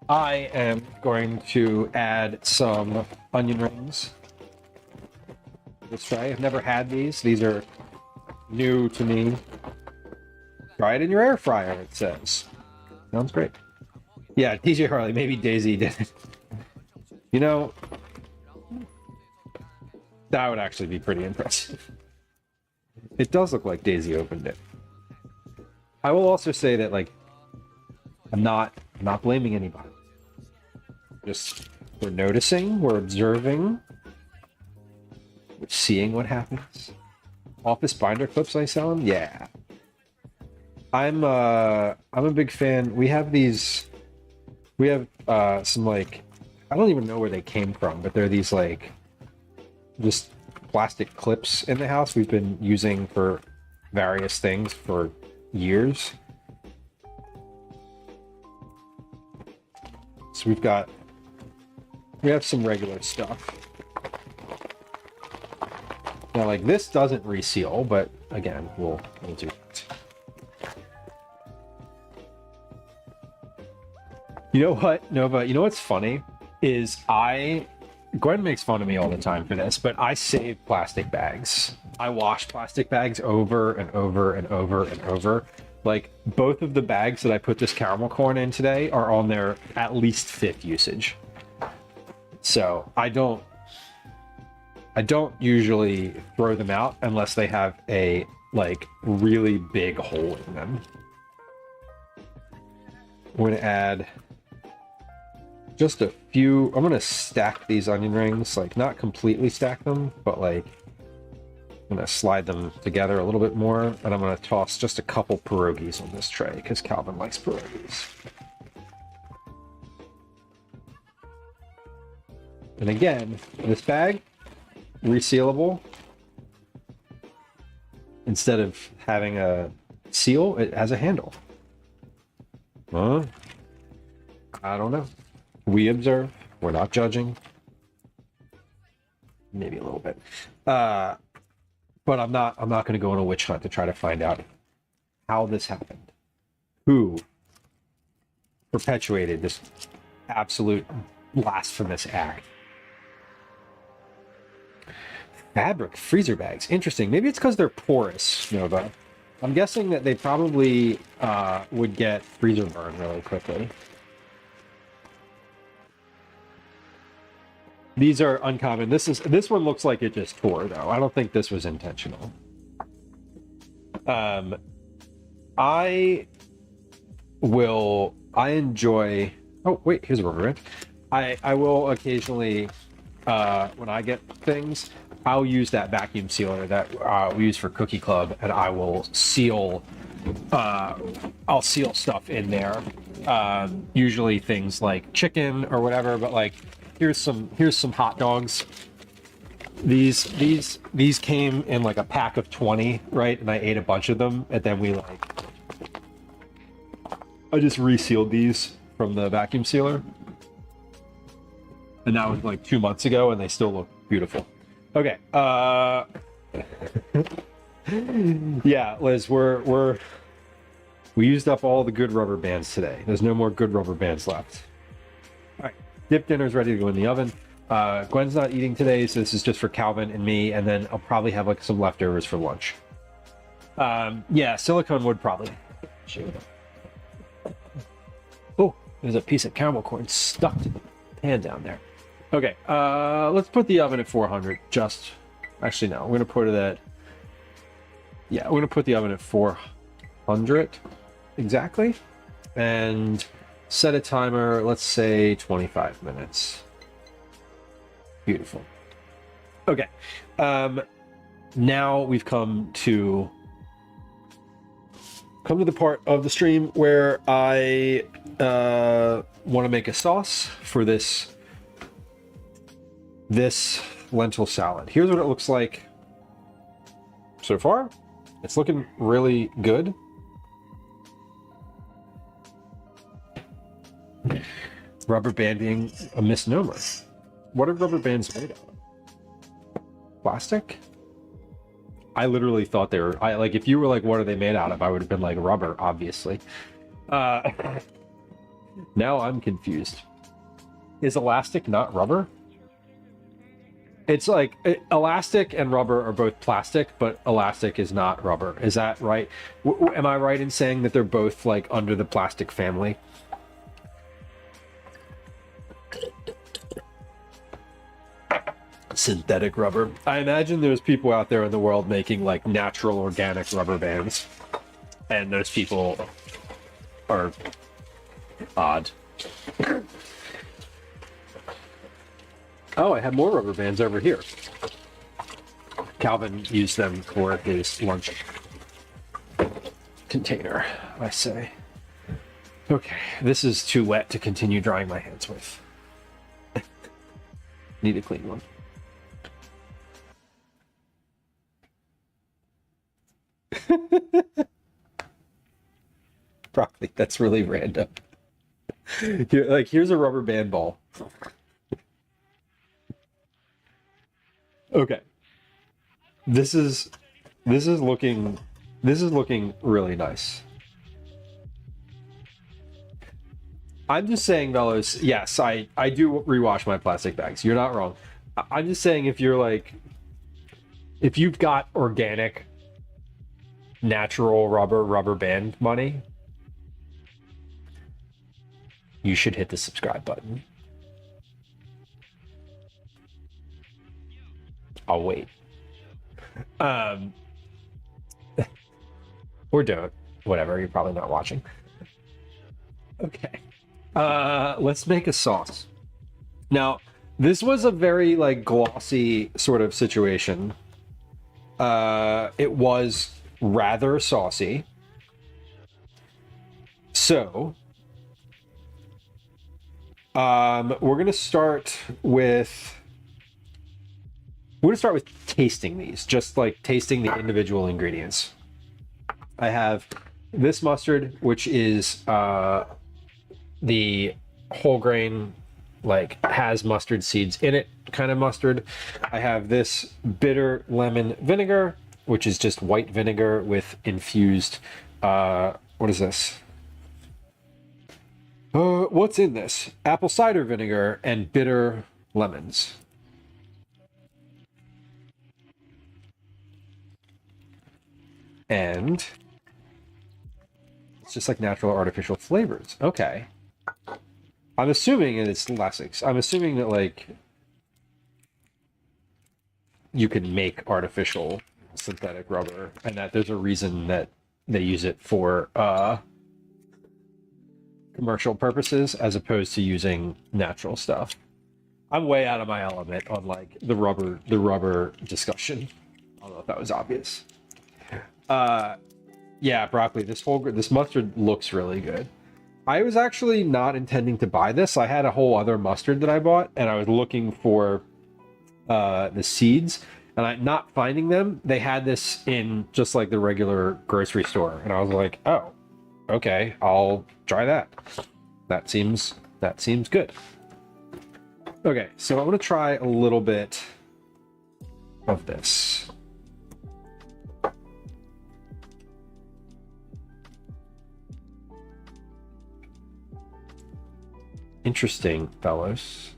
I am going to add some onion rings. Let's try. I've never had these. These are new to me. Try it in your air fryer, it says. Sounds great. Yeah, TJ Harley, maybe Daisy did it. You know, that would actually be pretty impressive. It does look like Daisy opened it. I will also say that, like, I'm not blaming anybody. Just, we're noticing, we're observing, we're seeing what happens. Office binder clips I sell them? Yeah. I'm a big fan. We have some, like, I don't even know where they came from, but they're these, like, just plastic clips in the house we've been using for various things for years. So we have some regular stuff. Now, like, this doesn't reseal, but again, we'll do it. You know what, Nova? You know what's funny is Gwen makes fun of me all the time for this, but I save plastic bags. I wash plastic bags over and over and over and over. Like, both of the bags that I put this caramel corn in today are on their at least 5th usage. So I don't usually throw them out unless they have a, like, really big hole in them. I'm going to add just a few. I'm going to stack these onion rings, like, not completely stack them, but, like, I'm going to slide them together a little bit more, and I'm going to toss just a couple pierogies on this tray because Calvin likes pierogies. And again, this bag, resealable. Instead of having a seal, it has a handle. I don't know. We observe. We're not judging. Maybe a little bit. But I'm not going to go on a witch hunt to try to find out how this happened. Who perpetuated this absolute blasphemous act. Fabric freezer bags. Interesting. Maybe it's because they're porous, Nova. I'm guessing that they probably would get freezer burn really quickly. These are uncommon. This one looks like it just tore, though. I don't think this was intentional. I enjoy. Oh wait, here's a rubber band. I will occasionally, when I get things, I'll use that vacuum sealer that we use for Cookie Club, and I will seal. I'll seal stuff in there. Usually things like chicken or whatever, but like here's some hot dogs. These came in like a pack of 20, right? And I ate a bunch of them, and then I just resealed these from the vacuum sealer. And that was like 2 months ago, and they still look beautiful. Okay. Yeah, Liz, we used up all the good rubber bands today. There's no more good rubber bands left. All right, dip dinner's ready to go in the oven. Gwen's not eating today, so this is just for Calvin and me, and then I'll probably have like some leftovers for lunch. Yeah, silicone would probably. Oh, there's a piece of caramel corn stuck to the pan down there. Okay, let's put the oven at 400. Actually, no, we're gonna put it at. Yeah, we're gonna put the oven at 400 exactly, and set a timer. Let's say 25 minutes. Beautiful. Okay. Now we've come to the part of the stream where I want to make a sauce for this lentil salad. Here's what it looks like so far. It's looking really good. Rubber band being a misnomer. What are rubber bands made of? Plastic? I literally thought they were. Like, if you were like, what are they made out of? I would have been like rubber, obviously. Now I'm confused. Is elastic not rubber? It's like elastic and rubber are both plastic, but elastic is not rubber. Is that right? Am I right in saying that they're both like under the plastic family? Synthetic rubber. I imagine there's people out there in the world making like natural organic rubber bands, and those people are odd. Oh, I have more rubber bands over here. Calvin used them for his lunch container, I say. Okay, this is too wet to continue drying my hands with. Need a clean one. Broccoli, that's really random. Here's a rubber band ball. Okay. This is looking really nice. I'm just saying, fellas, yes, I do rewash my plastic bags. You're not wrong. I'm just saying, if you've got organic natural rubber band money, you should hit the subscribe button. I'll wait. Or don't. Whatever, you're probably not watching. Okay. Let's make a sauce. Now, this was a very like glossy sort of situation. It was rather saucy. So, we're gonna start with tasting these, just like tasting the individual ingredients. I have this mustard, which is the whole grain, like has mustard seeds in it kind of mustard. I have this bitter lemon vinegar, which is just white vinegar with infused, what is this? What's in this? Apple cider vinegar and bitter lemons. And it's just like natural or artificial flavors. Okay. I'm assuming, and it's less. I'm assuming that like you can make artificial synthetic rubber, and that there's a reason that they use it for commercial purposes as opposed to using natural stuff. I'm way out of my element on like the rubber discussion. I don't know if that was obvious. Yeah, broccoli. This mustard looks really good. I was actually not intending to buy this. I had a whole other mustard that I bought, and I was looking for the seeds, and I'm not finding them. They had this in just like the regular grocery store, and I was like, oh, okay, I'll try that. That seems good. Okay, so I'm gonna try a little bit of this. Interesting, fellows.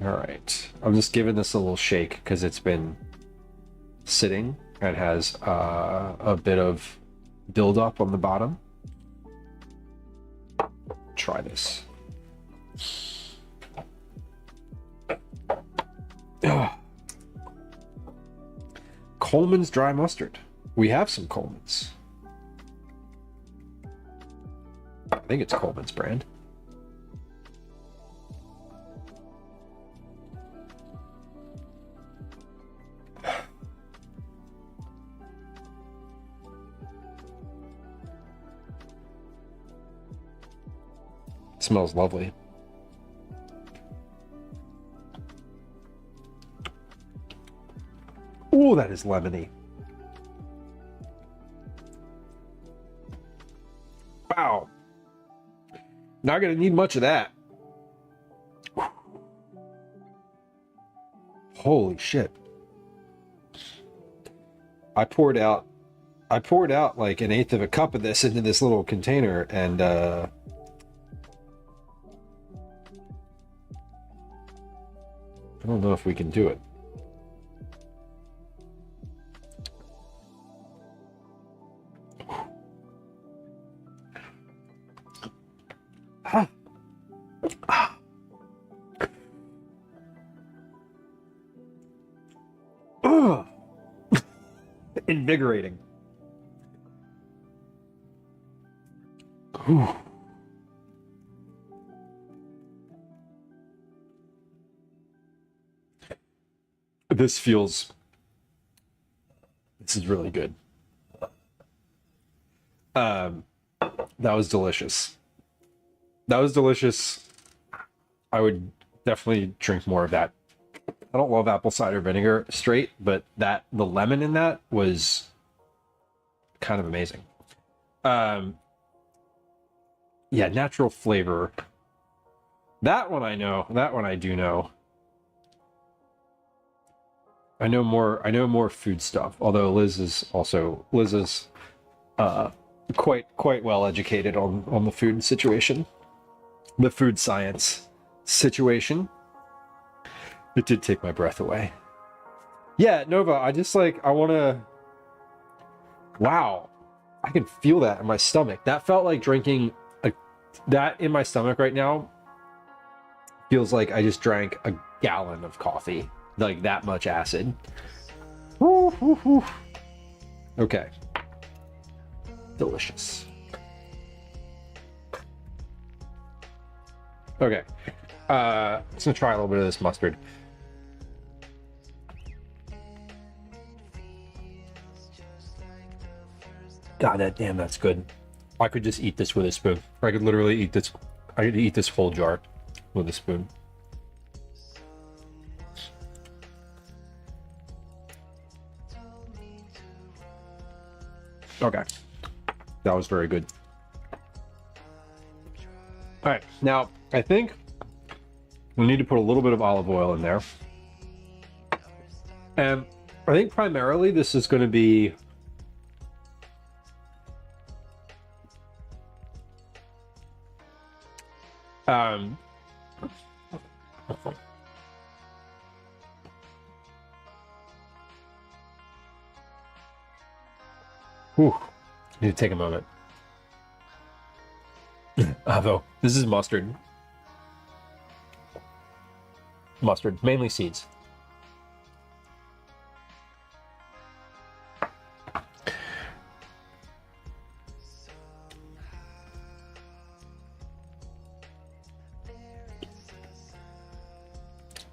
All right, I'm just giving this a little shake because it's been sitting and has a bit of buildup on the bottom. Try this. Ugh. Coleman's dry mustard. We have some Coleman's. I think it's Coleman's brand. It smells lovely. Ooh, that is lemony. Wow. Not gonna need much of that. Holy shit. I poured out like an eighth of a cup of this into this little container, and I don't know if we can do it. Invigorating. Ooh. This is really good. That was delicious. That was delicious. I would definitely drink more of that. I don't love apple cider vinegar straight, but the lemon in that was kind of amazing. Yeah, natural flavor. That one I know. That one I do know. I know more food stuff, although Liz is quite well educated on the food situation. The food science situation. It did take my breath away. Yeah, Nova, I want to... Wow. I can feel that in my stomach. That felt like drinking... That in my stomach right now feels like I just drank a gallon of coffee. Like that much acid. Woo, woo, woo. Okay. Delicious. Okay. Let's gonna try a little bit of this mustard. God, damn, that's good. I could just eat this with a spoon. I could literally eat this. I could eat this whole jar with a spoon. Okay. That was very good. All right. Now, I think we need to put a little bit of olive oil in there. And I think primarily this is going to be whew, need to take a moment. Avo, this is mustard. Mustard, mainly seeds.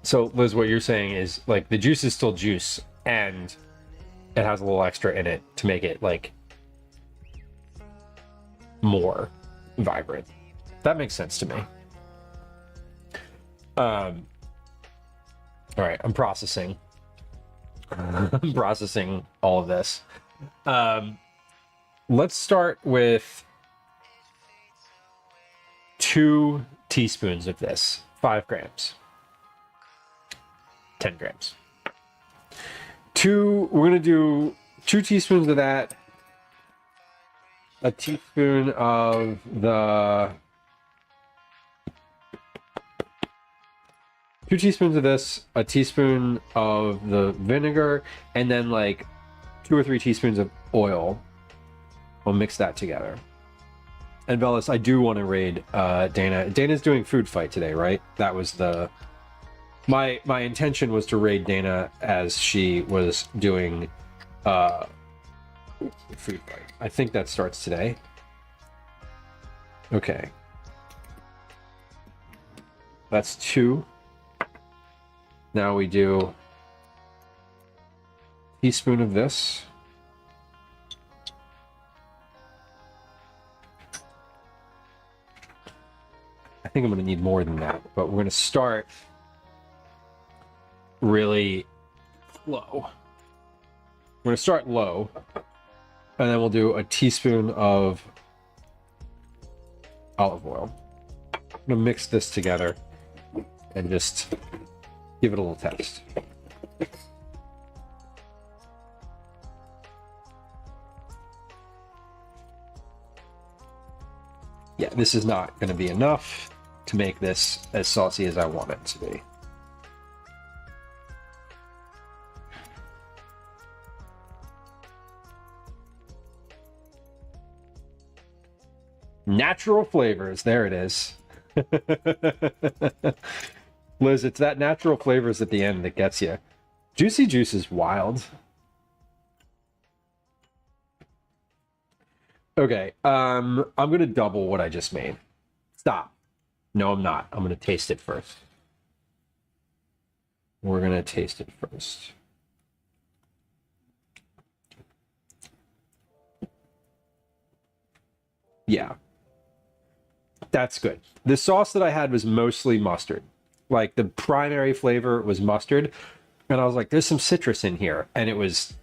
So, Liz, what you're saying is, like, the juice is still juice, and it has a little extra in it to make it, like, more vibrant. That makes sense to me. All right, I'm processing. I'm processing all of this. Let's start with 2 teaspoons of this, 5 grams. 10 grams. We're gonna do 2 teaspoons of that, a teaspoon of the 2 teaspoons of this, a teaspoon of the vinegar, and then like 2 or 3 teaspoons of oil. We'll mix that together. And Velas, I do want to raid Dana. Dana's doing food fight today, right? That was the my intention was to raid Dana as she was doing food fight. I think that starts today. Okay. That's 2. Now we do a teaspoon of this. I think I'm going to need more than that, but we're going to start really low. We're going to start low, and then we'll do a teaspoon of olive oil. I'm going to mix this together and just give it a little test. Yeah, this is not going to be enough to make this as saucy as I want it to be. Natural flavors, there it is. Liz, it's that natural flavors at the end that gets you. Juicy juice is wild. Okay, I'm gonna double what I just made. Stop. No, I'm not. I'm gonna taste it first. We're gonna taste it first. Yeah. That's good. The sauce that I had was mostly mustard. Like, the primary flavor was mustard. And I was like, there's some citrus in here. And it was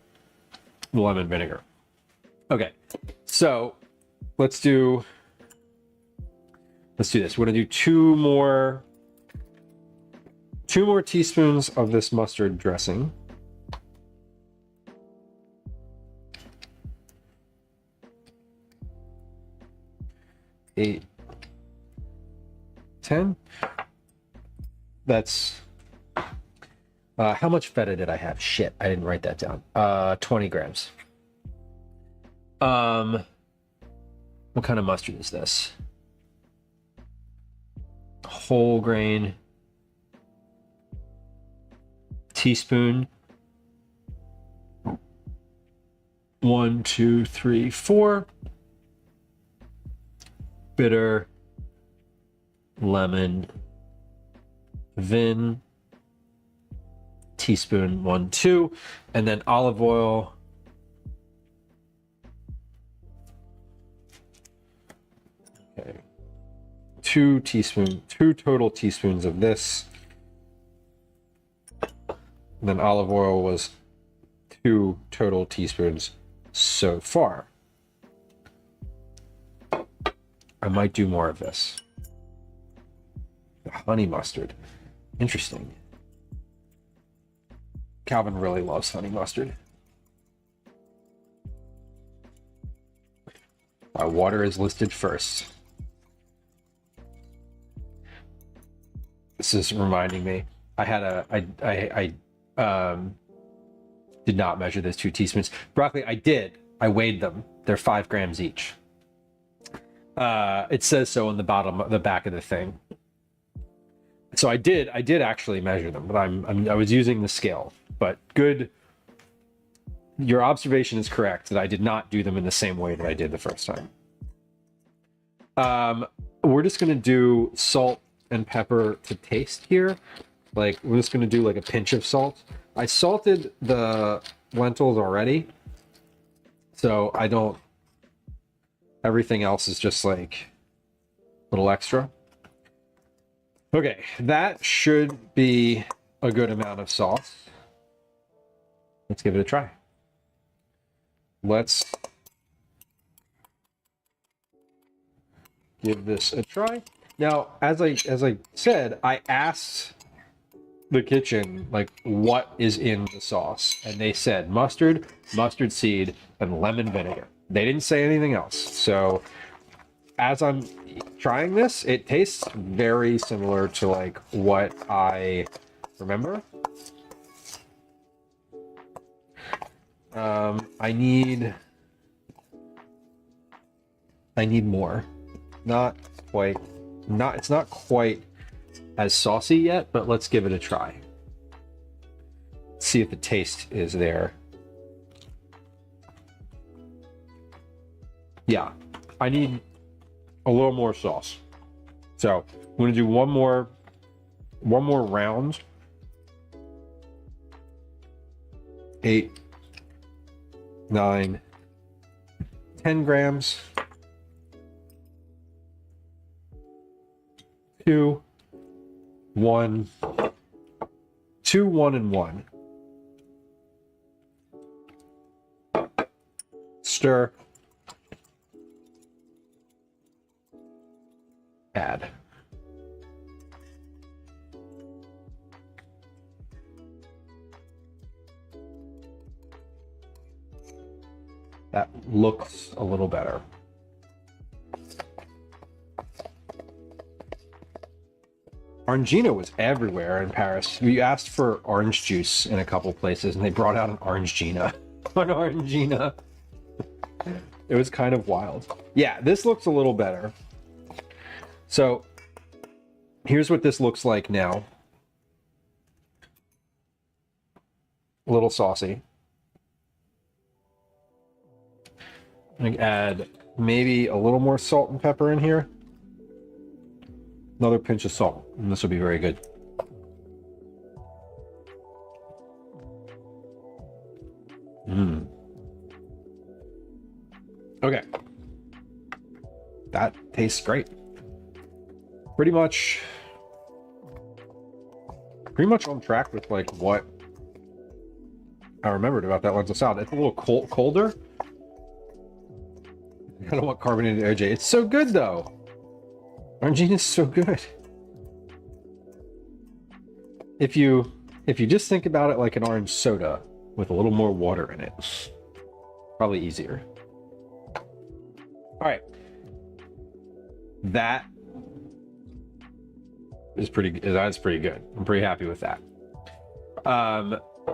lemon vinegar. Okay. So, let's do this. We're going to do 2 more teaspoons of this mustard dressing. Eight. 10. That's how much feta did I have? Shit, I didn't write that down. 20 grams. What kind of mustard is this? Whole grain. Teaspoon. 1, 2, 3, 4. Bitter. Lemon, vin, teaspoon 1, 2, and then olive oil. Okay, 2 total teaspoons of this. And then olive oil was 2 total teaspoons so far. I might do more of this. The honey mustard. Interesting. Calvin really loves honey mustard. Water is listed first. This is reminding me. I had did not measure those 2 teaspoons. Broccoli, I did. I weighed them. They're 5 grams each. It says so on the back of the thing. So I did actually measure them, but I was using the scale. But good. Your observation is correct that I did not do them in the same way that I did the first time. We're just gonna do salt and pepper to taste here. Like, we're just gonna do like a pinch of salt. I salted the lentils already, so I don't. Everything else is just like a little extra. Okay, that should be a good amount of sauce. Let's give it a try. Let's give this a try. Now, as I said, I asked the kitchen like what is in the sauce, and they said mustard, mustard seed, and lemon vinegar. They didn't say anything else. So as I'm trying this, it tastes very similar to like what I remember. I need more. It's not quite as saucy yet, but let's give it a try. See if the taste is there. Yeah, I need a little more sauce. So I'm gonna do one more round. 8, 9, 10 grams. 2, 1, 2, 1, and 1. Stir. Add. That looks a little better. Orangina was everywhere in Paris. We asked for orange juice in a couple places, and they brought out an Orangina. An Orangina. It was kind of wild. Yeah, this looks a little better. So, here's what this looks like now. A little saucy. I'm gonna add maybe a little more salt and pepper in here. Another pinch of salt, and this will be very good. Okay. That tastes great. Pretty much on track with like what I remembered about that lentil salad. It's a little colder. I don't want carbonated OJ. It's so good though. Orangina is so good. If you just think about it like an orange soda with a little more water in it, probably easier. All right, that is that's pretty good. I'm pretty happy with that.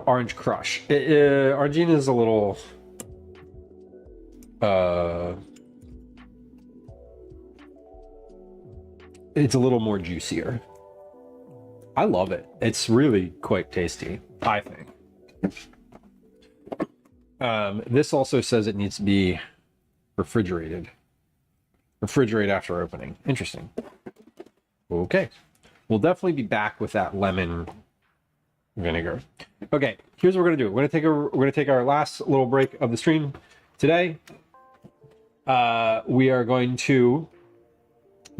Orange Crush. Orangina is a little it's a little more juicier. I love it. It's really quite tasty, I think. This also says it needs to be refrigerated. Refrigerate after opening. Interesting. Okay. We'll definitely be back with that lemon vinegar. Okay, here's what we're gonna do. We're gonna take our last little break of the stream today. We are going to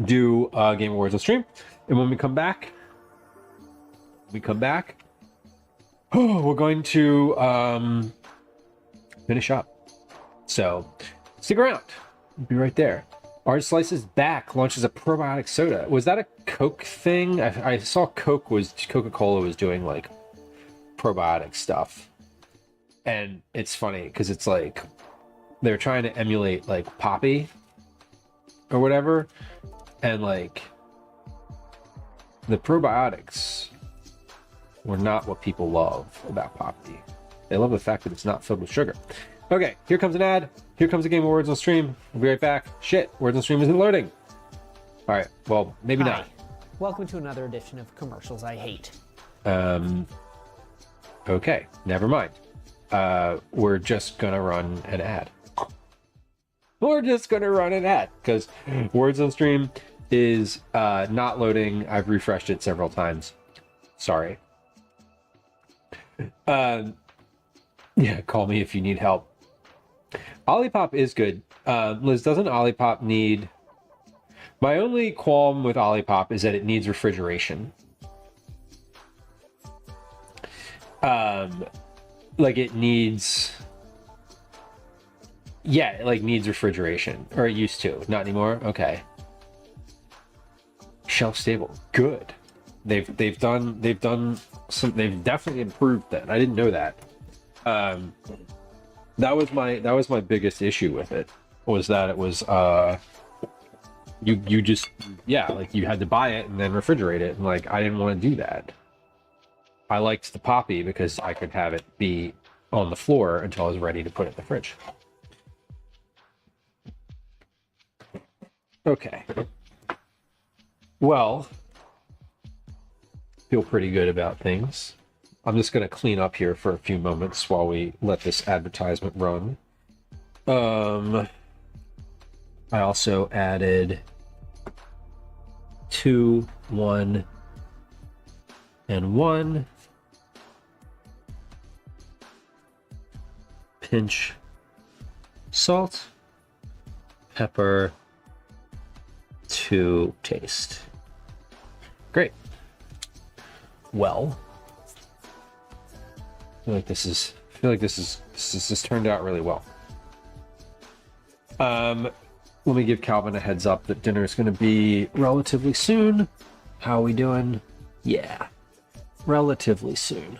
do Game Awards on stream, and when we come back, we're going to finish up. So stick around. We'll be right there. Orange Slices back launches a probiotic soda. Was that a Coke thing. I saw Coca-Cola was doing like probiotic stuff, and it's funny because it's like they're trying to emulate like Poppy or whatever, and like the probiotics were not what people love about Poppy. They love the fact that it's not filled with sugar. Okay, here comes an ad. Here comes a game of Words on Stream. We'll be right back. Shit, Words on Stream isn't loading. All right, well, maybe Hi. not. Welcome to another edition of Commercials I Hate. Okay, never mind. We're just gonna run an ad. We're just gonna run an ad because Words on Stream is not loading. I've refreshed it several times. Sorry. Yeah, call me if you need help. Olipop is good. Liz, doesn't Olipop need... My only qualm with Olipop is that it needs refrigeration. Like it needs... Yeah, it like needs refrigeration. Or it used to. Not anymore? Okay. Shelf stable. Good. They've definitely improved that. I didn't know that. That was my biggest issue with it, was that it was you just, yeah, like you had to buy it and then refrigerate it, and like I didn't want to do that. I liked the Poppy because I could have it be on the floor until I was ready to put it in the fridge. Okay. Well, feel pretty good about things. I'm just going to clean up here for a few moments while we let this advertisement run. I also added 2, 1, and 1. Pinch salt, pepper to taste. Great. Well, I feel like this has turned out really well. Let me give Calvin a heads up that dinner is going to be relatively soon. How are we doing? Yeah, relatively soon.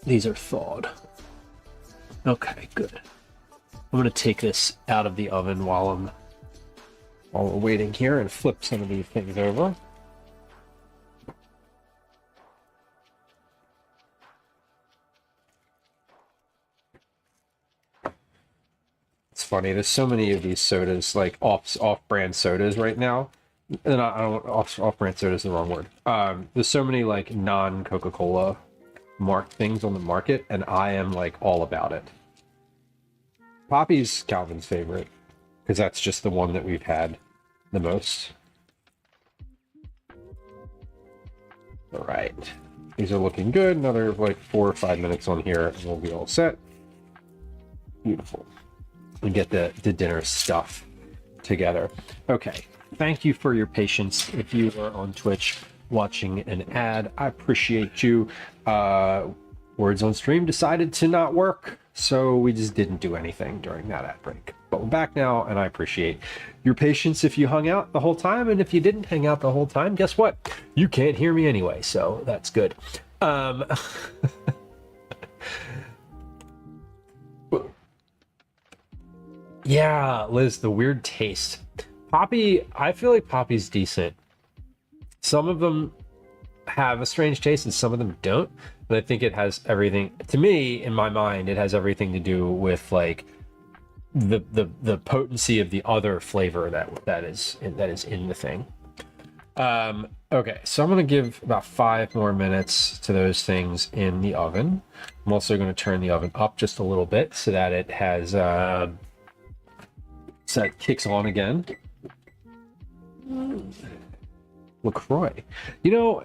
These are thawed. Okay, good. I'm going to take this out of the oven while we're waiting here and flip some of these things over. It's funny, there's so many of these sodas, like off-brand sodas right now. And I don't, off-brand soda is the wrong word. There's so many like non-Coca-Cola marked things on the market, and I am like all about it. Poppy's Calvin's favorite, because that's just the one that we've had the most. All right, these are looking good. Another like 4 or 5 minutes on here, and we'll be all set. Beautiful. And get the dinner stuff together. Okay, thank you for your patience. If you are on Twitch watching an ad, I appreciate you. Words on Stream decided to not work, so we just didn't do anything during that ad break. But we're back now, and I appreciate your patience if you hung out the whole time, and if you didn't hang out the whole time, guess what? You can't hear me anyway, so that's good. Yeah, Liz, the weird taste. Poppy, I feel like Poppy's decent. Some of them have a strange taste and some of them don't. But I think it has everything, to me, in my mind, it has everything to do with like the potency of the other flavor that is in the thing. Okay, so I'm gonna give about 5 more minutes to those things in the oven. I'm also gonna turn the oven up just a little bit so that it has so it kicks on again. LaCroix. You know,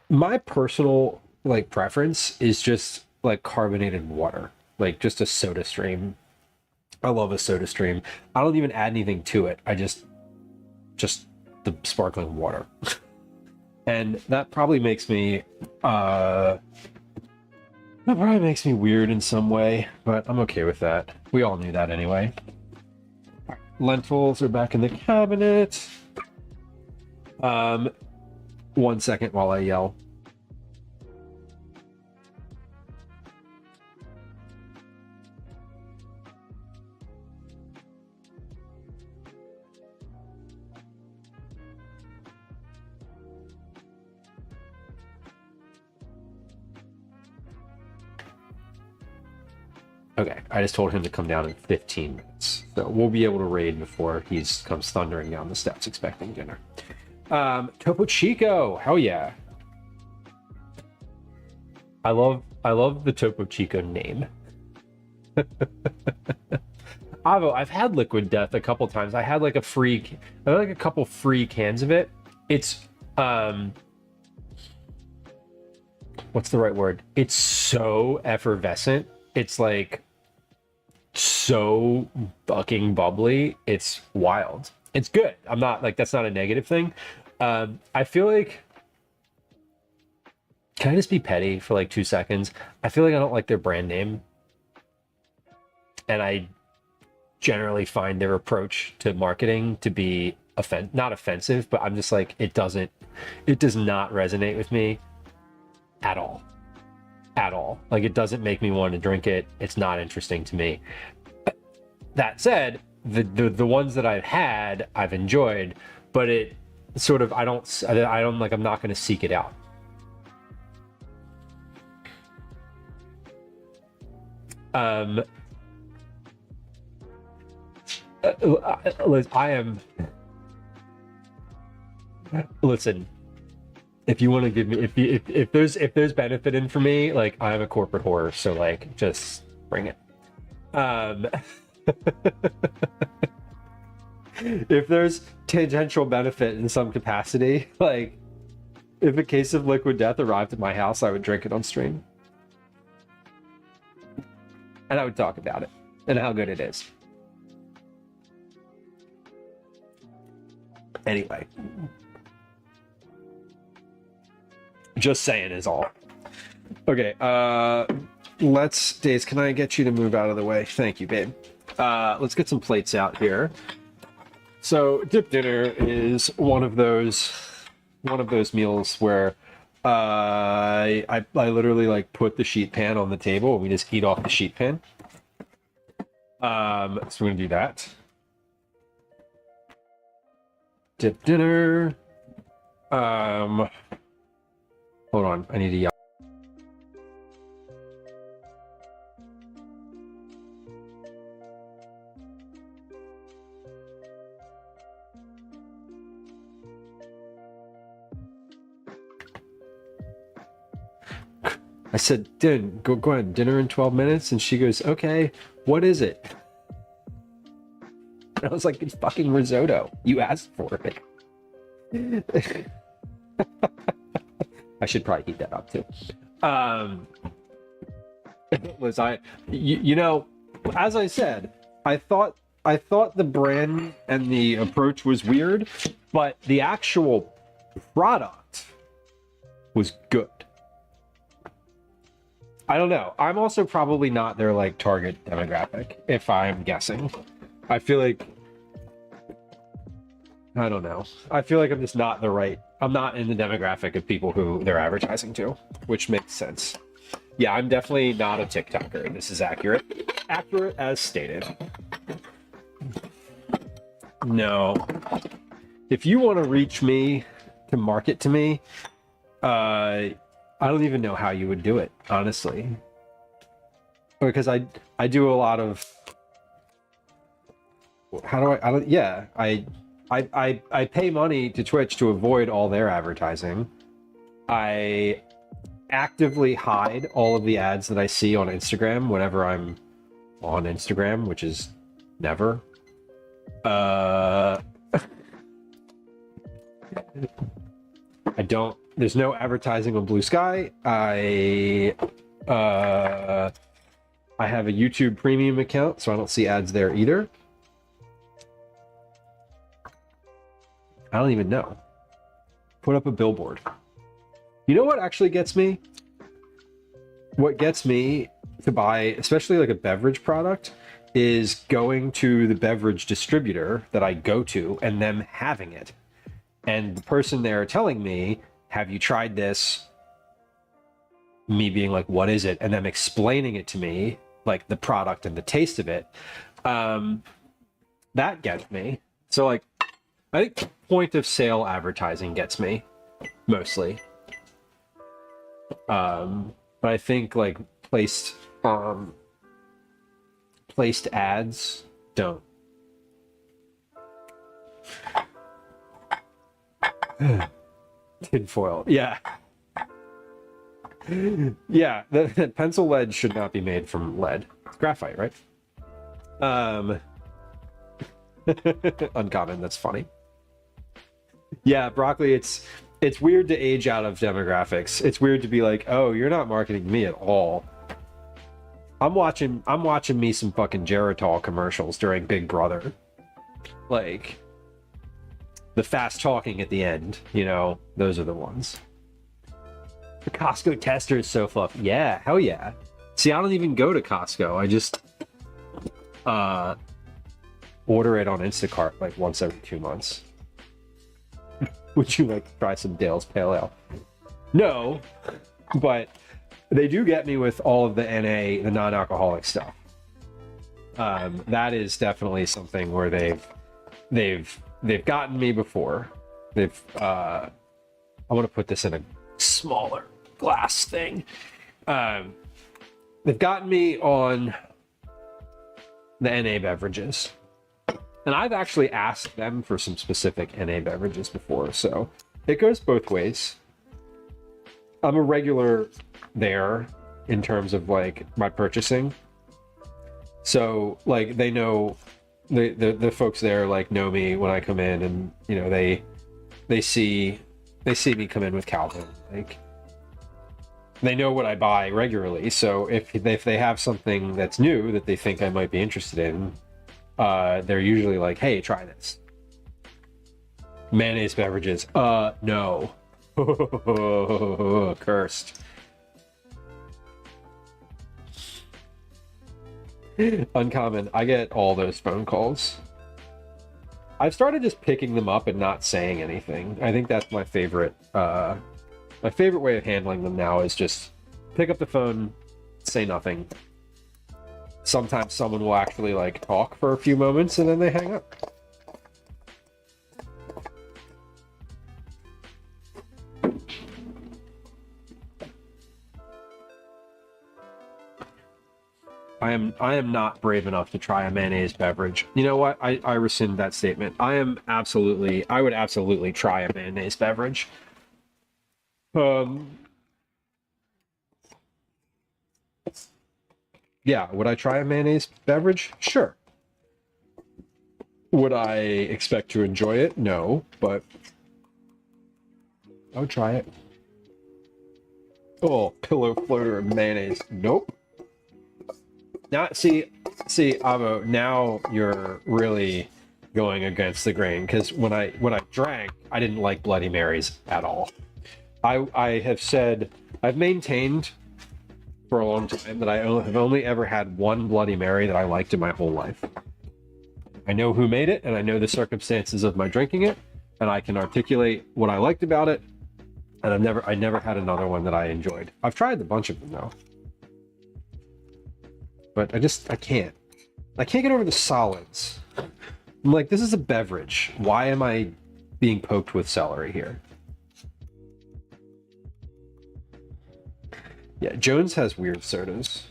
my personal like preference is just like carbonated water, like just a soda stream. I love a soda stream. I don't even add anything to it. I just the sparkling water. And that probably makes me weird in some way, but I'm okay with that. We all knew that anyway. All right, lentils are back in the cabinet. 1 second while I yell. Okay, I just told him to come down in 15 minutes. So we'll be able to raid before he comes thundering down the steps expecting dinner. Topo Chico, hell yeah. I love the Topo Chico name. I've had Liquid Death a couple times. I had like a couple free cans of it. It's what's the right word? It's so effervescent. It's like so fucking bubbly. It's wild. It's good. I'm not like, that's not a negative thing. I feel like, can I just be petty for like 2 seconds? I feel like I don't like their brand name. And I generally find their approach to marketing to be not offensive, but I'm just like, it does not resonate with me at all. At all. Like, it doesn't make me want to drink it. It's not interesting to me. That said, the ones that I've had, I've enjoyed, but it sort of, I don't like, I'm not going to seek it out. Listen, if you want to give me, if there's benefit in for me, like, I'm a corporate whore, so like, just bring it. If there's tangential benefit in some capacity, like, if a case of Liquid Death arrived at my house, I would drink it on stream. And I would talk about it and how good it is. Anyway. Just saying is all. Okay, Daze, can I get you to move out of the way? Thank you, babe. Let's get some plates out here. So dip dinner is one of those meals where I literally like put the sheet pan on the table and we just eat off the sheet pan. So we're gonna do that. Dip dinner. Hold on, I need to yell. I said, go ahead, dinner in 12 minutes. And she goes, okay, what is it? And I was like, it's fucking risotto. You asked for it. I should probably heat that up too. Liz, you know, as I said, I thought the brand and the approach was weird, but the actual product was good. I don't know. I'm also probably not their like target demographic, if I'm guessing. I feel like, I don't know. I feel like I'm just not I'm not in the demographic of people who they're advertising to, which makes sense. Yeah, I'm definitely not a TikToker. This is accurate. Accurate as stated. No. If you want to reach me to market to me, I don't even know how you would do it, honestly. Because I do a lot of, I pay money to Twitch to avoid all their advertising. I actively hide all of the ads that I see on Instagram whenever I'm on Instagram, which is never. There's no advertising on Blue Sky. I have a YouTube premium account, so I don't see ads there either. I don't even know. Put up a billboard. You know what actually gets me? What gets me to buy, especially like a beverage product, is going to the beverage distributor that I go to and them having it. And the person there telling me, have you tried this? Me being like, what is it? And them explaining it to me, like the product and the taste of it. That gets me. So like, I think point of sale advertising gets me mostly. But I think like placed ads don't. Tinfoil, yeah. Yeah, the pencil lead should not be made from lead. It's graphite, right? Uncommon, that's funny. Yeah, broccoli, it's weird to age out of demographics. It's weird to be like, oh, you're not marketing me at all. I'm watching me some fucking Geritol commercials during Big Brother. Like the fast talking at the end, you know, those are the ones. The Costco tester is so fluffy. Yeah, hell yeah. See, I don't even go to Costco. I just order it on Instacart like once every 2 months. Would you like to try some Dale's Pale Ale? No, but they do get me with all of the NA, the non-alcoholic stuff. That is definitely something where they've gotten me before. I want to put this in a smaller glass thing. They've gotten me on the NA beverages. And I've actually asked them for some specific NA beverages before, so it goes both ways. I'm a regular there in terms of like my purchasing. So like they know the folks there like know me when I come in, and you know they see me come in with Calvin. Like they know what I buy regularly. So if they have something that's new that they think I might be interested in, they're usually like, hey, try this. Mayonnaise beverages. No. Cursed. Uncommon. I get all those phone calls. I've started just picking them up and not saying anything. I think that's my favorite way of handling them now is just pick up the phone, say nothing. Sometimes someone will actually like talk for a few moments and then they hang up. I am not brave enough to try a mayonnaise beverage. You know what? I rescind that statement. I would absolutely try a mayonnaise beverage. Yeah, would I try a mayonnaise beverage? Sure. Would I expect to enjoy it? No, but I would try it. Oh, pillow floater and mayonnaise. Nope. Now, see, Avo, now you're really going against the grain, because when I drank, I didn't like Bloody Marys at all. I've maintained for a long time that I have only ever had one Bloody Mary that I liked in my whole life. I know who made it, and I know the circumstances of my drinking it, and I can articulate what I liked about it, and I never had another one that I enjoyed. I've tried a bunch of them though. But I can't get over the solids. I'm like, this is a beverage. Why am I being poked with celery here? Yeah, Jones has weird sodas.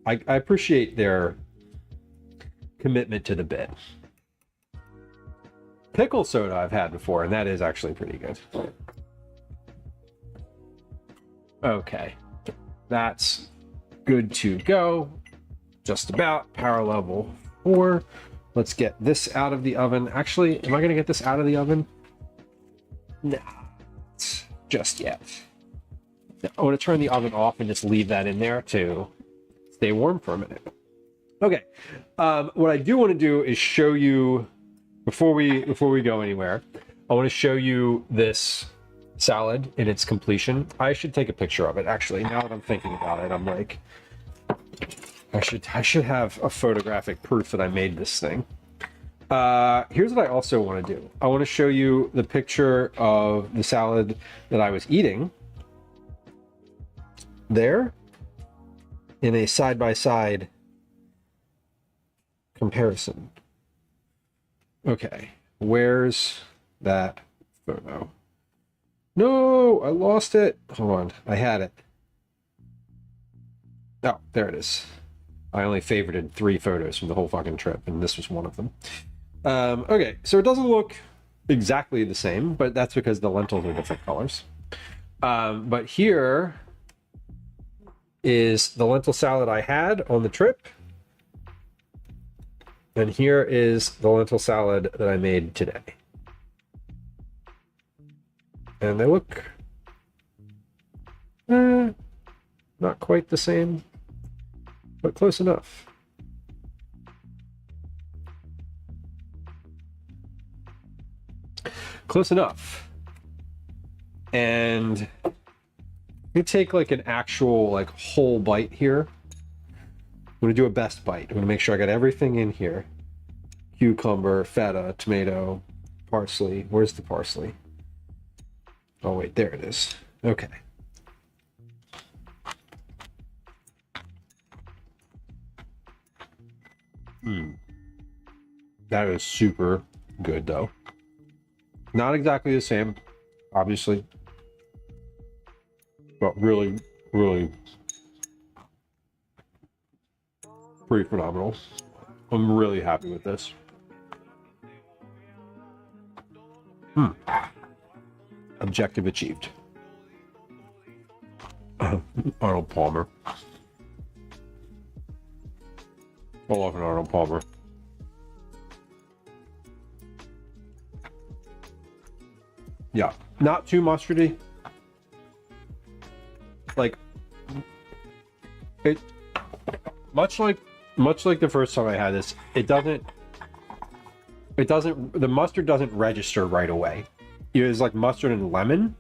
I appreciate their commitment to the bit. Pickle soda I've had before, and that is actually pretty good. Okay, that's good to go. Just about. Power level 4. Let's get this out of the oven. Actually, am I going to get this out of the oven? Nah, just yet. I want to turn the oven off and just leave that in there to stay warm for a minute. Okay. What I do want to do is show you, before we go anywhere, I want to show you this salad in its completion. I should take a picture of it, actually. Now that I'm thinking about it, I'm like, I should have a photographic proof that I made this thing. Here's what I also want to do. I want to show you the picture of the salad that I was eating there in a side-by-side comparison. Okay, where's that photo? No, I lost it. Hold on, I had it. Oh, there it is. I only favorited 3 photos from the whole fucking trip, and this was one of them. Okay, so it doesn't look exactly the same, but that's because the lentils are different colors. But here is the lentil salad I had on the trip. And here is the lentil salad that I made today. And they look not quite the same, but close enough. Close enough. And you take like an actual like whole bite here. I'm gonna do a best bite. I'm gonna make sure I got everything in here. Cucumber, feta, tomato, parsley. Where's the parsley? Oh wait, there it is. Okay. That is super good though. Not exactly the same, obviously, but really, really pretty phenomenal. I'm really happy with this. Objective achieved. Arnold Palmer. I love an Arnold Palmer. Yeah, not too mustardy. Like it, much like the first time I had this, the mustard doesn't register right away. It's like mustard and lemon,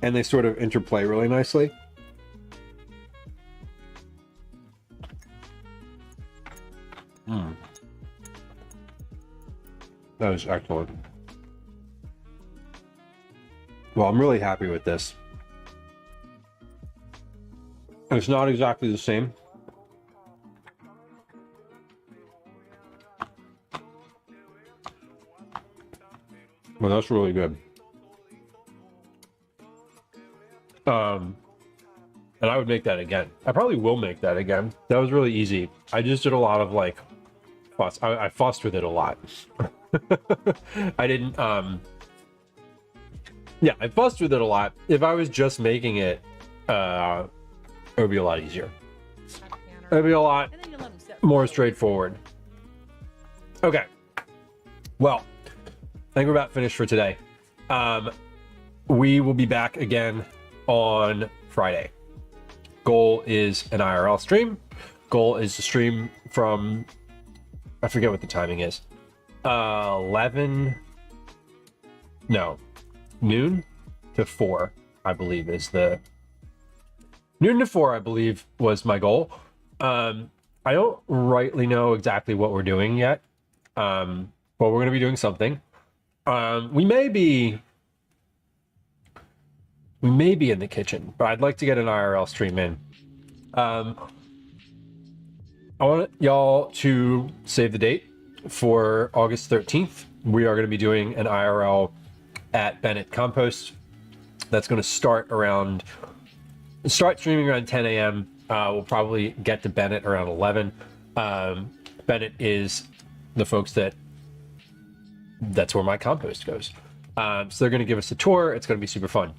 and they sort of interplay really nicely. That is excellent. Well, I'm really happy with this. It's not exactly the same. Well, that's really good. And I would make that again. I probably will make that again. That was really easy. I just did a lot of like fuss. I fussed with it a lot. I didn't, yeah, I fussed with it a lot. If I was just making it, it would be a lot easier. It would be a lot more straightforward. Okay. Well, I think we're about finished for today. We will be back again on Friday. Goal is an IRL stream. Goal is to stream from, I forget what the timing is. 11, no, noon to 4, I believe is the, noon to 4, I believe was my goal. I don't rightly know exactly what we're doing yet, but we're going to be doing something. We may be in the kitchen, but I'd like to get an IRL stream in. I want y'all to save the date for August 13th. We are going to be doing an IRL at Bennett Compost. That's going to start streaming around 10 a.m. We'll probably get to Bennett around 11. Bennett is the folks that's where my compost goes. So they're going to give us a tour. It's going to be super fun.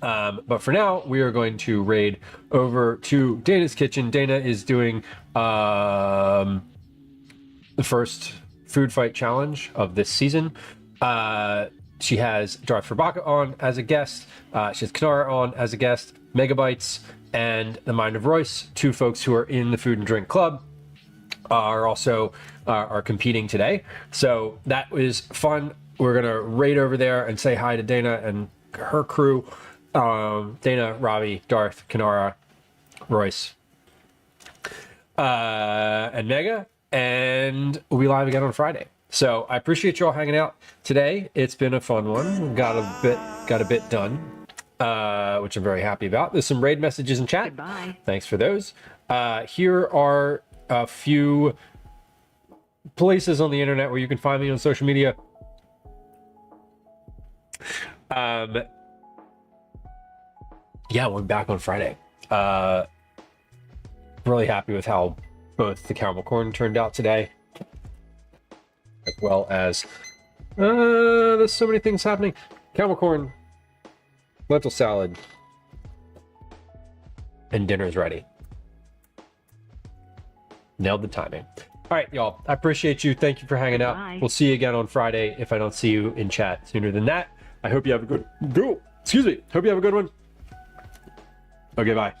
But for now, we are going to raid over to Dana's kitchen. Dana is doing the first food fight challenge of this season. She has Darth Rabaka on as a guest. She has Kanara on as a guest. Megabytes and the Mind of Royce, 2 folks who are in the Food and Drink Club, are also are competing today. So that was fun. We're gonna raid over there and say hi to Dana and her crew. Dana, Robbie, Darth, Kanara, Royce, and Mega, and we'll be live again on Friday. So I appreciate you all hanging out today. It's been a fun one. Got a bit done, which I'm very happy about. There's some raid messages in chat. Goodbye. Thanks for those. Here are a few places on the internet where you can find me on social media. Yeah, we're back on Friday. Really happy with how both the caramel corn turned out today, as well as there's so many things happening. Caramel corn, lentil salad, and dinner's ready. Nailed the timing. All right, y'all. I appreciate you. Thank you for hanging out. Bye. We'll see you again on Friday if I don't see you in chat sooner than that. I hope you have a good Hope you have a good one. Okay, bye.